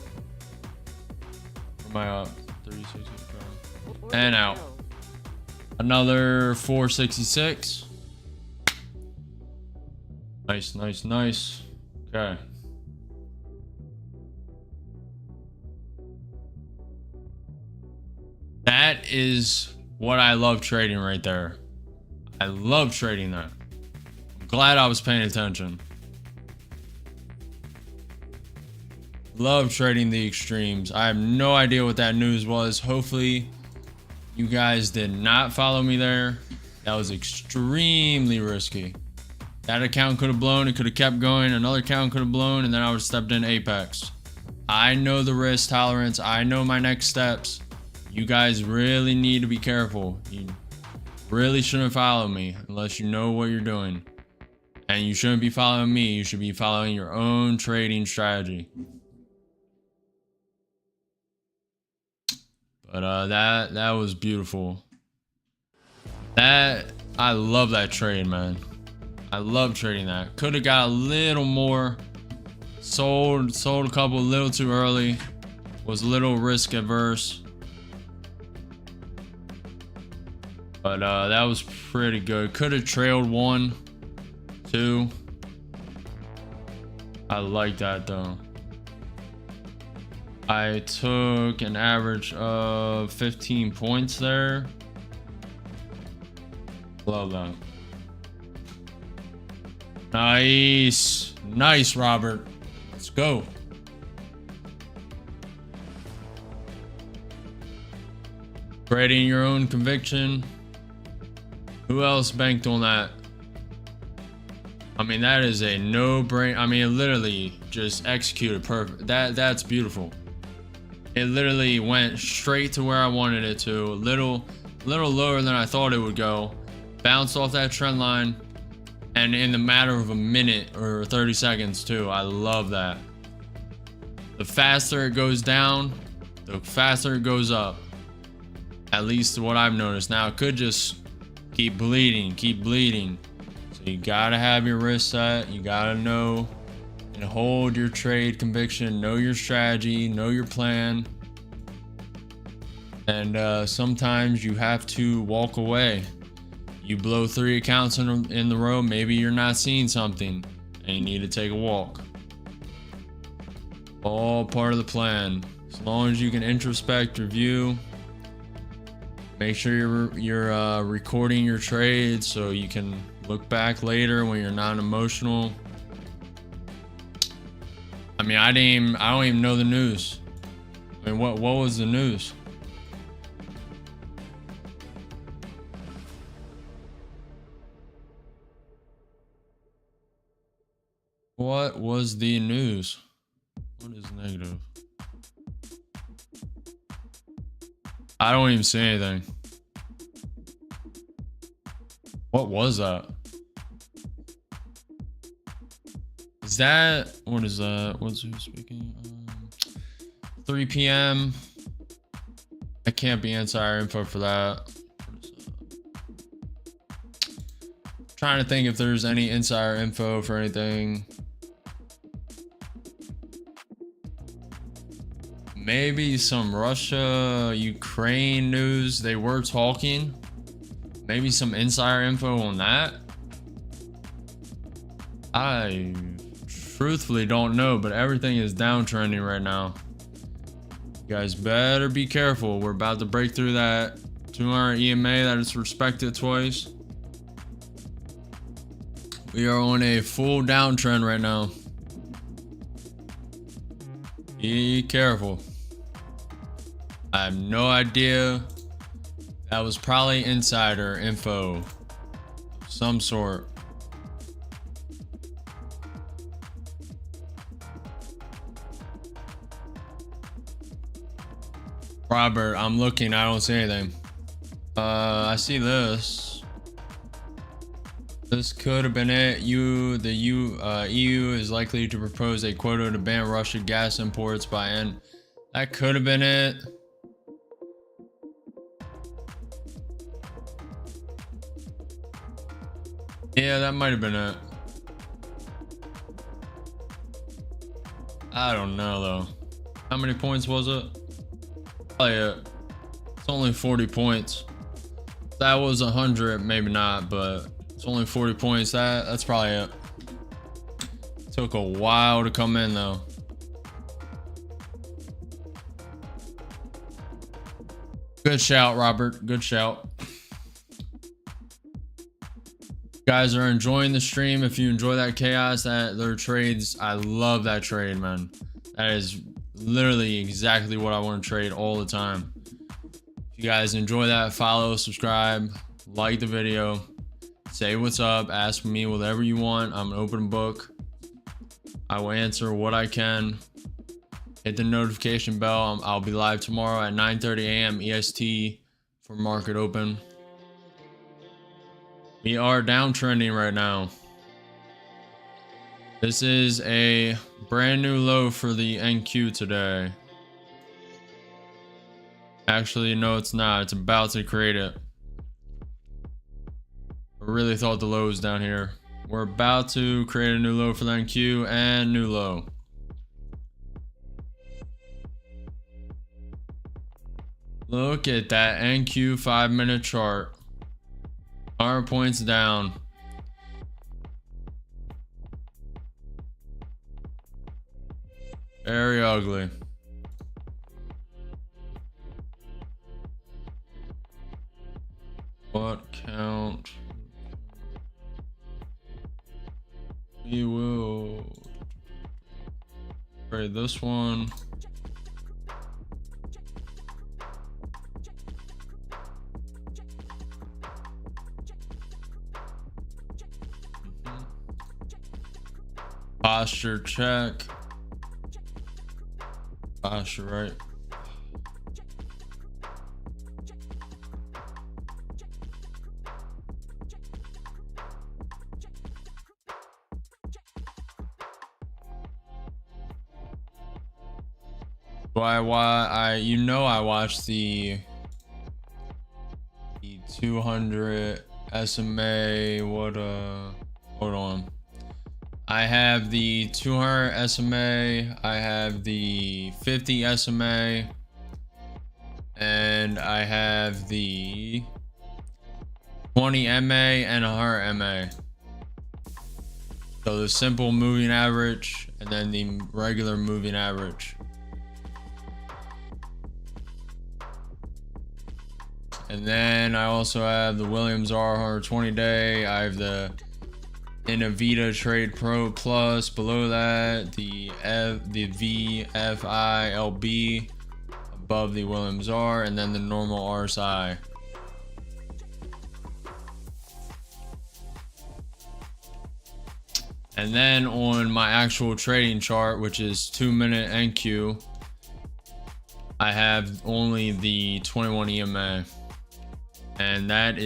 am I up? 360. And out. Another 466. Nice. Okay. That is what I love trading right there. I love trading that. I'm glad I was paying attention. Love trading the extremes. I have no idea what that news was. Hopefully you guys did not follow me there. That was extremely risky. That account could have blown. It could have kept going. Another account could have blown, and then I would have stepped in Apex. I know the risk tolerance. I know my next steps. You guys really need to be careful. You Really shouldn't follow me unless you know what you're doing. And you shouldn't be following me. You should be following your own trading strategy. But that was beautiful. I love that trade, man. I love trading that. Could have got a little more. Sold a couple a little too early. Was a little risk averse. But that was pretty good. Could have trailed 1, 2. I like that though. I took an average of 15 points there. Love that. Nice. Nice, Robert. Let's go. Trading your own conviction. Who else banked on that? I mean, that is a no-brainer. I mean, it literally just executed perfect. That's beautiful. It literally went straight to where I wanted it to. A little lower than I thought it would go. Bounced off that trend line. And in the matter of a minute or 30 seconds too. I love that. The faster it goes down, the faster it goes up. At least what I've noticed. Now it could just keep bleeding. So you gotta have your risk set. You gotta know and hold your trade conviction. Know your strategy. Know your plan. And sometimes you have to walk away. You blow 3 accounts in the row. Maybe you're not seeing something, and you need to take a walk. All part of the plan. As long as you can introspect, review. Make sure you're recording your trades so you can look back later when you're not emotional. I mean, I don't even know the news. I mean, what was the news? What was the news? What is negative? I don't even see anything. What was that? Is that, what is that? What's who speaking? 3 p.m. I can't be insider info for that. What is that? Trying to think if there's any insider info for anything. Maybe some Russia, Ukraine news. They were talking. Maybe some insider info on that. I truthfully don't know, but everything is downtrending right now. You guys better be careful. We're about to break through that 200 EMA that is respected twice. We are on a full downtrend right now. Be careful. I have no idea. That was probably insider info of some sort. Robert, I'm looking. I don't see anything. I see this. This could have been it. The EU is likely to propose a quota to ban Russian gas imports by end. That could have been it. Yeah, that might have been it. I don't know though. How many points was it? Probably it. It's only 40 points. If that was 100, maybe not, but it's only 40 points. That's probably it. Took a while to come in though. Good shout, Robert. Good shout. Guys are enjoying the stream. If you enjoy that chaos, their trades, I love that trade, man. That is literally exactly what I want to trade all the time. If you guys enjoy that, follow, subscribe, like the video, say what's up, ask me whatever you want. I'm an open book. I will answer what I can. Hit the notification bell. I'll be live tomorrow at 9:30 a.m. EST for market open. We are downtrending right now. This is a brand new low for the NQ today. Actually, no, it's not. It's about to create it. I really thought the low was down here. We're about to create a new low for the NQ and new low. Look at that NQ 5-minute chart. 100 points down. Very ugly. What count? We will trade this one. Posture check. Posture right. I watched the 200 SMA. Hold on. I have the 200 SMA, I have the 50 SMA, and I have the 20 MA and 100 MA. So the simple moving average and then the regular moving average. And then I also have the Williams R 120 day. I have the Inavita Trade Pro Plus. Below that, the VFILB above the Williams R, and then the normal RSI. And then on my actual trading chart, which is 2-minute NQ, I have only the 21 EMA. And that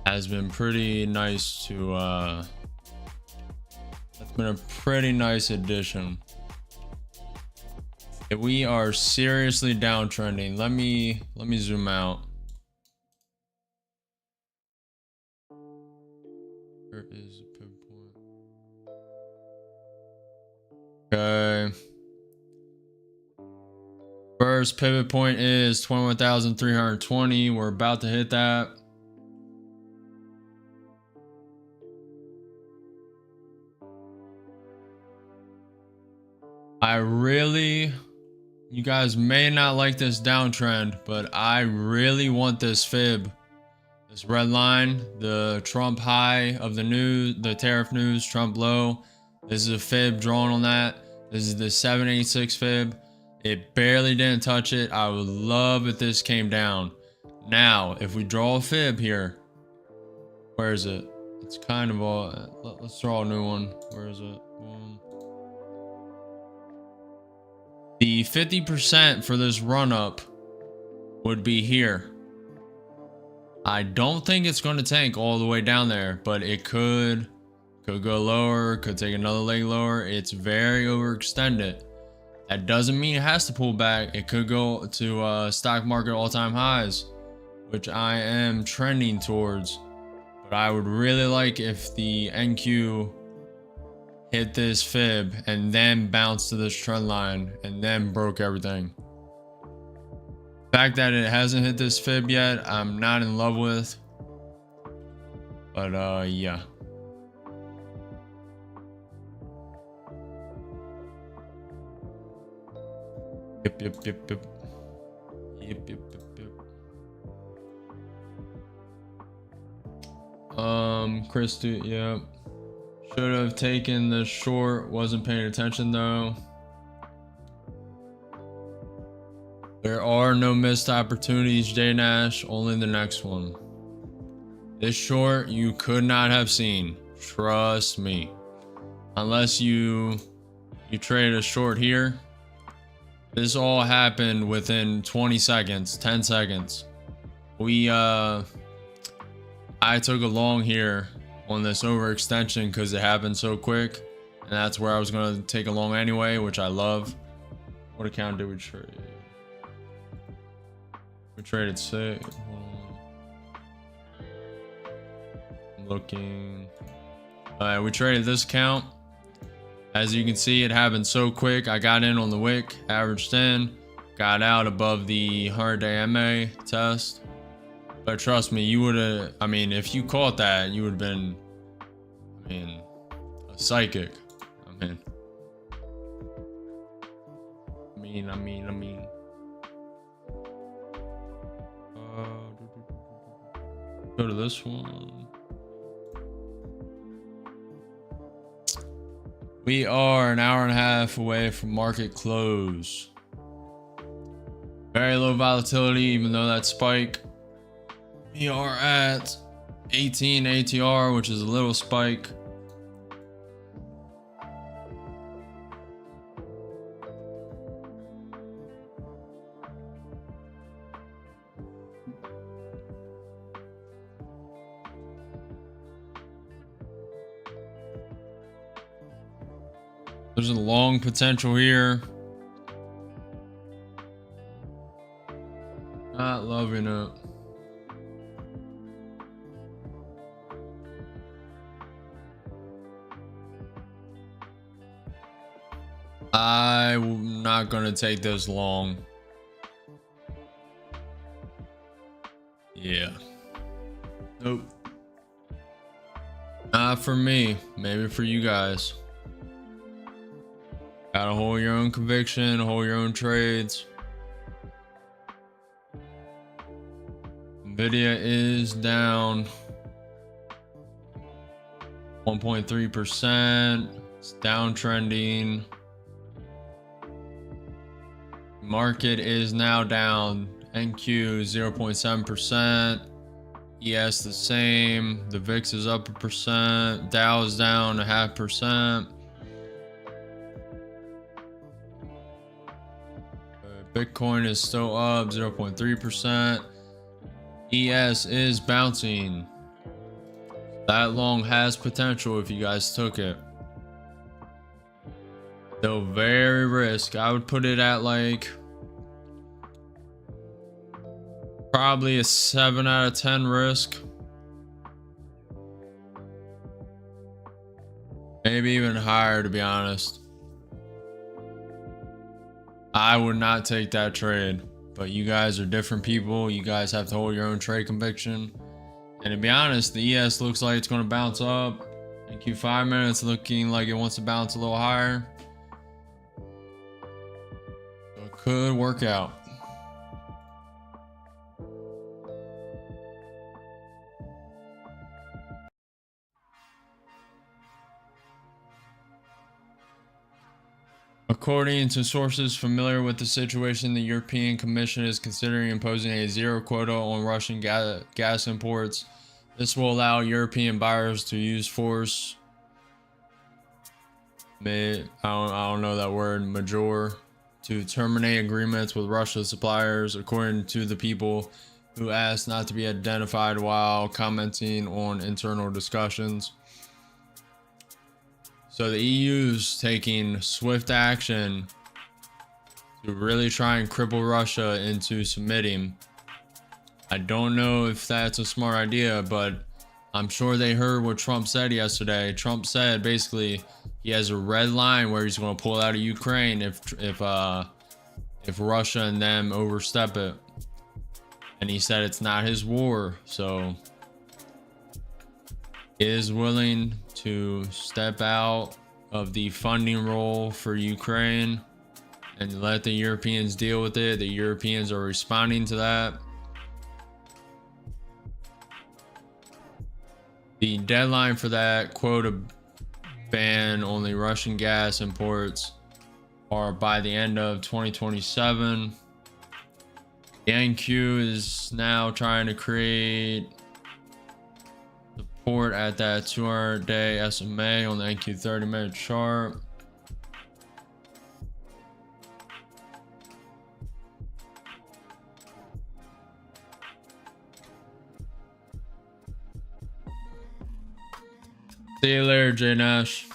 has been pretty nice to that's been a pretty nice addition. If we are seriously downtrending, let me zoom out. Where is the pivot point? Okay. First pivot point is 21,320. We're about to hit that. You guys may not like this downtrend, but I really want this fib. This red line, the Trump high of the news, the tariff news, Trump low. This is a fib drawn on that. This is the 786 fib. It barely didn't touch it. I would love if this came down. Now, if we draw a fib here, where is it? It's kind of all. Let's draw a new one. Where is it? The 50% for this run up would be here. I don't think it's going to tank all the way down there, but it could go lower, could take another leg lower. It's very overextended. That doesn't mean it has to pull back. It could go to stock market all-time highs, which I am trending towards. But I would really like if the NQ hit this fib and then bounced to this trend line and then broke everything. The fact that it hasn't hit this fib yet, I'm not in love with. But yeah. Yep. Chris, yep. Should have taken the short, wasn't paying attention though. There are no missed opportunities, J Nash, only the next one. This short you could not have seen, trust me. Unless you trade a short here. This all happened within 20 seconds, 10 seconds. We I took a long here on this overextension because it happened so quick, and that's where I was going to take a long anyway, which I love. What account did we trade? We traded 6. I'm looking. Alright, we traded this account. As you can see, it happened so quick. I got in on the wick, averaged in, got out above the 100-day MA test. But trust me, you would have, I mean, if you caught that, you would have been, I mean, a psychic. I mean. Go to this one. We are an hour and a half away from market close. Very low volatility, even though that spike. We are at 18 ATR, which is a little spike. There's a long potential here. Not loving it. I'm not gonna take this long. Yeah. Nope. Not for me. Maybe for you guys. Gotta hold your own conviction, hold your own trades. Nvidia is down 1.3%. It's downtrending. Market is now down. NQ 0.7%. ES the same. The VIX is up 1%. Dow is down 0.5%. Bitcoin is still up 0.3%. ES is bouncing. That long has potential if you guys took it. Though very risk. I would put it at like probably a 7 out of 10 risk. Maybe even higher, to be honest. I would not take that trade, but you guys are different people. You guys have to hold your own trade conviction. And to be honest, the ES looks like it's going to bounce up. In Q5 minutes looking like it wants to bounce a little higher. So it could work out. According to sources familiar with the situation, the European Commission is considering imposing a zero quota on Russian gas imports. This will allow European buyers to use force. I don't know that word, major, to terminate agreements with Russian suppliers, according to the people who asked not to be identified while commenting on internal discussions. So the EU's taking swift action to really try and cripple Russia into submitting. I don't know if that's a smart idea, but I'm sure they heard what Trump said yesterday. Trump said basically he has a red line where he's going to pull out of Ukraine if Russia and them overstep it. And he said it's not his war, so he is willing to step out of the funding role for Ukraine and let the Europeans deal with it. The Europeans are responding to that. The deadline for that quota ban on the Russian gas imports are by the end of 2027. The NQ is now trying to create support at that 200-day SMA on the NQ 30-minute chart. See you later, J Nash.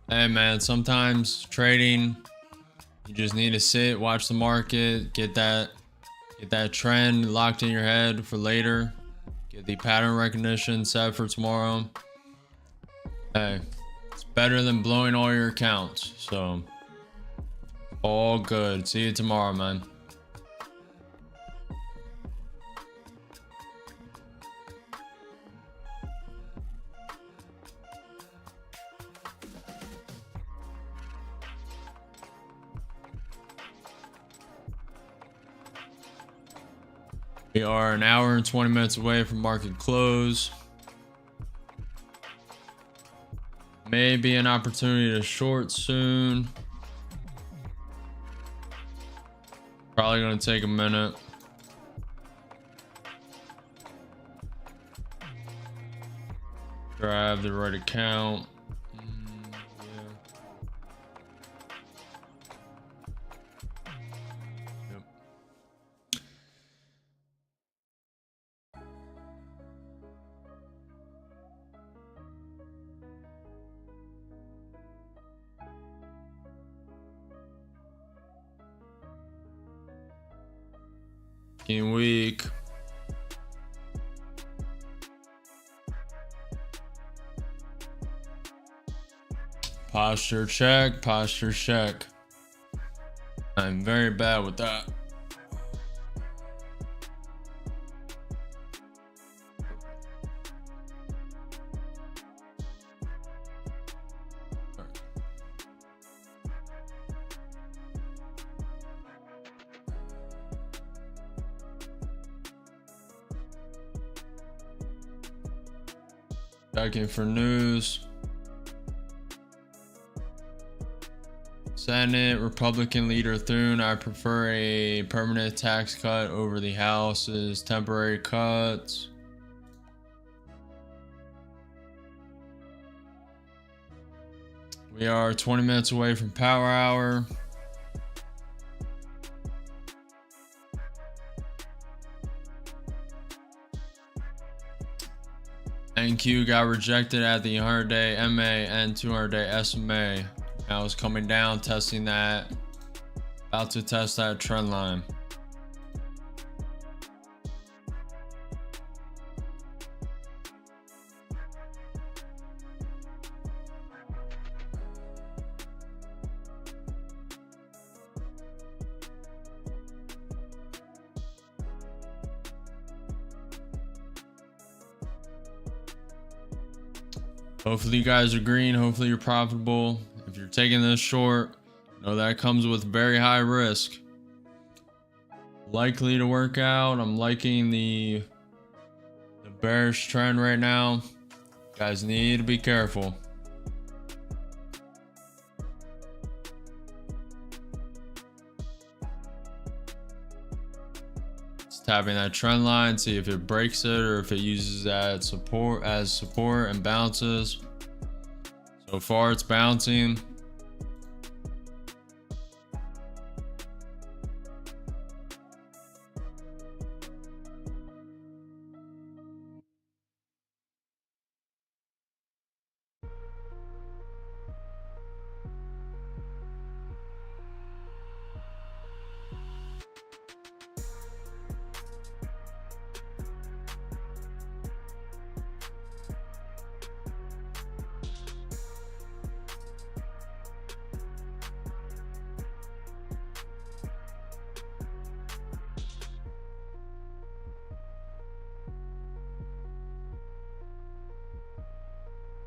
Hey man, sometimes trading, you just need to sit, watch the market, get that trend locked in your head for later. Get the pattern recognition set for tomorrow. Hey, it's better than blowing all your accounts. So, all good. See you tomorrow, man. We are an hour and 20 minutes away from market close. Maybe an opportunity to short soon. Probably going to take a minute. Sure I have the right account. Week. Posture check, posture check. I'm very bad with that. Checking for news. Senate Republican leader Thune, I prefer a permanent tax cut over the House's temporary cuts. We are 20 minutes away from power hour. NQ got rejected at the 100-day MA and 200-day SMA. Now it's coming down, testing that. About to test that trend line. Hopefully you guys are green. Hopefully you're profitable. If you're taking this short, know that comes with very high risk. Likely to work out. I'm liking the bearish trend right now. You guys need to be careful. Tapping that trend line, see if it breaks it or if it uses that support as support and bounces. So far it's bouncing.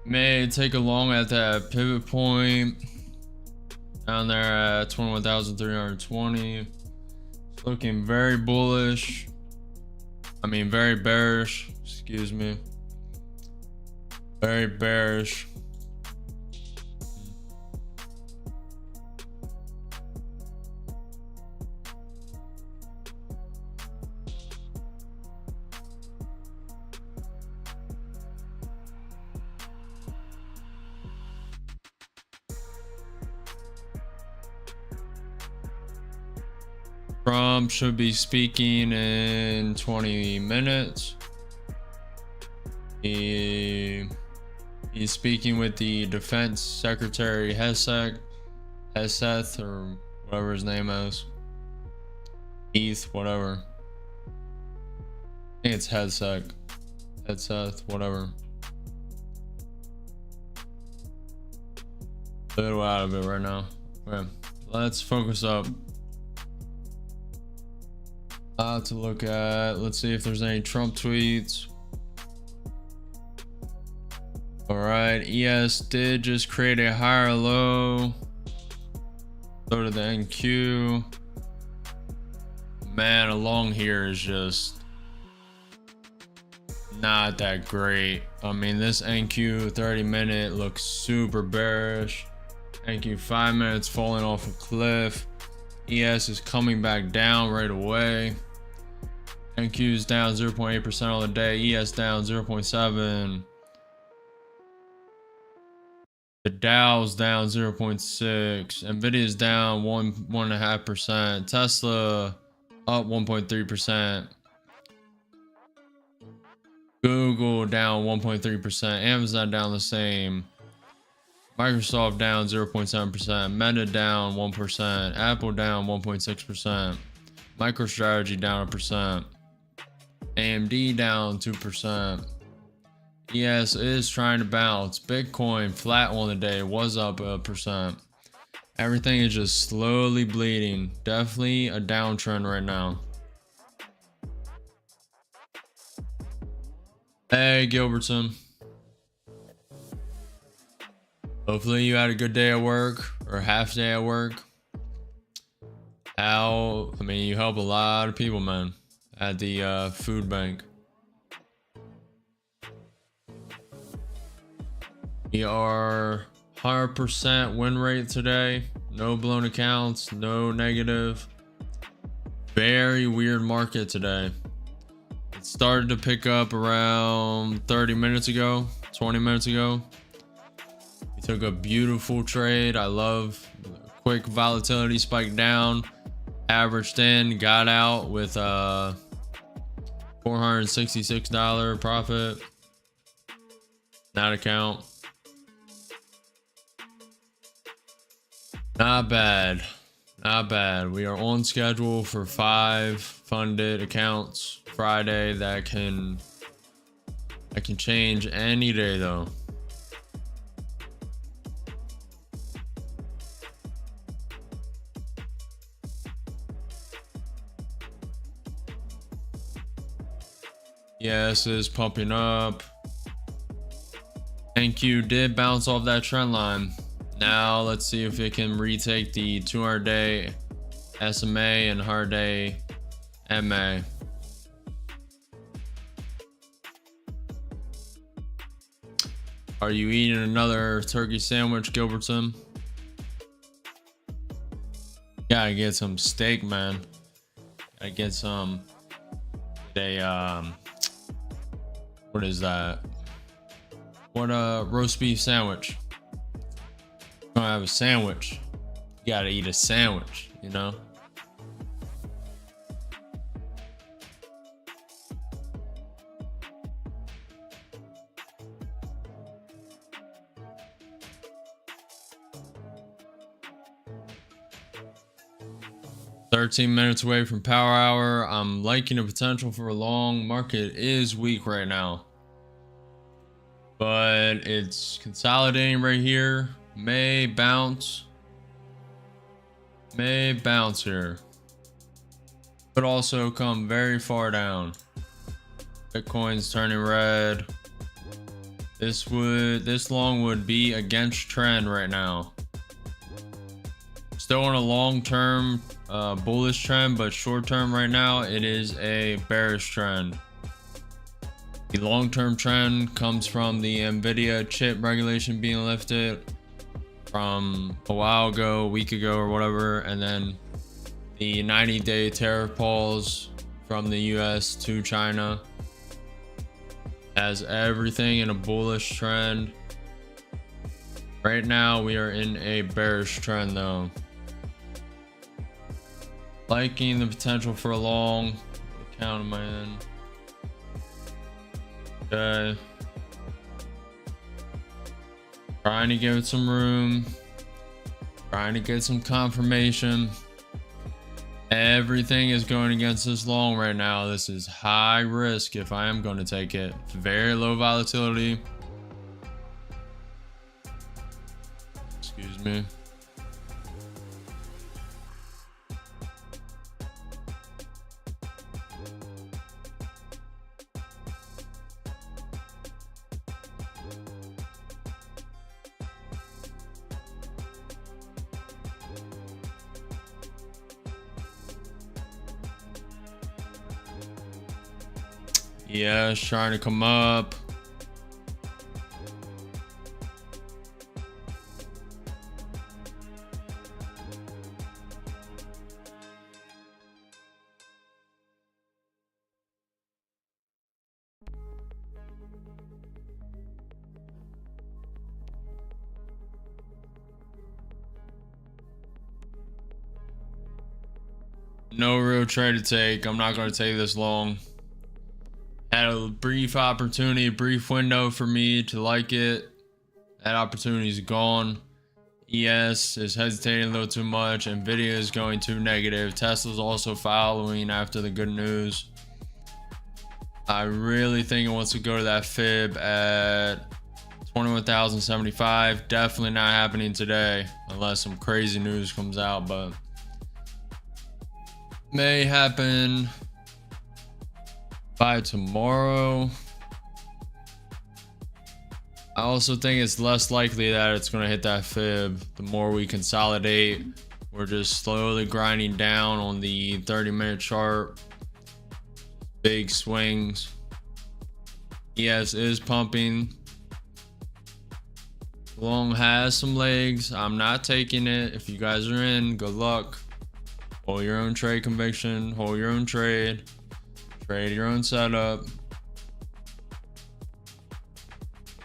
May take a long at that pivot point down there at 21,320. It's looking very bullish. I mean, very bearish. Excuse me. Very bearish. Trump should be speaking in 20 minutes. He's speaking with the Defense Secretary Heseth, or whatever his name is. Heath, whatever. I think it's Heseth, whatever. A little out of it right now. Okay, let's focus up. To look at. Let's see if there's any Trump tweets. All right, ES did just create a higher low. Go to the NQ. Man, along here is just not that great. I mean, this NQ 30-minute looks super bearish. NQ 5 minutes falling off a cliff. ES is coming back down right away. NQ is down 0.8% on the day. ES down 0.7. The Dow's down 0.6. Nvidia is down 1.5%. Tesla up 1.3%. Google down 1.3%. Amazon down the same. Microsoft down 0.7%. Meta down 1%. Apple down 1.6%. MicroStrategy down 1%. AMD down 2%. ES is trying to bounce. Bitcoin flat on the day, was up 1%. Everything is just slowly bleeding. Definitely a downtrend right now. Hey, Gilbertson. Hopefully you had a good day at work or half day at work. I mean, you help a lot of people, man, at the food bank. We are 100% win rate today. No blown accounts, no negative. Very weird market today. It started to pick up around 30 minutes ago, 20 minutes ago. We took a beautiful trade. I love quick volatility spike down, averaged in, got out with a $466 profit. Not account. Not bad. Not bad. We are on schedule for 5 funded accounts Friday. That can change any day though. Yes, is pumping up. NQ did bounce off that trend line. Now let's see if it can retake the 200-day SMA and 100-day MA. Are you eating another turkey sandwich, Gilbertson? Gotta get some steak, man. Gotta get some. What is that? What a roast beef sandwich. Gonna have a sandwich. You gotta eat a sandwich, you know? $13 minutes away from power hour. I'm liking the potential for a long. Market is weak right now, but it's consolidating right here. May bounce here, but also come very far down. Bitcoin's turning red. This long would be against trend right now. Still on a long-term bullish trend, but short-term right now it is a bearish trend. The long-term trend comes from the Nvidia chip regulation being lifted from a while ago, a week ago or whatever, and then the 90-day tariff pause from the US to China has everything in a bullish trend. Right now we are in a bearish trend though. Liking the potential for a long. What account am I in? Okay. Trying to give it some room. Trying to get some confirmation. Everything is going against this long right now. This is high risk if I am going to take it. Very low volatility. Excuse me. Yeah, it's trying to come up. No real trade to take. I'm not going to take this long. Had a brief opportunity, a brief window for me to like it. That opportunity is gone. ES is hesitating a little too much. Nvidia is going too negative. Tesla's also following after the good news. I really think it wants to go to that fib at 21,075. Definitely not happening today unless some crazy news comes out, but may happen by tomorrow. I also think it's less likely that it's going to hit that fib. The more we consolidate, we're just slowly grinding down on the 30-minute chart. Big swings. ES is pumping. Long has some legs. I'm not taking it. If you guys are in, good luck. Hold your own trade conviction. Hold your own trade. Trade your own setup.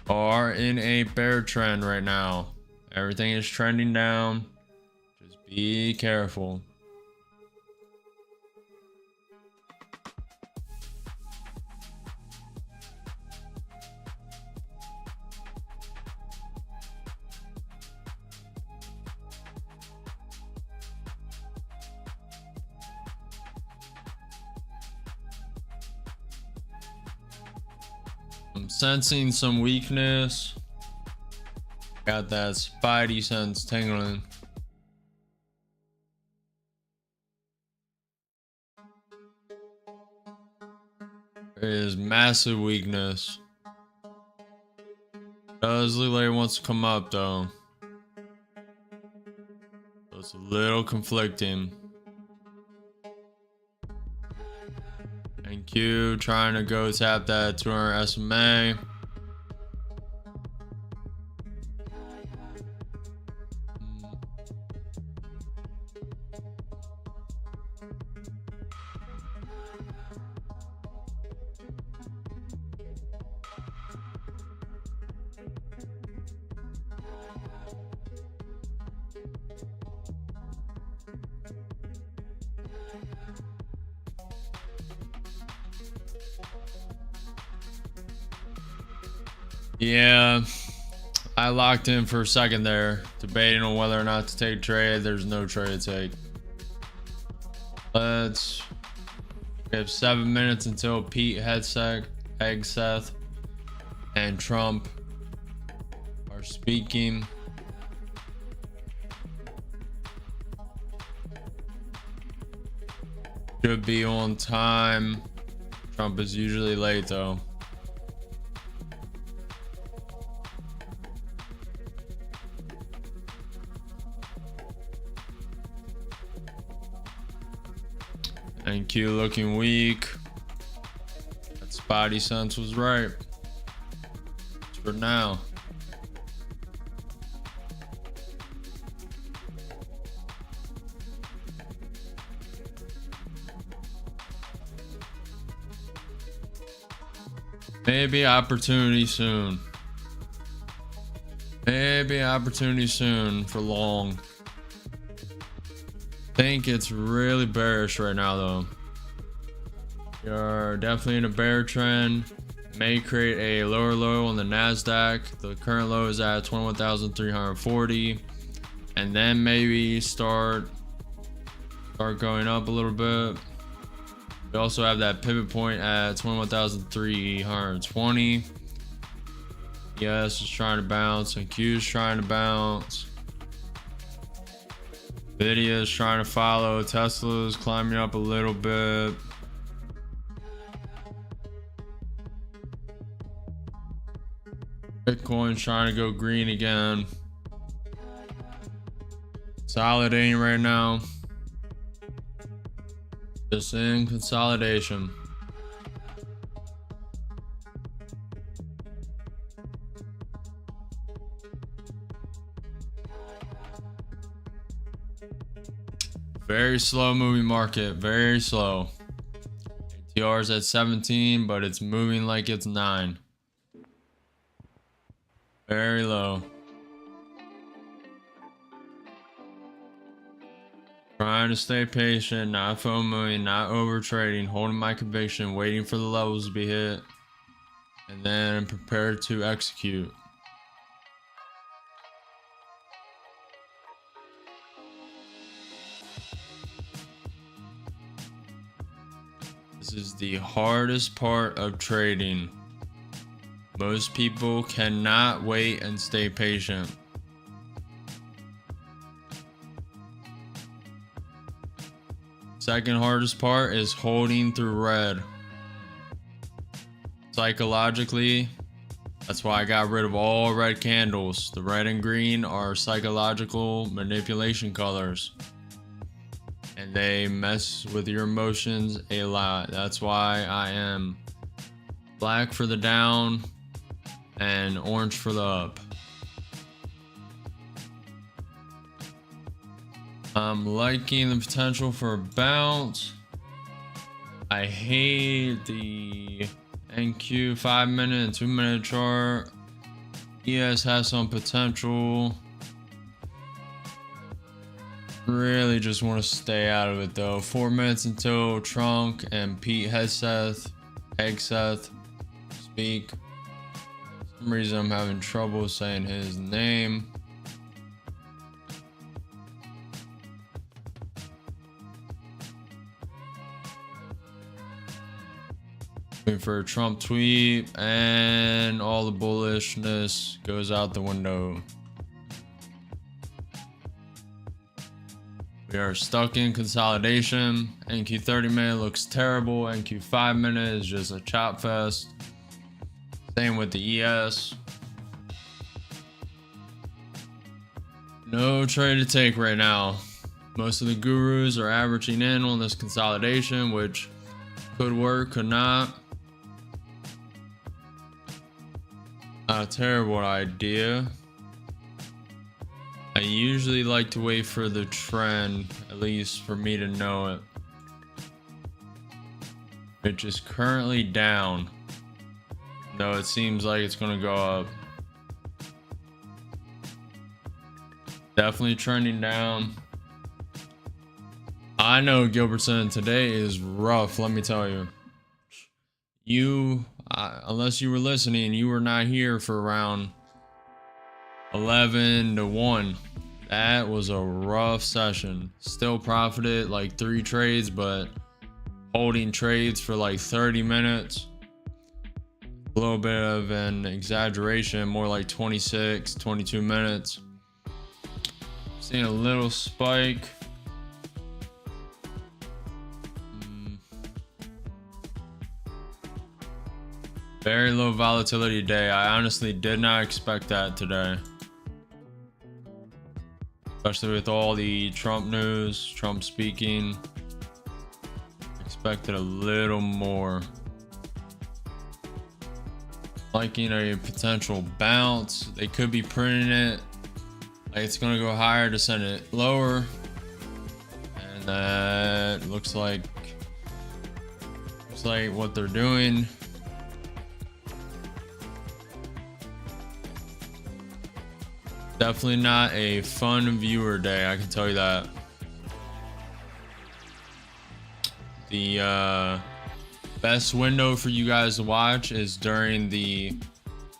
Are in a bear trend right now. Everything is trending down. Just be careful. I'm sensing some weakness. Got that spidey sense tingling. There is massive weakness. Does look like it wants to come up though. So it's a little conflicting. Thank you. Trying to go tap that 200 SMA. Yeah, I locked in for a second there, debating on whether or not to take trade. There's no trade to take. We have 7 minutes until Pete Hegseth and Trump are speaking. Should be on time. Trump is usually late though. And Q looking weak. That spotty sense was right. For now. Maybe opportunity soon. Maybe opportunity soon for long. Think it's really bearish right now though. We are definitely in a bear trend. May create a lower low on the Nasdaq. The current low is at 21,340, and then maybe start going up a little bit. We also have that pivot point at 21,320. Yes, it's trying to bounce, and Q is trying to bounce. Nvidia is trying to follow. Tesla is climbing up a little bit. Bitcoin's trying to go green again. Consolidating right now. Just in consolidation. Very slow moving market, very slow. ATR is at 17, but it's moving like it's 9. Very low. Trying to stay patient, not FOMOing, not over trading, holding my conviction, waiting for the levels to be hit, and then prepared to execute. This is the hardest part of trading. Most people cannot wait and stay patient. Second hardest part is holding through red. Psychologically, that's why I got rid of all red candles. The red and green are psychological manipulation colors, and they mess with your emotions a lot. That's why I am black for the down and orange for the up. I'm liking the potential for a bounce. I hate the NQ 5-minute and 2-minute chart. ES has some potential. Really just want to stay out of it though. 4 minutes until Trunk and Pete Hegseth speak. For some reason I'm having trouble saying his name. Waiting for a Trump tweet, and all the bullishness goes out the window. We are stuck in consolidation. NQ 30-minute looks terrible. NQ 5-minute is just a chop fest. Same with the ES. No trade to take right now. Most of the gurus are averaging in on this consolidation, which could work, could not. Not a terrible idea. I usually like to wait for the trend, at least for me to know it. Which is currently down, though it seems like it's gonna go up. Definitely trending down. I know Gilbertson today is rough, let me tell you. Unless you were listening, you were not here for around 11 to 1. That was a rough session. Still profited like 3 trades, but holding trades for like 30 minutes. A little bit of an exaggeration, more like 26, 22 minutes. Seeing a little spike. Very low volatility day. I honestly did not expect that today. Especially with all the Trump news, Trump speaking. Expected a little more. Liking a potential bounce. They could be printing it like it's gonna go higher to send it lower. And that looks like what they're doing. Definitely not a fun viewer day, I can tell you that. The Best window for you guys to watch is during the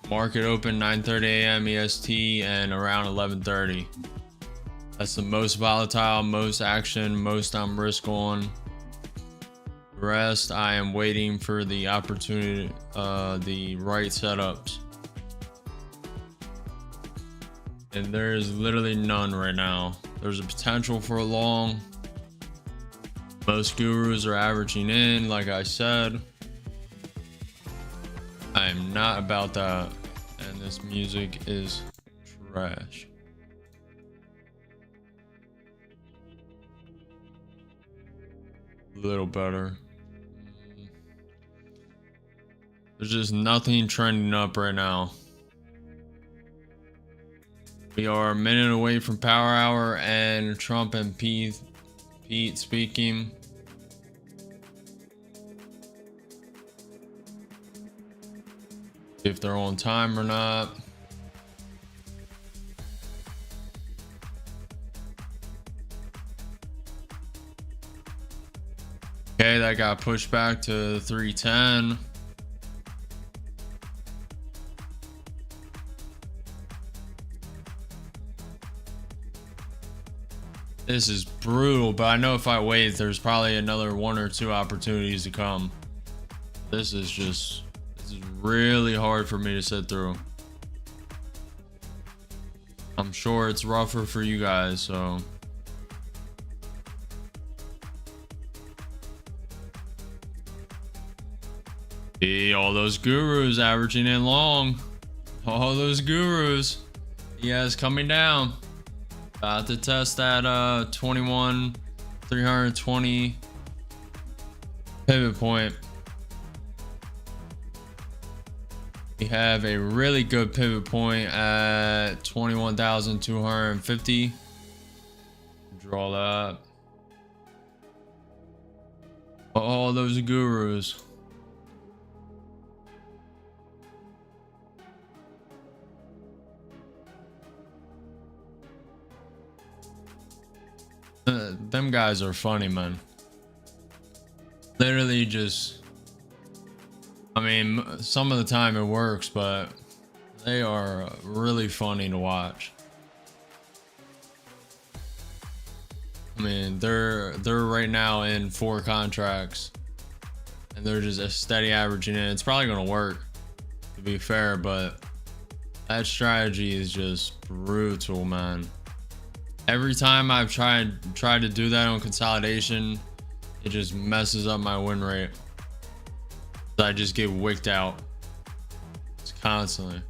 market open 9:30 a.m. EST and around 11:30. That's the most volatile, most action, most I'm risk on. The rest, I am waiting for the opportunity, the right setups. And there is literally none right now. There's a potential for a long. Most gurus are averaging in, like I said. I am not about that. And this music is trash. A little better. There's just nothing trending up right now. We are a minute away from power hour and Trump and Pete speaking. If they're on time or not. Okay, that got pushed back to 310. This is brutal, but I know if I wait, there's probably another 1 or 2 opportunities to come. This is really hard for me to sit through. I'm sure it's rougher for you guys, so. See, all those gurus averaging in long. All those gurus. Yes, coming down. About to test that 21,320 pivot point. We have a really good pivot point at 21,250. Draw that. All those gurus. Them guys are funny, man. Literally just, I mean, some of the time it works, but they are really funny to watch. I mean, they're right now in 4 contracts and they're just a steady averaging in. It's probably going to work, to be fair, but that strategy is just brutal, man. Every time I've tried to do that on consolidation, it just messes up my win rate. I just get wicked out. It's constantly.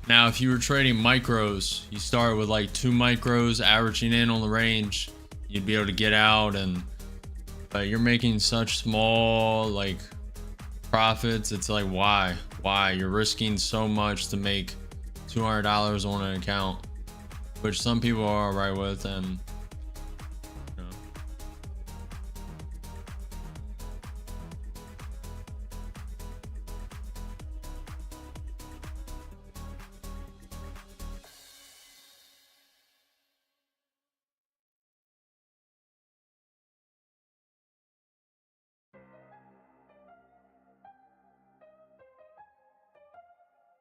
Now, if you were trading micros, you start with like 2 micros averaging in on the range, you'd be able to get out, and but you're making such small like profits. It's like, why you're risking so much to make $200 on an account, which some people are all right with, and you know.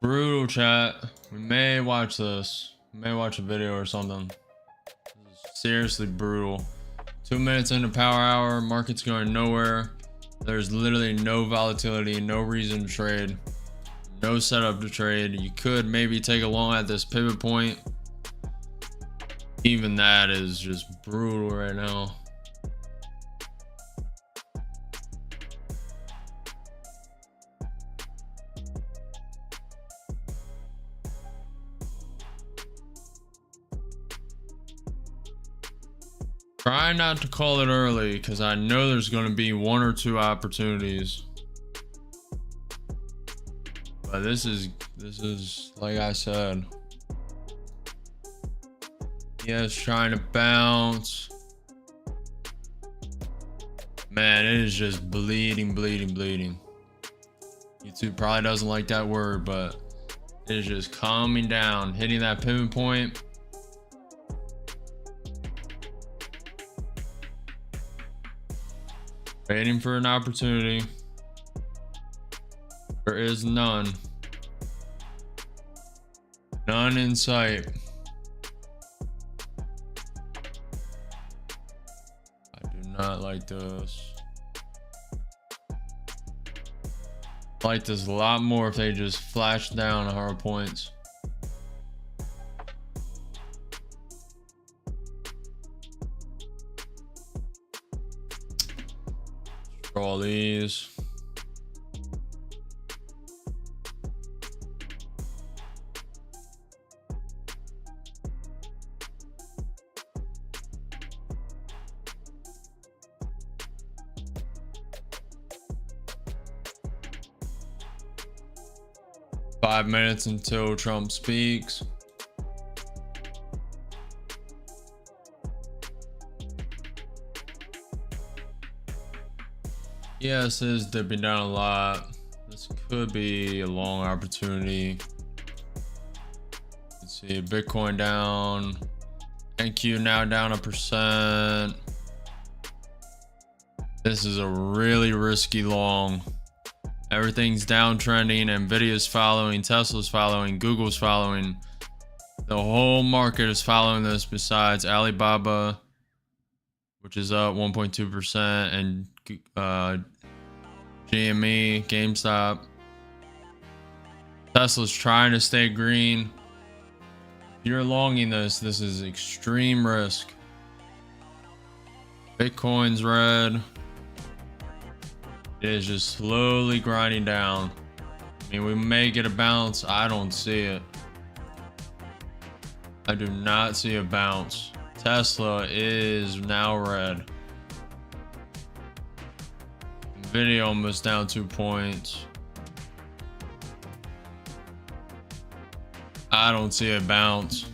Brutal, chat. We may watch this. We may watch a video or something. This is seriously brutal. 2 minutes into power hour, market's going nowhere. There's literally no volatility, no reason to trade, no setup to trade. You could maybe take a long at this pivot point. Even that is just brutal right now. Try not to call it early because I know there's going to be 1 or 2 opportunities. But this is like I said. Yes, trying to bounce. Man, it is just bleeding. YouTube probably doesn't like that word, but it is just calming down, hitting that pivot point. Waiting for an opportunity. There is none. None in sight. I do not like this. I like this a lot more if they just flash down 100 points. Draw these. Five minutes until Trump speaks. Yes, it is dipping down a lot. This could be a long opportunity. Let's see, Bitcoin down. NQ now down 1%. This is a really risky long. Everything's downtrending. Nvidia's following, Tesla's following, Google's following. The whole market is following this besides Alibaba, which is up 1.2%, and GME, GameStop. Tesla's trying to stay green. If you're longing this is extreme risk. Bitcoin's red. It is just slowly grinding down. I mean, we may get a bounce. I don't see it. I do not see a bounce. Tesla is now red. Nvidia almost down 2 points. I don't see a bounce.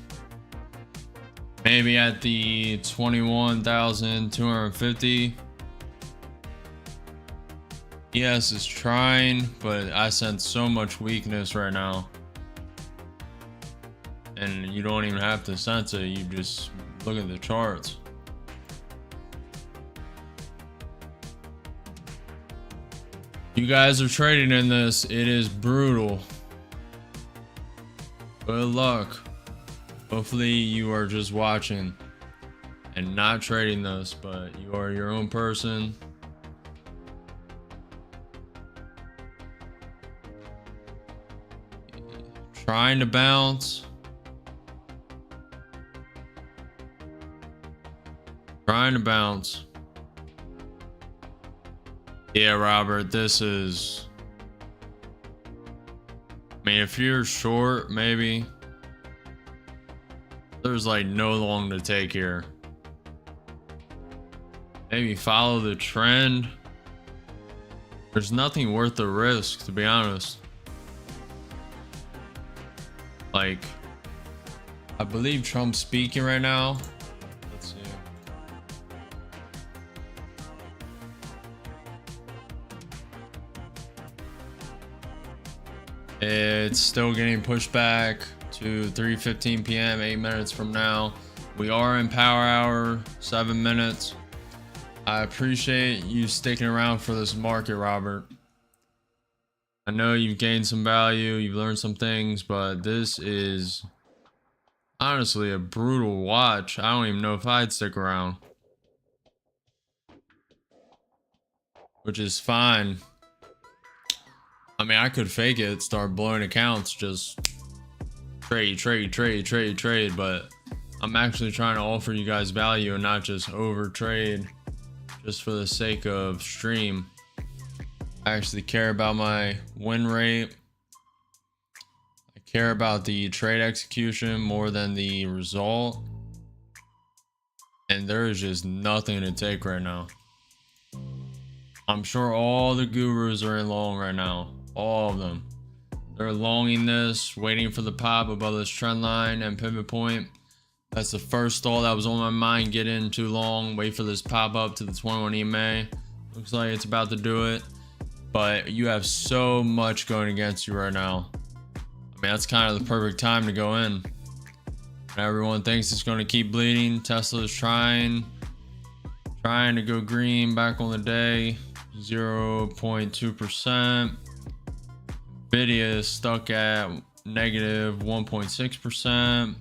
Maybe at the 21,250. Yes, it's trying, but I sense so much weakness right now. And you don't even have to sense it. You just look at the charts. You guys are trading in this. It is brutal. Good luck. Hopefully you are just watching and not trading this, but you are your own person. Trying to bounce. Trying to bounce. Yeah, Robert, this is... I mean, if you're short, maybe. There's like no long to take here. Maybe follow the trend. There's nothing worth the risk, to be honest. Like, I believe Trump's speaking right now. Let's see. It's still getting pushed back to 3:15 p.m. 8 minutes from now. We are in power hour, 7 minutes. I appreciate you sticking around for this market, Robert. I know you've gained some value, you've learned some things, but this is honestly a brutal watch. I don't even know if I'd stick around. Which is fine. I mean, I could fake it, start blowing accounts, just trade, but I'm actually trying to offer you guys value and not just over trade just for the sake of stream. I actually care about my win rate. I care about the trade execution more than the result. And there is just nothing to take right now. I'm sure all the gurus are in long right now. All of them. They're longing this, waiting for the pop above this trend line and pivot point. That's the first thought that was on my mind. Get in too long, wait for this pop up to the 21 EMA. Looks like it's about to do it. But you have so much going against you right now. I mean, that's kind of the perfect time to go in. Everyone thinks it's going to keep bleeding. Tesla is trying to go green back on the day. 0.2%. Nvidia is stuck at negative 1.6%.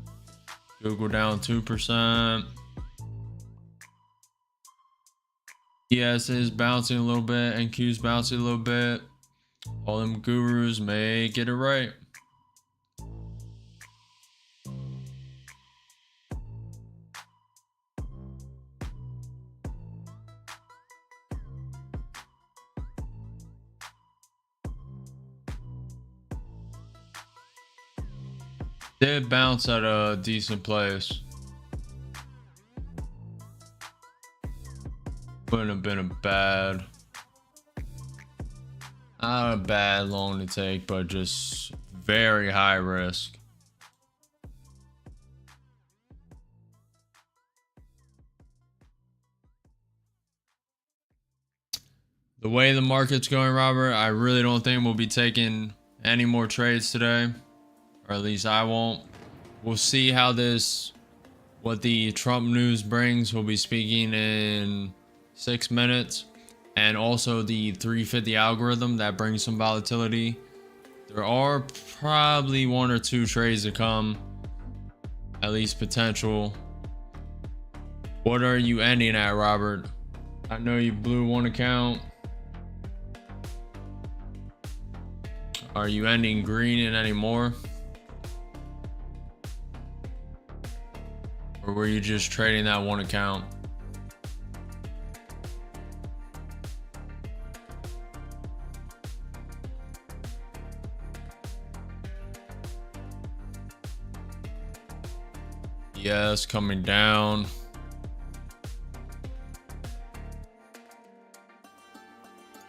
Google down 2%. ES is bouncing a little bit. NQ's bouncing a little bit. All them gurus may get it right. Did bounce at a decent place. Wouldn't have been not a bad long to take, but just very high risk. The way the market's going, Robert, I really don't think we'll be taking any more trades today, or at least I won't. We'll see how what the Trump news brings. We'll be speaking in 6 minutes, and also the 350 algorithm that brings some volatility. There are probably 1 or 2 trades to come, at least potential. What are you ending at, Robert? I know you blew one account. Are you ending green in any more? Or were you just trading that one account? Yes, coming down.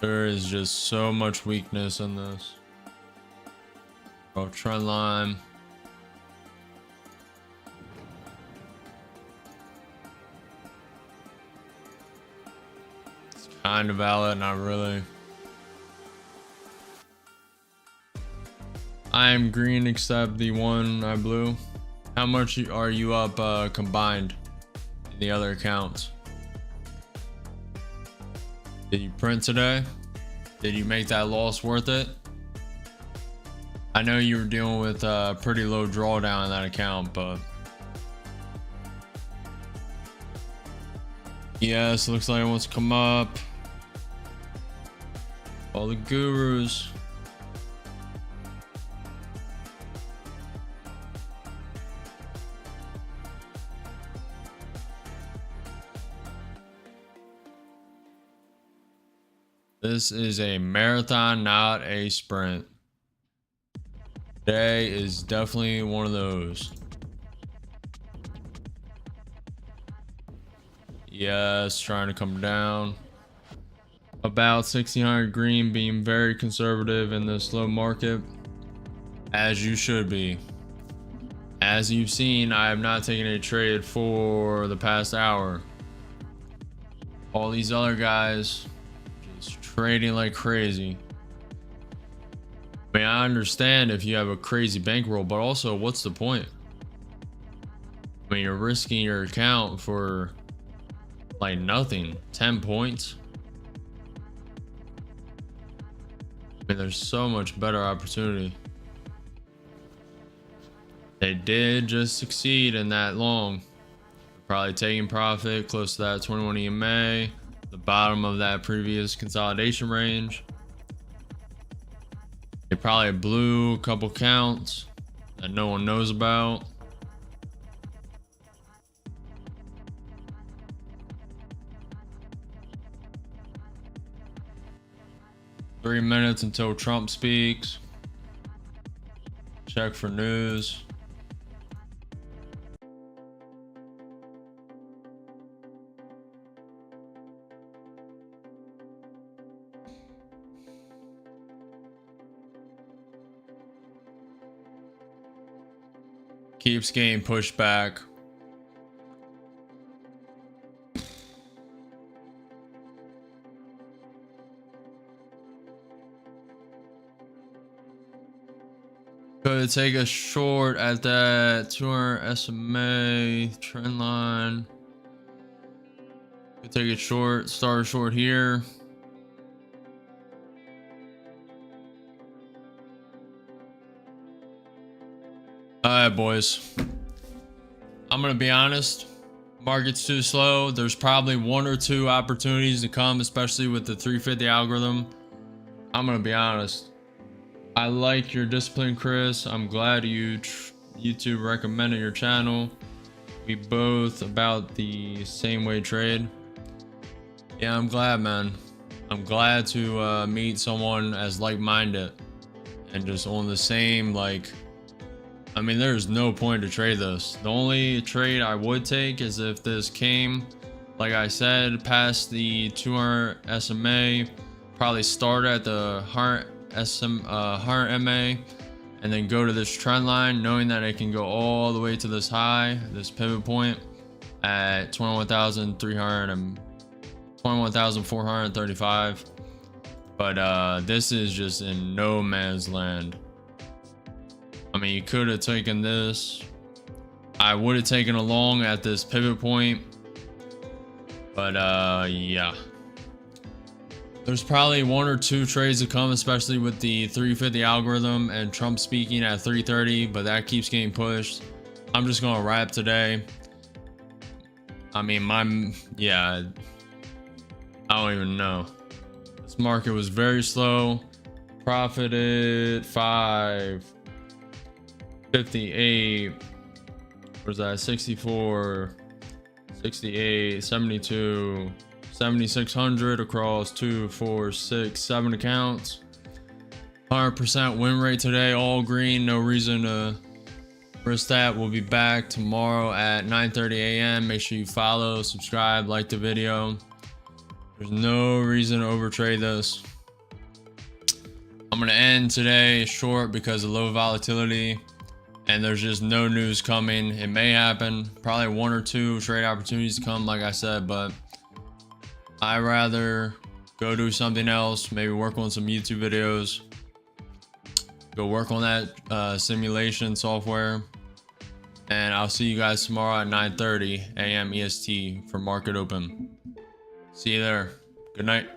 There is just so much weakness in this. Oh, trend line. It's kind of valid, not really. I am green except the one I blew. How much are you up combined in the other accounts? Did you print today? Did you make that loss worth it? I know you were dealing with a pretty low drawdown in that account, but yes, looks like it wants to come up. All the gurus. This is a marathon, not a sprint. Today is definitely one of those. Yes, trying to come down. About 1600 green, being very conservative in this slow market, as you should be. As you've seen, I have not taken a trade for the past hour. All these other guys just trading like crazy. I mean, I understand if you have a crazy bankroll, but also what's the point? I mean, you're risking your account for like nothing. 10 points. I mean, there's so much better opportunity. They did just succeed in that long. Probably taking profit close to that 21 EMA, the bottom of that previous consolidation range. They probably blew a couple counts that no one knows about. Three minutes until Trump speaks. Check for news. Keeps getting pushed back. Could take a short at that 200 SMA trend line. Could take a short, start a short here. All right, boys. I'm gonna be honest. Market's too slow. There's probably 1 or 2 opportunities to come, especially with the 350 algorithm. I'm gonna be honest. I like your discipline, Chris. I'm glad YouTube recommended your channel. We both about the same way trade. Yeah, I'm glad, man. I'm glad to meet someone as like-minded and just on the same, like, I mean, there's no point to trade this. The only trade I would take is if this came, like I said, past the 200 SMA, probably start at the 100 MA, and then go to this trend line, knowing that it can go all the way to this high, this pivot point at 21,300 and 21,435. But this is just in no man's land. I mean, you could have taken this. I would have taken a long at this pivot point. But yeah. There's probably 1 or 2 trades to come, especially with the 350 algorithm and Trump speaking at 3:30, but that keeps getting pushed. I'm just gonna wrap today. I mean, yeah, I don't even know. This market was very slow. Profited 558. Where's that? 64, 68, 72, 7,600 across 2, 4, 6, 7 accounts. 100% win rate today, all green. No reason to risk that. We'll be back tomorrow at 9:30 a.m. Make sure you follow, subscribe, like the video. There's no reason to overtrade this. I'm gonna end today short because of low volatility and there's just no news coming. It may happen, probably 1 or 2 trade opportunities to come, like I said, but I'd rather go do something else, maybe work on some YouTube videos, go work on that simulation software, and I'll see you guys tomorrow at 9:30 a.m. EST for market open. See you there. Good night.